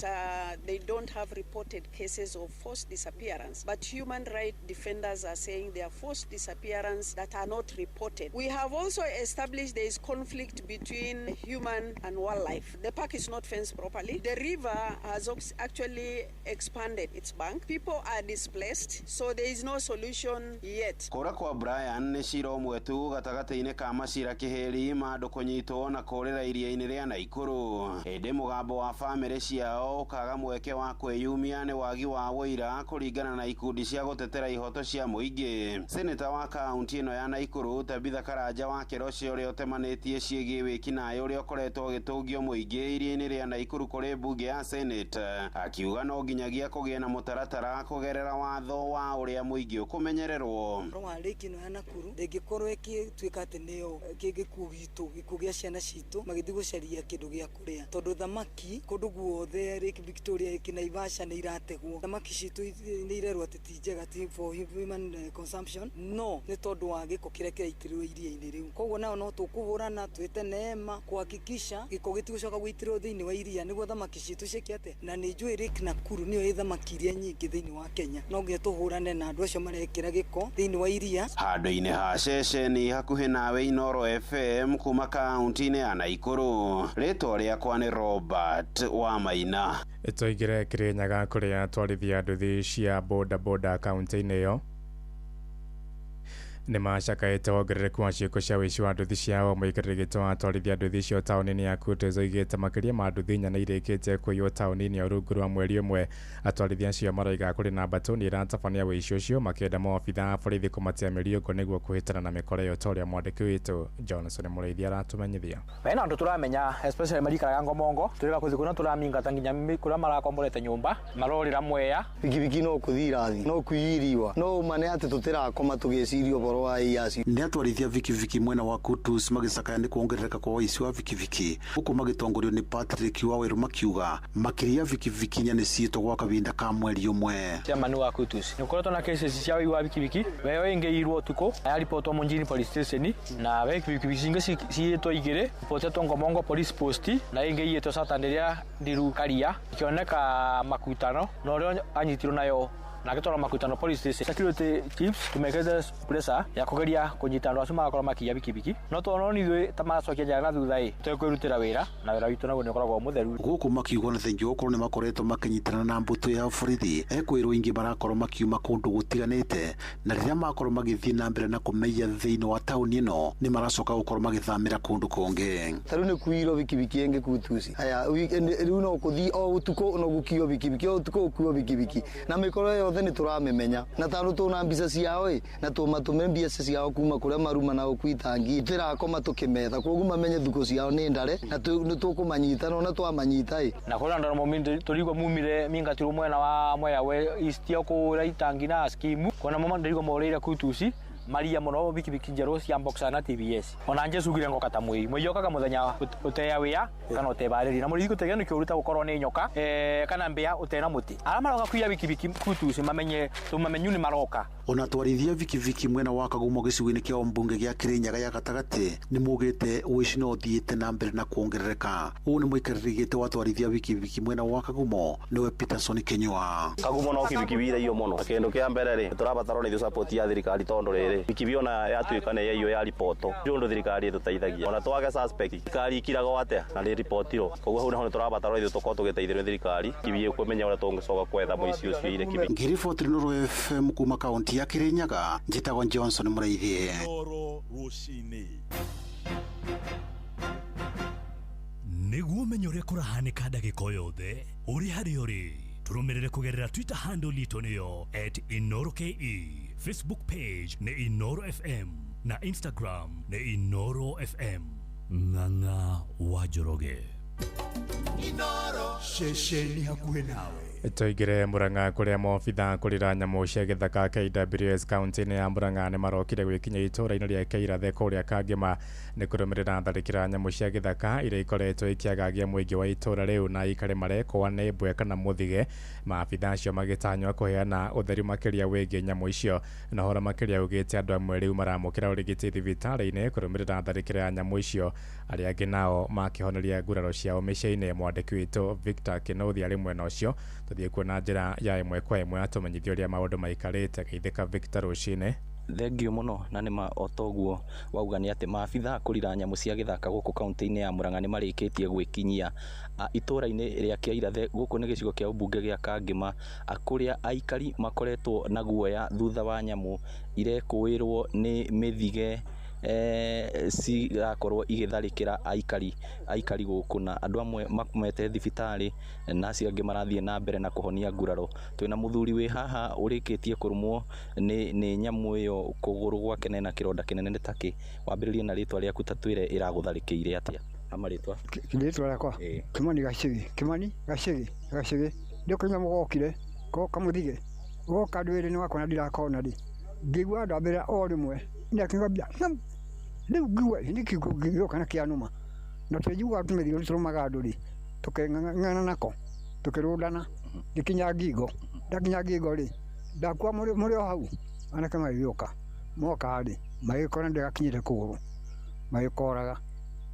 they don't have reported cases of forced disappearance, but human rights defenders are saying there are forced disappearance that are not reported. We have also established there is conflict between human and wildlife. The park is not fenced properly. The river has actually expanded its bank. People are displaced, so there is no solution yet. Kũra kwa Brian nĩ cira ũmwe tu gatagatĩ-inĩ ka macira kĩheri ma andũ kũnyitwo na kũrĩra iria-inĩ rĩa Naikuru. Ĩndĩ mũgambo wa bamĩrĩ ciao ũkaga mweke wa kwĩyumia nĩ wagi wa wũira kũringana na ikundi cia gũtetera ihoto cia mũingĩ. Seneta wa kaunti ĩno ya Naikuru Tabitha Karanja wa Kĩroshe ũrĩa ũtemanĩtie ciĩgiĩ wĩkinaĩ ũrĩa ũkoretwo ũgĩtũngio mũingĩ iria-inĩ rĩa Naikuru kũrĩ mbunge ya Senate, akiuga no nginyagia kũgĩe na mũtaratara kũgerera watho wa ũrĩa mũingĩ ũkũmenyererwo. Rĩki no ya Nakuru ndĩngĩkorwo ĩgĩtuĩka atĩ nĩyo gĩkuũ gitũ, gĩkuũ gĩa ciana citũ magĩthiĩ gũcaria kĩndũ gĩa kũrĩa, tondũ thamaki kũndũ guothe Lake Victoria Naivasha nĩ irategwo. Thamaki citũ nĩ irerwo atĩ ti njega, ti for human consumption, no nĩ tondũ wa gĩko kĩrĩa kĩraitĩrĩrwo iria-inĩ rĩu. Koguo nao no tũkũhũrana twĩte neema kuhakikisha gĩko gĩtigũcoka gũitĩrĩrwo thĩinĩ wa iria nĩguo thamaki citũ ciĩke. Na nĩ njũĩ Lake Nakuru nĩyo ĩ thamaki iria nyingĩ thĩinĩ wa Kenya, no nginya tũhũrane na andũ acio marekĩra gĩko thĩinĩ wa iria. Handũ-inĩ ha ceceni hakuhĩ nawe Inooro FM kuma kaunti-inĩ ya Naikuru, rĩtwa rĩakwa nĩ Robert wa Maina. Tũingĩre Kĩrĩnyaga kũrĩa atwarithia nduthi cia boda kaunti-inĩ ĩyo nĩ macakaĩte wongerereku wa ciĩko cia wĩici wa nduthi ciao. Mũikarĩri gĩtĩ wa atwarithia nduthi icio taũni-inĩ ya Kutus oigĩte makĩria ma nduthi 4 nĩ irĩkĩte kũiywo taũni-inĩ ya rungu rwa mweri ũmwe. Atwarithia acio maroiga kũrĩ na mbatũ nĩ iratabania wĩici ũcio, makĩenda maobitha a borithi kũmatia mĩriũngũ nĩguo kũhĩtana na mĩkora ĩyo ta ũrĩa mwandĩki witũ Johnson Mũrĩithi aratũmenyithia. Mena andũ tũramenya especially marikaraga Ngomongo, tũrĩga kũthi kuna tũramingata nginya kũrĩa marakomborete nyũmba, marorĩra Mwea. Bikibiki no kũthirathi, no kuiriwa, no mane atĩ tũtirakoma tũgĩciria ũhoro wa IAC. Nĩ atwarithia bikibiki mwena wa Kutus magĩcakaya nĩ kuongerereka kwa wĩici wa bikibiki, gũkũ magĩtongorio nĩ Patrick Waweru makiuga makĩria bikibiki nya nĩ ciĩtwo gwa kahinda ka mweri ũmwe. Chairman wa Kutus nĩ ũkoretwo na cases cia wĩi wa bikibiki, weo ĩngĩirwo ũtukũ yaripotwo Munjini police station, na bikibiki cingĩ ciĩtwo igĩrĩ ipotetwo Ngomongo police post, na ĩngĩ iyĩtwo Saturday rĩa Ndiru Karia, ikioneka makutano na ũrĩa anyitirwo nayo na gĩtwara makutano police station. Security chiefs tumekete pressure ya kugeria kunyita andũ acio magakorwo makiya bikibiki, no tuona ni ithuĩ ta magacokia njara na thutha tũkwĩrutĩra wĩra na wĩra witũ naguo nĩ ũkoragwo mũtheru. Gũkũ makiuga na thengi okorwo nĩ makoretwo makĩnyitana na mbũtũ ya borithi, ekwĩrwo ingĩ marakorwo makiuma kũndũ gũtiganĩte, na rĩrĩa makorwo magĩthiĩ na mbere na kũmeiya thĩinĩ wa taũni ĩno nĩ maracoka gũkorwo magĩthamĩra kũndũ kũngĩ. Tarĩu nĩ kuirwo bikibiki ĩngĩ Kutus. Aya rĩu no kũthi o ũtukũ no gũkio bikibiki, o ũtukũ gũkio bikibiki, na mĩkoro yothe nĩ tũramĩmenya, na tondũ tũna mbica ciao na tũmatũme mbica ciao kuma kũrĩa maruma na gũkwitangi, tũtirakoma tũkĩmetha, koguo mamenye thukũ ciao nĩ ndare na nĩ tũkũmanyita, no na twamanyita na kũrĩa andũ mominde tũrigwo mumire mingatiro mwena wa Mwea we istio kũrĩa itangi na skimu, kona mama ndĩrigwo moreire Kutus maria muno bikibiki njerũ cia Boxer na TBS. Ona nje cugire ngoka ta mwĩ yokaga muthenya uteya wĩa kana utebarĩri na mũrĩthi gũtegea nĩ kĩũruta gũkorwo nĩ nyoka kana mbĩa utena muti ara maroka kuya bikibiki Kutus mamenye tumamenyu nĩ maroka. Ona twarithia bikibiki mwena wa Kagumo gĩcigo-inĩ kĩa mbunge gĩa Kirinyaga ya gatagatĩ nĩ mugĩte ũici no thiĩte na mbere na kuongerereka. Ũũ nĩ mũikarĩri gĩtĩ wa twarithia bikibiki mwena wa Kagumo nĩwe Peterson Kenywa. Kagumo no kibiki iyo muno kĩndũ kĩa mbere rĩ tũrabatara nĩ support ya thirikari tondũ rĩrĩ bikibi ona yatuĩka nĩ yaiywo ya ripoto ndio thirikari ĩtũteithagia ona twage suspect thirikari ikiraga atĩa na nĩ ripotirwo koguo hau nĩ tũrabatara ithuĩ tũkorwo tũgĩteithĩrĩrio thirikari kibi kũmenya ũrĩa tũngĩcoka kwetha mũici ũcio ire kibi. Ngiriboti Nuru FM kuma kaunti ya Kirinyaga, njĩtagwo Johnson Mũrĩithi. Nĩguo menye ũrĩa kũrahanĩka ndagĩka yothe ũrĩ harĩa ũrĩ, tũrũmĩrĩre kũgerera Twitter handle itũ nĩyo @InoroKE, Facebook page nĩ Inoro FM na Instagram nĩ Inoro FM. Ng'ang'a wa Njoroge, Inoro ceceni hakuhĩ nawe. Tũingĩre Murang'a kũrĩa maobitha kũrĩra nyamũ cia gĩthaka KWS kaunti-inĩ ya Murang'a nĩ marokire gwĩkinya itũũra-inĩ rĩa Kĩirathe kũrĩa Kangema nĩ kũrũmĩrĩra tharĩkĩra nyamũ cia gĩthaka iria ikoretwo ikĩagagia mũingĩ wa itũũra rĩu na ikare marekwa nĩ mbwe kana mũthige. Maabitha acio magĩtanywo kũheana ũtheri makĩria wĩgiĩ nyamũ icio, na hora makĩria ugĩte andũ amwe rĩu maramũkĩra ũrigiti thibitarĩ-inĩ kũrũmĩrĩra tharĩkĩra ya nyamũ icio, arĩa angĩ nao makĩhonoria nguraro ciao mĩciĩ-inĩ. Mwandĩki witũ Victor Kĩnũthi arĩ mwena ũcio, tuthiĩ kuona njĩra ya ĩmwe kwa ĩmwe atũmenyithie ũrĩa maũndũ maikarĩte. Geithĩka Victor rũcinĩ. Thengio muno na nĩ otoguo wauga nĩ atĩ maabitha kũrira nyamũ cia gĩthaka gũkũ kaunti-inĩ ya Murang'a nĩ marĩkĩtie gwĩkinyia itũũra-inĩ rĩa Kĩirathe gũkũ nĩ gĩcigo kĩa ũmbunge gĩa Kangema, kũrĩa aikari makoretwo na guoya thutha wa nyamũ irekũĩrwo nĩ mĩthige cigakorwo igĩtharĩkĩra aikari gũkũ, na andũ amwe makumete thibitarĩ na acio angĩ marathiĩ na mbere na kũhonia nguraro. Twĩna mũthuri wĩ haha ũrĩkĩtie kũrumwo nĩ nyamũ ĩyo kũgũrũ gwake na kĩronda kĩnene nĩ takĩ. Wambĩrĩrie na rĩtwa rĩaku ta twĩre ĩragũtharĩkĩire atĩa? Amarĩtwa rĩtwa rĩakwa Kimani Gacĩgĩ ndĩ kũnyamũ gokire kamũthige goka andũ erĩ nĩ wakona ndirakona rĩ ngĩigua andũ ambĩra o rĩmwe ndakĩngambia rĩu ngĩgua nĩ kĩgĩoka na kĩanuma na tũnjiguaga tũmĩthigũ tũrũmaga andũ rĩ tũkeng'ang'ana nako tũkĩrũndana ngĩkinya Ngingo. Ndakinya Ngingo rĩ ndakua mũrĩ o hau anake magĩgĩũka moka rĩ magĩkora ndĩgakinyĩte kũgũrũ magĩkoraga.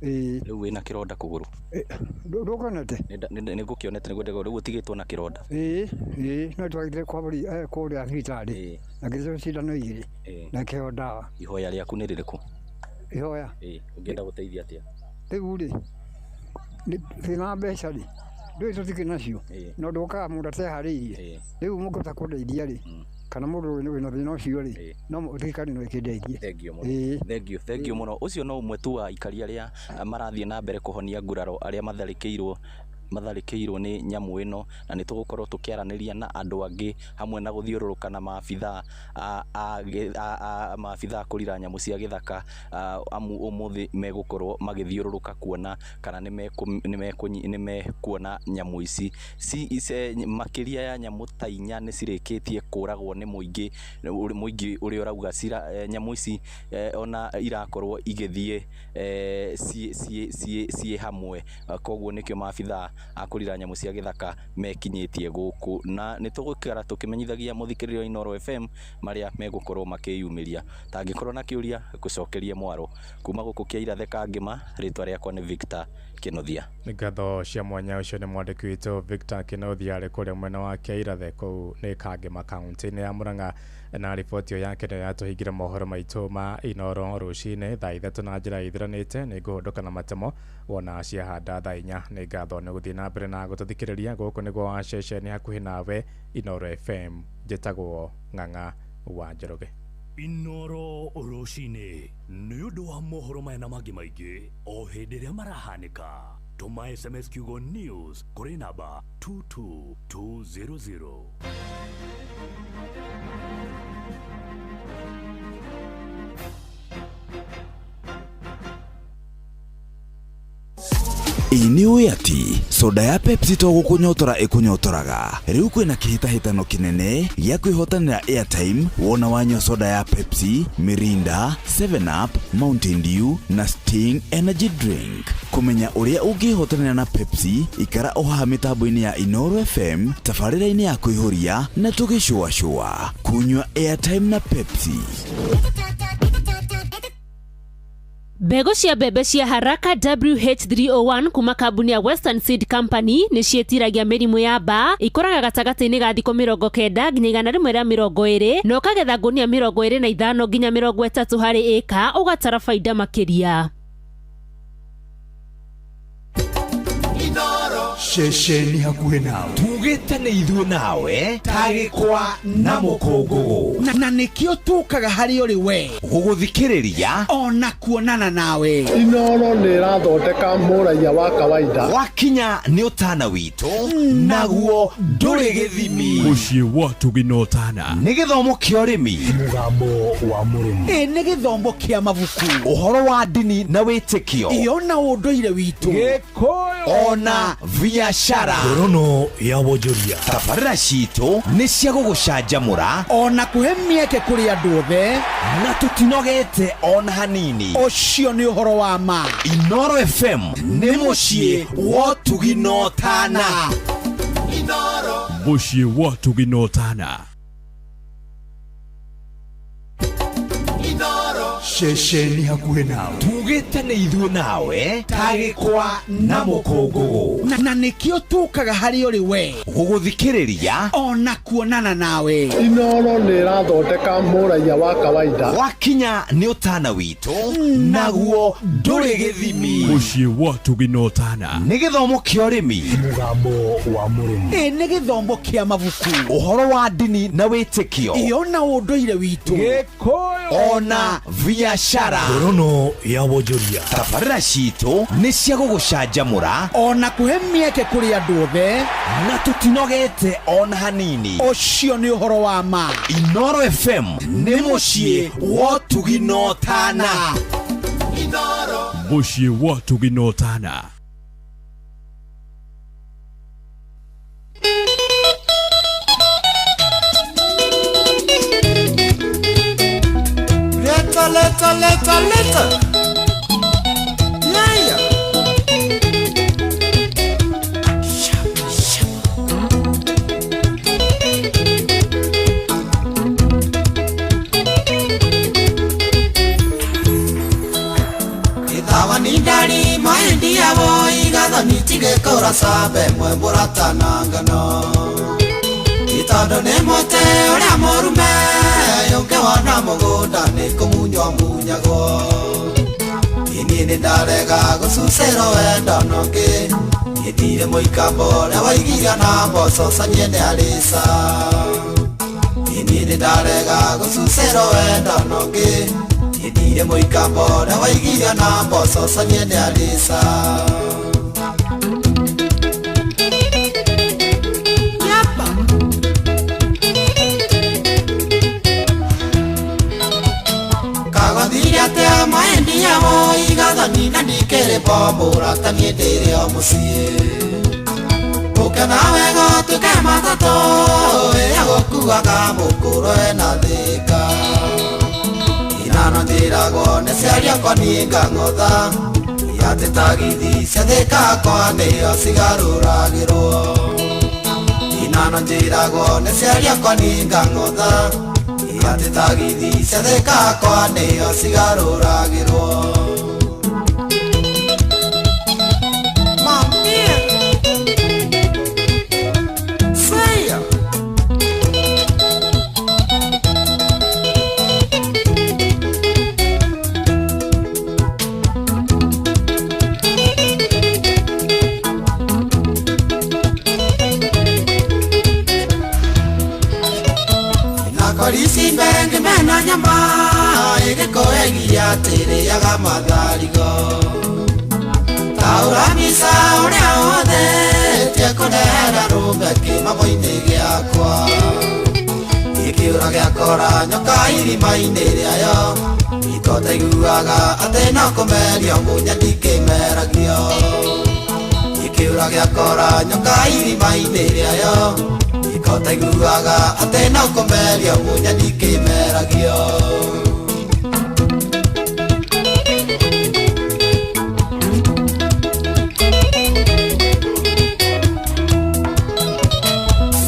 Rĩu wĩna kĩronda kũgũrũ ndũkonete? Nĩ ngũkĩonete nĩguo ndego rĩu ũtigĩtwo na kĩronda. No twagĩire kũrĩa thibitarĩ na ngĩthecwo cindano igĩrĩ na kĩheo ndawa. Ihoya rĩaku nĩ rĩrĩkũ? Ihoya ũngĩenda gũteithia atĩa? Rĩu rĩ thĩna mbeca rĩ ndũĩ tũtikĩ nacio no ndũkaga mũndũ ateharĩirie rĩu mũngĩhota kũndeithia rĩ kana mundu wina thina ucio ri no thirikari no ikindeithie. Thengio muno ucio no umwe tu wa ikaria ria marathie na mbere kuhonia nguraro aria matharikirwo ni nyamu ino na nitugukorwo tukiaraniria na andu angi hamwe na guthiururuka na maabitha maabitha kurira nyamu cia githaka amu umuthi megukorwo magithiururuka kuona kana nimekuona nyamu ici makiria ya nyamu ta 4 ni cirikitie kuragwo ni muingi uri urauga nyamu ici ona irakorwo igithie cie hamwe koguo nikio maabitha akurira nyamu cia githaka mekinyitie guku na nitugukara tukimenyithagia muthikiririo Inoro FM maria megukorwo makiyumiria tangikorwo na kiuria gucokerie mwaro kuma guku kia irathe Kangima ritwa riakwa ni Victor Kinothia. Ngatho cia mwanya ucio ni mwandiki witu Victor Kinothia ari kuria mwena wa kia irathe ku ni Kangima county ni ya Murang'a na ripoti yake ni yatuhingira mohoro maitu ma Inoro rucine thaa 3 na njira ithiranite ni guhunduka na matemo wona cia handa thaa 4 ni ngatho ni guthii na mbere na gututhikiriria guku ni gwa ceceni hakuhi nawe Inoro FM njitagwo Ng'ang'a wa Njoroge. Inoro rucine ni undu wa mohoro mena mangi maingi o hindi ria marahanika. Tuma SMS kiugo news kuri namba 22200. Iniwe ati soda ya Pepsi to gukunyotora ikunyotoraga riu kwina kihitahitano kinene gya kwihotanira airtime wona wanywa soda ya Pepsi, Mirinda, 7up, Mountain Dew na Sting energy drink. Kumenya uria ungihotanira na Pepsi ikara oha mitambo-ini ya Inoro FM tafarira-ini ya kuihuria na tugicua kunywa airtime na Pepsi. Mbegu cia mbembe cia haraka WH301 kuma kambuni ya Western Seed Company ni cietiragia mirimu ya mbaa ikoraga gatagati-ini ga thiko 90 nginya 120 no kagetha ngunia 25 nginya 30 hari eka ugatara faida makiria. Ceceni hakuhi nawe tugite ni ithuĩ nawe tagĩkwa na mũkũngũgũ na nĩkĩo tukaga harĩ ũrĩ we gũgũthikĩrĩria ona kuonana nawe. Inoro nĩ ĩrathondeka mũraia wa kawaida wakinya nĩ ũtana witũ naguo ndũrĩ gĩthimi. Mũciĩ wa Tugina Ũtana nĩ gĩthomo kĩa ũrĩmi, mũgambo wa mũrĩmi, nĩ gĩthomo kĩa mabuku, ũhoro wa ndini na wĩtĩkio, ona ũndũire witũ, Gĩkũyũ ona biashara, ngorono ya wonjoria. Tabarĩra citũ nĩ cia gũgũcanjamũra ona kũhe mĩeke kũrĩ andũ othe na tũtinogete ona hanini. Ũcio nĩ ũhoro wa ma. Inoro FM nĩ mũciĩ wa Tugina Ũtana. Mũciĩ wa Tugina Ũtana. Ceceni hakuhi nawe tugite ni ithuĩ nawe tagĩkwa na mũkũngũgũ na nĩkĩo tukaga harĩ ũrĩ we gũgũthikĩrĩria ona kuonana nawe. Inoro nĩ ĩrathondeka mũraia wa kawaida wakinya nĩ ũtana witũ naguo ndũrĩ gĩthimi. Mũciĩ wa Tugina Ũtana nĩ gĩthomo kĩa ũrĩmi, mũgambo wa mũrĩmi, nĩ gĩthomo kĩa mabuku, ũhoro wa ndini na wĩtĩkio, ona ũndũire witũ, Gĩkũyũ ona biashara, ngorono ya wonjoria. Tabarĩra citũ nĩ cia gũgũcanjamũra ona kũhe mĩeke kũrĩ andũ othe na tũtinogete ona hanini. Ũcio nĩ ũhoro wa ma. Inoro FM nĩ mũciĩ wa Tugina Ũtana. Mũciĩ wa Tugina Ũtana. Leta. Yeah. Itawa ni ndari maendi yabo igatho nitige kora sabe mwe buratana ngano. Itondo nĩ mũtĩ ũrĩa mũrume ũngĩwona mũgũnda nĩ kũmunywo munyagwo. Niĩ nĩ ndarega gũcucĩrwo wendo nongĩ gĩtirĩ mũikambo ũrĩa waigira na mboco canie nĩ arĩca. Niĩ inyini ndarega gucucero wenda nongi indire muikambo na waigiria na mboco canie ni alisa kagathiria te maendia wo igathani na ndikere bombura tanie ndire o mucie ukena wego tuke matatu ya gokuaga mukuru na thika inano ndirago ne ciaria kwa ninga ngotha yate tagithi ciathika kwa nio cigaruragirwo inano ndirago ne ciaria kwa ninga ngotha yate tagithi ciathika kwa nio cigaruragirwo Polisi bengi mena nyama igikoegia tiri yaga matharigo taura misa uria othe tia kunehera rumbe kimamoini giakwa ikiura giakora nyoka irima-ini riayo ikotaiguaga ati no kumerio munya ndikimeragio ikiura giakora nyoka irima-ini riayo ikotaiguaga ati no kumerio munya ndikimeragio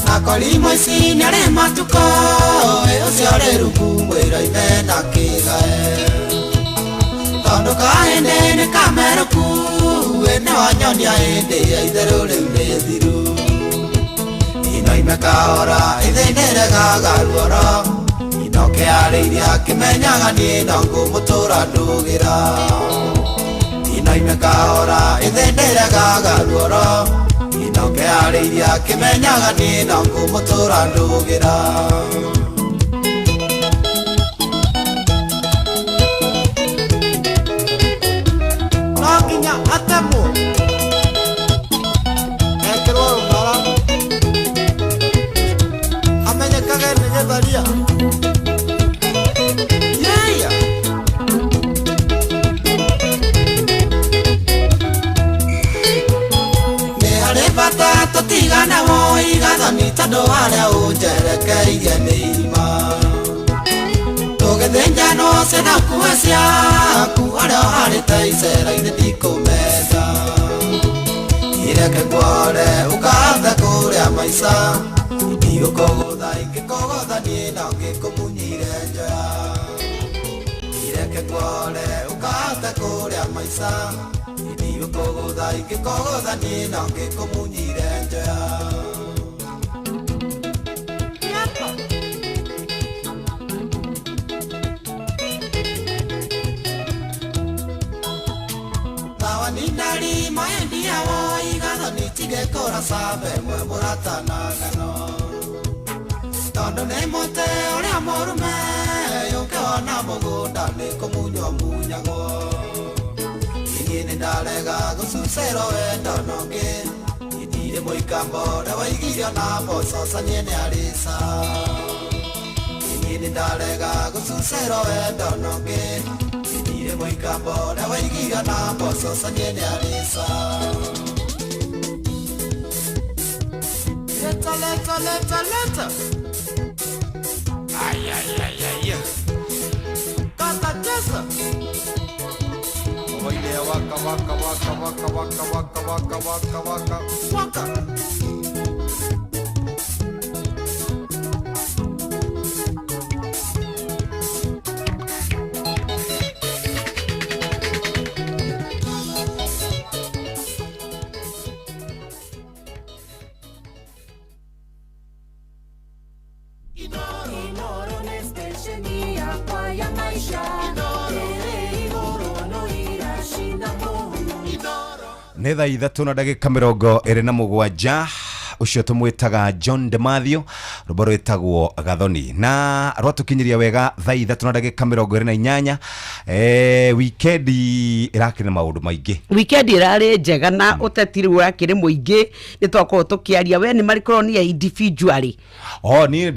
nakolimo ici nĩ arĩ matuko ũcio rĩ rungu mwĩra-inĩ na kĩgae tondũ kahĩndĩ nĩ kamerũku nĩ wanyonia hĩndĩ ya itherũ rĩu nĩ thiru inoime kahora ithĩ-inĩ rĩgaga ruoro inokĩarĩirie akĩmenyaga niĩ no ngũmũtũra ndũgĩra inoime kahora ithĩ-inĩ rĩgaga ruoro inokĩarĩirie akĩmenyaga niĩ no ngũmũtũra ndũgĩra no nginya atemwo ekĩrwo rũmara amenyekage nĩ gĩtharia bata tutigana wo igathani tondũ harĩa ũnjerekeirie nĩ irima tũgĩthĩnjanwo ciĩnakuo ciaku harĩa ũharĩte icera-inĩ ndikũmenda ireke nguore ũkathe kũrĩa maica ndigũkũgũtha ingĩkũgũtha niĩ no ngĩkũmunyire njoya ireke nguore ũkathe kũrĩa maica ndigũkũgũtha ingĩkũgũtha niĩ no ngĩkũmunyire njoya thawa ninari maendia wo igathani tigekũra cambe mwe mũratana ngano tondũ nĩ mũtĩ ũrĩa mũrume yũke wona mũgũnda nĩ kũmunywo munyagwo inyini ndarega gũcucĩrwo wendo nongĩ indire mũikambo na waigirio na mboco canie nĩ arĩca inyini ndarega gũcucĩrwo wendo nongĩ indire mũikambo na waigirio na mboco canie nĩ arĩca leta ay kata kesa Oye, waka waka waka waka waka waka waka waka waka waka nĩ thaa 3:27 ucio tumwitaga John de Mathio rubaro etagwo Gathoni na rwatukinyiria wega thaa 3:28 weekend irakire maundu maingi weekend irari njega na utetiri wakire muingi ni twako tukiaria we ni marikoronia individually ni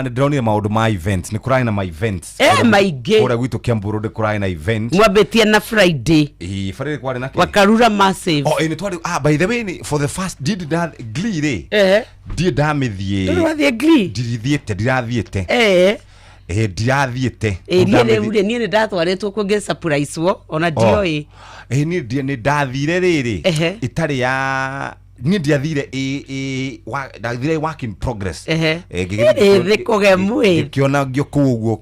ndonire maundu ma events ni kurai na ma events maingi ora gwitu Kiamburu de kurai na events mwabetia na Friday Friday kwari na Wakarura massive ni twari by the way for the first did that glee did damithie ndirathiete ni ndatwaretwo kunge surprise wo ona dioi ni ndathire riri itari ya ni ndiathire ndathire work in progress kiona ngio kuguo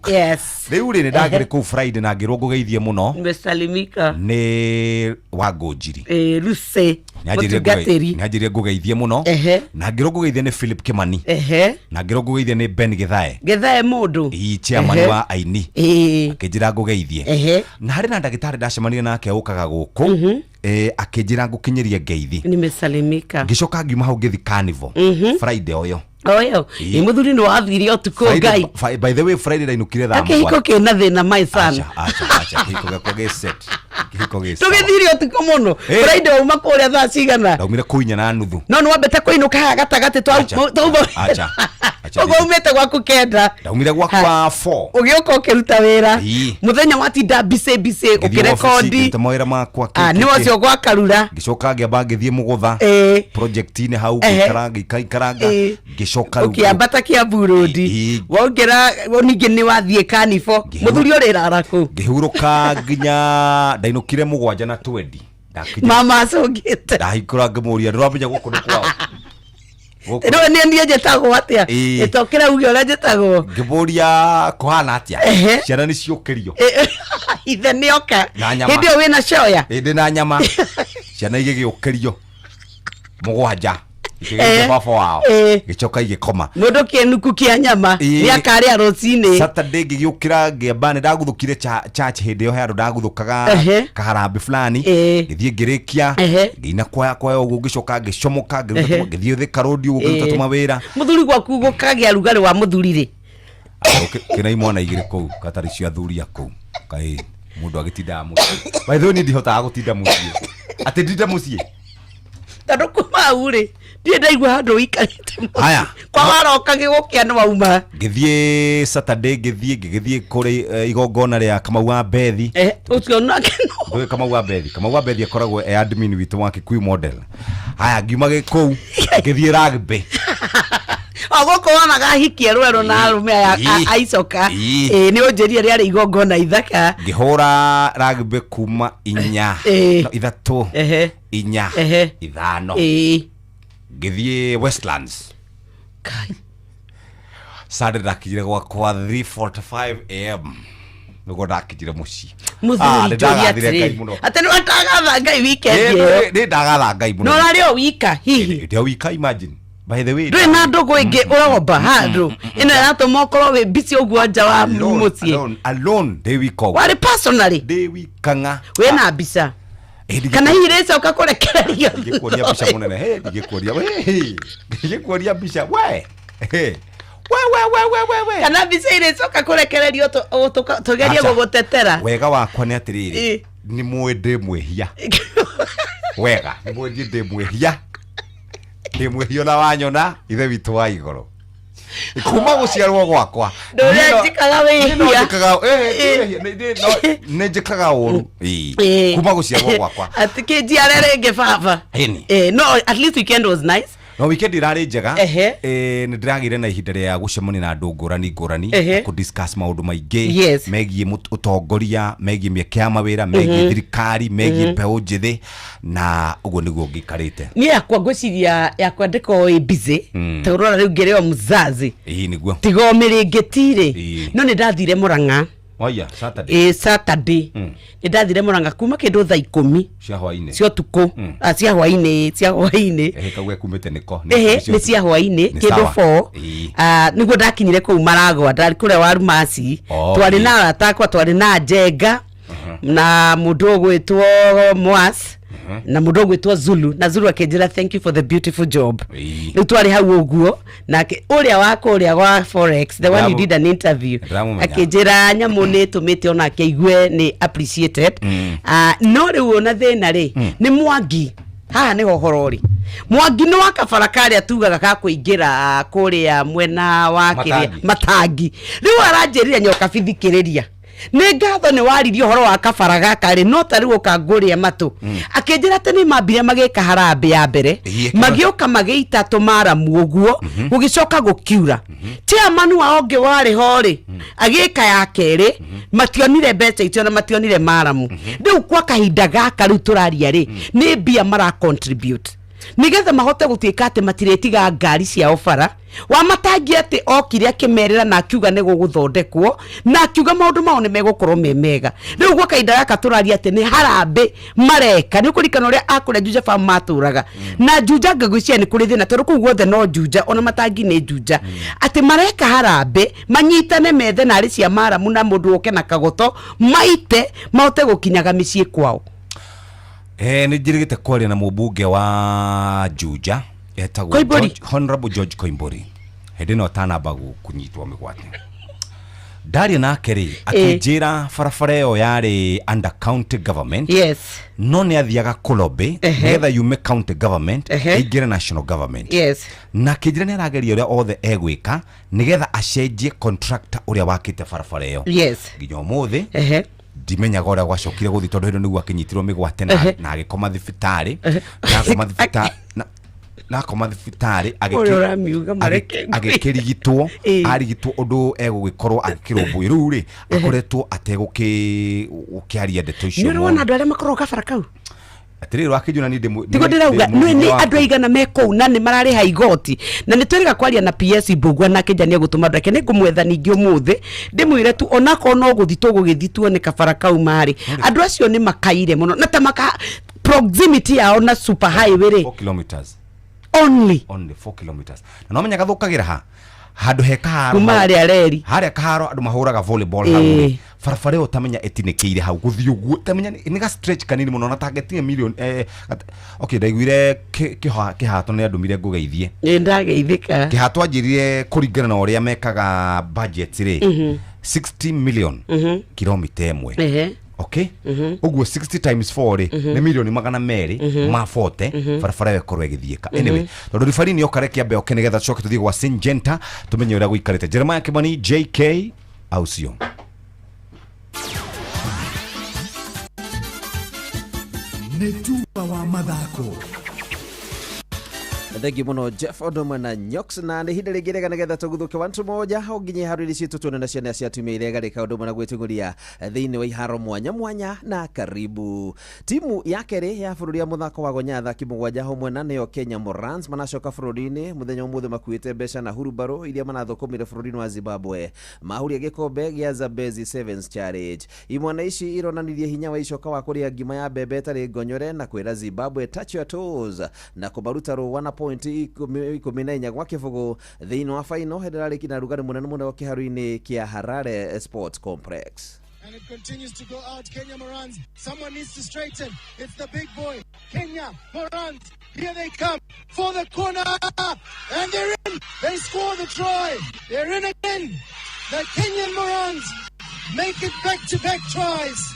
riu ri ndagire ku Friday na ngirwo ngugeithie muno Msalimika ni Wangũnjiri Luce nyajirie ngugeithie muno na ngirwo ngugeithie ni Philip Kimani na ngirwo ngugeithie ni Ben Githae mundu chairman wa aini akinjira ngugeithie na hari na ndagitari ndacemanirie nake ukaga guku akinjira ngukinyirie ngeithi nimesalimika ngicoka ngiuma hau ngithi carnival Friday oyo muthuri no athire utuko ngai by the way Friday ndainukire thaa kiko kena thina my son acha kiko gakwa geset tugithire utuko muno Friday uma kuria thaa cigana ndaumire kuinya na nuthu no wambete kuinuka gatagati acha ogo umete gwaku kenda ndaumire gwakwa 4 ugioka ukiruta wira muthenya watinda bise ukirekondi ntamawira makwa ni wacio gwakarura ngicoka ngiamba ngithie mugutha project ine hau ikaranga ngicoka ukiambata Kiamburudi wongera ningi ni wathie kanifo muthuri urira ku ngihuruka nginya ndainukire 7 na 20 mama acungite ndahikura ngimuria ndiramenya guku ni kwao no ni njetago atia itokera ugi ora njetago ngiburia kohana atia ciana ni ciukirio ithe ni oka hindi o wina shoya hindi na nyama ciana igigiukirio 7 baba wao gicoka igikoma mundu kienuku kia nyama ni akaria rocine Saturday gigiukira ngiamba ni ndaguthukire church hindi yo handu ndaguthukaga kaharambi fulani ngithie ngirikia ngina kwa ugu ngicoka ngicomoka ngithie thika road ugu ngiruta tumawira muthuri gwaku gukagia rugari wa muthurire kina imwana igire ku katari cia thuri aku kai mundu agitinda muci by the way ni ndihota gutinda muci ati ndinda muci tando kuma ure ndie ndaigua handu ikarite haya kwa waroka gigukia no wauma ngithie Saturday ngithie kuri igongona ria Kamau wa Bethi ucio nake no Kamau wa Bethi akoragwo admin witu wa Kikuyu model haya ngiuma giku ngithie rugby ogoko wanaga hikia rwero na arume aicoka ni unjirie ria igongona ithaka ngihura rugby kuma 4 no 3 4 5 ngithie Westlands kai Saturday ndakire kwa 3:45 am nugo ndakire muci ate no atagatha ngai weekend ni ndagatha ngai muno no rario wika hihi ndio wika imagine by the way ndwe na ndugu ingi uragomba handu ino yatuma ukorwo wi busy uguo nja wa mucie alone de wiko wari personally de wikanga we na bisa kana hiresa ukakurekereria ngikuonia bisha munene ngikuonia bisha we kana bisa iresa ukakurekereria tugeria gugutetera wega wakwa ni atiriri ni mwende mwehia wega ni mwende mwehia ndimwehio na wanyona ithe witu wa igoro kuma guciarwo gwakwa ndurejikaga wihia nejikaga uru kuma guciarwo gwakwa atikinjiare renge baba no at least weekend was nice no weekend irari njega ni ndiragire na ihinda ria gucemania na andu ngurani ku discuss maundu maingi megie utongoria megie mieke ya mawira megie thirikari megie mbeũ njithi na uguo niguo ngikarite ni yakwa ngwiciria yakwa ndiko busy torora riu ngereo muzazi niguo tigo miringitire no ni ndathire Murang'a oya Saturday Saturday ni ndathire Murang'a kuma kindu thaa 10 cia hwaini cio tuko cia hwaini kagwe kumite niko ni cia hwaini kindu 4 niguo ndakinyire ku Maragwa ndari kure wa Rumasi twari na atakwa twari na Njenga na mundu gwitwo Mwas na mundu gwitwa Zulu na Zulu akenjira thank you for the beautiful job riu twari hau uguo na uria wako uria wa Forex the one you did an interview akenjira nyamu ni tumite ona keigwe ni appreciated no riu ona thina ri ni Mwangi haha ni hohorori Mwangi no akabarakari atugaga ka kuingira kuria mwena wa Matangi riu aranjirira nyoka bithikiriria ni ngatho ni waririo horo wa kabaraga kari no tari ukanguria matu akenjira tani mambire magika harambe ya mbere magioka magita tumara muoguo ugicoka gukiura chairman wa onge wari hori agika ya keri mationire mbeca itio na mationire maramu riu kwa kahinda gaka riu turaria ri ni bia mara contribute nigetha mahote gutuika ati matiretiga ngari cia ofara wa Matangi ati okire akimerera na akiuga ne guguthondekwo na akiuga maundu mao ni megukorwo memega riu gwa kainda gaka turaria ati ni harambe mareka ni kurikana uria akure Juja farm maturaga na Juja ngagwicia ni kuri thina tondu kuu guothe no Juja ona Matangi ni Juja ati mareka harambe manyitane methe na ari cia maramu na mundu oke na kagoto maite mahote gukinyaga micii kwao. Ni jirigite kwaria na mubunge wa Juja etagwo Honorable George Koimburi hindi no tanabagu kunyitwa migwate ndari na keri akinjira farafara yo yari under county government no ni athiaga kulobe nigetha yume county government igire national government na kinjira ni arageria uria othe egwika nigetha acenjie contractor uria wakite farafara yo nginya umuthi dimenyaga uria gwacokire guthi tondu hino niguo akinyitirwo migwate na agikoma thibitari na koma thibitari agikirigitwo arigitwo undu egugikoro agikirombo riu ri akoretwo ategukiaria ndeto icio no wana andu aria makoro kabara kau atiriro akijuna ni tigo ndirauga ni andu aigana meko na ni marari ha igoti na ni tweriga kwaria na PS Mbugua na kijania gutuma ndake ni ngumwetha ningi umuthi ndimwire tu onako no guthitwo gugithitwo ni kabara kau mari andu acio ni makaire muno na tamaka proximity yao na super highway 4 kilometers only 4 kilometers na no menyaga thukagira ha handu hekaharo kumari areri haria kaharo andu mahuraga volleyball hau farafare utamenya etinikiire hau guthi uguo tamenya ni ga stretch kanini muno na targeting million okay ndaiguire kihato ni andumire ngugeithie ndageithika kihato anjirire kuringana na uria mekaga budget ri 60 million kilomita imwe okay uguo 60 times 4 ni milioni magana meri ma 40 farafara wekorwo egithieka anyway tondu rifari ni okareke ambe okene getha choke tuthie gwa Syngenta tumenye uria guikarite Jeremiah Kimani JK Ausio Netuba wa mathako Thengi muno Jeff Odoma na Nyox na ni hinde rigirega nigetha tuguthuke wantu moja onginye haruri citu tuone na ciana cia tumia irega rika Odoma na gwetunguria thiini wa iharo mwanya na karibu timu ya keri ya bururi ya muthako wa gonyatha kimugwanja homwe na niyo Kenya Morans manacoka bururi-ini muthenya umuthe makuite mbeca na hurubaro iria manathukumire bururi wa Zimbabwe mahuria gikombe gia Zambezi Sevens Challenge imwana ici ironanirie hinya wa icoka wa kuria ngima ya mbembe tari ngonyore na kwira Zimbabwe touch your toes na kubaruta ro point 14 gwa kibugu thiini wa final henderariki na rugari munene muno wa kiharu-ini kia Harare Sports Complex. And it continues to go out. Kenya Morans, someone needs to straighten. It's the big boy, Kenya Morans. Here they come for the corner, and they're in. They score the try. They're in again. The Kenyan Morans make it back-to-back tries.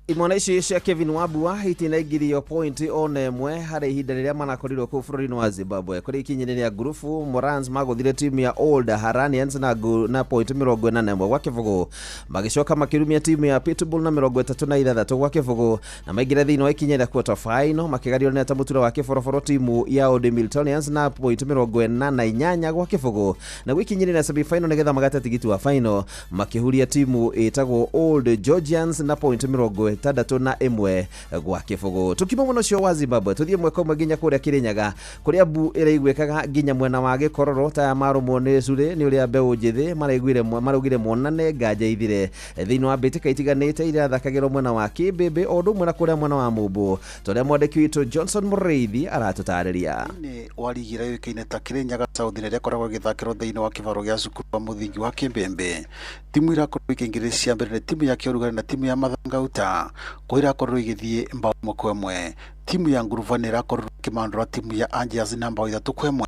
Imwana ici cia Kevin Wambua itinaingirio point one mwe hari ihinda riria manakorirwo ku bururi wa Zimbabwe kuri ikinyini ya grupu Morans maguthire timu ya Old Haranians na point 41 gwa kibugu magicoka makirumia timu ya Pitbull na 36 gwa kibugu na maigira thiini wa ikinyini ya quarter final makigario na tamutura wa kiforoforo timu ya Old Miltonians na point 48 gwa kibugu na gwikinyini na semi final nigetha magata tigiti wa final makihuria timu itagwo Old Georgians na point 61 gwa kibugu tukimo muno cio wa Zimbabwe tuthie mweko maginya kuria Kirinyaga kuria bu iraigwekaga ginya mwena wa Gikororo ta marumo ni cure ni uria mbeu njithi marugire monane nganja ithire thiini wa bitika itiganite iria thakagirwo mwena wa Kibebe odu mwena kuria mwena wa Mumbu turia mwandiki witu Johnson Mureithi aratutariria ni warigira yukaine ta Kirinyaga South ni rekoragwo githakirwo thiini wa kivaro gia cukuru wa muthingi wa Kimbembe timu irakorwo ikingiricia mbere timu ya Kiorugari na timu ya Mathangauta ko irakorwo igithie mbao mokwemwe. Timu ya Nguruva nä irakorwo kimandora timu ya Angels na mbao 3-1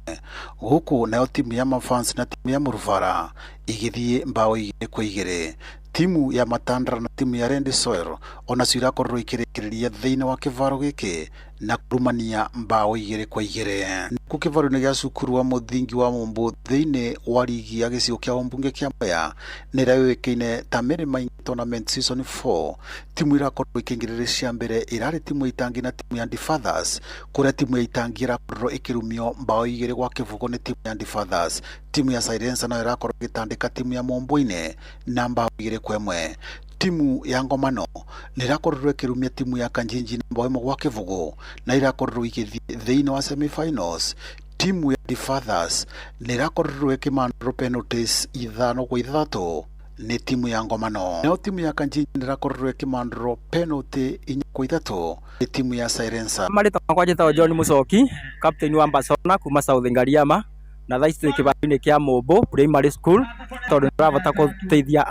guku nayo timu ya Mafans na timu ya Muruvara igithie mbao 2-2. Timu ya Matandara na timu ya Red Soil ona cirakorwo ikirekereria thiini wa kivaro giki na kurumania mbao 2-2. Ku kivaro ni gya cukuru wa muthingi wa Mumbu thiini wa ligi ya gicigo kia Ombunge kia Mwea ni rayoikeine ta Mirima Tournament Season 4. Timu irakorwo ikingiriria mbere irari timu itangi na timu ya Fathers kuria timu ya itangi irakorwo ikirumio mbao 2 gwa kivugo ni timu ya Fathers. Timu ya Silencer nayo irakorwo gitandika timu ya Momboine na mbao 2-1. Timu ya Ngomano nirakorwo ikirumia timu ya Kanjinji na mbao 1 gwa kivugo na irakorwo igithie thiini wa semi-finals. Timu ya Fathers nirakorwo ikimandro penalties 5-3 ni timu ya Ngomano. Na timu ya Kanjinji nirakorwo ikimandro penalty 4-3 ni timu ya Silencer. Marita kwa jeta John Musoki, captain wa Barcelona kuma South Ngariama na thaicite kibari-ini kia Mombo Primary School, tondu nirabata guteithia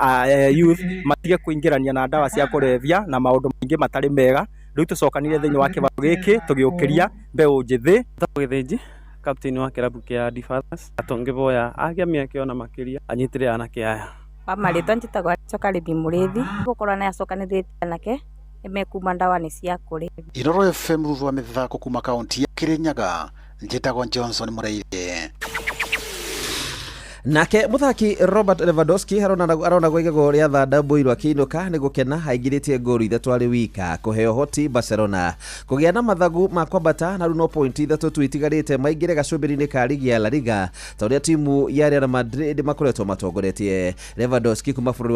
youth matige kuingirania na ndawa cia kulevya na maundu maingi matari mega. Riu tucokanire thiini wa kibaro giki tugiukiria mbeu njithi Githinji captain wa kirabu kia Fathers atongiboya agia miake ona makiria anyitire anake aya Marita njitagwo Chokarithi Murithi gukorwo na acokanithite anake emekuma ndawa ni cia kulevya. Iroro FM thutha wa mithako kuma kaunti ya Kirinyaga njitagwo Johnson Muraire. Nake muthaki Robert Lewandowski arona gwigego ria thanda boirwa kiinuka ni gukena haingiritie ngolu 3 ari wika kuheo hoti Barcelona kugia na mathagu ma kwambata na runo point 3 twitigarite maingire gacumbiri-ini ka ligi ya La Liga tauria timu ya Real Madrid makoretwo matongoretie. Lewandowski kuma bururi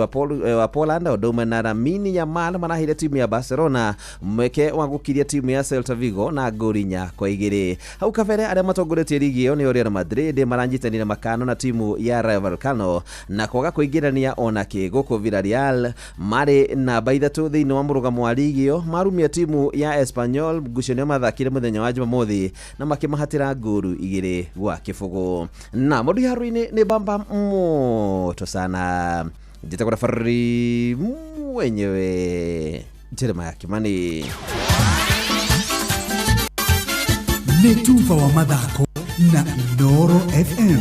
wa Poland odoma na Lamine Yamal manahire timu ya Barcelona mweke wa gukiria timu ya Celta Vigo na ngolu 4-2. Hau kabere aria matongoretie ligi iyo ni Real Madrid maranyitanire makano na timu ya Rayo Vallecano na kwaga kuingirania ona guku Villarreal mari na baithatu thiini wa murugamo wa ligi iyo marumia timu ya Espanyol ngucanio mathakire muthenya wa Jumamothi na makimahatira ngolu 2-0. Na mundu haru-ini ni bamba moto sana njitagwo Fari mwenyewe Jeremiah Kimani. Ni tuva wa mathako na Inoro FM.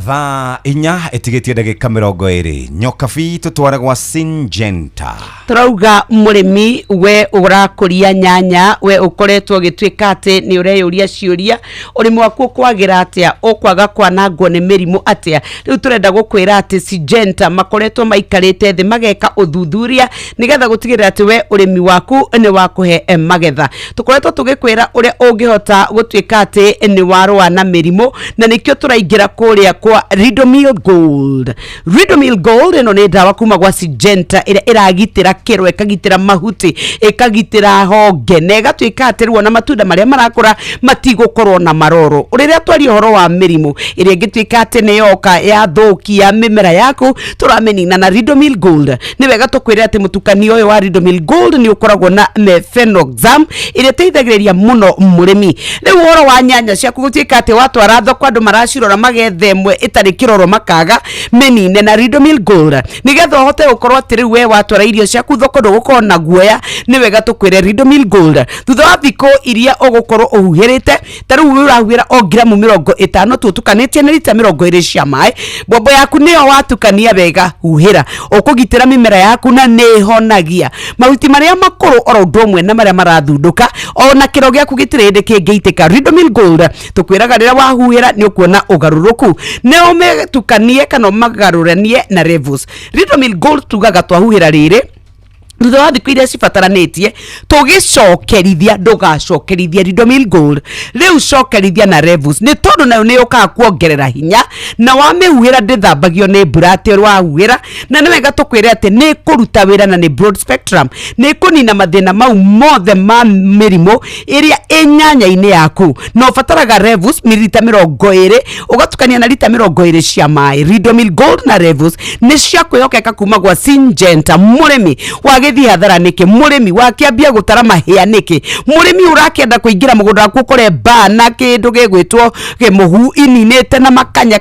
Thaa inya etigetie ndagika 20 nyokabi tutware gwa Syngenta. Turauga murimi we urakuria nyanya we ukoretwo gitwika ati ni ureyuria ciuria urimi waku kwagira atia ukwaga kwanangwo ni mirimu atia. Riu turenda gukwira ati Syngenta makoretwo maikarite thi mageka uthuthuria nigetha gutigirira ati we urimi waku ni wakuhe magetha. Tukoretwo tugikwira uria ungihota gutwika ati ni warwa na mirimu na nikio turaingira kuria kwa Ridomil Gold. Ridomil Gold eno ni dawa kuma gwa Syngenta ira iragitira kiro ikagitira mahuti ikagitira honge nega twika atirwo na matunda maria marakura matigukorwo na maroro. Uriria twari horo wa mirimu iria ngitwika ati ni yoka ya thoki ya mimera yaku turamenina na Ridomil Gold. Ni wega tukwire ati mutukanio uyu wa Ridomil Gold ni ukoragwo na mefenoxam iria teithagiriria muno murimi. Riu horo wa nyanya ciaku gutwika ati watwara thoko andu maracirora magethemwe itari kiroro makaga menine na Ridomil Gold nigetha uhote gukorwo atiri we watwara irio ciaku thoko ndugukorwo na guoya. Ni wega tukwire Ridomil Gold thutha wa thiko iria ugukorwo uhuhirite taru urahuira o gramu 50 tutukanitie na lita 20 cia mai bombo yaku niyo watukania wega huhira ukugitira mimera yaku na nihonagia mahuti maria makuru oro ndomwe na maria marathunduka ona kiro giaku gitirinde kingiitika. Ridomil Gold tukwiraga rira wahuhira ni ukuona ugaruruku neo metukanie kana magaruranie na Revus. Ridomil Gold tugaga twahuhira riri thutha wa thiku iria cibataranitie tugicokerithia ndugacokerithia Ridomil Gold riu cokerithia na Revus ni tondu nayo ni uka kuongerera hinya na wamehuhira ndithambagio ni mbura ati wahuhira na ni wega tukwire ati ni kuruta wira na ni broad spectrum ni kunina mathina mau mothe ma mirimo iria inyanya-ini yaku no fataraga Revus mililita 20 ugatukania na lita 20 cia mai. Ridomil Gold na Revus ni cia kwihokeka kuma gwa Syngenta murimi wage agithi hathara niki murimi wakiambia gutara mahia niki murimi urakenda kuingira mugunda waku kore bana kindu gigwitwo gimuhu ininite na makanya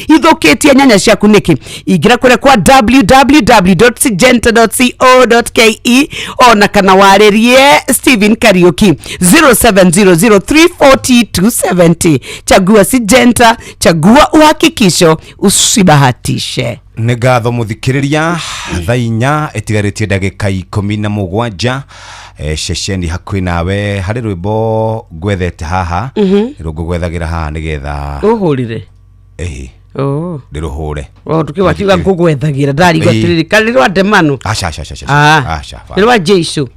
ithukitie nyanya ciaku niki ingira kure kwa www.sygenta.co.ke ona kana waririe Steven Kariuki 0700340270 chagua Sygenta, chagua uhakikisho, usibahatishe. Nĩ ngatho mũthikĩrĩria thaa 4 ĩtigarĩtie ndagĩka 17 ceceni hakuhĩ nawe harĩ rwĩmbo gwethete haha rũngũgwethagĩra haha nĩgetha ũhũrire ndĩrũhũre tukiwa kiuga ngũgwethagira ndarigwo tiriri kalirwa ndemano aca nĩrwa Jesu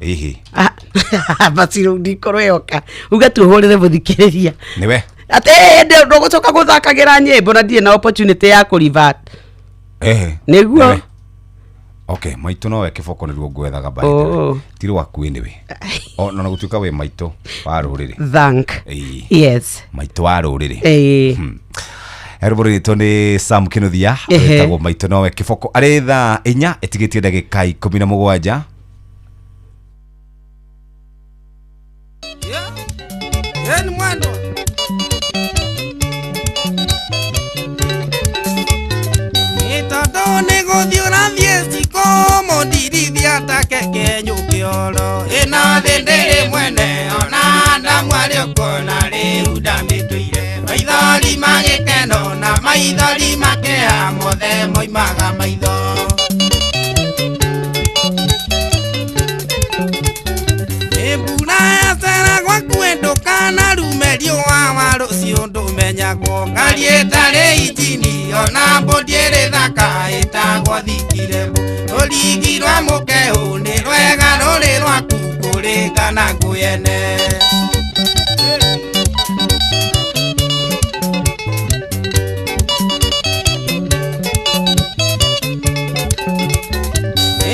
basi ndikorwo yoka uga tuhũrire mũthikĩrĩria nĩwe ate ndũgũcoka gũthakagira nyĩmbo na ndie na opportunity ya kũrivat nĩguo okay maitũ no kĩboko nĩruo ngwethaga baita tiro waku nĩwe ona gũtuĩka we maitũ wa rũrĩrĩ thank yes maitũ wa rũrĩrĩ Eruburi toni Sam Kinuthia etagwo maitũ no kĩboko arĩ thaa 4 ĩtigĩtie ndagĩka 17 Yen mwendo Itadone gothiora thiesti como dirithia takeke nyukioro ina dendere mwene ona ndamwari okona riu ndamitwire maithori magikeno na maithori makeha mothe moimaga maitho Ebuna yasera gwakwendo kana rumerio wa rucio ndumenyagwo ngari etare injini ona mbodiere thaka etagwo thikire origirwa mukehu ni rwega ruri rwaku kurikana nguyene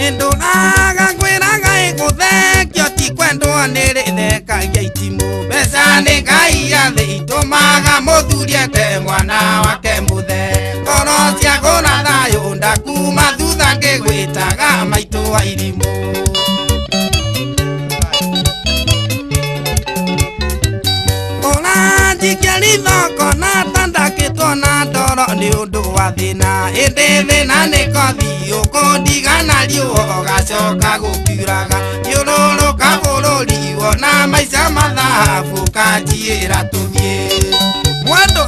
endo naga kwiraga iguthekio ti kwendwo nirithekagia itimu mbeca nĩ ngai yathĩ itũmaga mũthuri ete mwana wake muthe ngoro ciagũra thayũ ndakuma thutha ngĩgwĩtaga maitũ wa irimũ ũranjikia rithoko na tandakĩtwo na ndoro nĩ ũndũ wa thĩna ĩndĩ thĩna nĩ kothi ũkũndigana riũo gacoka gũkiuraga thiũrũrũka bũrũri wona maica mathabu kanjiĩra tũthiĩ mwendo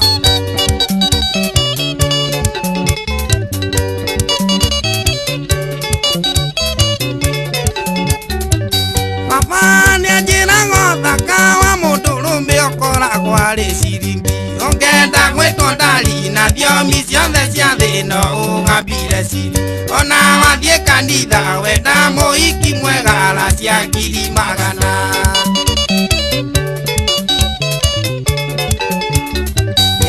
baba nĩanjĩraga thaka wa mũndũrũme ũkoragwo arĩ ciringi ũngenda gwĩtwo ndari na thiomi ciothe cia thĩno ũgambire ciri ona wathiĩ kanitha wenda mũhiki mwegara cia ngiri magana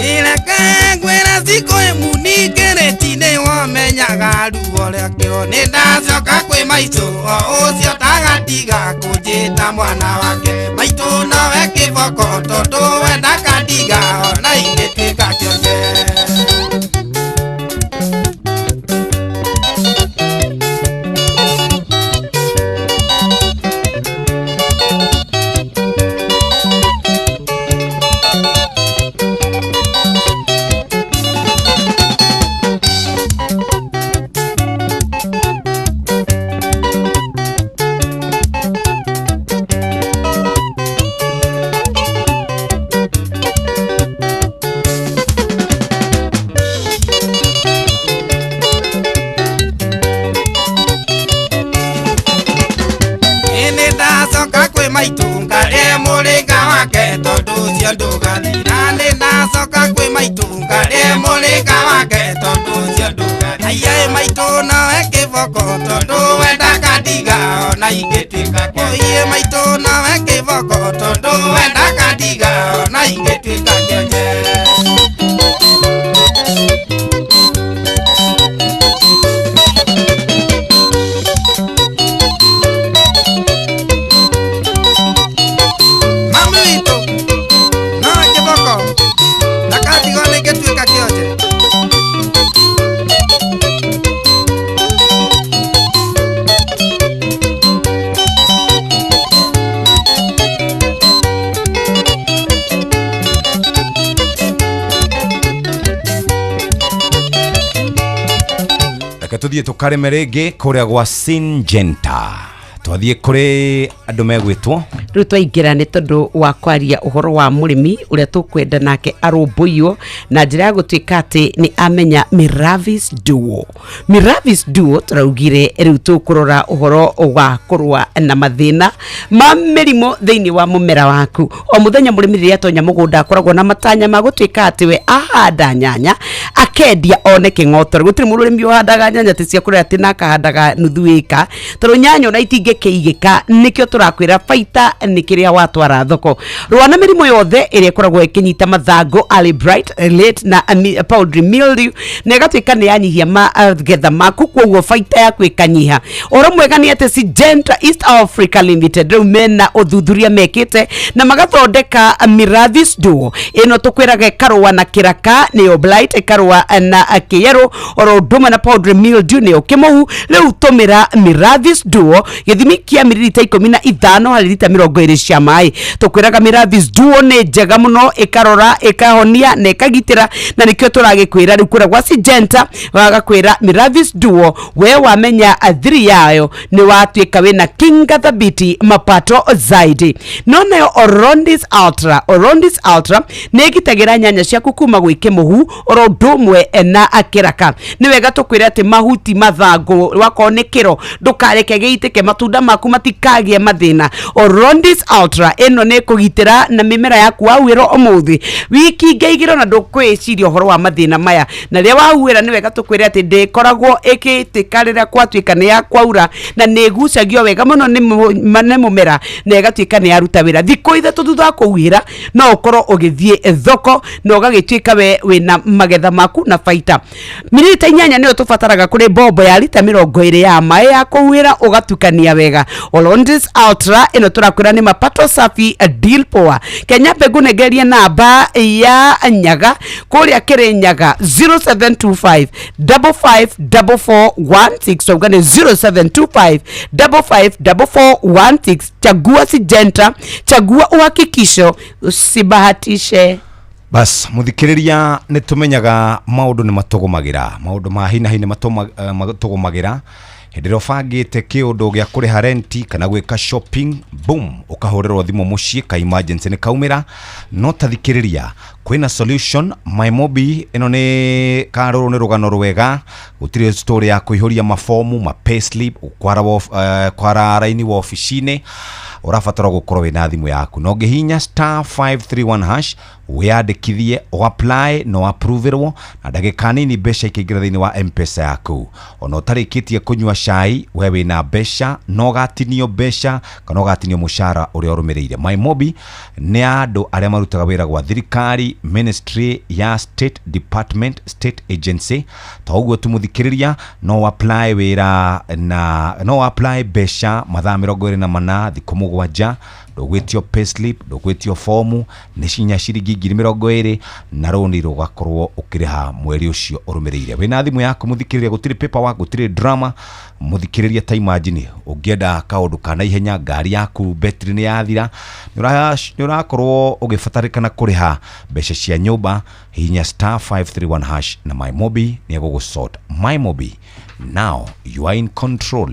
ireke ngwĩra cikũ ĩmuni kĩrĩti-inĩ womenyaga ruo rĩakĩo nĩ ndacoka kwĩ maitũ o ũcio tagatiga kũnjĩta mwana wake maitũ nowe kĩboko tondũ wenda kandiga ona ingĩtuĩka kĩonje maitunga re muringa wake tondu cio ndugathira ni ndacoka kwi maitunga re muringa wake tondu cio ndugathira aiye maitu nawe kiboko tondu wenda kandiga ona ingĩtuĩka kĩonje maitu nawe kiboko tondu wenda kandiga ona ingĩtuĩka kĩonje tuthie tukareme rĩngĩ kũrĩa gwa Syngenta twathie kuri andu megwitwo riu twaingira ni tondu wa kwaria uhoro wa murimi uria tukwenda nake arumbuyo na njira ya gutwika ati ni amenya Miravis Duo turaugire riu tukurora uhoro wa kurwa na mathina ma mirimo thiini wa mumera waku o muthenya murimi riria tonya mugunda akoragwo na matanya ma gutwika ati we ahanda nyanya akendia one king'otore gutiri murimi uhandaga nyanya ti cia kuria ati nakahandaga nuthu ika tondu nyanya na itinge keigika nikio turakwira faita nikiria watwara thoko rwana mirimo yothe iria ikoragwo ikinyita mathango early bright late na powdery mildew negatwika ni yanyihia magetha maku kwoguo faita yaku ikanyiha oro mwega ni ati Syngenta East Africa Limited riu mena uthuthuria mekite na magathondeka Miravis Duo ino tukwiraga karwa na kiraka ni blight karwa na kiyero oro nduma na powdery mildew ni ukimuhu riu tumira Miravis Duo githimi kia mililita 15 hari lita 20 cia mai tukwiraga Miravis Duo ni njega muno ikarora ikahonia na ikagitira na nikio turagikwira riu kura gwa Syngenta wagakwira Miravis Duo we wamenya athiri yayo ni watwika wina kinga thabiti mapato zaidi noneyo Orondis Ultra ni gitagira nyanya ciaku kuma gwike muhu oro ndumwe na akiraka ni wega tukwira ati mahuti mathango wakonekero ndukareke geitike matunda maku matikagie mathina Orondis Ultra eno ne kugitira na mimera yaku wawiro omuthi wiki ngeigiro na ndukwiciria horo wa mathina maya na ria wawira ni wega tukwira ati ndekoragwo ikitikarira kwatwika ni ya kwaura na negucagio wega muno ni mumera na igatwika ni aruta wira thiko ithatu thutha kuwira no ukoro ugithie thoko no gagitwika we wina magetha maku na faita mililita 8 niyo tufataraga kuri bombo ya lita 20 ya mai ya kuwira ugatukania wega Orondis Ultra ino turakwira ni mapato safi deal poa Kenya mbegu negeria namba ya nyaga kuria kire nyaga 0725 554416 ugane 0725 554416 chagua Syngenta chagua uhakikisho usibahatishe bas muthikiriria nitumenyaga maundu ni matugumagira maundu ma hina matugumagira hindiro fangite kiundu gya kuriha renti kana gwika shopping boom ukahorerwo thimu mucii ka emergency ni kaumira no tathikiriria kwina solution MyMobi ino ni karuru ni rugano rwega gutire story ya kuihoria mafomu ma payslip kwara raini wa ofisine urafatara gukorwo wina thimu yaku no ngihinya *531# wiyandikithie o apply no approverwo na ndagika nini besha ikiingira thiini wa M-Pesa yaku ona utarikitie kunywa cai we wina besha no gatinio besha kana gatinio mushara uria urumirire MyMobi ni andu aria marutaga wira gwa thirikari ministry ya state department state agency toguo tumuthikiriria no apply wira na no apply besha mathaa 24 thiku mugwanja ndugwitio payslip ndugwitio fomu ni cinya ciringi 20 na roni rugakorwo ukiriha mweri ucio urumirire wina thimu yaku muthikiriria gutire paperwork gutire drama muthikiriria ta imagine ungienda kaundu kana ihenya ngari yaku battery ni yathira ni urakorwo ugifatarikana kuriha besha cia nyumba hinya *531# na MyMobi ni egugusort MyMobi now you are in control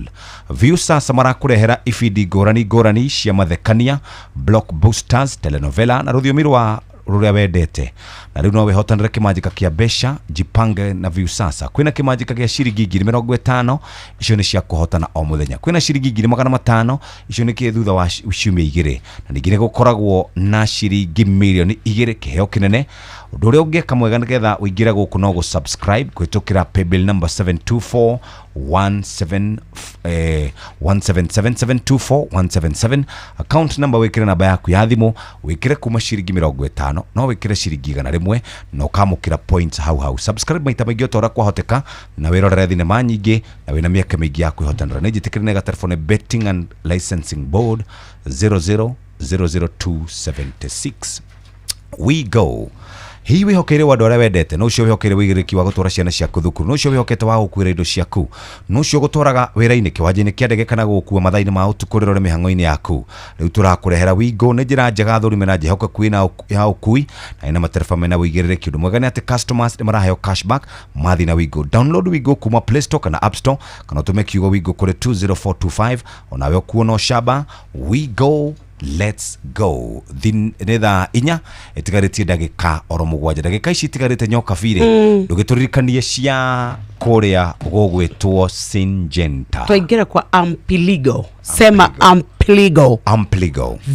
view sasa marakurehera ifidi ngorani cia mathekania blockbusters telenovela na rũthiomi rwa ruria wendete na riu no wehotanire kimanjika kia besha jipange na view sasa kwina kimanjika kia ciringi 50 icio ni cia kuhotana o muthenya kwina ciringi 500 icio ni thutha wa ciumia igire na ningine gukoragwo na ciringi milioni 2 kiheo kinene undu uria ungieka mwega nigetha uingire guku no subscribe kwitukira paybill number 724177724 account number wikire namba yaku ya thimu wikire kuma ciringi 50 no wikire ciringi 100 no kamukira points hau subscribe maita maingi otora kwahoteka na wirorere thinema nyingi na wina miaka mingi ya kwihotanira ni jitikirine ga telephone betting and licensing board 0000276 we go Hii wihokere wa ndore wendete no cio wihokere wigiriki wa gutwara ciana ciaku thukuru no cio wihokete wa gukwira indo ciaku no cio gutwaraga wira-ini kiwanja-ini kia ndege kana gukua mathaini ma utuku rirore mihango-ini yaku riu turakurehera Wigo ni njira njega thuri mena jehoka kuina ya ukui na ina materfa mena wigiriki undu mwega ni ati customers ni maraheo cashback mathi na Wigo. Download Wigo kuma Play Store kana App Store kana utume kiugo Wigo kuri 20425 onawe kuona shaba Wigo. Let's go. Tha inya itigarite ndagika oro mugwanja ndagika ici itigarite nyoka bire ndugiturikanie cia kuria gugwitwo Syngenta twaingira kwa Ampiligo sema Ampiligo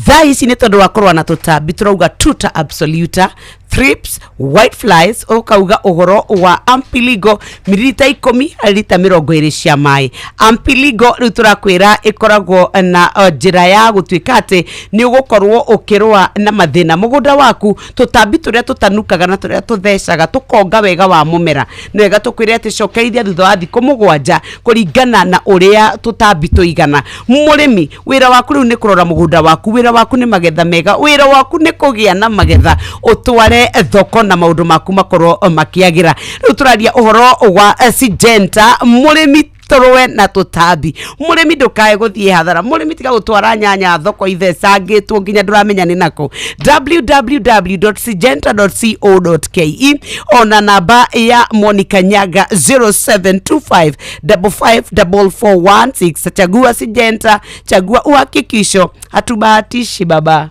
thaa ici ni tondu wa kurwa na tutambi turauga tuta absoluta thrips white flies ukauga uhoro wa Ampiligo mililita 10 lita 20 cia mai. Ampiligo riu turakwira ikoragwo na njira ya gutwika ati ni ugukorwo ukirwa na mathina mugunda waku tutambi turia tutanukaga na turia tuthecaga tukonga wega wa mumera nega tukwire ati cokerithia thutha wa thiku 7 kuringana na uria tutambi tuigana. Murimi wira waku riu ni kurora mugunda waku, wira waku ni magetha mega, wira waku ni kugia na magetha utware thoko na maundu maku makorwo makiagira. Riu turaria uhoro wa Syngenta murimi torwe na tutambi. Murimi ndukae guthie hathara, murimi tiga gutwara nyanya thoko ithecangitwo nginya nduramenya ni nako. www.syngenta.co.ke ona namba ya Monica Nyaga 0725554416. Chagua Syngenta, chagua uhakikisho, hatubahatishi baba.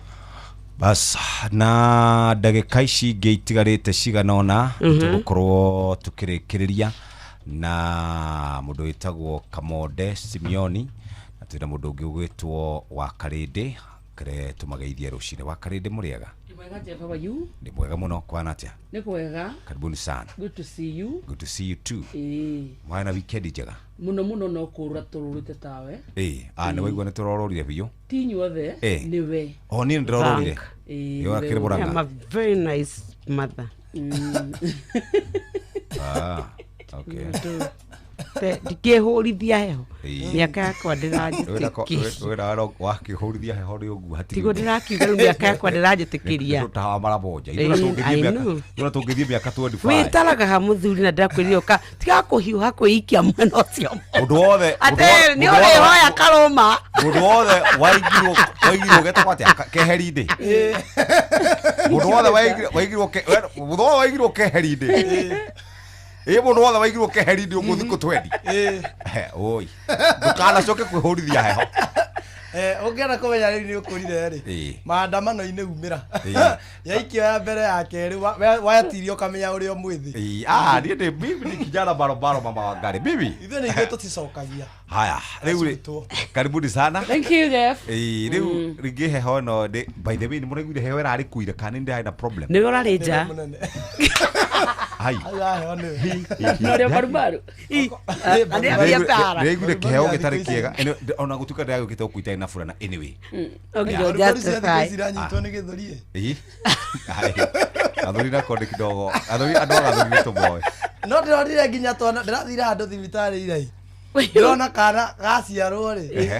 Bas na ndagika ici ngeitigarite ciganona tugukorwo tukirikiriria na mundu witagwo Kamode Simioni na twina mundu ungi ugwitwo wa Karinde kare tumageithie rucine wa Karinde muriega mwega Jeff, how are you? Ni mwega muno kwana atia ni mwega karibuni sana good to see you too mwana weekend njega muno no kurura tururite tawe ni waigua ni turororire biyo tinyuothe niwe ni ndororire yo akire buranga I'm a very nice mother okay ndikihurithia heho miaka yakwa ndirajitikia wera wakihurithia heho ri ugu hatiri tigo ndirakiuga riu miaka yakwa ndirajitikiria tutawa mara moja ino tungithie miaka 25 witaraga ha muthuri na ndakwiririo ka tiga kuhiuha kwiikia mwena ucio undu wothe ate ni uri hoya karoma undu wothe waigirwo getwa atia keherinde undu wothe waigirwo keherinde mundu wothe waigirwo keherinde umuthi kutwendi oi ndukana coke kwihurithia heho ungienda kumenya riu ni ukurire ri maandamano-ini umira yaikio ya mbere ya keri wayatirio kamenya uri o mwithi ni ndi bibi ni kijana barobaro mama wa ngari bibi ithe ni ithe tuticokagia haya riu karibuni sana thank you Jeff riu ringi heho no by the way ni muraiguire heho irari kuire kana ndi na problem ni urari nja hai ndio barubaru ani abiatara riu kiheo gitari kiega ona gutuka ndago gitau kuita na furana anyway okay justify ziranyitwo ni githurie athuri na konde kidogo athuri athuri to boy no ndirorire nginya twana ndirathira handu thibitari irai ndona kana gaciarwo ri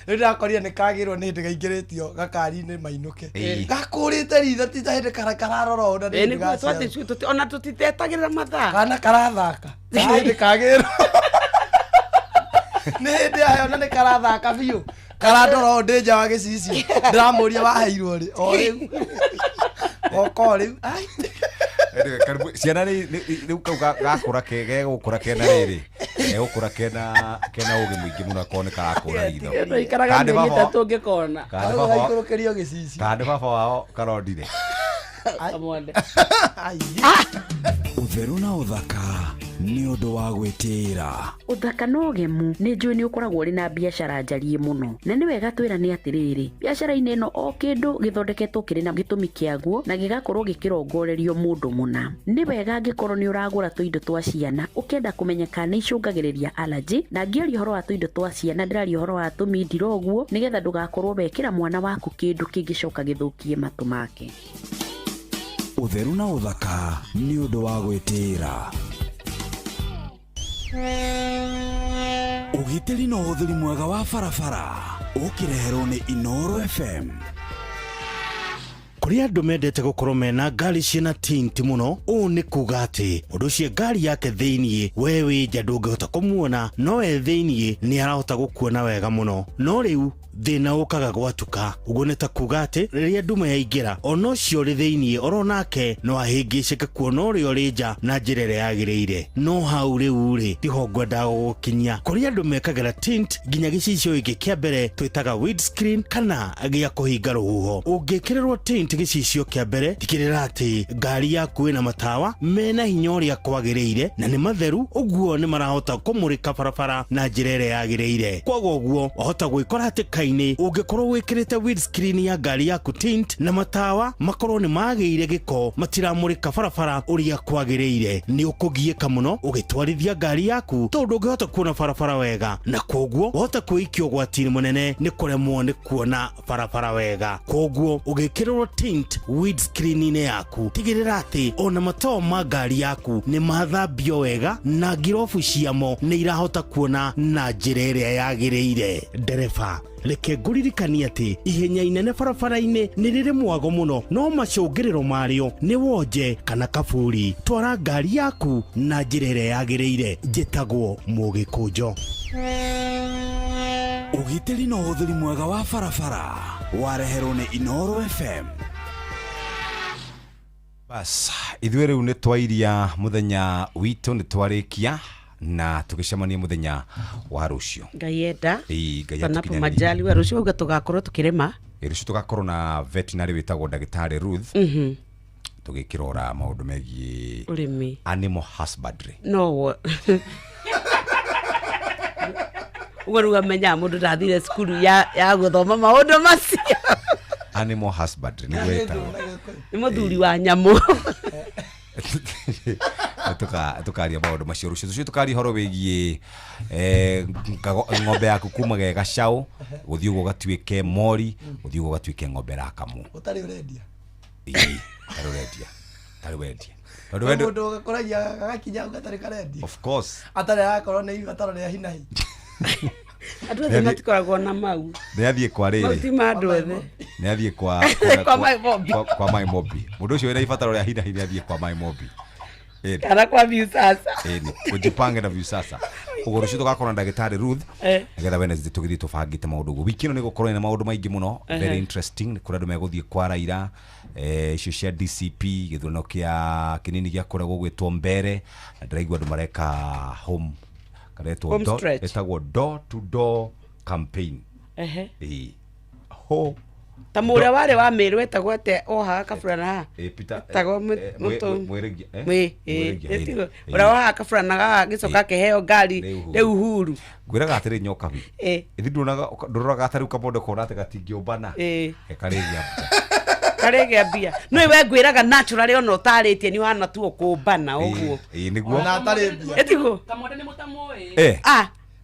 ndirakorire ni kagirwo ni ndigaingĩrĩtio gakari-inĩ mainũke gakũrĩte ritho ti ta hĩndĩ kararora ona nĩ ona tũtitetagĩrĩra mathaa kana karathaka hĩndĩ kagĩrwo nĩ hĩndĩ yayo na nĩ karathaka biũ karandora o ndĩ nja wa gĩcicio ndiramũria waheirwo rĩ o rĩu oko rĩu ciana riu kau gakura gegukura kena riri gegukura kena ugi muingi muno akone karakura ritho ikaraga ngita tungikona gaikurukirio gicici kandi baba wao karondire amwende utheru na uthaka ni undu wa gwitira uthaka no gemu ni njui ni ukoragwo uri na biashara njarie muno na ni wega twira ni atiriri biashara-ini ino o kindu githondeketwo kiri na gitumi kiaguo na gigakorwo gikirongorerio mundu muna ni wega ngikorwo ni uragura tuindo twa ciana ukenda kumenya kana icungagiriria allergy na ngioria horo wa tuindo twa ciana ndiraria horo wa tumindiro guo nigetha ndugakorwo wekira mwana waku kindu kingicoka githukie matu make utheru na uthaka ni undu wa gwitira ugitiri na uthiri mwega wa barabara ukireherwo ni Inoro FM kuri andu mendete gukorwo mena ngari ciina tint muno u ni kuga ati mundu ucio ngari yake thiini we wija ndungihota kumuona no we thiini ni arahota gukuona wega muno no riu thina ukaga gwatuka uguo ni ta kuga ati riria nduma yaingira ona ucio ri thiini oronake no ahingicike kuona uria uri nja na njira iria yagiriire no hau riu ri tiho ngwenda gukinyia kuri andu mekagira tint nginya gicicio iki kia mbere twitaga windscreen kana gia kuhinga ruhuho ungikirerwo tint gicicio kia mbere tikirira ati ngari yaku ina matawa mena hinya uria kwagiriire na ni matheru uguo ni marahota kumurika barabara na njira iria yagiriire kwago uguo wahota gwikora ati kaini ungikorwo wikirite windscreen ya ngari yaku tint na matawa makorwo ni magire giko matiramurika barabara uria kwagiriire ni ukugieka muno ugitwarithia ngari yaku tondu ngihota kuona barabara wega na koguo wahota kuikio gwatini munene ni kuremwo ni kuona barabara wega koguo ugikirwo tint windscreen yaku tigirira ati ona matawa ma ngari yaku ni mathambio wega na ngirofu ciamo ni irahota kuona na njira iria yagiriire ndereba reke nguririkanie ati ihenya inene barabara-ini ni riri mwago muno no macungiriro mario ni wonje kana kaburi twara ngari yaku na njira iria yagiriire njitagwo Mugikunjo ugitiri na uthiri mwega wa barabara wareherwo ni Inoro FM. Bas ithuĩ rĩu nĩ twairia muthenya witũ nĩ twarikia na tugicemania muthenya wa rũciũ ngayenda panapo majali wa rũciũ uga tugakorwo tukirema rũciũ tugakorwo na veterinary witagwo ndagĩtarĩ Ruth tugikirora maundu megie urimi animal husbandry no ugaruga menya mundu ndathire skulu ya guthoma maundu macio animal husbandry ni gwetagwo ni muthuri wa nyamu tukaria maundu macio rũciũ tukaria horo wigie ng'ombe yaku kuma ge gacaũ guthii uguo gatuike mori guthii uguo gatuike ng'ombe rakamu utari urendia tari wendia mundu gakoragia gakinya ugatari karendia of course atari akorwo ni ibataro ria hinahi atu othe matikoragwo na mau nĩ athiĩ kwa rĩrĩ mautima andũ othe nĩ athiĩ kwa my mobi mũndũ ũcio wĩna ibataro rĩa hinahi nĩ athiĩ kwa my mobi kana kwa Viusasa kujipange na Viusasa uguo rũciũ tugakorwo na ndagĩtarĩ Ruth nĩgetha Wednesday tũgĩthiĩ tũbangĩte maũndũ ũguo wiki ĩno nĩ gũkorwo na maũndũ maingĩ mũno very interesting nĩ kũrĩ andũ megũthiĩ kwara ira icio cia DCP gĩthurano kĩa kĩnini gĩa kũrĩa gũgwĩtwo mbere na ndĩraigua andũ mareka home karetwo etagwo door to door campaign ho tamuria wale wa Meru etagwo ate oha kabura ha tago mweregia etigo ora oha kabura na gicoka keheo ngari reu huru ngwiraga atiri nyoka bi ithi ndoraga atari ukabondo korate gatingiombana karegia bia no iwe ngwiraga naturally ono utaritie ni wana tu okumbana uguo niguo na atari bia etigo kamonde ni mutamoe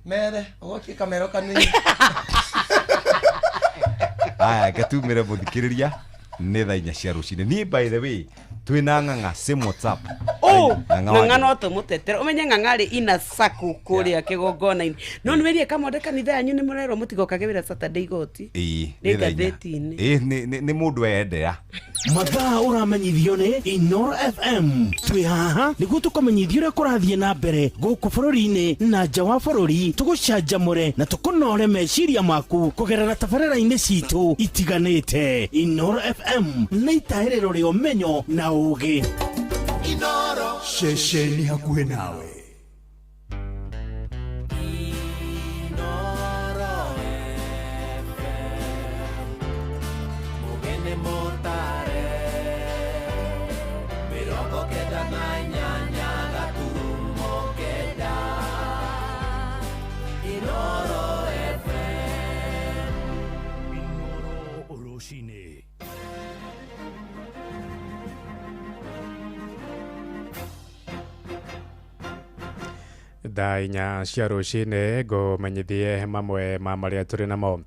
mere ogoki kamero kanini aya gatumire muthikiriria nĩ thaa 4 cia rũcinĩ ni by the way twina ng'ang'a sim WhatsApp ng'ang'a no tumutetera umenye ng'ang'a ri ina saku kuria kigongona-ini no nimerie kamonde kanitha yanyu ni murero mutigoka wira Saturday goti ni gatheti-ini ni mundu endea mathaa uramenyithio ni Inoro FM twi haha niguo tukomenyithio uria kurathie na mbere guku bururi-ini na nja wa bururi tugucanjamure na tukunore meciria maku kugerera tabarĩra-inĩ citu itiganĩte Inoro FM na itahĩrĩro rĩa ũmenyo na ũgĩ Inoro ceceni hakuhĩ nawe thaa 4 cia rũcinĩ ngũmenyithie mamwe ma marĩa tũrĩ namo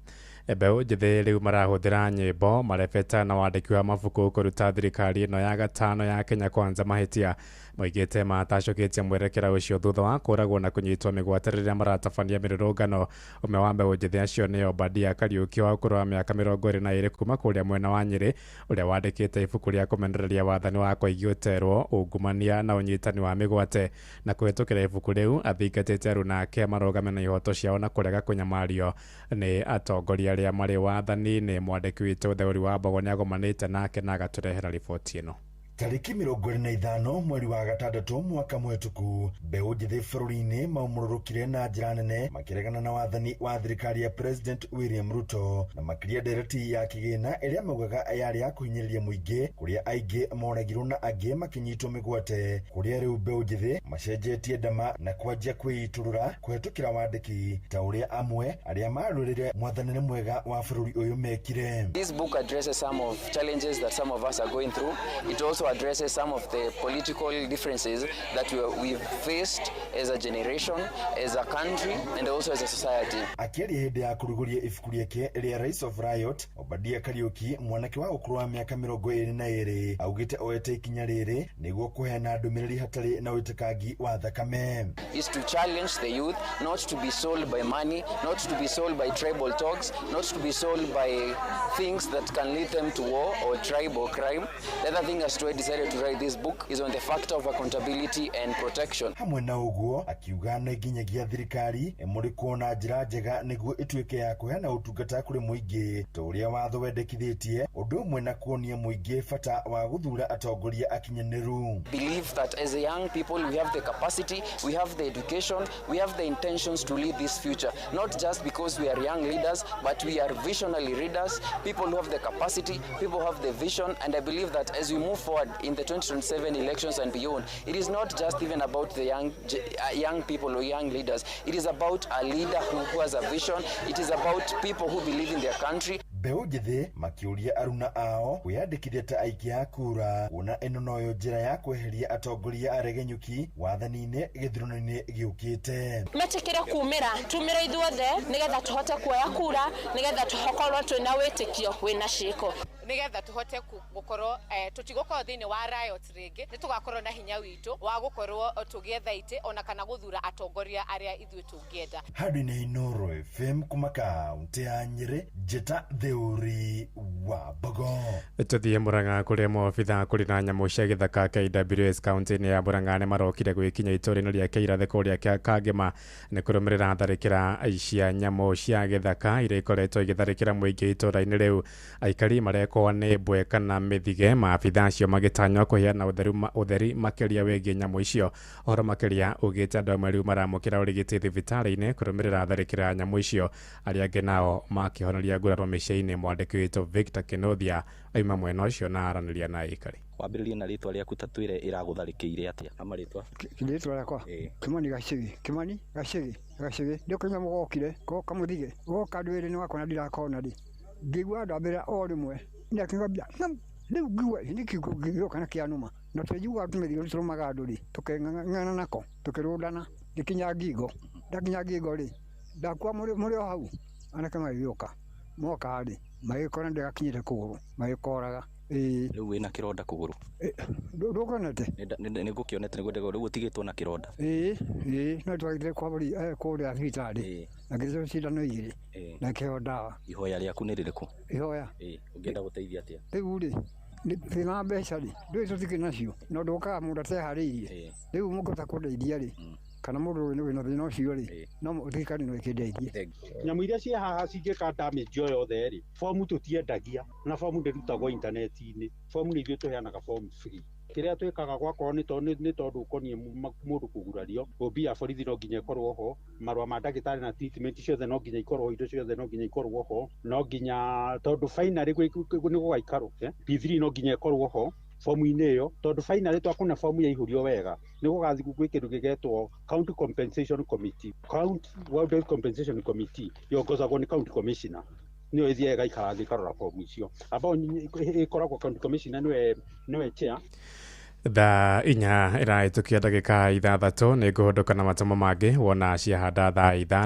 mbeũ njĩthĩ rĩu marahũthĩra nyĩmbo marebeta na wandĩki wa mabuku kũruta thirikari ĩno ya gatano ya Kenya Kwanza mahĩtia moigĩte matacũkĩtie mwerekera ũcio thutha wa kũragwo na kũnyitwo mĩgwate rĩrĩa maratabania mĩrũrũngano. Ũmwe wa mbeũ njĩthĩ acio nĩ Obadia Kariuki wa ũkũrũ wa mĩaka 22 kuma kũrĩa mwena wa Nyĩrĩ, ũrĩa wandĩkĩte ibuku rĩa kũmenereria wathani wa Koigi Ũterwo, ungumania na ũnyitani wa mĩgwate. Na kũhetũkĩra ibuku rĩu athingatĩte aruna ake marũgame na ihoto ciao na kũrega kũnyamario nĩ atongoria arĩa marĩ wathani-inĩ. Mwandĩki witũ Theuri wa Mbogo nĩagomanĩte nake na agatũrehera riboti ĩno. Tariki 25 mweri wa gatandatũ mwaka mũhetũku, mbeũ njĩthĩ bũrũri-inĩ maumũrũrũkire na njĩra nene makĩregana na wathani wa thirikari ya President William Ruto na makĩria ndereti ya kĩgĩna ĩrĩa maugaga yarĩ ya kũhinyĩrĩria mũingĩ, kũrĩa aingĩ moragirwo na angĩ makĩnyitwo mĩgwate, kũrĩa rĩu mbeũ njĩthĩ macenjetie ndama na kwanjia kwĩitũrũra kũhetũkĩra wandĩki ta ũrĩa amwe arĩa marũĩrĩire mwathanĩre mwega wa bũrũri ũyũ mekire. This book addresses some of challenges that some of us are going through. It also addresses some of the political differences that we've faced as a generation, as a country, and also as a society. Akĩaria hĩndĩ ya kũrugũria ibuku rĩake rĩa Rise of Riot, Obadia Kariuki, mwanake wa ũkũrũ wa mĩaka 22, augĩte oete ikinya rĩrĩ nĩguo kũheana ndũmĩrĩri hatarĩ na wĩtĩkangi wa thakame. Is to challenge the youth not to be sold by money, not to be sold by tribal talks, not to be sold by things that can lead them to war or tribe or crime. The other thing as to decided to write this book is on the factor of accountability and protection. Hamwe na ũguo akiuga na nginyagia thirikari mũrĩ kuona njĩra njega nĩguo ĩtuĩke ya kũheana ũtungata kũrĩ mũingĩ ta ũrĩa watho wendekithĩtie, ũndũ ũmwe na kuonia mũingĩ bata wa gũthura atongoria akinyanĩru. Believe that as a young people we have the capacity, we have the education, we have the intentions to lead this future, not just because we are young leaders, but we are visionary leaders, people who have the capacity, people who have the vision, and I believe that as we move forward in the 2027 elections and beyond, it is not just even about the young people or young leaders. It is about a leader who has a vision. It is about people who believe in their country. Mbeũ njĩthĩ makĩũria aruna ao kwĩyandĩkithia ta aikia a kura, kuona ĩno noyo njĩra ya kweheria atongoria aregenyuki wathani-inĩ gĩthurano-inĩ gĩũkĩte. Metĩkĩre kumĩra tumĩra ithuothe nĩgetha tũhote kuoya kura, nĩgetha tũhokorwo twĩna wĩtĩkio wĩna ciĩko, nĩgetha tũhote gũkorwo tũtigũkorwo thĩinĩ wa riot rĩngĩ, nĩ tũgakorwo na hinya witũ wa gũkorwo tũgĩetha itĩ ona kana gũthura atongoria arĩa ithuĩ tũngĩenda. Handũ-inĩ Inooro FM kuma kaũntĩ ya Nyĩrĩ, Njeta Theuri wa Mbogo. Tũthiĩ Mũrang'a kũrĩa maobitha kũrĩ na nyamũ cia gĩthaka KWS kaũntĩ-inĩ ya Mũrang'a nĩ marokire gwĩkinya itũũra-inĩ rĩa Kĩirathĩko rĩa Kangema nĩ kũrũmĩrĩra tharĩkĩra cia nyamũ cia gĩthaka iria ikoretwo igĩtharĩkĩra mũingĩ itũũra-inĩ rĩu. Aikari marekwo nĩ mbwe kana mĩthige, maabitha acio magĩtanywo kũheana ũtheri makĩria wĩgiĩ nyamũ icio. Ũhoro makĩria ugĩte andũ amwe rĩu maramũkĩra ũrigiti thibitarĩ-inĩ kũrũmĩrĩra tharĩkĩra nyamũ icio, arĩa angĩ nao makĩhonoria nguraro mĩciĩ-inĩ. Mwandĩki witũ Victor Kinothia aima mwena ũcio na aranĩria na aikari. Wambĩrĩrie na rĩtwa rĩaku ta twĩre ĩragũtharĩkĩire atĩa? Ama rĩtwa? Rĩtwa rĩakwa Kimani Gacigi. Kimani Gacigi. Nĩ kũnyamũ gokire goka mũthige goka ndwĩrĩ-inĩ wakwa na ndirakona rĩ, ngĩigua andũ ambĩra o rĩmwe nĩakĩngambia rĩu ngĩigua nĩ kiugo gĩgĩũka na kĩanuma na tũnjiguaga tũmĩthige tũrũmaga andũ rĩ, tũkĩng'ang'ana nako tũkĩrũndana, ngĩkinya ngingo. Ndakinya ngingo rĩ, ndakua mũrĩ o hau, anake magĩgĩũka moka rĩ magĩkora ndĩgakinyĩte kũgũrũ magĩkoraga. Rĩu wĩna kĩronda kũgũrũ? Ndũkuonete? Nĩngũkĩonete nĩguo ndĩgwo rĩu ũtigĩtwo na kĩronda? No twagĩire kũrĩa thibitarĩ na ngĩthecwo cindano igĩrĩ na kĩheo ndawa. Ihoya rĩaku nĩ rĩrĩkũ? Ihoya ũngĩenda gũteithia atĩa? Rĩu rĩ thĩna mbeca rĩ ndũĩ tũtikĩrĩ nacio, na ũndũ ũkaga mũndũ ateharĩirie. Rĩu mũngĩhota kũndeithia rĩ kana mũndũ wĩna thĩna ũcio rĩ no thirikari no ĩkĩndeithie. Nyamũ iria ciĩ haha cingĩka damage o yothe rĩ, fomu tũtiendagia na fomu ndĩrutagwo intaneti-inĩ. Fomu nĩ ithuĩ tũheanaga fomu free. Kĩrĩa twĩkaga gwakorwo nĩ tondũ ũkoniĩ mũndũ kũgurario, OB ya borithi no nginya ĩkorwo ho, marũa ma ndagĩtarĩ na treatment ciothe no nginya ikorwo ho, indo ciothe no nginya ikorwo ho, no nginya tondũ finally nĩ gũgaikarwo P3 no nginya ĩkorwo ho fomu-inĩ ĩyo, tondũ finally twakũna fomu yaihũrio wega nĩ gũgathiĩ gwĩ kĩndũ gĩgetwo County Compensation Committee. County Wildlife Compensation Committee yongozagwo nĩ County Commissioner, nĩyo ĩthiaga ĩgaikara thĩ ĩkarora fomu icio, ambao ĩkoragwo County Commissioner nĩwe chair. Thaa 4 ĩrahĩtũkia ndagĩka 6 nĩ ngũhũndũka na matomo mangĩ wona ciahanda thaa 5.